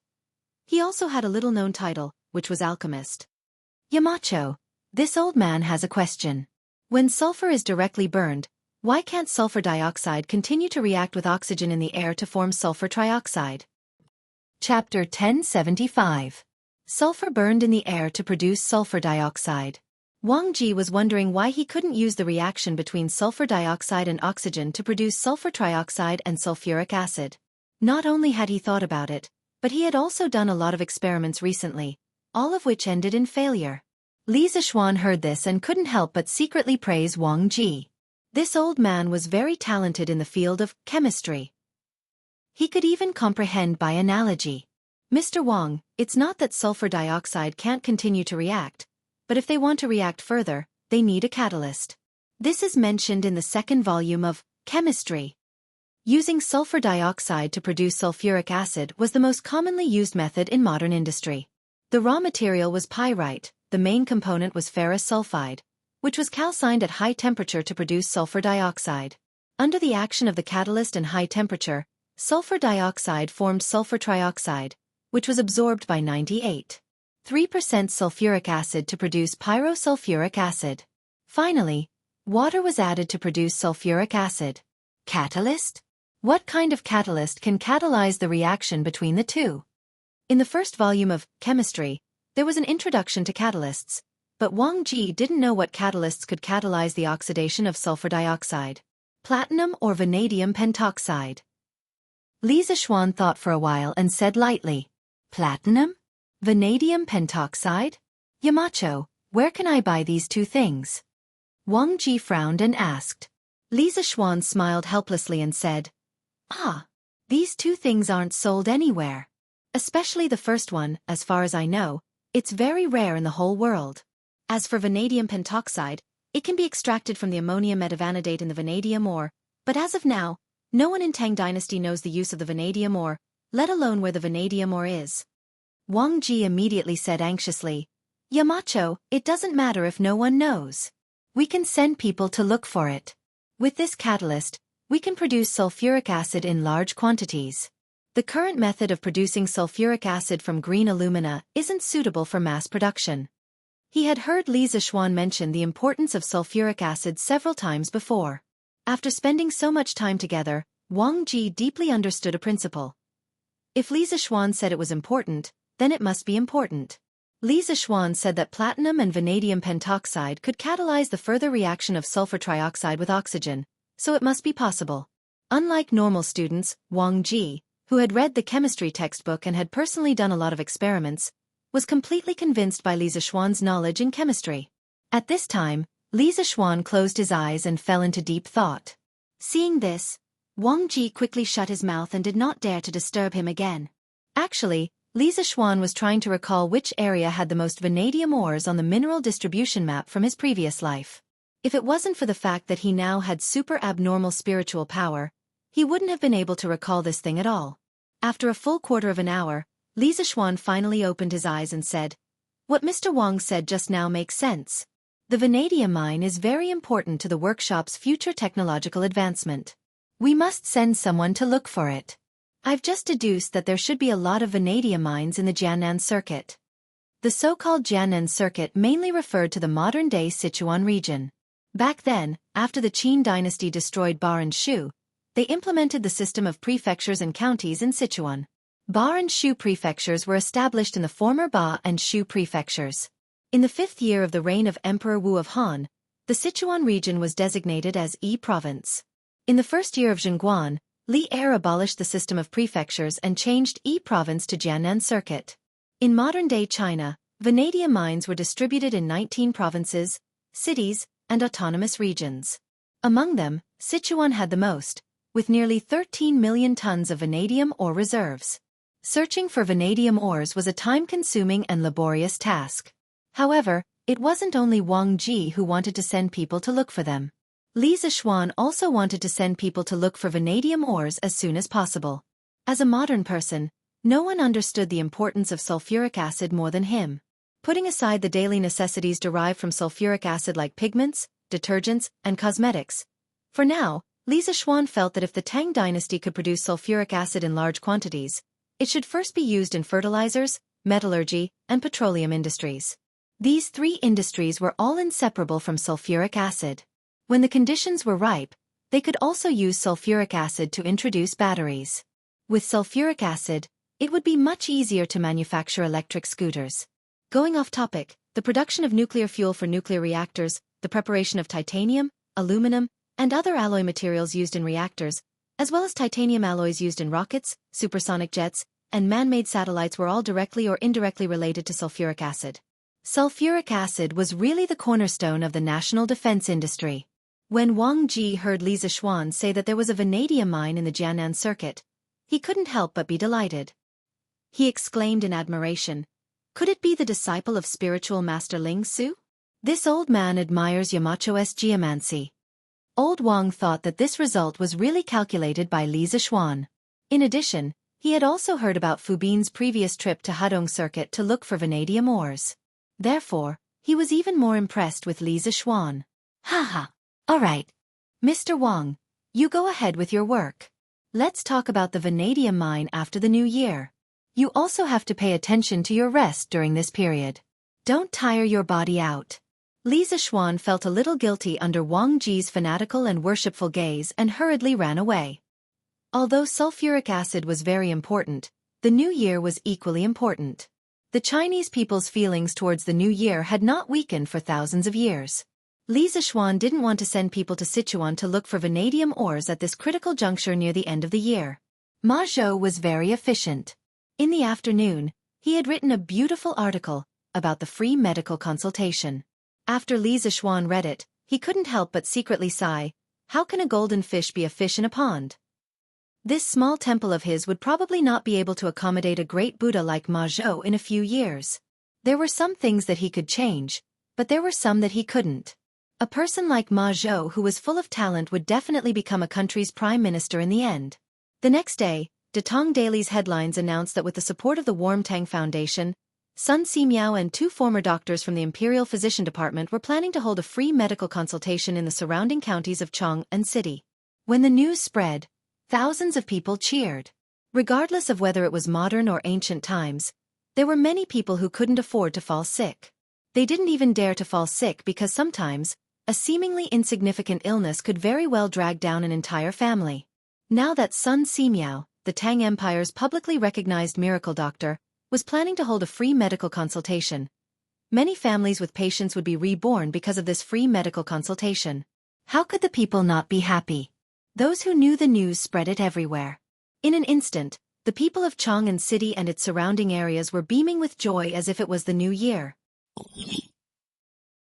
[SPEAKER 2] he also had a little-known title, which was alchemist.
[SPEAKER 1] Yamacho, this old man has a question. When sulfur is directly burned, why can't sulfur dioxide continue to react with oxygen in the air to form sulfur trioxide? Chapter 1075. Sulfur burned in the air to produce sulfur dioxide. Wang Ji was wondering why he couldn't use the reaction between sulfur dioxide and oxygen to produce sulfur trioxide and sulfuric acid. Not only had he thought about it, but he had also done a lot of experiments recently, all of which ended in failure. Li Zixuan heard this and couldn't help but secretly praise Wang Ji. This old man was very talented in the field of chemistry. He could even comprehend by analogy. "Mr. Wang, it's not that sulfur dioxide can't continue to react, but if they want to react further, they need a catalyst. This is mentioned in the second volume of Chemistry. Using sulfur dioxide to produce sulfuric acid was the most commonly used method in modern industry. The raw material was pyrite, the main component was ferrous sulfide, which was calcined at high temperature to produce sulfur dioxide. Under the action of the catalyst and high temperature, sulfur dioxide formed sulfur trioxide, which was absorbed by 98.3% sulfuric acid to produce pyrosulfuric acid. Finally, water was added to produce sulfuric acid. Catalyst? What kind of catalyst can catalyze the reaction between the two? In the first volume of Chemistry, there was an introduction to catalysts, but Wang Ji didn't know what catalysts could catalyze the oxidation of sulfur dioxide. Platinum or vanadium pentoxide? Li Zixuan thought for a while and said lightly, "Platinum? Vanadium pentoxide? Yamacho, where can I buy these two things?" Wang Ji frowned and asked. Li Zixuan smiled helplessly and said, "Ah, these two things aren't sold anywhere. Especially the first one, as far as I know, it's very rare in the whole world. As for vanadium pentoxide, it can be extracted from the ammonium metavanadate in the vanadium ore, but as of now, no one in Tang Dynasty knows the use of the vanadium ore, let alone where the vanadium ore is." Wang Ji immediately said anxiously, "Yamacho, it doesn't matter if no one knows. We can send people to look for it. With this catalyst, we can produce sulfuric acid in large quantities. The current method of producing sulfuric acid from green alumina isn't suitable for mass production." He had heard Li Zixuan mention the importance of sulfuric acid several times before. After spending so much time together, Wang Ji deeply understood a principle. If Li Zixuan said it was important, then it must be important. Li Zixuan said that platinum and vanadium pentoxide could catalyze the further reaction of sulfur trioxide with oxygen, so it must be possible. Unlike normal students, Wang Ji, who had read the chemistry textbook and had personally done a lot of experiments, was completely convinced by Li Zixuan's knowledge in chemistry. At this time, Li Zixuan closed his eyes and fell into deep thought. Seeing this, Wang Ji quickly shut his mouth and did not dare to disturb him again. Actually, Li Zixuan was trying to recall which area had the most vanadium ores on the mineral distribution map from his previous life. If it wasn't for the fact that he now had super abnormal spiritual power, he wouldn't have been able to recall this thing at all. After a full quarter of an hour, Li Zixuan finally opened his eyes and said, "What Mr. Wang said just now makes sense. The vanadium mine is very important to the workshop's future technological advancement. We must send someone to look for it. I've just deduced that there should be a lot of vanadium mines in the Jiangnan circuit." The so-called Jiangnan circuit mainly referred to the modern-day Sichuan region. Back then, after the Qin dynasty destroyed Ba and Shu, they implemented the system of prefectures and counties in Sichuan. Ba and Shu prefectures were established in the former Ba and Shu prefectures. In the 5th year of the reign of Emperor Wu of Han, The Sichuan region was designated as Yi Province. In the first year of Zhengguan, Li Er abolished the system of prefectures and changed Yi Province to Jiangnan Circuit. In modern-day China, vanadium mines were distributed in 19 provinces, cities, and autonomous regions. Among them, Sichuan had the most, with nearly 13 million tons of vanadium ore reserves. Searching for vanadium ores was a time-consuming and laborious task. However, it wasn't only Wang Ji who wanted to send people to look for them. Li Zishuan also wanted to send people to look for vanadium ores as soon as possible. As a modern person, no one understood the importance of sulfuric acid more than him. Putting aside the daily necessities derived from sulfuric acid like pigments, detergents, and cosmetics. For now, Li Zishuan felt that if the Tang dynasty could produce sulfuric acid in large quantities, it should first be used in fertilizers, metallurgy, and petroleum industries. These three industries were all inseparable from sulfuric acid. When the conditions were ripe, they could also use sulfuric acid to introduce batteries. With sulfuric acid, it would be much easier to manufacture electric scooters. Going off topic, the production of nuclear fuel for nuclear reactors, the preparation of titanium, aluminum, and other alloy materials used in reactors, as well as titanium alloys used in rockets, supersonic jets, and man-made satellites were all directly or indirectly related to sulfuric acid. Sulfuric acid was really the cornerstone of the national defense industry. When Wang Ji heard Li Zishuan say that there was a vanadium mine in the Jiangnan circuit, he couldn't help but be delighted. He exclaimed in admiration, "Could it be the disciple of spiritual master Ling Su? This old man admires Yamacho's geomancy." Old Wang thought that this result was really calculated by Li Zishuan. In addition, he had also heard about Fu Bin's previous trip to Hudong Circuit to look for vanadium ores. Therefore, he was even more impressed with Li Zishuan. "Haha. All right. Mr. Wang, you go ahead with your work. Let's talk about the vanadium mine after the new year. You also have to pay attention to your rest during this period. Don't tire your body out." Li Zishuan felt a little guilty under Wang Ji's fanatical and worshipful gaze and hurriedly ran away. Although sulfuric acid was very important, the new year was equally important. The Chinese people's feelings towards the new year had not weakened for thousands of years. Li Zishuan didn't want to send people to Sichuan to look for vanadium ores at this critical juncture near the end of the year. Ma Zhou was very efficient. In the afternoon, he had written a beautiful article about the free medical consultation. After Li Zishuan read it, he couldn't help but secretly sigh, "How can a golden fish be a fish in a pond?" This small temple of his would probably not be able to accommodate a great Buddha like Ma Zhou in a few years. There were some things that he could change, but there were some that he couldn't. A person like Ma Zhou who was full of talent would definitely become a country's prime minister in the end. The next day, Datong Daily's headlines announced that with the support of the Warm Tang Foundation, Sun Simiao and 2 former doctors from the Imperial Physician Department were planning to hold a free medical consultation in the surrounding counties of Chong and City. When the news spread, thousands of people cheered. Regardless of whether it was modern or ancient times, there were many people who couldn't afford to fall sick. They didn't even dare to fall sick because sometimes, a seemingly insignificant illness could very well drag down an entire family. Now that Sun Simiao, the Tang Empire's publicly recognized miracle doctor, was planning to hold a free medical consultation, many families with patients would be reborn because of this free medical consultation. How could the people not be happy? Those who knew the news spread it everywhere. In an instant, the people of Chang'an City and its surrounding areas were beaming with joy as if it was the new year.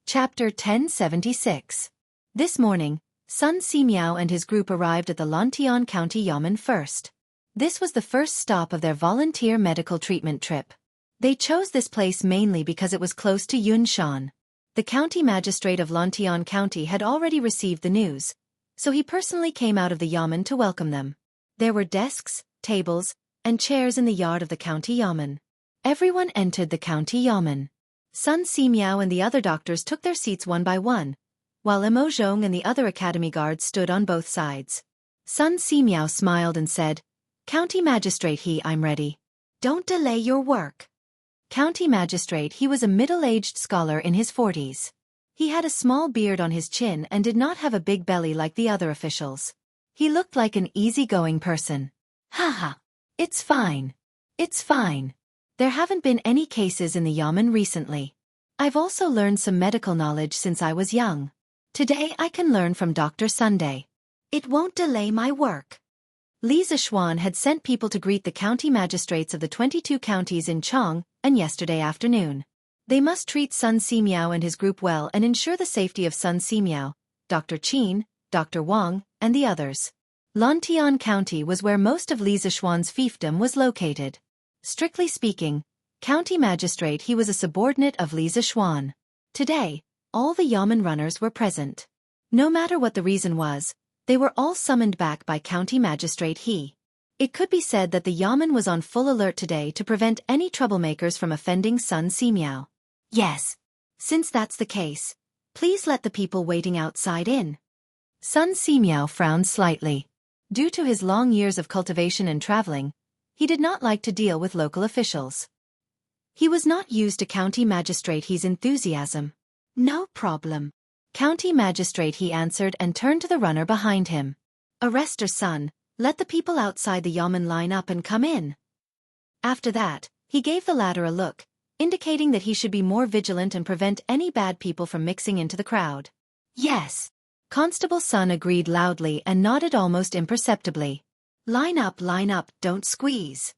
[SPEAKER 1] Chapter 1076. This morning, Sun Simiao and his group arrived at the Lantian County Yamen first. This was the first stop of their volunteer medical treatment trip. They chose this place mainly because it was close to Yunshan. The county magistrate of Lantian County had already received the news, so he personally came out of the Yamen to welcome them. There were desks, tables, and chairs in the yard of the county Yamen. Everyone entered the county Yamen. Sun Simiao and the other doctors took their seats one by one, while Emo Zhong and the other academy guards stood on both sides. Sun Simiao smiled and said, "County Magistrate I'm ready. Don't delay your work." County Magistrate he was a middle-aged scholar in his 40s. He had a small beard on his chin and did not have a big belly like the other officials. He looked like an easygoing person. "Haha. It's fine. It's fine. There haven't been any cases in the Yamen recently. I've also learned some medical knowledge since I was young. Today I can learn from Dr. Sunday. It won't delay my work. Li Zishuan had sent people to greet the county magistrates of the 22 counties in Chang, and yesterday afternoon. They must treat Sun Simiao and his group well and ensure the safety of Sun Simiao, Dr. Qin, Dr. Wang, and the others. Lantian County was where most of Li Zishuan's fiefdom was located. Strictly speaking, county magistrate, he was a subordinate of Li Zishuan. Today, all the Yamen runners were present. No matter what the reason was, they were all summoned back by county magistrate He. It could be said that the Yamen was on full alert today to prevent any troublemakers from offending Sun Simiao. Yes. Since that's the case, please let the people waiting outside in. Sun Simiao frowned slightly. Due to his long years of cultivation and traveling, he did not like to deal with local officials. He was not used to county magistrate He's enthusiasm. No problem. County magistrate He answered and turned to the runner behind him. Arrester Sun, let the people outside the Yamen line up and come in. After that, he gave the latter a look, indicating that he should be more vigilant and prevent any bad people from mixing into the crowd. Yes. Constable Sun agreed loudly and nodded almost imperceptibly. Line up, don't squeeze.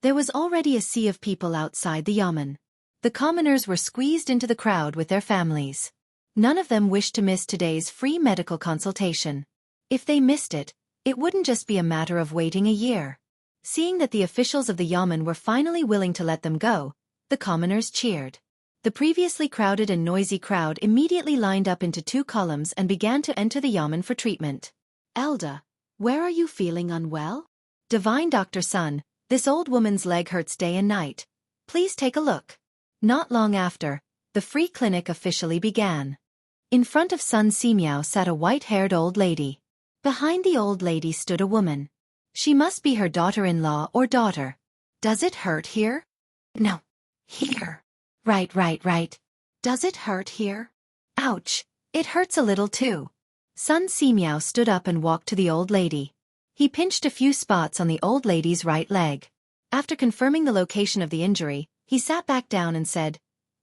[SPEAKER 1] There was already a sea of people outside the Yamen. The commoners were squeezed into the crowd with their families. None of them wished to miss today's free medical consultation. If they missed it, it wouldn't just be a matter of waiting a year. Seeing that the officials of the Yamen were finally willing to let them go, the commoners cheered. The previously crowded and noisy crowd immediately lined up into 2 columns and began to enter the Yamen for treatment. Elda, where are you feeling unwell? Divine Dr. Sun, this old woman's leg hurts day and night. Please take a look. Not long after, the free clinic officially began. In front of Sun Simiao sat a white-haired old lady. Behind the old lady stood a woman. She must be her daughter-in-law or daughter. Does it hurt here? No. Here. Right. Does it hurt here? Ouch. It hurts a little too. Sun Simiao stood up and walked to the old lady. He pinched a few spots on the old lady's right leg. After confirming the location of the injury, he sat back down and said,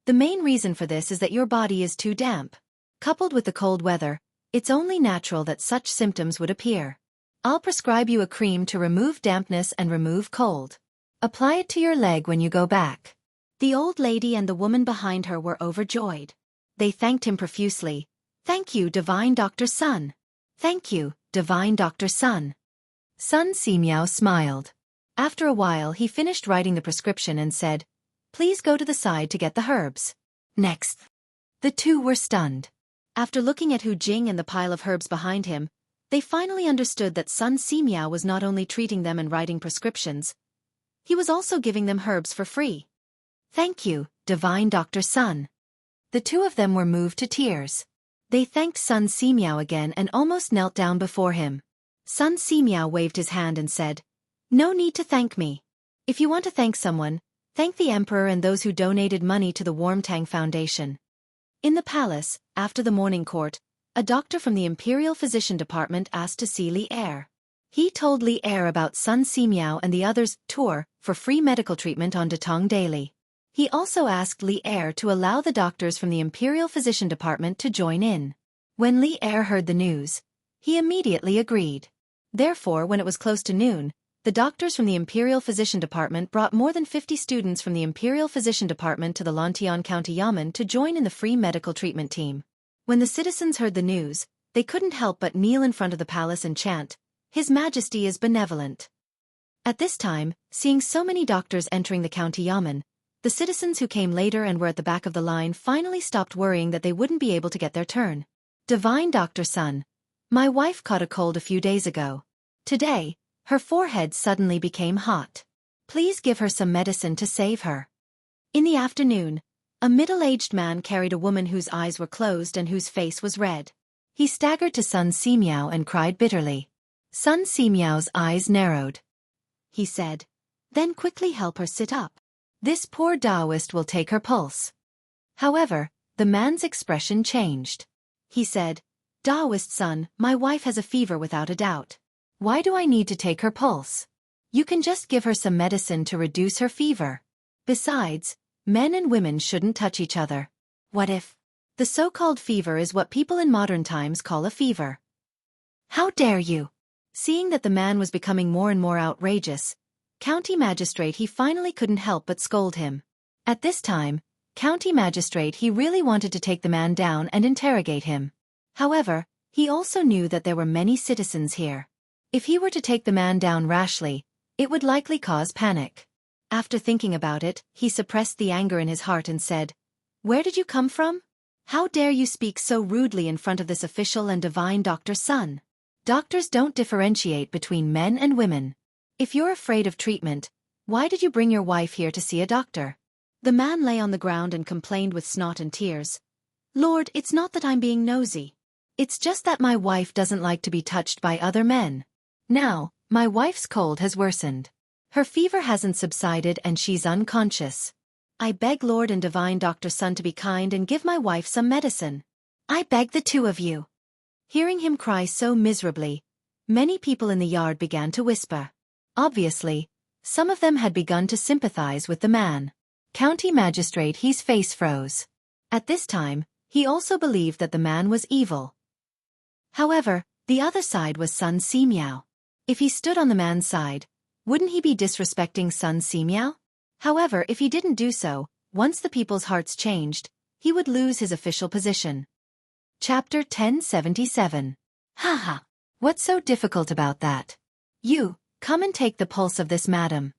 [SPEAKER 1] "The main reason for this is that your body is too damp. Coupled with the cold weather, it's only natural that such symptoms would appear. I'll prescribe you a cream to remove dampness and remove cold. Apply it to your leg when you go back." The old lady and the woman behind her were overjoyed. They thanked him profusely. "Thank you, Divine Dr. Sun. Thank you, Divine Dr. Sun." Sun Simiao smiled. After a while he finished writing the prescription and said, "Please go to the side to get the herbs." Next. The two were stunned. After looking at Hu Jing and the pile of herbs behind him, they finally understood that Sun Simiao was not only treating them and writing prescriptions, he was also giving them herbs for free. "Thank you, Divine Dr. Sun." The two of them were moved to tears. They thanked Sun Simiao again and almost knelt down before him. Sun Simiao waved his hand and said, "No need to thank me. If you want to thank someone, thank the Emperor and those who donated money to the Warmtang Foundation." In the palace, after the morning court, a doctor from the Imperial Physician Department asked to see Li Er. He told Li Er about Sun Simiao and the others' tour for free medical treatment on Datong Daily. He also asked Li Er to allow the doctors from the Imperial Physician Department to join in. When Li Er heard the news, he immediately agreed. Therefore, when it was close to noon, the doctors from the Imperial Physician Department brought more than 50 students from the Imperial Physician Department to the Lantian County Yamen to join in the free medical treatment team. When the citizens heard the news, they couldn't help but kneel in front of the palace and chant, "His Majesty is benevolent." At this time, seeing so many doctors entering the County Yamen, the citizens who came later and were at the back of the line finally stopped worrying that they wouldn't be able to get their turn. "Divine Dr. Sun, my wife caught a cold a few days ago. Today, her forehead suddenly became hot. Please give her some medicine to save her." In the afternoon, a middle-aged man carried a woman whose eyes were closed and whose face was red. He staggered to Sun Simiao and cried bitterly. Sun Simiao's eyes narrowed. He said, "Then quickly help her sit up. This poor Taoist will take her pulse." However, the man's expression changed. He said, "Taoist son, my wife has a fever without a doubt. Why do I need to take her pulse? You can just give her some medicine to reduce her fever. Besides, men and women shouldn't touch each other. What if?" The so-called fever is what people in modern times call a fever. How dare you? Seeing that the man was becoming more and more outrageous, County Magistrate he finally couldn't help but scold him. At this time, County Magistrate he really wanted to take the man down and interrogate him. However, he also knew that there were many citizens here. If he were to take the man down rashly, it would likely cause panic. After thinking about it, he suppressed the anger in his heart and said, "Where did you come from? How dare you speak so rudely in front of this official and divine doctor's son? Doctors don't differentiate between men and women. If you're afraid of treatment, why did you bring your wife here to see a doctor?"
[SPEAKER 2] The man lay on the ground and complained with snot and tears. "Lord, it's not that I'm being nosy.
[SPEAKER 1] It's just that my wife doesn't like to be touched by other men. Now, my wife's cold has worsened. Her fever hasn't subsided and she's unconscious. I beg Lord and Divine Doctor Sun to be kind and give my wife some medicine. I beg the two of you." Hearing him cry so miserably, many people in the yard began to whisper. Obviously, some of them had begun to sympathize with the man. County Magistrate his face froze. At this time, he also believed that the man was evil. However, the other side was Sun Simiao. If he stood on the man's side, wouldn't he be disrespecting Sun Simiao? However, if he didn't do so, once the people's hearts changed, he would lose his official position. Chapter 1077. Haha. What's so difficult about that? You, come and take the pulse of this madam.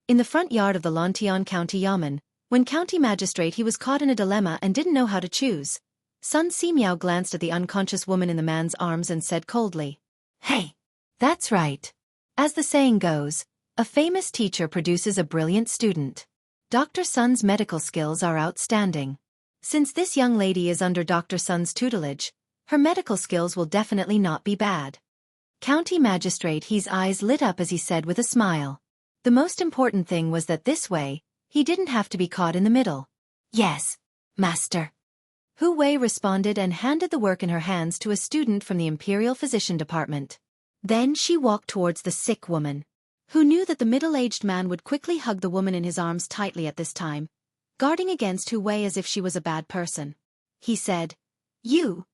[SPEAKER 1] In the front yard of the Lantian County Yamen, when County Magistrate he was caught in a dilemma and didn't know how to choose, Sun Simiao glanced at the unconscious woman in the man's arms and said coldly, "Hey, that's right. As the saying goes, a famous teacher produces a brilliant student. Dr. Sun's medical skills are outstanding. Since this young lady is under Dr. Sun's tutelage, her medical skills will definitely not be bad." County Magistrate his eyes lit up as he said with a smile. The most important thing was that this way, he didn't have to be caught in the middle. "Yes, Master." Hu Wei responded and handed the work in her hands to a student from the Imperial Physician Department. Then she walked towards the sick woman. Who knew that the middle-aged man would quickly hug the woman in his arms tightly at this time, guarding against Hu Wei as if she was a bad person. He said, You're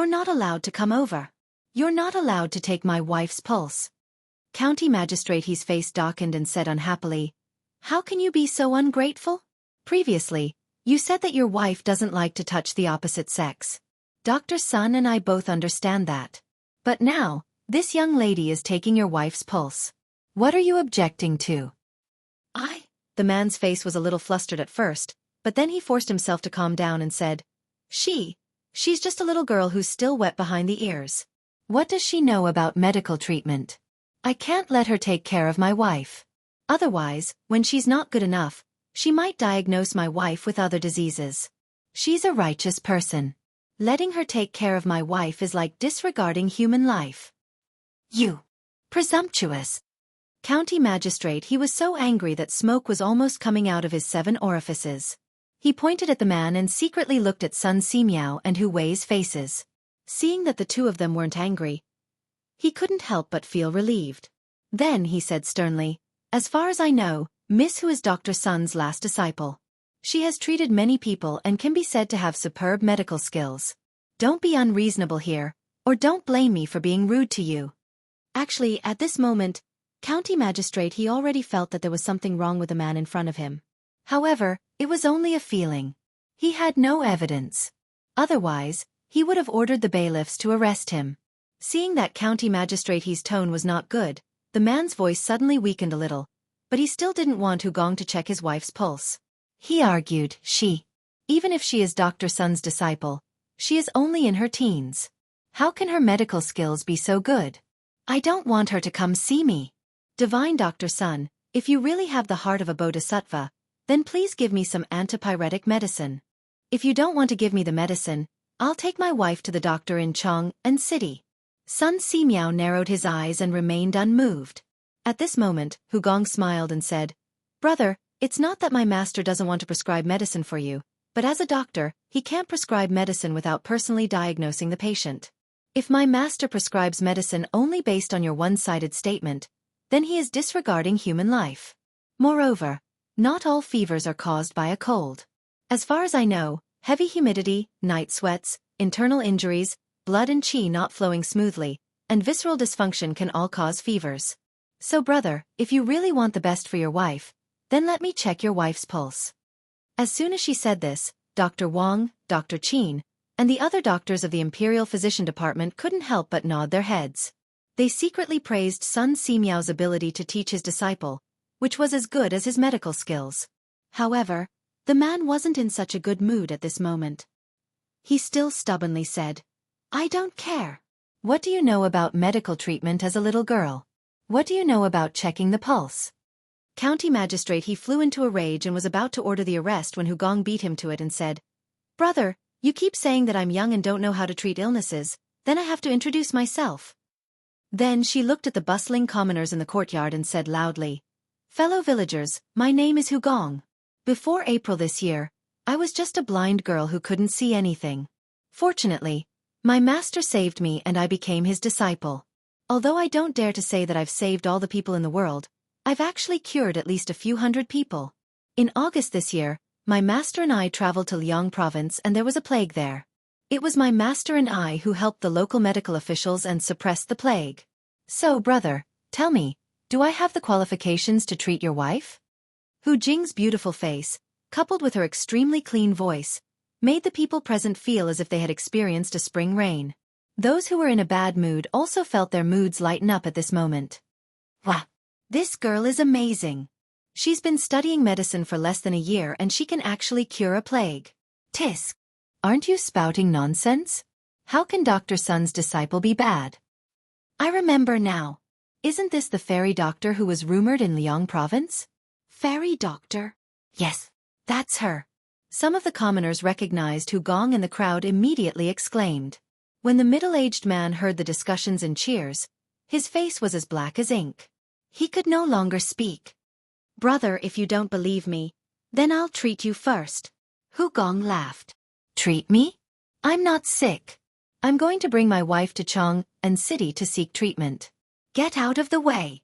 [SPEAKER 1] not allowed to come over. You're not allowed to take my wife's pulse." County Magistrate his face darkened and said unhappily, "How can you be so ungrateful? Previously, you said that your wife doesn't like to touch the opposite sex. Dr. Sun and I both understand that. But now, this young lady is taking your wife's pulse. What are you objecting to?" The man's face was a little flustered at first, but then he forced himself to calm down and said, She's just a little girl who's still wet behind the ears. What does she know about medical treatment? I can't let her take care of my wife. Otherwise, when she's not good enough, she might diagnose my wife with other diseases. She's a righteous person. Letting her take care of my wife is like disregarding human life." "You! Presumptuous!" County Magistrate he was so angry that smoke was almost coming out of his 7 orifices. He pointed at the man and secretly looked at Sun Simiao and Hu Wei's faces. Seeing that the two of them weren't angry, he couldn't help but feel relieved. Then he said sternly, "As far as I know, Miss Hu is Dr. Sun's last disciple. She has treated many people and can be said to have superb medical skills. Don't be unreasonable here, or don't blame me for being rude to you." Actually, at this moment, County Magistrate he already felt that there was something wrong with the man in front of him. However, it was only a feeling. He had no evidence. Otherwise, he would have ordered the bailiffs to arrest him. Seeing that County Magistrate his tone was not good, the man's voice suddenly weakened a little, but he still didn't want Hu Gong to check his wife's pulse. He argued, even if she is Dr. Sun's disciple, she is only in her teens. How can her medical skills be so good? I don't want her to come see me. Divine Dr. Sun, if you really have the heart of a bodhisattva, then please give me some antipyretic medicine. If you don't want to give me the medicine, I'll take my wife to the doctor in Chang'an City. Sun Simiao narrowed his eyes and remained unmoved. At this moment, Hu Gong smiled and said, "Brother, it's not that my master doesn't want to prescribe medicine for you, but as a doctor, he can't prescribe medicine without personally diagnosing the patient. If my master prescribes medicine only based on your one-sided statement, then he is disregarding human life. Moreover, not all fevers are caused by a cold. As far as I know, Heavy humidity, night sweats, internal injuries, blood and qi not flowing smoothly, and visceral dysfunction can all cause fevers. So brother, if you really want the best for your wife, then let me check your wife's pulse. As soon as she said this, Dr. Wang, Dr. Qin, and the other doctors of the Imperial Physician Department couldn't help but nod their heads. They secretly praised Sun Simiao's ability to teach his disciple, which was as good as his medical skills.
[SPEAKER 2] However, the man wasn't in such a good mood at this moment. He still stubbornly said, "I don't care."
[SPEAKER 1] What do you know about medical treatment as a little girl? What do you know about checking the pulse? County magistrate he flew into a rage and was about to order the arrest when Hugong beat him to it and said, "Brother, you keep saying that I'm young and don't know how to treat illnesses, then I have to introduce myself." Then she looked at the bustling commoners in the courtyard and said loudly, "Fellow villagers, my name is Hugong. Before April this year, I was just a blind girl who couldn't see anything. Fortunately, my master saved me and I became his disciple. Although I don't dare to say that I've saved all the people in the world, I've actually cured at least a few hundred people. In August this year, my master and I traveled to Liang province and there was a plague there. It was my master and I who helped the local medical officials and suppressed the plague. So brother, tell me, do I have the qualifications to treat your wife?" Hu Jing's beautiful face, coupled with her extremely clean voice, made the people present feel as if they had experienced a spring rain. Those who were in a bad mood also felt their moods lighten up at this moment. Wow! This girl is amazing. She's been studying medicine for less than a year and she can actually cure a plague. Tisk! Aren't you spouting nonsense? How can Dr. Sun's disciple be bad? I remember now. Isn't this the fairy doctor who was rumored in Liang province?
[SPEAKER 2] Fairy doctor?
[SPEAKER 1] Yes, that's her. Some of the commoners recognized Hugong and the crowd immediately exclaimed. When the middle-aged man heard the discussions and cheers, his face was as black as ink. He could no longer speak.
[SPEAKER 2] "Brother, if you don't believe me, then I'll treat you first."
[SPEAKER 1] Hugong laughed. "Treat me? I'm not sick. I'm going to bring my wife to Chang and city to seek treatment. Get out of the way."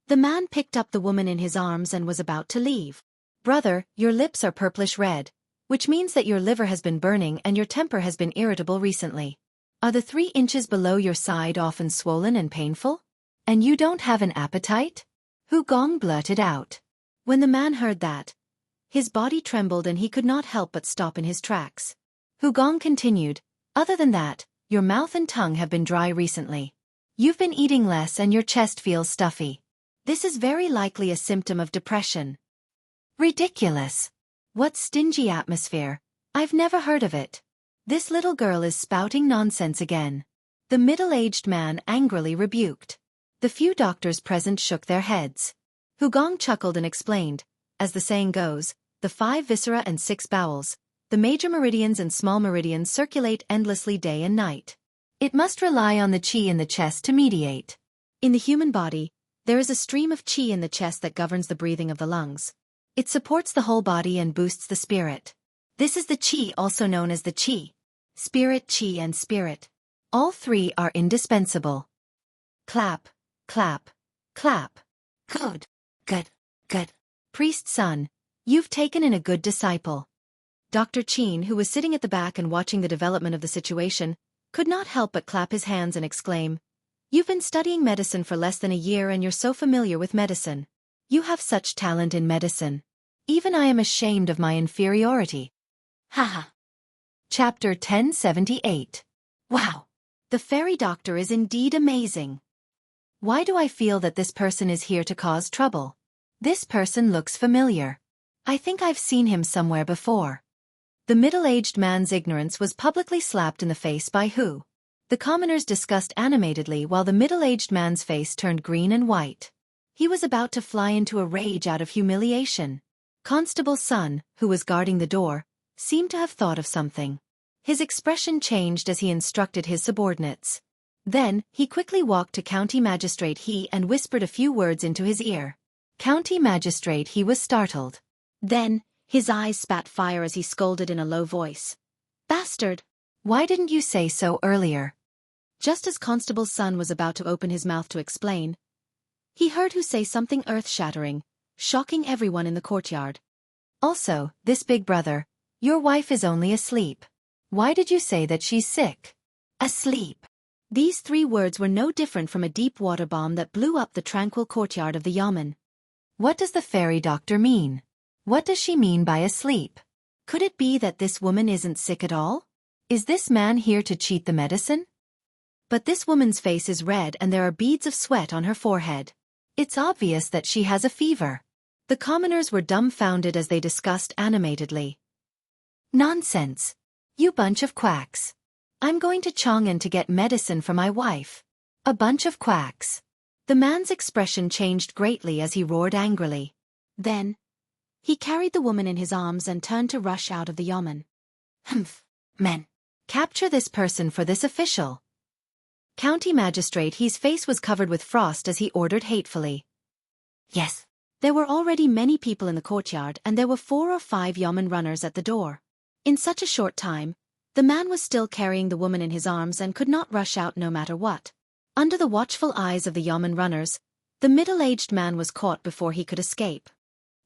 [SPEAKER 2] The man picked up the woman in his arms and was about to leave.
[SPEAKER 1] "Brother, your lips are purplish red, which means that your liver has been burning and your temper has been irritable recently. Are the 3 inches below your side often swollen and painful? And you don't have an appetite?" Hugong blurted out. When the man heard that, his body trembled and he could not help but stop in his tracks. Hugong continued, "Other than that, your mouth and tongue have been dry recently. You've been eating less and your chest feels stuffy. This is very likely a symptom of depression." Ridiculous. What stingy atmosphere. I've never heard of it. This little girl is spouting nonsense again. The middle-aged man angrily rebuked. The few doctors present shook their heads. Hugong chuckled and explained, as the saying goes, the 5 viscera and 6 bowels, the major meridians and small meridians circulate endlessly day and night. It must rely on the qi in the chest to mediate. In the human body, there is a stream of qi in the chest that governs the breathing of the lungs. It supports the whole body and boosts the spirit. This is the qi, also known as the qi. Spirit, qi and spirit. All 3 are indispensable. Clap, clap, clap. Good, good, good. Priest son, you've taken in a good disciple. Dr. Qin, who was sitting at the back and watching the development of the situation, could not help but clap his hands and exclaim, "You've been studying medicine for less than a year and you're so familiar with medicine. You have such talent in medicine. Even I am ashamed of my inferiority." Haha. Chapter 1078. Wow! The fairy doctor is indeed amazing. Why do I feel that this person is here to cause trouble? This person looks familiar. I think I've seen him somewhere before. The middle-aged man's ignorance was publicly slapped in the face by Hu. The commoners discussed animatedly while the middle-aged man's face turned green and white. He was about to fly into a rage out of humiliation. Constable Sun, who was guarding the door, seemed to have thought of something. His expression changed as he instructed his subordinates. Then, he quickly walked to County Magistrate He and whispered a few words into his ear. County Magistrate He was startled.
[SPEAKER 2] Then, his eyes spat fire as he scolded in a low voice. "Bastard!
[SPEAKER 1] Why didn't you say so earlier?"
[SPEAKER 2] Just as Constable Sun was about to open his mouth to explain, he heard Hu say something earth-shattering, shocking everyone in the courtyard.
[SPEAKER 1] Also, this big brother, Your wife is only asleep. Why did you say that she's sick?
[SPEAKER 2] Asleep. These 3 words were no different from a deep water bomb that blew up the tranquil courtyard of the yamen.
[SPEAKER 1] What does the fairy doctor mean? What does she mean by asleep?
[SPEAKER 2] Could it be that this woman isn't sick at all?
[SPEAKER 1] Is this man here to cheat the medicine?
[SPEAKER 2] But this woman's face is red and there are beads of sweat on her forehead.
[SPEAKER 1] It's obvious that she has a fever.
[SPEAKER 2] The commoners were dumbfounded as they discussed animatedly.
[SPEAKER 1] Nonsense. You bunch of quacks. I'm going to Chang'an to get medicine for my wife. A bunch of quacks.
[SPEAKER 2] The man's expression changed greatly as he roared angrily. Then, he carried the woman in his arms and turned to rush out of the yamen.
[SPEAKER 1] Humph. Men. Capture this person for this official.
[SPEAKER 2] County magistrate, his face was covered with frost as he ordered hatefully.
[SPEAKER 1] Yes.
[SPEAKER 2] There were already many people in the courtyard and there were 4 or 5 yamen runners at the door. In such a short time, the man was still carrying the woman in his arms and could not rush out no matter what. Under the watchful eyes of the yamen runners, the middle-aged man was caught before he could escape.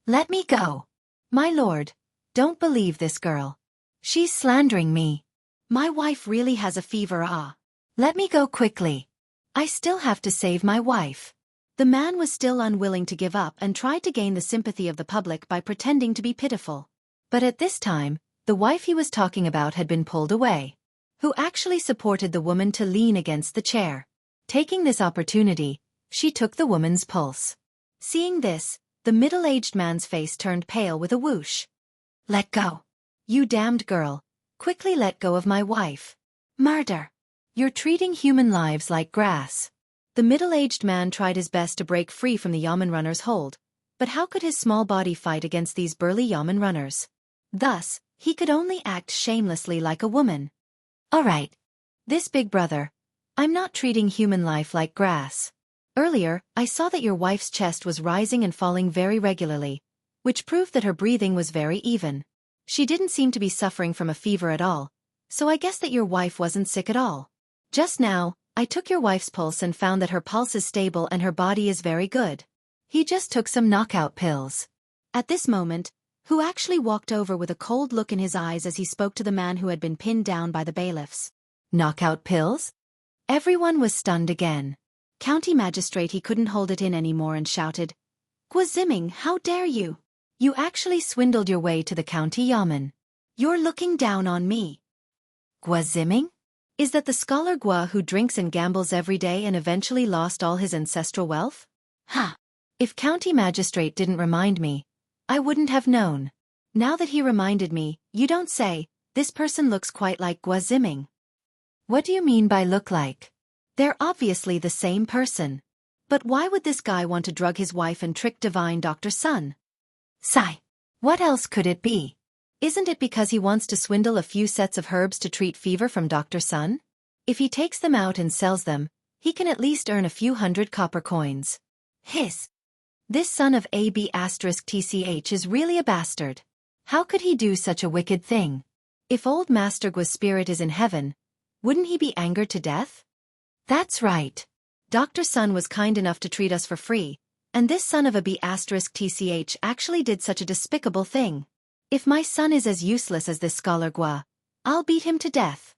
[SPEAKER 1] Let me go. My lord, don't believe this girl. She's slandering me.
[SPEAKER 2] My wife really has a fever.
[SPEAKER 1] Let me go quickly. I still have to save my wife.
[SPEAKER 2] The man was still unwilling to give up and tried to gain the sympathy of the public by pretending to be pitiful.
[SPEAKER 1] But at this time, the wife he was talking about had been pulled away, who actually supported the woman to lean against the chair. Taking this opportunity, she took the woman's pulse.
[SPEAKER 2] Seeing this, the middle-aged man's face turned pale with a whoosh.
[SPEAKER 1] Let go. You damned girl. Quickly let go of my wife.
[SPEAKER 2] Murder.
[SPEAKER 1] You're treating human lives like grass.
[SPEAKER 2] The middle-aged man tried his best to break free from the yamen runner's hold, but how could his small body fight against these burly yamen runners? Thus, he could only act shamelessly like a woman.
[SPEAKER 1] All right. This big brother. I'm not treating human life like grass.
[SPEAKER 2] Earlier, I saw that your wife's chest was rising and falling very regularly, which proved that her breathing was very even. She didn't seem to be suffering from a fever at all, so I guess that your wife wasn't sick at all. Just now, I took your wife's pulse and found that her pulse is stable and her body is very good.
[SPEAKER 1] He just took some knockout pills.
[SPEAKER 2] At this moment, Hu actually walked over with a cold look in his eyes as he spoke to the man who had been pinned down by the bailiffs.
[SPEAKER 1] Knockout pills? Everyone was stunned again.
[SPEAKER 2] County magistrate, he couldn't hold it in anymore and shouted, Guaziming, how dare you?
[SPEAKER 1] You actually swindled your way to the county yamen.
[SPEAKER 2] You're looking down on me.
[SPEAKER 1] Guaziming?
[SPEAKER 2] Is that the scholar Gua who drinks and gambles every day and eventually lost all his ancestral wealth?
[SPEAKER 1] Ha! If county magistrate didn't remind me, I wouldn't have known.
[SPEAKER 2] Now that he reminded me, you don't say, this person looks quite like Guaziming.
[SPEAKER 1] What do you mean by look like?
[SPEAKER 2] They're obviously the same person. But why would this guy want to drug his wife and trick divine Dr. Sun?
[SPEAKER 1] Sigh. What else could it be?
[SPEAKER 2] Isn't it because he wants to swindle a few sets of herbs to treat fever from Dr. Sun? If he takes them out and sells them, he can at least earn a few hundred copper coins.
[SPEAKER 1] Hiss.
[SPEAKER 2] This son of AB*TCH is really a bastard. How could he do such a wicked thing? If old Master Gua's spirit is in heaven, wouldn't he be angered to death?
[SPEAKER 1] That's right.
[SPEAKER 2] Dr. Sun was kind enough to treat us for free, and this son of a B*TCH actually did such a despicable thing. If my son is as useless as this scholar Gua, I'll beat him to death.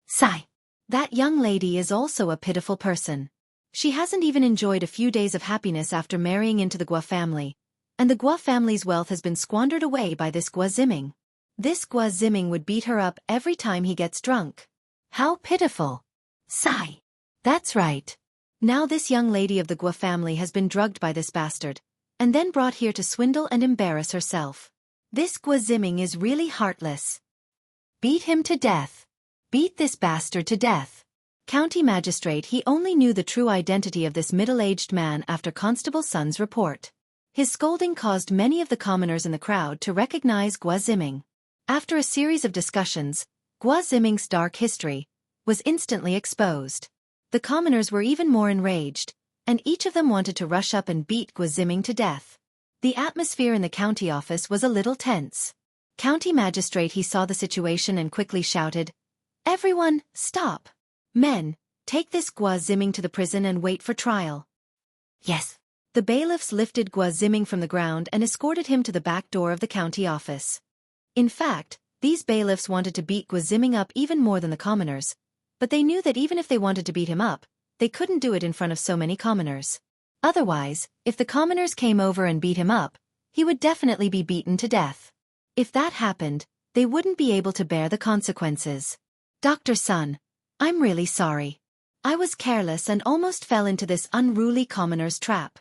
[SPEAKER 1] Sigh.
[SPEAKER 2] That young lady is also a pitiful person. She hasn't even enjoyed a few days of happiness after marrying into the Gua family, and the Gua family's wealth has been squandered away by this Guaziming. This Guaziming would beat her up every time he gets drunk.
[SPEAKER 1] How pitiful. Sigh. That's right.
[SPEAKER 2] Now this young lady of the Gua family has been drugged by this bastard, and then brought here to swindle and embarrass herself. This Guaziming is really heartless.
[SPEAKER 1] Beat him to death. Beat this bastard to death.
[SPEAKER 2] County magistrate, he only knew the true identity of this middle-aged man after Constable Sun's report. His scolding caused many of the commoners in the crowd to recognize Guaziming. After a series of discussions, Guaziming's dark history was instantly exposed. The commoners were even more enraged, and each of them wanted to rush up and beat Guaziming to death. The atmosphere in the county office was a little tense. County magistrate, he saw the situation and quickly shouted, Everyone, stop! Men, take this Guaziming to the prison and wait for trial.
[SPEAKER 1] Yes.
[SPEAKER 2] The bailiffs lifted Guaziming from the ground and escorted him to the back door of the county office.
[SPEAKER 1] In fact, these bailiffs wanted to beat Guaziming up even more than the commoners, but they knew that even if they wanted to beat him up, they couldn't do it in front of so many commoners. Otherwise, if the commoners came over and beat him up, he would definitely be beaten to death. If that happened, they wouldn't be able to bear the consequences. Dr. Sun, I'm really sorry. I was careless and almost fell into this unruly commoner's trap.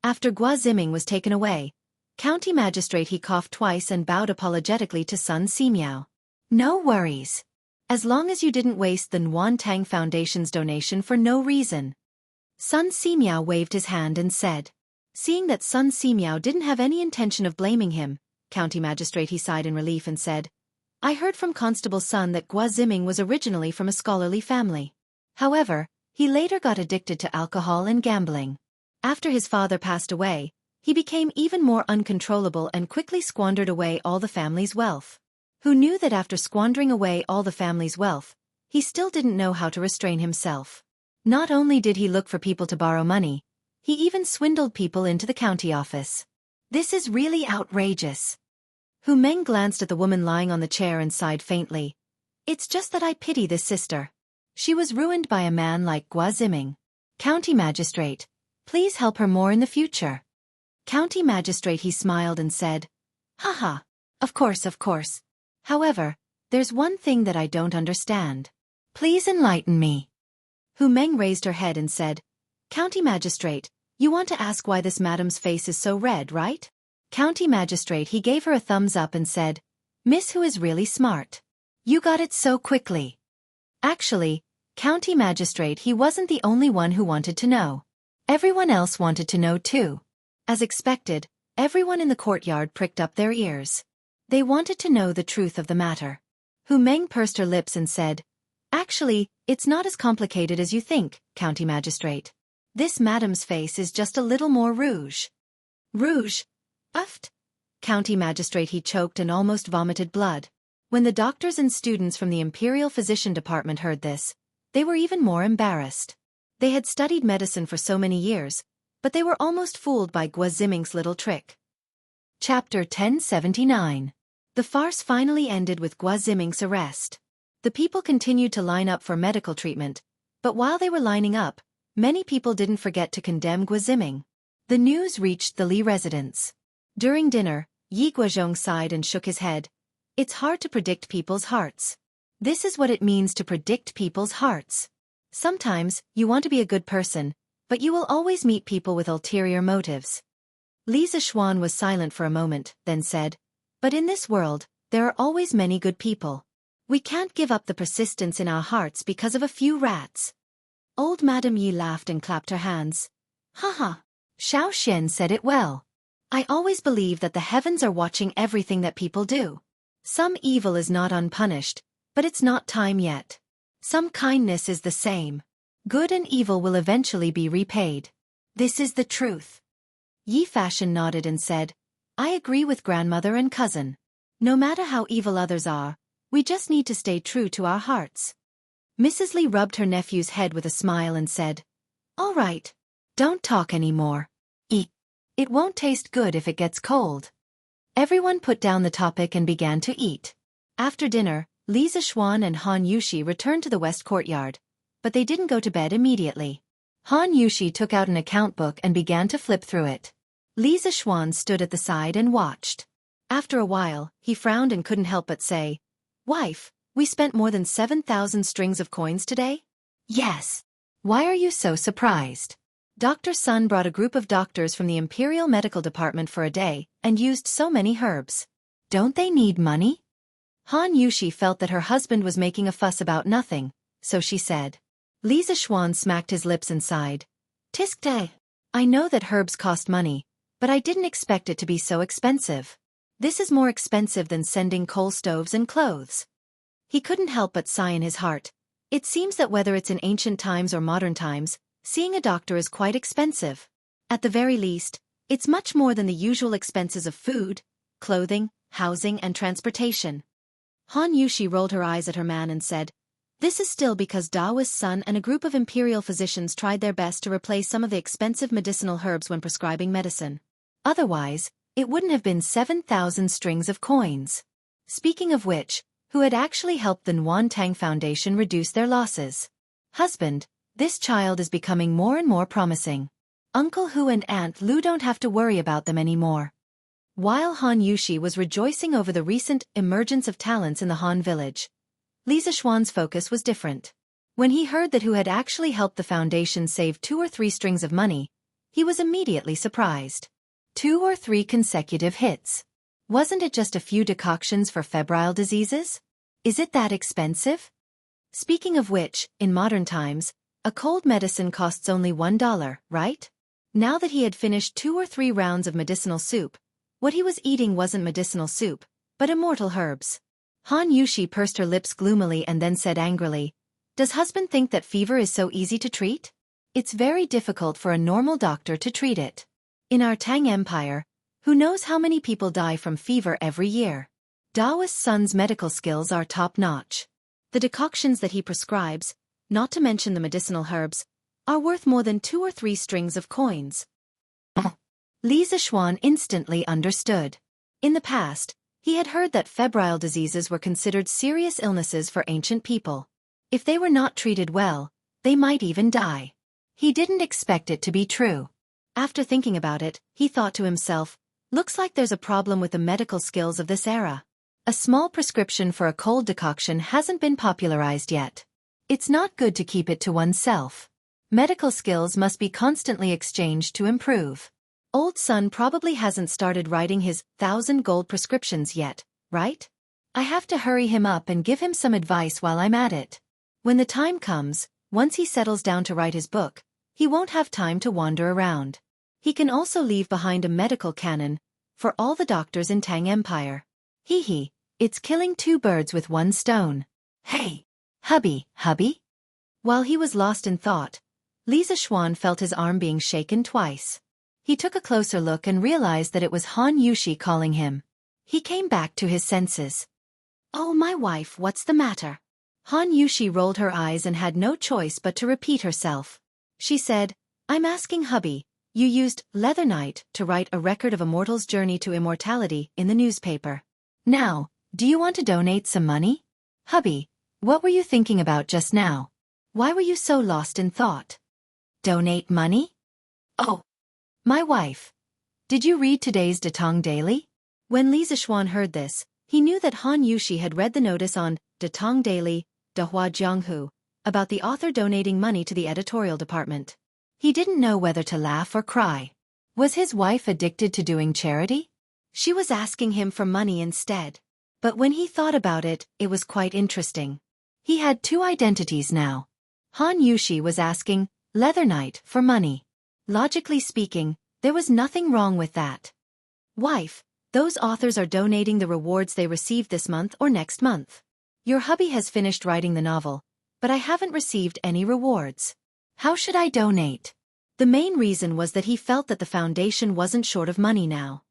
[SPEAKER 1] After Guaziming was taken away, County Magistrate he coughed twice and bowed apologetically to Sun Simiao. No worries. As long as you didn't waste the Nguyen Tang Foundation's donation for no reason. Sun Simiao waved his hand and said. Seeing that Sun Simiao didn't have any intention of blaming him, County Magistrate he sighed in relief and said, I heard from Constable Sun that Guaziming was originally from a scholarly family. However, he later got addicted to alcohol and gambling. After his father passed away, he became even more uncontrollable and quickly squandered away all the family's wealth. Who knew that after squandering away all the family's wealth, he still didn't know how to restrain himself. Not only did he look for people to borrow money, he even swindled people into the county office. This is really outrageous. Hu Meng glanced at the woman lying on the chair and sighed faintly. It's just that I pity this sister. She was ruined by a man like Guaziming. County Magistrate, please help her more in the future. County Magistrate he smiled and said, Haha, of course. However, there's one thing that I don't understand. Please enlighten me. Hu Meng raised her head and said, County Magistrate, you want to ask why this madam's face is so red, right? County Magistrate he gave her a thumbs up and said, Miss Hu is really smart. You got it so quickly. Actually, County Magistrate he wasn't the only one who wanted to know. Everyone else wanted to know too. As expected, everyone in the courtyard pricked up their ears. They wanted to know the truth of the matter. Hu Meng pursed her lips and said, Actually, it's not as complicated as you think, County Magistrate. This madam's face is just a little more rouge. Rouge? Uft. County Magistrate he choked and almost vomited blood. When the doctors and students from the Imperial Physician Department heard this, they were even more embarrassed. They had studied medicine for so many years, but they were almost fooled by Guaziming's little trick. Chapter 1079. The farce finally ended with Guaziming's arrest. The people continued to line up for medical treatment, but while they were lining up, many people didn't forget to condemn Guaziming. The news reached the Li residence. During dinner, Yi Guozhong sighed and shook his head. It's hard to predict people's hearts. This is what it means to predict people's hearts. Sometimes, you want to be a good person, but you will always meet people with ulterior motives. Li Zishuan was silent for a moment, then said, But in this world, there are always many good people. We can't give up the persistence in our hearts because of a few rats. Old Madame Yi laughed and clapped her hands. Haha. Xiao Xian said it well. I always believe that the heavens are watching everything that people do. Some evil is not unpunished, but it's not time yet. Some kindness is the same. Good and evil will eventually be repaid. This is the truth. Yi Fashion nodded and said, I agree with grandmother and cousin. No matter how evil others are, we just need to stay true to our hearts. Mrs. Li rubbed her nephew's head with a smile and said, All right. Don't talk anymore. Eat. It won't taste good if it gets cold. Everyone put down the topic and began to eat. After dinner, Li Zishuan and Han Yushi returned to the west courtyard, but they didn't go to bed immediately. Han Yushi took out an account book and began to flip through it. Li Zishuan stood at the side and watched. After a while, he frowned and couldn't help but say, Wife, we spent more than 7,000 strings of coins today? Yes. Why are you so surprised? Dr. Sun brought a group of doctors from the Imperial Medical Department for a day and used so many herbs. Don't they need money? Han Yushi felt that her husband was making a fuss about nothing, so she said. Li Zishuan smacked his lips and sighed. Tiskte. I know that herbs cost money, but I didn't expect it to be so expensive. This is more expensive than sending coal stoves and clothes. He couldn't help but sigh in his heart. It seems that whether it's in ancient times or modern times, seeing a doctor is quite expensive. At the very least, it's much more than the usual expenses of food, clothing, housing and transportation. Han Yushi rolled her eyes at her man and said, This is still because Daoist Sun and a group of imperial physicians tried their best to replace some of the expensive medicinal herbs when prescribing medicine. Otherwise, it wouldn't have been 7,000 strings of coins. Speaking of which, who had actually helped the Tang Foundation reduce their losses? Husband, this child is becoming more and more promising. Uncle Hu and Aunt Lu don't have to worry about them anymore. While Han Yushi was rejoicing over the recent emergence of talents in the Han village, Li Zixuan's focus was different. When he heard that Hu had actually helped the foundation save 2 or 3 strings of money, he was immediately surprised. 2 or 3 consecutive hits. Wasn't it just a few decoctions for febrile diseases? Is it that expensive? Speaking of which, in modern times, a cold medicine costs only $1, right? Now that he had finished 2 or 3 rounds of medicinal soup, what he was eating wasn't medicinal soup, but immortal herbs. Han Yushi pursed her lips gloomily and then said angrily, "Does husband think that fever is so easy to treat? It's very difficult for a normal doctor to treat it. In our Tang Empire, who knows how many people die from fever every year? Daoist Sun's medical skills are top-notch. The decoctions that he prescribes, not to mention the medicinal herbs, are worth more than 2 or 3 strings of coins." Li Zixuan instantly understood. In the past, he had heard that febrile diseases were considered serious illnesses for ancient people. If they were not treated well, they might even die. He didn't expect it to be true. After thinking about it, he thought to himself, looks like there's a problem with the medical skills of this era. A small prescription for a cold decoction hasn't been popularized yet. It's not good to keep it to oneself. Medical skills must be constantly exchanged to improve. Old Sun probably hasn't started writing his 1,000 gold prescriptions yet, right? I have to hurry him up and give him some advice while I'm at it. When the time comes, once he settles down to write his book, he won't have time to wander around. He can also leave behind a medical canon for all the doctors in Tang Empire. Hee, it's killing 2 birds with 1 stone. Hey! Hubby? While he was lost in thought, Li Zixuan felt his arm being shaken twice. He took a closer look and realized that it was Han Yushi calling him. He came back to his senses. "Oh, my wife, what's the matter?" Han Yushi rolled her eyes and had no choice but to repeat herself. She said, "I'm asking hubby, you used Leather Knight to write a record of a mortal's journey to immortality in the newspaper. Now, do you want to donate some money? Hubby, what were you thinking about just now? Why were you so lost in thought? Donate money? Oh, my wife. Did you read today's Datong Daily?" When Li Zixuan heard this, he knew that Han Yushi had read the notice on Datong Daily, Dahua Jianghu, about the author donating money to the editorial department. He didn't know whether to laugh or cry. Was his wife addicted to doing charity? She was asking him for money instead. But when he thought about it, it was quite interesting. He had 2 identities now. Han Yushi was asking Leather Knight for money. Logically speaking, there was nothing wrong with that. "Wife, those authors are donating the rewards they received this month or next month. Your hubby has finished writing the novel, but I haven't received any rewards. How should I donate?" The main reason was that he felt that the foundation wasn't short of money now.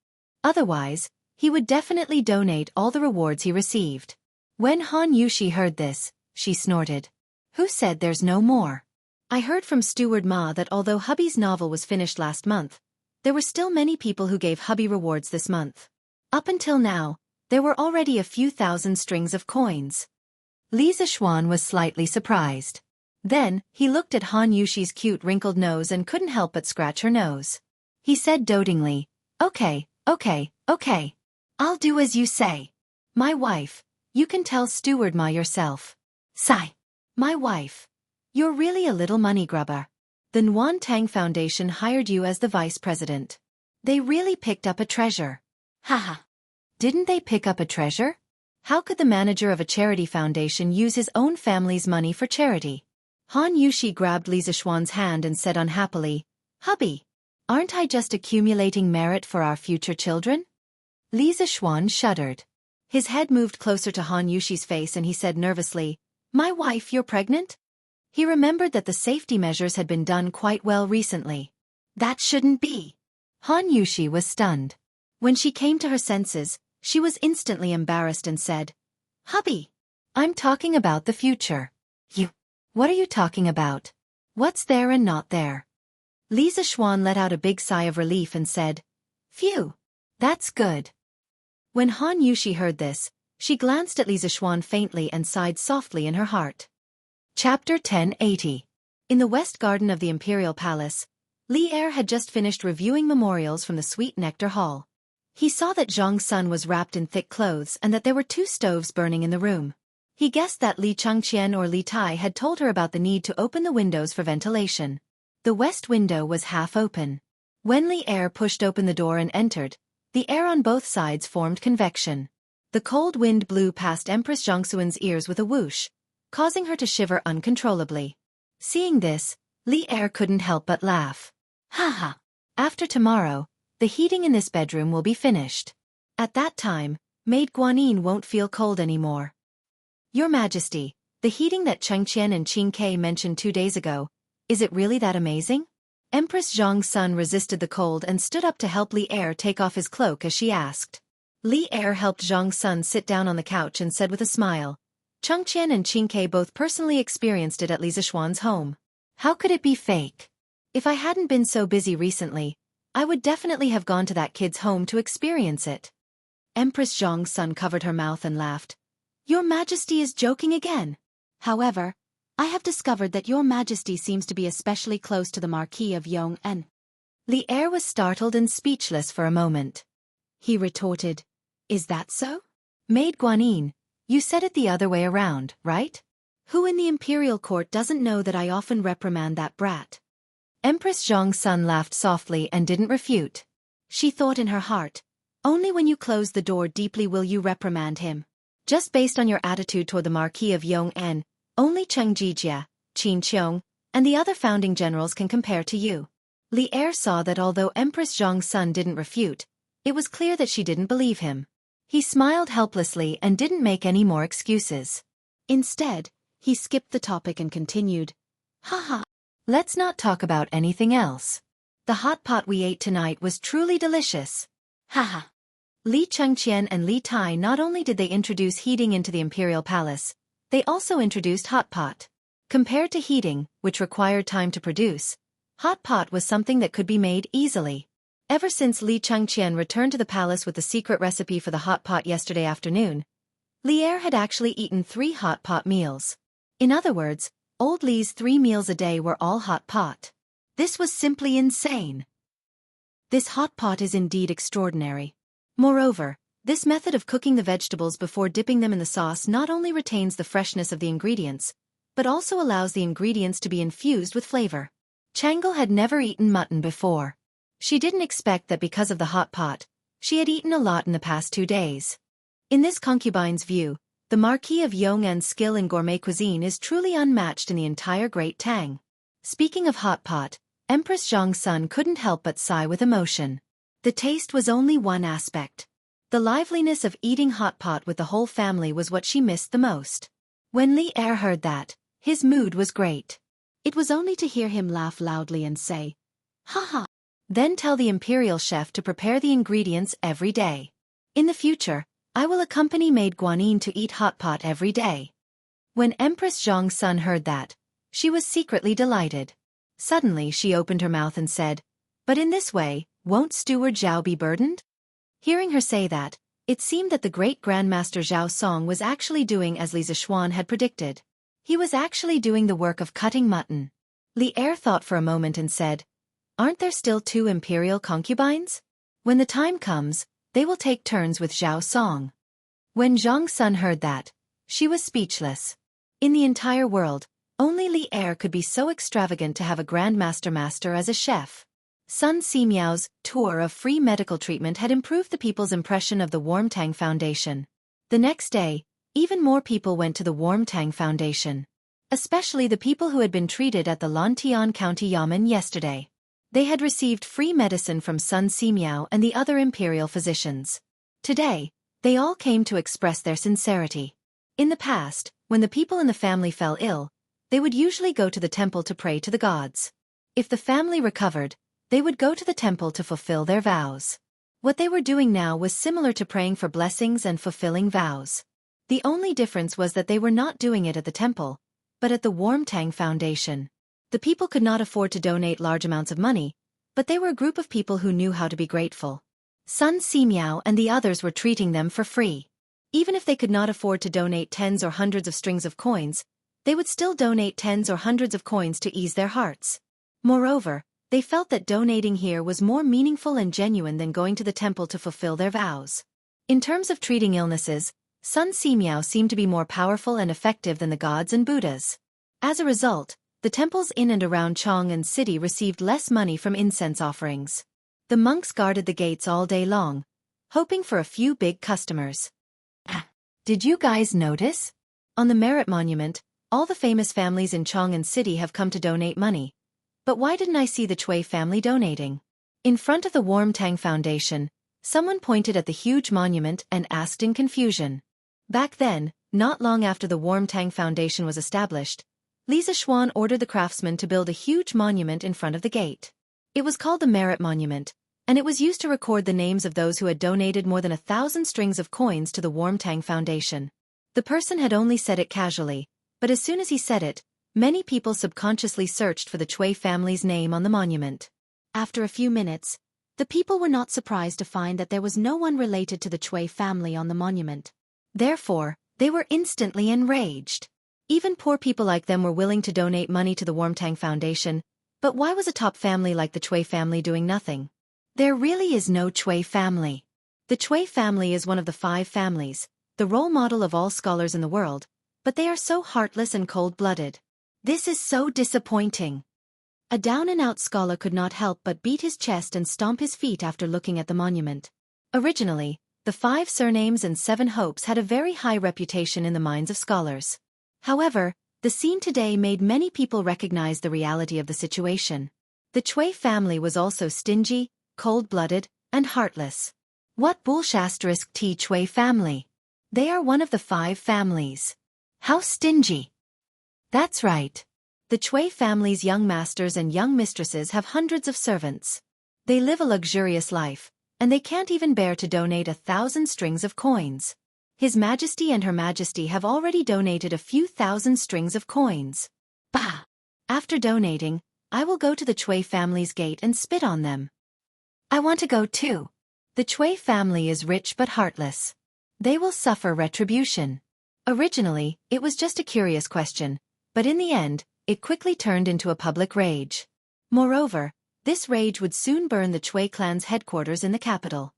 [SPEAKER 1] Otherwise, he would definitely donate all the rewards he received. When Han Yushi heard this, she snorted. "Who said there's no more? I heard from Steward Ma that although hubby's novel was finished last month, there were still many people who gave hubby rewards this month. Up until now, there were already a few thousand strings of coins." Li Zixuan was slightly surprised. Then, he looked at Han Yushi's cute wrinkled nose and couldn't help but scratch her nose. He said dotingly, Okay. I'll do as you say. My wife, you can tell Steward Ma yourself. Sigh. My wife. You're really a little money grubber. The Tang Foundation hired you as the vice president. They really picked up a treasure. Haha. Didn't they pick up a treasure? How could the manager of a charity foundation use his own family's money for charity? Han Yushi grabbed Li Zixuan's hand and said unhappily, Hubby, aren't I just accumulating merit for our future children? Li Zixuan shuddered. His head moved closer to Han Yushi's face and he said nervously, My wife, you're pregnant? He remembered that the safety measures had been done quite well recently. That shouldn't be. Han Yushi was stunned. When she came to her senses, she was instantly embarrassed and said, Hubby, I'm talking about the future. What are you talking about? What's there and not there? Li Zixuan let out a big sigh of relief and said, Phew, that's good. When Han Yushi heard this, She glanced at Li Zixuan faintly and sighed softly in her heart. Chapter 1080. In the west garden of the Imperial Palace, Li Er had just finished reviewing memorials from the Sweet Nectar Hall. He saw that Zhang Sun was wrapped in thick clothes and that there were 2 stoves burning in the room. He guessed that Li Changqian or Li Tai had told her about the need to open the windows for ventilation. The west window was half open. When Li Er pushed open the door and entered, the air on both sides formed convection. The cold wind blew past Empress Jianghu's ears with a whoosh, causing her to shiver uncontrollably. Seeing this, Li Er couldn't help but laugh. Ha ha! After tomorrow, the heating in this bedroom will be finished. At that time, Maid Guanyin won't feel cold anymore. Your Majesty, the heating that Cheng Qian and Qing Ke mentioned 2 days ago, is it really that amazing? Empress Zhang Sun resisted the cold and stood up to help Li Er take off his cloak as she asked. Li Er helped Zhang Sun sit down on the couch and said with a smile, Cheng Qian and Qing Ke both personally experienced it at Li Zixuan's home. How could it be fake? If I hadn't been so busy recently, I would definitely have gone to that kid's home to experience it. Empress Zhang Sun covered her mouth and laughed. Your Majesty is joking again. However, I have discovered that Your Majesty seems to be especially close to the Marquis of Yong'an. Li Er was startled and speechless for a moment. He retorted, Is that so? Maid Guanyin, you said it the other way around, right? Who in the imperial court doesn't know that I often reprimand that brat? Empress Zhang Sun laughed softly and didn't refute. She thought in her heart, only when you close the door deeply will you reprimand him. Just based on your attitude toward the Marquis of Yong'an, only Cheng Jijia, Qin Qiong, and the other founding generals can compare to you. Li Er saw that although Empress Zhang Sun didn't refute, it was clear that she didn't believe him. He smiled helplessly and didn't make any more excuses. Instead, he skipped the topic and continued, Haha. Let's not talk about anything else. The hot pot we ate tonight was truly delicious. Haha. Li Chengqian and Li Tai not only did they introduce heating into the imperial palace, they also introduced hot pot. Compared to heating, which required time to produce, hot pot was something that could be made easily. Ever since Li Chengqian returned to the palace with the secret recipe for the hot pot yesterday afternoon, Li Er had actually eaten 3 hot pot meals. In other words, old Li's 3 meals a day were all hot pot. This was simply insane. This hot pot is indeed extraordinary. Moreover, this method of cooking the vegetables before dipping them in the sauce not only retains the freshness of the ingredients, but also allows the ingredients to be infused with flavor. Changle had never eaten mutton before. She didn't expect that because of the hot pot, she had eaten a lot in the past 2 days. In this concubine's view, the Marquis of Yong'an's skill in gourmet cuisine is truly unmatched in the entire Great Tang. Speaking of hot pot, Empress Zhang Sun couldn't help but sigh with emotion. The taste was only one aspect. The liveliness of eating hot pot with the whole family was what she missed the most. When Li Er heard that, his mood was great. It was only to hear him laugh loudly and say, Haha. Then tell the imperial chef to prepare the ingredients every day. In the future, I will accompany Maid Guanyin to eat hot pot every day. When Empress Zhang Sun heard that, she was secretly delighted. Suddenly she opened her mouth and said, But in this way, won't Steward Zhao be burdened? Hearing her say that, it seemed that the great Grandmaster Zhao Song was actually doing as Li Zixuan had predicted. He was actually doing the work of cutting mutton. Li Er thought for a moment and said, Aren't there still 2 imperial concubines? When the time comes, they will take turns with Zhao Song. When Zhang Sun heard that, she was speechless. In the entire world, only Li Er could be so extravagant to have a Grandmaster Master as a chef. Sun Simiao's tour of free medical treatment had improved the people's impression of the Warmtang Foundation. The next day, even more people went to the Warmtang Foundation. Especially the people who had been treated at the Lantian County Yamen yesterday. They had received free medicine from Sun Simiao and the other imperial physicians. Today, they all came to express their sincerity. In the past, when the people in the family fell ill, they would usually go to the temple to pray to the gods. If the family recovered, they would go to the temple to fulfill their vows. What they were doing now was similar to praying for blessings and fulfilling vows. The only difference was that they were not doing it at the temple, but at the Warmtang Foundation. The people could not afford to donate large amounts of money, but they were a group of people who knew how to be grateful. Sun Simiao and the others were treating them for free. Even if they could not afford to donate tens or hundreds of strings of coins, they would still donate tens or hundreds of coins to ease their hearts. Moreover, they felt that donating here was more meaningful and genuine than going to the temple to fulfill their vows. In terms of treating illnesses, Sun Simiao seemed to be more powerful and effective than the gods and Buddhas. As a result, the temples in and around Chang'an City received less money from incense offerings. The monks guarded the gates all day long, hoping for a few big customers. Did you guys notice? On the Merit Monument, all the famous families in Chang'an City have come to donate money. But why didn't I see the Cui family donating? In front of the Warmtang Foundation, someone pointed at the huge monument and asked in confusion. Back then, not long after the Warmtang Foundation was established, Lisa Xuan ordered the craftsmen to build a huge monument in front of the gate. It was called the Merit Monument, and it was used to record the names of those who had donated more than 1,000 strings of coins to the Warmtang Foundation. The person had only said it casually, but as soon as he said it, many people subconsciously searched for the Cui family's name on the monument.
[SPEAKER 2] After a few minutes, the people were not surprised to find that there was no one related to the Cui family on the monument.
[SPEAKER 1] Therefore, they were instantly enraged. Even poor people like them were willing to donate money to the Warmtang Foundation, but why was a top family like the Cui family doing nothing? There really is no Cui family. The Cui family is one of the 5 families, the role model of all scholars in the world, but they are so heartless and cold-blooded. This is so disappointing. A down-and-out scholar could not help but beat his chest and stomp his feet after looking at the monument. Originally, the 5 surnames and 7 hopes had a very high reputation in the minds of scholars. However, the scene today made many people recognize the reality of the situation. The Cui family was also stingy, cold-blooded, and heartless. What bullshit T Cui family? They are one of the 5 families. How stingy? That's right. The Cui family's young masters and young mistresses have hundreds of servants. They live a luxurious life, and they can't even bear to donate 1,000 strings of coins. His Majesty and Her Majesty have already donated a few thousand strings of coins. Bah! After donating, I will go to the Cui family's gate and spit on them. I want to go too. The Cui family is rich but heartless. They will suffer retribution. Originally, it was just a curious question, but in the end, it quickly turned into a public rage. Moreover, this rage would soon burn the Cui clan's headquarters in the capital.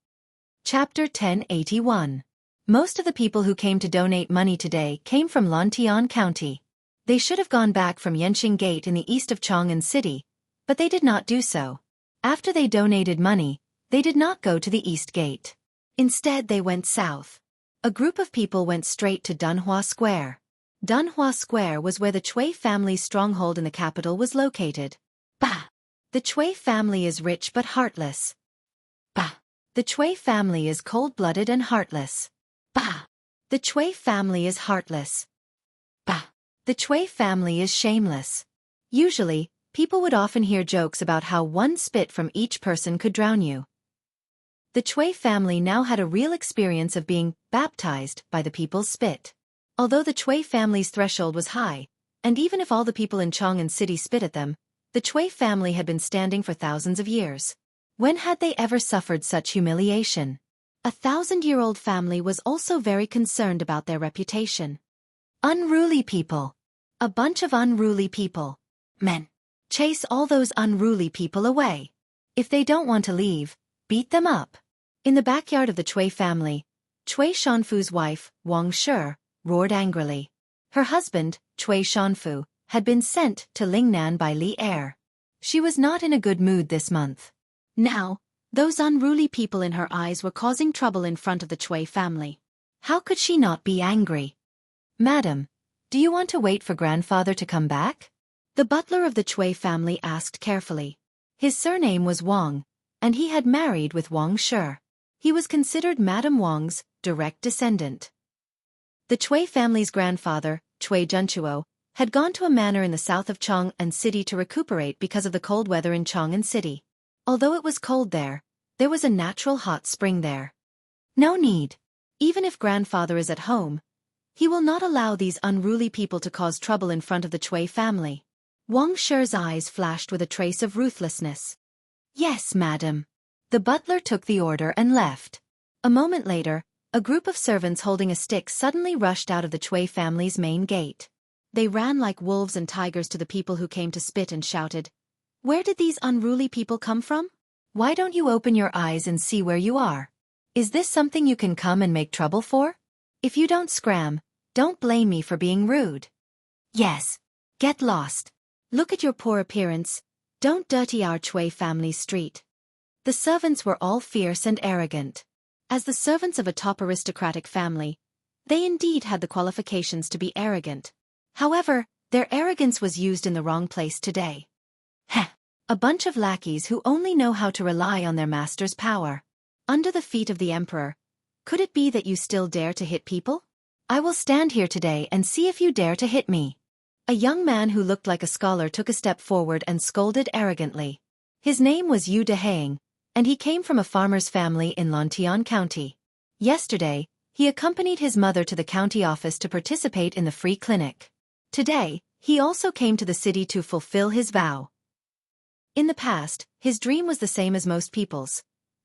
[SPEAKER 1] Chapter 1081. Most of the people who came to donate money today came from Lantian County. They should have gone back from Yanqing Gate in the east of Chang'an City, but they did not do so. After they donated money, they did not go to the east gate. Instead they went south. A group of people went straight to Dunhua Square. Dunhua Square was where the Cui family's stronghold in the capital was located. Bah! The Cui family is rich but heartless. Bah! The Cui family is cold-blooded and heartless. Bah! The Cui family is heartless. Bah! The Cui family is shameless. Usually, people would often hear jokes about how one spit from each person could drown you. The Cui family now had a real experience of being baptized by the people's spit. Although the Cui family's threshold was high, and even if all the people in Chang'an City spit at them, the Cui family had been standing for thousands of years. When had they ever suffered such humiliation? A 1,000-year-old family was also very concerned about their reputation. Unruly people. A bunch of unruly people. Men. Chase all those unruly people away. If they don't want to leave, beat them up. In the backyard of the Cui family, Cui Shanfu's wife, Wang Shi, roared angrily. Her husband, Cui Shanfu, had been sent to Lingnan by Li Er. She was not in a good mood this month. Now, those unruly people in her eyes were causing trouble in front of the Cui family. How could she not be angry? Madam, do you want to wait for grandfather to come back? The butler of the Cui family asked carefully. His surname was Wang, and he had married with Wang Shi. He was considered Madame Wang's direct descendant. The Cui family's grandfather, Cui Junchuo, had gone to a manor in the south of Chang'an City to recuperate because of the cold weather in Chang'an City. Although it was cold there was a natural hot spring there. No need. Even if grandfather is at home, he will not allow these unruly people to cause trouble in front of the Cui family. Wang Shi's eyes flashed with a trace of ruthlessness. Yes, madam. The butler took the order and left. A moment later, A group of servants holding a stick suddenly rushed out of the Cui family's main gate.
[SPEAKER 2] They ran like wolves and tigers to the people who came to spit and shouted, "Where did these unruly people come from?
[SPEAKER 1] Why don't you open your eyes and see where you are? Is this something you can come and make trouble for? If you don't scram, don't blame me for being rude. Yes. Get lost.
[SPEAKER 2] Look at your poor appearance. Don't dirty our Cui family's street."
[SPEAKER 1] The servants were all fierce and arrogant.
[SPEAKER 2] As the servants of a top aristocratic family, they indeed had the qualifications to be arrogant.
[SPEAKER 1] However, their arrogance was used in the wrong place today. Heh! A bunch of lackeys who only know how to rely on their master's power.
[SPEAKER 2] Under the feet of the emperor, could it be that you still dare to hit people?
[SPEAKER 1] I will stand here today and see if you dare to hit me. A young man who looked like a scholar took a step forward and scolded arrogantly. His name was Yu Dehang, and he came from a farmer's family in Lontian County. Yesterday, he accompanied his mother to the county office to participate in the free clinic. Today, he also came to the city to fulfill his vow. In the past, his dream was the same as most people's.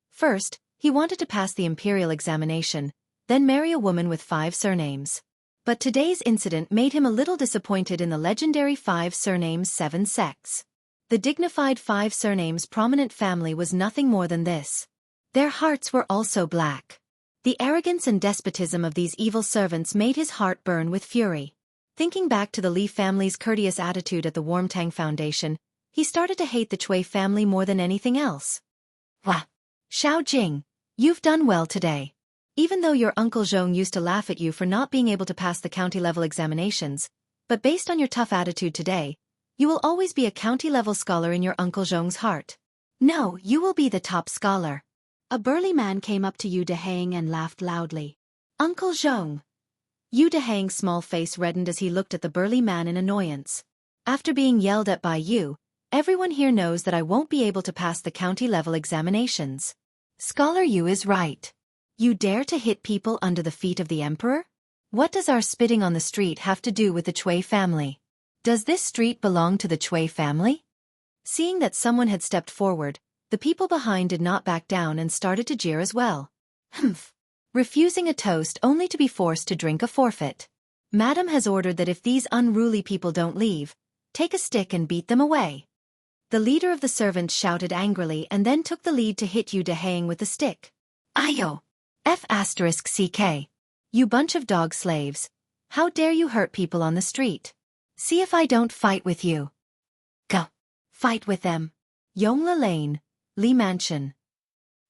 [SPEAKER 1] First, he wanted to pass the imperial examination, then marry a woman with 5 surnames. But today's incident made him a little disappointed in the legendary 5 surnames 7 sects. The dignified 5 surnames prominent family was nothing more than this. Their hearts were also black. The arrogance and despotism of these evil servants made his heart burn with fury. Thinking back to the Li family's courteous attitude at the Warmtang Foundation, he started to hate the Cui family more than anything else. Wah! Xiao Jing, you've done well today. Even though your Uncle Zhong used to laugh at you for not being able to pass the county-level examinations, but based on your tough attitude today, you will always be a county-level scholar in your Uncle Zhong's heart. No, you will be the top scholar.
[SPEAKER 2] A burly man came up to Yu Dehang and laughed loudly.
[SPEAKER 1] Uncle Zhong.
[SPEAKER 2] Yu Dehang's small face reddened as he looked at the burly man in annoyance.
[SPEAKER 1] After being yelled at by you, everyone here knows that I won't be able to pass the county-level examinations. Scholar Yu is right. You dare to hit people under the feet of the emperor? What does our spitting on the street have to do with the Cui family? Does this street belong to the Cui family? Seeing that someone had stepped forward, the people behind did not back down and started to jeer as well. Humph! Refusing a toast only to be forced to drink a forfeit. Madam has ordered that if these unruly people don't leave, take a stick and beat them away. The leader of the servants shouted angrily and then took the lead to hit Yu Dehang with the stick. Ayo! F***CK. You bunch of dog slaves. How dare you hurt people on the street? See if I don't fight with you. Go. Fight with them. Yongla Lane, Li Mansion.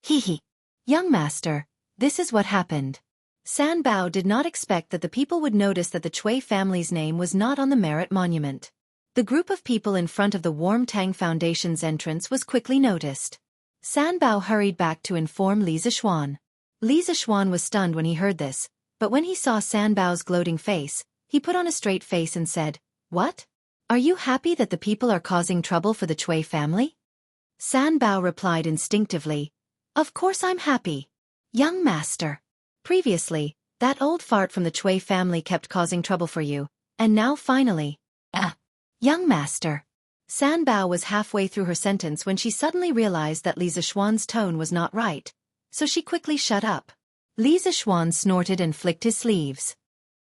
[SPEAKER 1] Hee. Young master, this is what happened. San Bao did not expect that the people would notice that the Cui family's name was not on the merit monument. The group of people in front of the Warmtang Foundation's entrance was quickly noticed. San Bao hurried back to inform Li Zixuan. Li Zixuan was stunned when he heard this, but when he saw San Bao's gloating face, he put on a straight face and said, "What? Are you happy that the people are causing trouble for the Cui family?" San Bao replied instinctively, "Of course I'm happy. Young master. Previously, that old fart from the Cui family kept causing trouble for you, and now finally, young master." San Bao was halfway through her sentence when she suddenly realized that Li Zixuan's tone was not right, so she quickly shut up. Li Zixuan snorted and flicked his sleeves.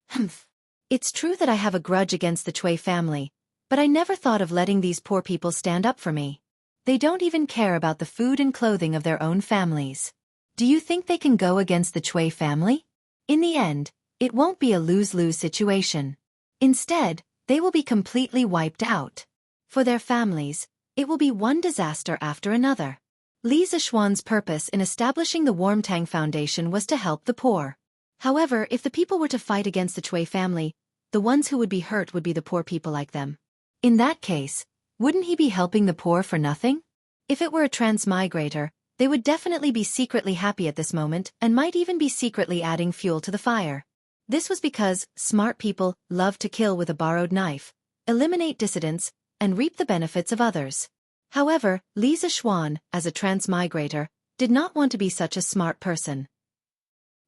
[SPEAKER 1] Humph. It's true that I have a grudge against the Cui family, but I never thought of letting these poor people stand up for me. They don't even care about the food and clothing of their own families. Do you think they can go against the Cui family? In the end, it won't be a lose-lose situation. Instead, they will be completely wiped out. For their families, it will be one disaster after another. Li Zixuan's purpose in establishing the Warmtang Foundation was to help the poor. However, if the people were to fight against the Cui family, the ones who would be hurt would be the poor people like them. In that case, wouldn't he be helping the poor for nothing? If it were a transmigrator, they would definitely be secretly happy at this moment and might even be secretly adding fuel to the fire. This was because smart people love to kill with a borrowed knife, eliminate dissidents, and reap the benefits of others. However, Li Zixuan, as a transmigrator, did not want to be such a smart person.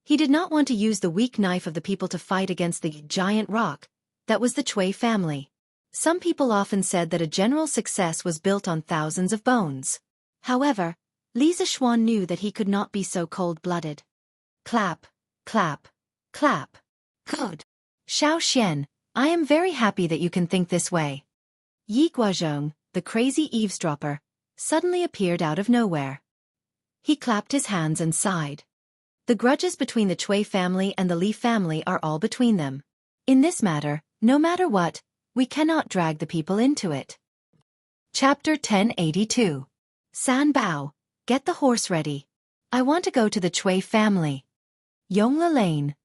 [SPEAKER 1] He did not want to use the weak knife of the people to fight against the giant rock that was the Cui family. Some people often said that a general success was built on thousands of bones. However, Li Zixuan knew that he could not be so cold-blooded. Clap. Clap. Clap. Good. Xiao, I am very happy that you can think this way. Yi Guozhong, the crazy eavesdropper, suddenly appeared out of nowhere. He clapped his hands and sighed. The grudges between the Cui family and the Li family are all between them. In this matter, no matter what, we cannot drag the people into it. Chapter 1082. San Bao, get the horse ready. I want to go to the Cui family. Yongla Lane.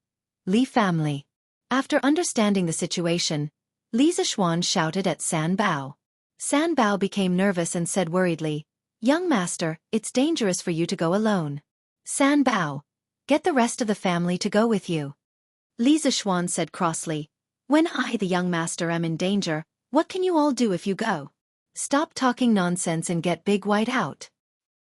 [SPEAKER 1] Li family. After understanding the situation, Li Zishuan shouted at San Bao. San Bao became nervous and said worriedly, Young master, it's dangerous for you to go alone. San Bao, get the rest of the family to go with you. Li Zishuan said crossly, When I, the young master, am in danger, what can you all do if you go? Stop talking nonsense and get Big White out.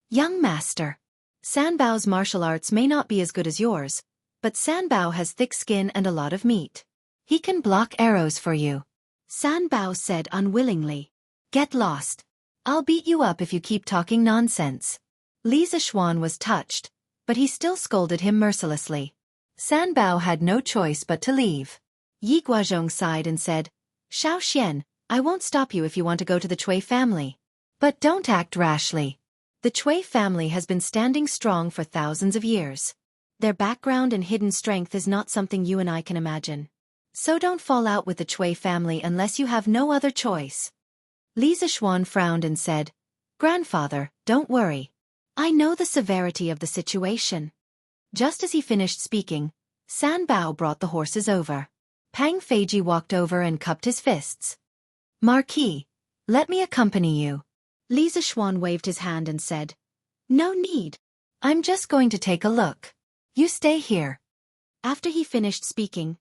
[SPEAKER 1] Young master. San Bao's martial arts may not be as good as yours, but San Bao has thick skin and a lot of meat. He can block arrows for you. San Bao said unwillingly. Get lost. I'll beat you up if you keep talking nonsense. Li Zishuan was touched, but he still scolded him mercilessly. San Bao had no choice but to leave. Yi Guozhong sighed and said, Xiao, I won't stop you if you want to go to the Cui family. But don't act rashly. The Cui family has been standing strong for thousands of years. Their background and hidden strength is not something you and I can imagine. So don't fall out with the Cui family unless you have no other choice. Li Zishuan frowned and said, Grandfather, don't worry. I know the severity of the situation. Just as he finished speaking, San Bao brought the horses over. Pang Feiji walked over and cupped his fists. Marquis, let me accompany you. Li Zishuan waved his hand and said, No need. I'm just going to take a look. You stay here. After he finished speaking,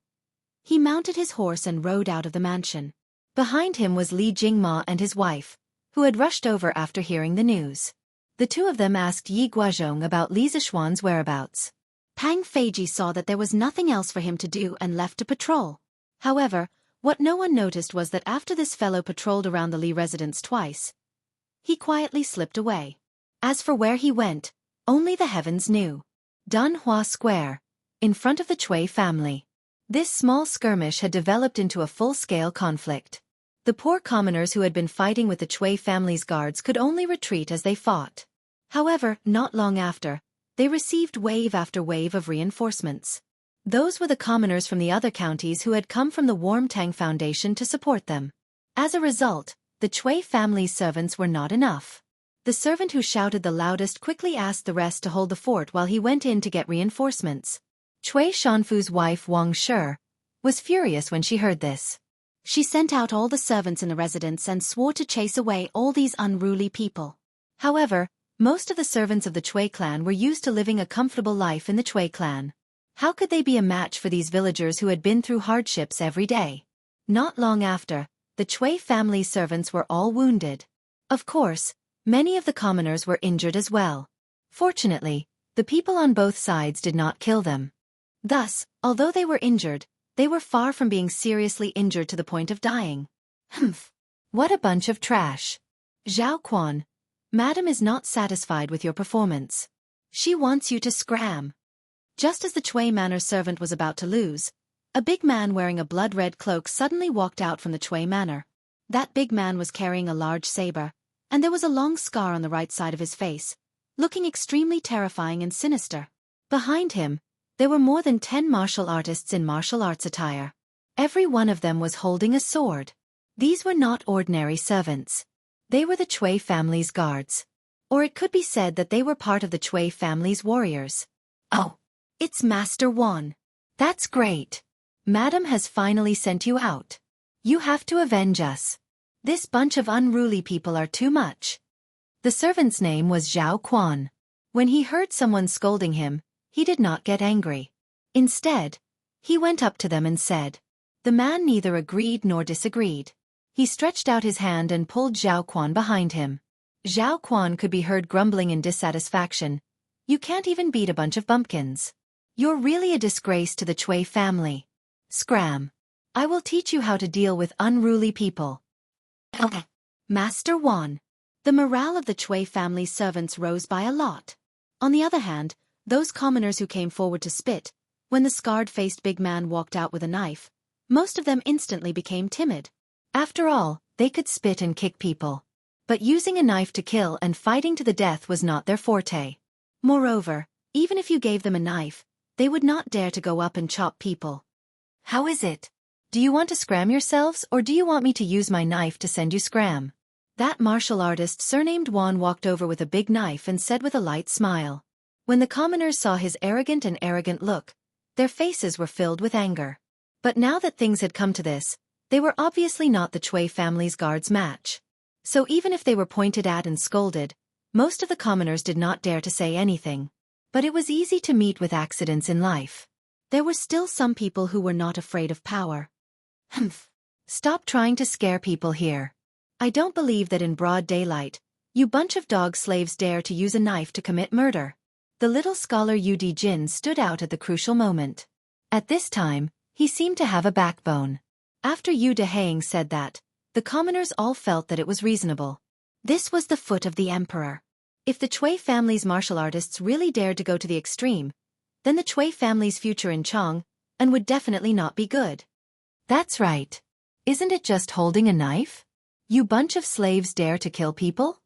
[SPEAKER 1] he mounted his horse and rode out of the mansion. Behind him was Li Jingma and his wife, who had rushed over after hearing the news. The two of them asked Yi Guozhong about Li Zishuan's whereabouts. Pang Feiji saw that there was nothing else for him to do and left to patrol. However, what no one noticed was that after this fellow patrolled around the Li residence twice, he slipped away. As for where he went, only the heavens knew. Dunhua Square, in front of the Cui family. This small skirmish had developed into a full-scale conflict. The poor commoners who had been fighting with the Cui family's guards could only retreat as they fought. However, not long after, they received wave after wave of reinforcements. Those were the commoners from the other counties who had come from the Warmtang Foundation to support them. As a result, the Cui family's servants were not enough. The servant who shouted the loudest quickly asked the rest to hold the fort while he went in to get reinforcements. Cui Shanfu's wife Wang Shi was furious when she heard this. She sent out all the servants in the residence and swore to chase away all these unruly people. However, most of the servants of the Cui clan were used to living a comfortable life in the Cui clan. How could they be a match for these villagers who had been through hardships every day? Not long after, the Cui family's servants were all wounded. Of course, many of the commoners were injured as well. Fortunately, the people on both sides did not kill them. Thus, although they were injured, they were far from being seriously injured to the point of dying. Humph! What a bunch of trash. Zhao Quan, Madam is not satisfied with your performance. She wants you to scram. Just as the Cui manor servant was about to lose, a big man wearing a blood-red cloak suddenly walked out from the Cui manor. That big man was carrying a large saber, and there was a long scar on the right side of his face, looking extremely terrifying and sinister. Behind him, there were more than 10 martial artists in martial arts attire. Every one of them was holding a sword. These were not ordinary servants. They were the Cui family's guards. Or it could be said that they were part of the Cui family's warriors. Oh, it's Master Wan. That's great. Madam has finally sent you out. You have to avenge us. This bunch of unruly people are too much. The servant's name was Zhao Quan. When he heard someone scolding him, he did not get angry. Instead, he went up to them and said. The man neither agreed nor disagreed. He stretched out his hand and pulled Zhao Quan behind him. Zhao Quan could be heard grumbling in dissatisfaction. You can't even beat a bunch of bumpkins. You're really a disgrace to the Cui family. Scram. I will teach you how to deal with unruly people. Master Wan. The morale of the Cui family's servants rose by a lot. On the other hand, those commoners who came forward to spit
[SPEAKER 2] When the scarred-faced big man walked out with a knife, most of them instantly became timid.
[SPEAKER 1] After all, they could spit and kick people. But using a knife to kill and fighting to the death was not their forte.
[SPEAKER 2] Moreover, even if you gave them a knife, they would not dare to go up and chop people.
[SPEAKER 1] How is it? Do you want to scram yourselves or do you want me to use my knife to send you scram?
[SPEAKER 2] That martial artist surnamed Wan walked over with a big knife and said with a light smile.
[SPEAKER 1] When the commoners saw his arrogant look, their faces were filled with anger. But now that things had come to this, they were obviously not the Cui family's guards' match. So even if they were pointed at and scolded, most of the commoners did not dare to say anything. But it was easy to meet with accidents in life.
[SPEAKER 2] There were still some people who were not afraid of power.
[SPEAKER 1] Humph. Stop trying to scare people here. I don't believe that in broad daylight, you bunch of dog slaves dare to use a knife to commit murder. The little scholar Yu Jin stood out at the crucial moment. At this time, he seemed to have a backbone. After Yu Dehang said that, the commoners all felt that it was reasonable. This was the foot of the emperor. If the Cui family's martial artists really dared to go to the extreme, then the Cui family's future in Chang'an would definitely not be good. That's right. Isn't it just holding a knife? You bunch of slaves dare to kill people?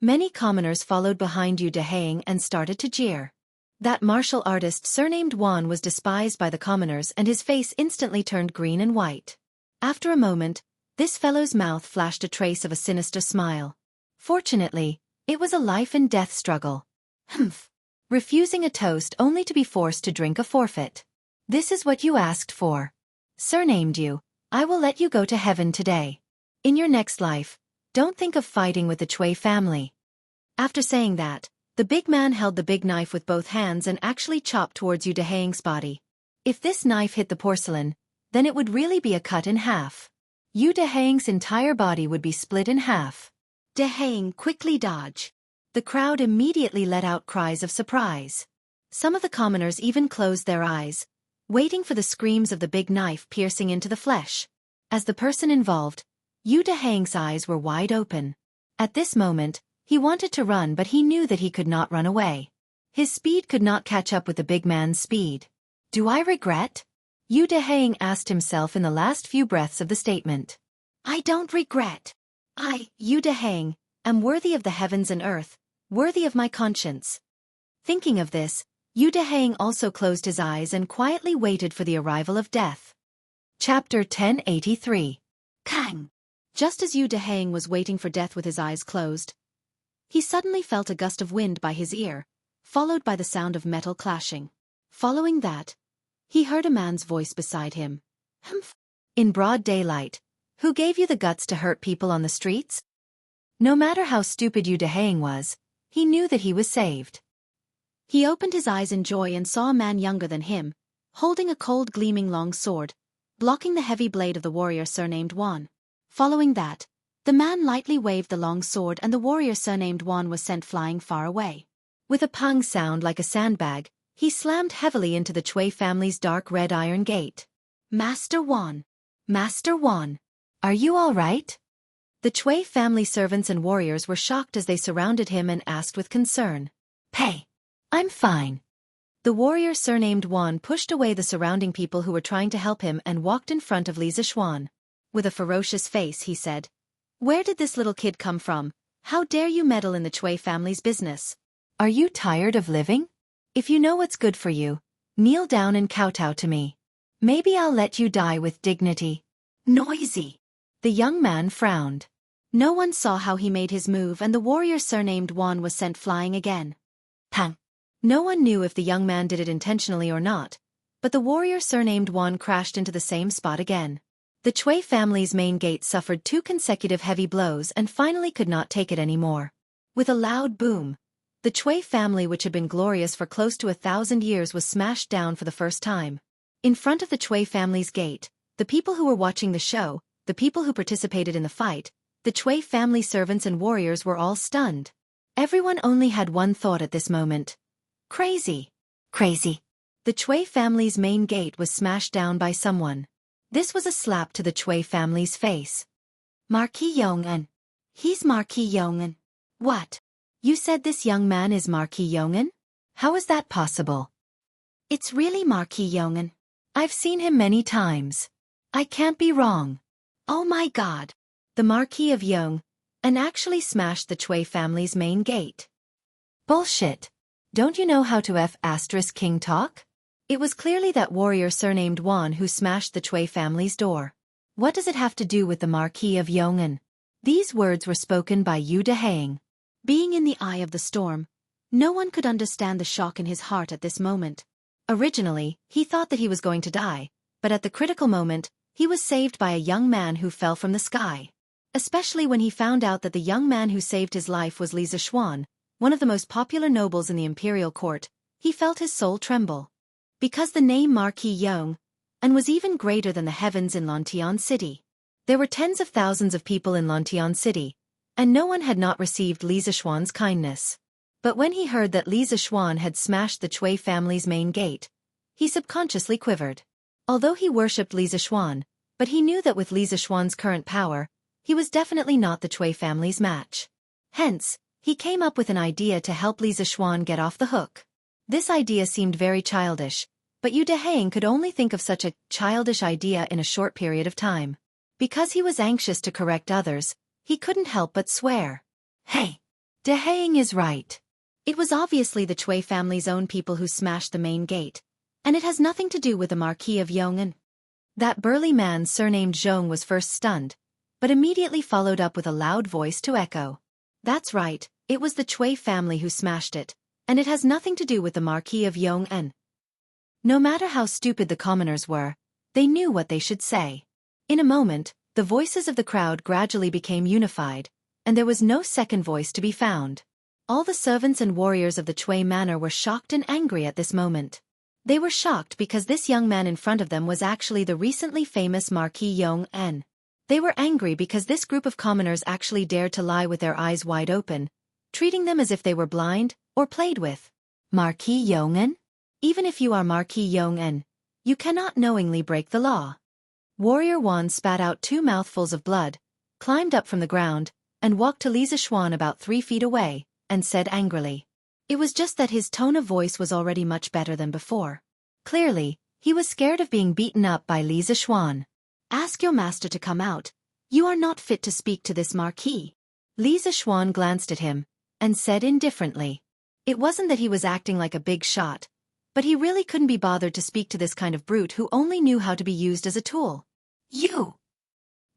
[SPEAKER 1] Many commoners followed behind Yu Dehang and started to jeer. That martial artist surnamed Wan was despised by the commoners and his face instantly turned green and white. After a moment, this fellow's mouth flashed a trace of a sinister smile. Fortunately, it was a life-and-death struggle. Humph. Refusing a toast only to be forced to drink a forfeit. This is what you asked for. Surnamed you, I will let you go to heaven today. In your next life, don't think of fighting with the Cui family. After saying that, the big man held the big knife with both hands and actually chopped towards Yu Dehang's body. If this knife hit the porcelain, then it would really be a cut in half. Yu Dehang's entire body would be split in half.
[SPEAKER 2] Dehang, quickly dodge.
[SPEAKER 1] The crowd immediately let out cries of surprise. Some of the commoners even closed their eyes, waiting for the screams of the big knife piercing into the flesh. As the person involved, Yu Dehang's eyes were wide open. At this moment, he wanted to run but he knew that he could not run away. His speed could not catch up with the big man's speed. Do I regret? Yu Dehang asked himself in the last few breaths of the statement.
[SPEAKER 2] I don't regret. I, Yu Dehang, am worthy of the heavens and earth, worthy of my conscience.
[SPEAKER 1] Thinking of this, Yu Dehang also closed his eyes and quietly waited for the arrival of death. Chapter 1083.
[SPEAKER 2] Kang. Just as Yu Dehang was waiting for death with his eyes closed, he suddenly felt a gust of wind by his ear, followed by the sound of metal clashing. Following that, he heard a man's voice beside him.
[SPEAKER 1] Humph. In broad daylight, who gave you the guts to hurt people on the streets? No matter how stupid Yu Dehang was, he knew that he was saved.
[SPEAKER 2] He opened his eyes in joy and saw a man younger than him, holding a cold gleaming long sword, blocking the heavy blade of the warrior surnamed Wan. Following that, the man lightly waved the long sword and the warrior surnamed Wan was sent flying far away.
[SPEAKER 1] With a pang sound like a sandbag, he slammed heavily into the Cui family's dark red iron gate.
[SPEAKER 2] Master Wan!
[SPEAKER 1] Master Wan! Are you all right? The Cui family servants and warriors were shocked as they surrounded him and asked with concern. Hey! I'm fine. The warrior surnamed Wan pushed away the surrounding people who were trying to help him and walked in front of Li Zishuan. With a ferocious face he said, Where did this little kid come from? How dare you meddle in the Cui family's business? Are you tired of living? If you know what's good for you, kneel down and kowtow to me. Maybe I'll let you die with dignity.
[SPEAKER 2] Noisy!
[SPEAKER 1] The young man frowned.
[SPEAKER 2] No one saw how he made his move and the warrior surnamed Wan was sent flying again.
[SPEAKER 1] Pang! No one knew if the young man did it intentionally or not, but the warrior surnamed Wan crashed into the same spot again. The Cui family's main gate suffered 2 consecutive heavy blows and finally could not take it anymore. With a loud boom, the Cui family, which had been glorious for close to 1,000 years, was smashed down for the first time. In front of the Cui family's gate, the people who were watching the show, the people who participated in the fight, the Cui family servants and warriors were all stunned. Everyone only had one thought at this moment. Crazy. Crazy. The Cui family's main gate was smashed down by someone. This was a slap to the Cui family's face. Marquis Yong'an. He's Marquis Yong'an. What? You said this young man is Marquis Yong'an? How is that possible?
[SPEAKER 2] It's really Marquis Yong'an.
[SPEAKER 1] I've seen him many times. I can't be wrong.
[SPEAKER 2] Oh my god.
[SPEAKER 1] The Marquis of Yong'an actually smashed the Cui family's main gate. Bullshit. Don't you know how to F***king talk? It was clearly that warrior surnamed Wan who smashed the Cui family's door. What does it have to do with the Marquis of Yong'an? These words were spoken by Yu Deheng.
[SPEAKER 2] Being in the eye of the storm, no one could understand the shock in his heart at this moment.
[SPEAKER 1] Originally, he thought that he was going to die, but at the critical moment, he was saved by a young man who fell from the sky. Especially when he found out that the young man who saved his life was Li Zishuan, one of the most popular nobles in the imperial court, he felt his soul tremble. Because the name Marquis Yong'an was even greater than the heavens in Lantian City. There were tens of thousands of people in Lantian City, and no one had not received Li Zishuan's kindness. But when he heard that Li Zishuan had smashed the Cui family's main gate, he subconsciously quivered. Although he worshipped Li Zishuan, but he knew that with Li Zishuan's current power, he was definitely not the Cui family's match. Hence, he came up with an idea to help Li Zishuan get off the hook. This idea seemed very childish, but Yu Deheng could only think of such a childish idea in a short period of time. Because he was anxious to correct others, he couldn't help but swear.
[SPEAKER 2] Hey!
[SPEAKER 1] Deheng is right.
[SPEAKER 2] It was obviously the Cui family's own people who smashed the main gate, and it has nothing to do with the Marquis of Yong'an.
[SPEAKER 1] That burly man surnamed Zhong was first stunned, but immediately followed up with a loud voice to echo. That's right, it was the Cui family who smashed it, and it has nothing to do with the Marquis of Yong'an. No matter how stupid the commoners were, they knew what they should say. In a moment, the voices of the crowd gradually became unified, and there was no second voice to be found. All the servants and warriors of the Cui manor were shocked and angry at this moment. They were shocked because this young man in front of them was actually the recently famous Marquis Yong'an. They were angry because this group of commoners actually dared to lie with their eyes wide open, treating them as if they were blind or played with. Marquis Yong'an?
[SPEAKER 2] Even if you are Marquis Yong'an, you cannot knowingly break the law.
[SPEAKER 1] Warrior Wan spat out 2 mouthfuls of blood, climbed up from the ground, and walked to Li Zishuan about 3 feet away, and said angrily. It was just that his tone of voice was already much better than before. Clearly, he was scared of being beaten up by Li Zishuan.
[SPEAKER 2] Ask your master to come out. You are not fit to speak to this Marquis.
[SPEAKER 1] Li Zishuan glanced at him, and said indifferently. It wasn't that he was acting like a big shot, but he really couldn't be bothered to speak to this kind of brute who only knew how to be used as a tool.
[SPEAKER 2] You!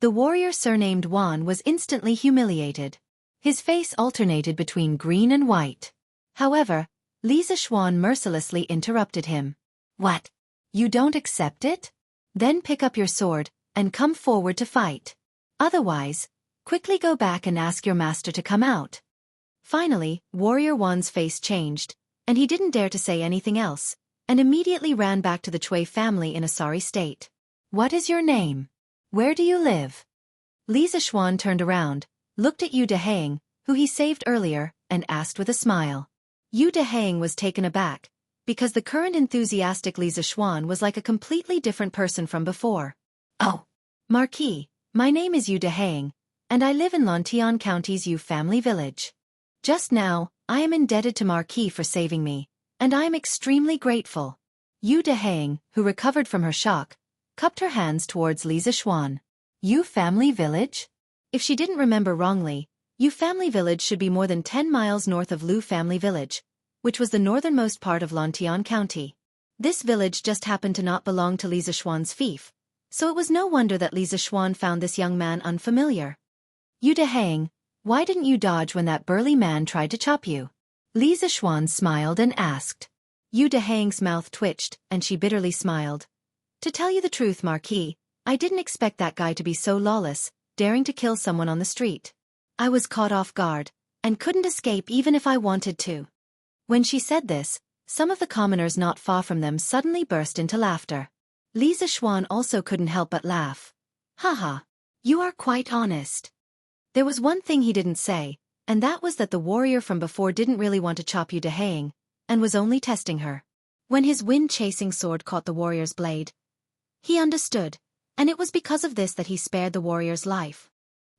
[SPEAKER 1] The warrior surnamed Wan was instantly humiliated. His face alternated between green and white. However, Li Zishuan mercilessly interrupted him.
[SPEAKER 2] What?
[SPEAKER 1] You don't accept it? Then pick up your sword, and come forward to fight. Otherwise, quickly go back and ask your master to come out. Finally, Warrior Wan's face changed, and he didn't dare to say anything else, and immediately ran back to the Cui family in a sorry state. What is your name? Where do you live? Li Zishuan turned around, looked at Yu Deheng, who he saved earlier, and asked with a smile. Yu Deheng was taken aback, because the current enthusiastic Li Zishuan was like a completely different person from before.
[SPEAKER 2] Oh,
[SPEAKER 1] Marquis, my name is Yu Deheng, and I live in Lantian County's Yu family village. Just now, I am indebted to Marquis for saving me, and I am extremely grateful. Yu Deheng, who recovered from her shock, cupped her hands towards Li Zishuan. Yu family village? If she didn't remember wrongly, Yu family village should be more than 10 miles north of Lu family village, which was the northernmost part of Lantian County. This village just happened to not belong to Li Zishuan's fief, so it was no wonder that Li Zishuan found this young man unfamiliar. Yu Deheng, why didn't you dodge when that burly man tried to chop you? Li Zishuan smiled and asked. Yu Deheng's mouth twitched, and she bitterly smiled. To tell you the truth, Marquis, I didn't expect that guy to be so lawless, daring to kill someone on the street. I was caught off guard, and couldn't escape even if I wanted to. When she said this, some of the commoners not far from them suddenly burst into laughter. Li Zishuan also couldn't help but laugh. Haha, you are quite honest. There was one thing he didn't say, and that was that the warrior from before didn't really want to chop Yu Deheng, and was only testing her. When his wind-chasing sword caught the warrior's blade, he understood, and it was because of this that he spared the warrior's life.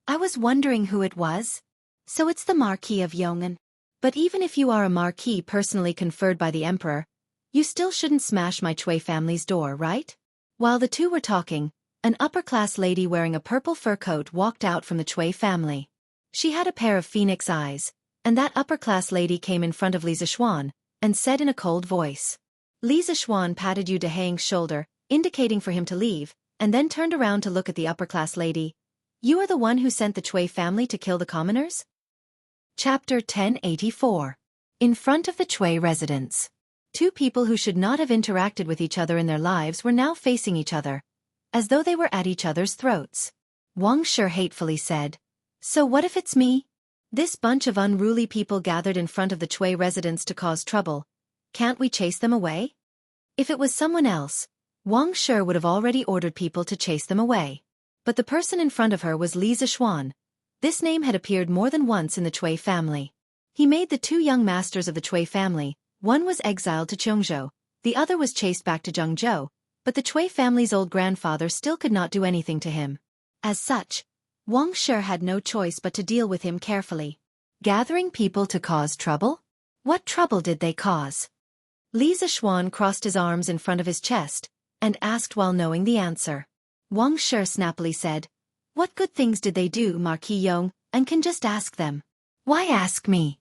[SPEAKER 1] I was wondering who it was. So it's the Marquis of Yong'an. But even if you are a Marquis personally conferred by the Emperor, You still shouldn't smash my Chui family's door, right? While the two were talking, an upper-class lady wearing a purple fur coat walked out from the Chui family. She had a pair of phoenix eyes, and that upper-class lady came in front of Li Zixuan and said in a cold voice. Li Zixuan patted Yu Dehang's shoulder, indicating for him to leave, and then turned around to look at the upper-class lady. You are the one who sent the Chui family to kill the commoners? Chapter 1084. In front of the Chui residence. Two people who should not have interacted with each other in their lives were now facing each other, as though they were at each other's throats. Wang Shi hatefully said, "So what if it's me? This bunch of unruly people gathered in front of the Chui residence to cause trouble. Can't we chase them away?" If it was someone else, Wang Shi would have already ordered people to chase them away. But the person in front of her was Li Zixuan. This name had appeared more than once in the Chui family. He made the two young masters of the Chui family. One was exiled to Jianghu, the other was chased back to Jianghu, but the Chui family's old grandfather still could not do anything to him. As such, Wang Shi had no choice but to deal with him carefully. Gathering people to cause trouble? What trouble did they cause? Li Zixuan crossed his arms in front of his chest and asked while knowing the answer. Wang Shi snappily said, "What good things did they do, Marquis Yong, and can just ask them." "Why ask me?"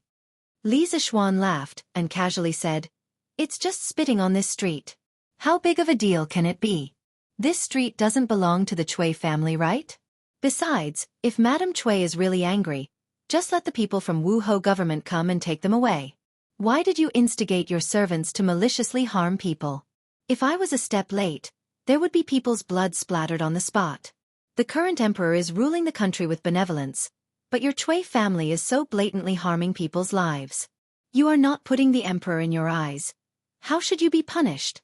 [SPEAKER 1] Li Zixuan laughed and casually said, "It's just spitting on this street. How big of a deal can it be? This street doesn't belong to the Chui family, right? Besides, if Madame Chui is really angry, just let the people from Wuhou government come and take them away. Why did you instigate your servants to maliciously harm people? If I was a step late, there would be people's blood splattered on the spot. The current emperor is ruling the country with benevolence, but your Chui family is so blatantly harming people's lives. You are not putting the emperor in your eyes. How should you be punished?"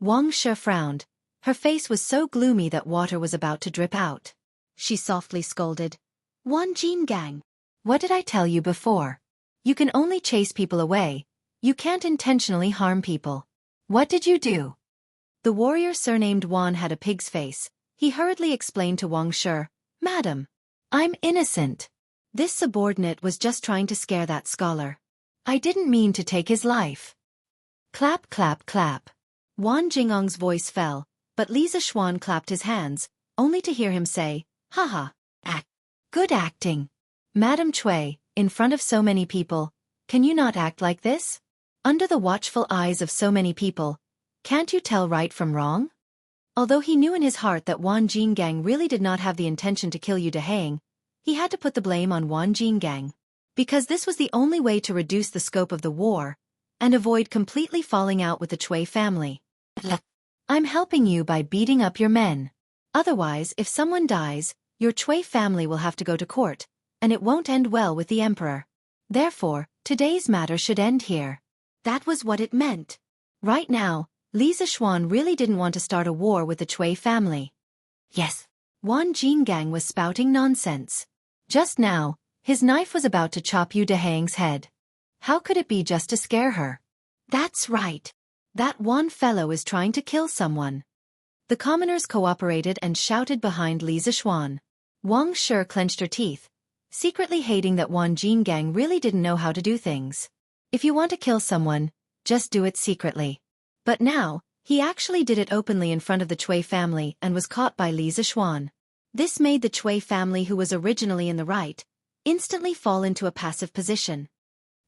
[SPEAKER 1] Wang Shi frowned. Her face was so gloomy that water was about to drip out. She softly scolded, "Wan Jingang, what did I tell you before? You can only chase people away. You can't intentionally harm people. What did you do?" The warrior surnamed Wan had a pig's face. He hurriedly explained to Wang Shi, "Madam, I'm innocent. This subordinate was just trying to scare that scholar. I didn't mean to take his life." Clap, clap, clap. Wan Jingong's voice fell, but Li Zixuan clapped his hands, only to hear him say, "Haha, act. Good acting. Madam Chui, in front of so many people, can you not act like this? Under the watchful eyes of so many people, can't you tell right from wrong?" Although he knew in his heart that Wan Jingang really did not have the intention to kill Yu Dehang, he had to put the blame on Wan Jingang. Because this was the only way to reduce the scope of the war and avoid completely falling out with the Chui family. "I'm helping you by beating up your men. Otherwise, if someone dies, your Chui family will have to go to court, and it won't end well with the emperor. Therefore, today's matter should end here." That was what it meant. Right now, Li Zixuan really didn't want to start a war with the Chui family. Yes, Wan Jingang was spouting nonsense. Just now, his knife was about to chop Yu Dehang's head. How could it be just to scare her? That's right. That Wan fellow is trying to kill someone. The commoners cooperated and shouted behind Li Zixuan. Wang Shi clenched her teeth, secretly hating that Wan Jingang really didn't know how to do things. If you want to kill someone, just do it secretly. But now, he actually did it openly in front of the Chui family and was caught by Li Zixuan. This made the Chui family, who was originally in the right, instantly fall into a passive position.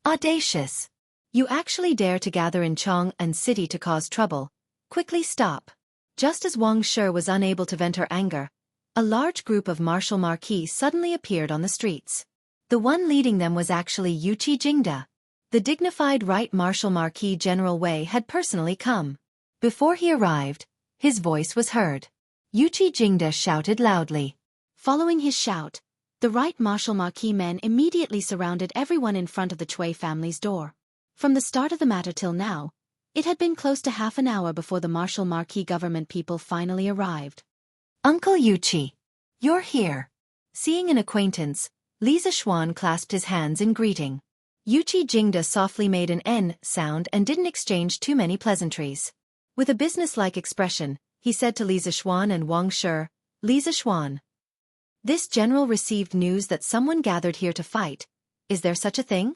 [SPEAKER 1] Audacious! You actually dare to gather in Chang'an City to cause trouble. Quickly stop. Just as Wang Shi was unable to vent her anger, a large group of martial marquis suddenly appeared on the streets. The one leading them was actually Yuqi Jingda. The dignified Right Martial Marquis General Wei had personally come. Before he arrived, his voice was heard. Yuqi Jingda shouted loudly. Following his shout, the Right Martial Marquis men immediately surrounded everyone in front of the Chui family's door. From the start of the matter till now, it had been close to half an hour before the Martial Marquis government people finally arrived. "Uncle Yuqi, you're here." Seeing an acquaintance, Li Zixuan clasped his hands in greeting. Yuqi Jingda softly made an N sound and didn't exchange too many pleasantries. With a businesslike expression, he said to Li Zixuan and Wang Shi, "Li Zixuan, this general received news that someone gathered here to fight. Is there such a thing?"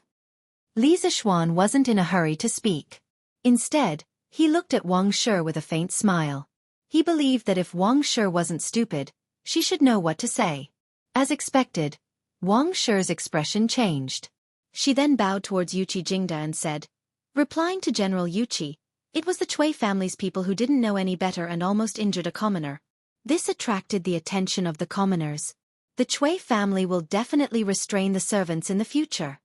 [SPEAKER 1] Li Zixuan wasn't in a hurry to speak. Instead, He looked at Wang Shi with a faint smile. He believed that if Wang Shi wasn't stupid, she should know what to say. As expected, Wang Shi's expression changed.
[SPEAKER 2] She then bowed towards Yuqi Jingda and said, replying to General Yuqi, it was the Cui family's people who didn't know any better and almost injured a commoner. This attracted the attention of the commoners. The Cui family will definitely restrain the servants in the future.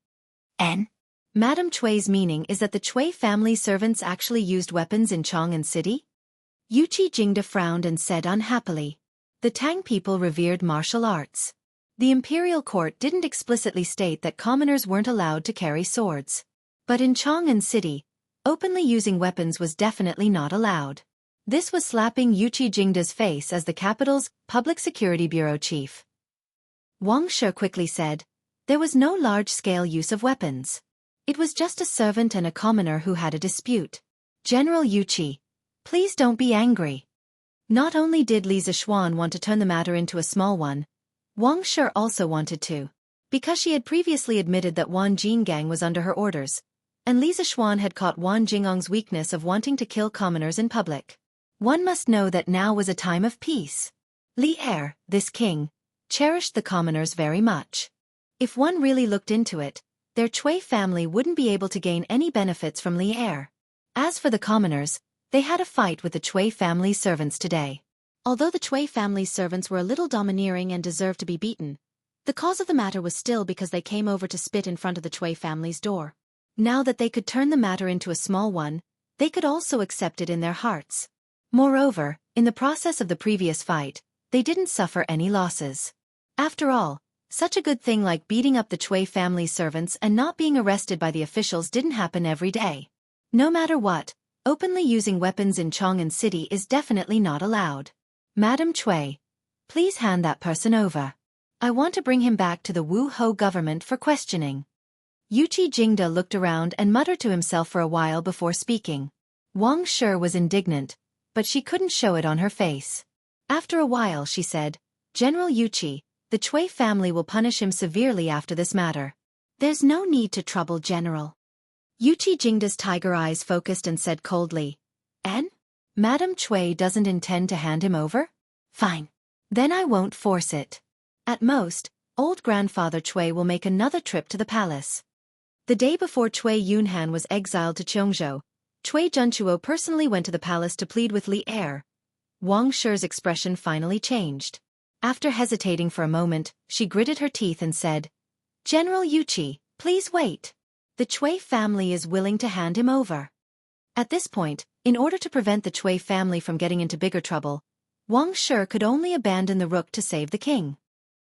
[SPEAKER 1] Madame Cui's meaning is that the Cui family servants actually used weapons in Chang'an City?
[SPEAKER 2] Yuqi Jingda frowned and said unhappily.
[SPEAKER 1] The Tang people revered martial arts. The imperial court didn't explicitly state that commoners weren't allowed to carry swords. But in Chang'an City, openly using weapons was definitely not allowed. This was slapping Yuqi Jingda's face as the capital's Public Security Bureau chief.
[SPEAKER 2] Wang Shi quickly said, there was no large-scale use of weapons. It was just a servant and a commoner who had a dispute.
[SPEAKER 1] General Yuqi, please don't be angry. Not only did Li Zixuan want to turn the matter into a small one, Wang Shi also wanted to. Because she had previously admitted that Wan Jinggang was under her orders, and Li Zixuan had caught Wan Jingang's weakness of wanting to kill commoners in public. One must know that now was a time of peace. Li Er, this king, cherished the commoners very much. If one really looked into it, their Cui family wouldn't be able to gain any benefits from Li Er. As for the commoners, they had a fight with the Cui family's servants today.
[SPEAKER 2] Although the Cui family's servants were a little domineering and deserved to be beaten, the cause of the matter was still because they came over to spit in front of the Cui family's door. Now that they could turn the matter into a small one, they could also accept it in their hearts.
[SPEAKER 1] Moreover, in the process of the previous fight, they didn't suffer any losses. After all, such a good thing like beating up the Cui family's servants and not being arrested by the officials didn't happen every day. No matter what, openly using weapons in Chang'an City is definitely not allowed. Madame Cui, please hand that person over. I want to bring him back to the Wu Hou government for questioning. Yuqi Jingda looked around and muttered to himself for a while before speaking. Wang Shi was indignant, but she couldn't show it on her face. After a while she said, General Yuqi, the Cui family will punish him severely after this matter.
[SPEAKER 2] There's no need to trouble, General.
[SPEAKER 1] Yuqi Jingda's tiger eyes focused and said coldly, Madame Cui doesn't intend to hand him over? Fine. Then I won't force it. At most, old grandfather Cui will make another trip to the palace. The day before Cui Yunhan was exiled to Jianghu, Cui Junchuo personally went to the palace to plead with Li Er. Wang Shi's expression finally changed. After hesitating for a moment, she gritted her teeth and said, General Yuqi, please wait. The Cui family is willing to hand him over. At this point, in order to prevent the Cui family from getting into bigger trouble, Wang Shi could only abandon the rook to save the king.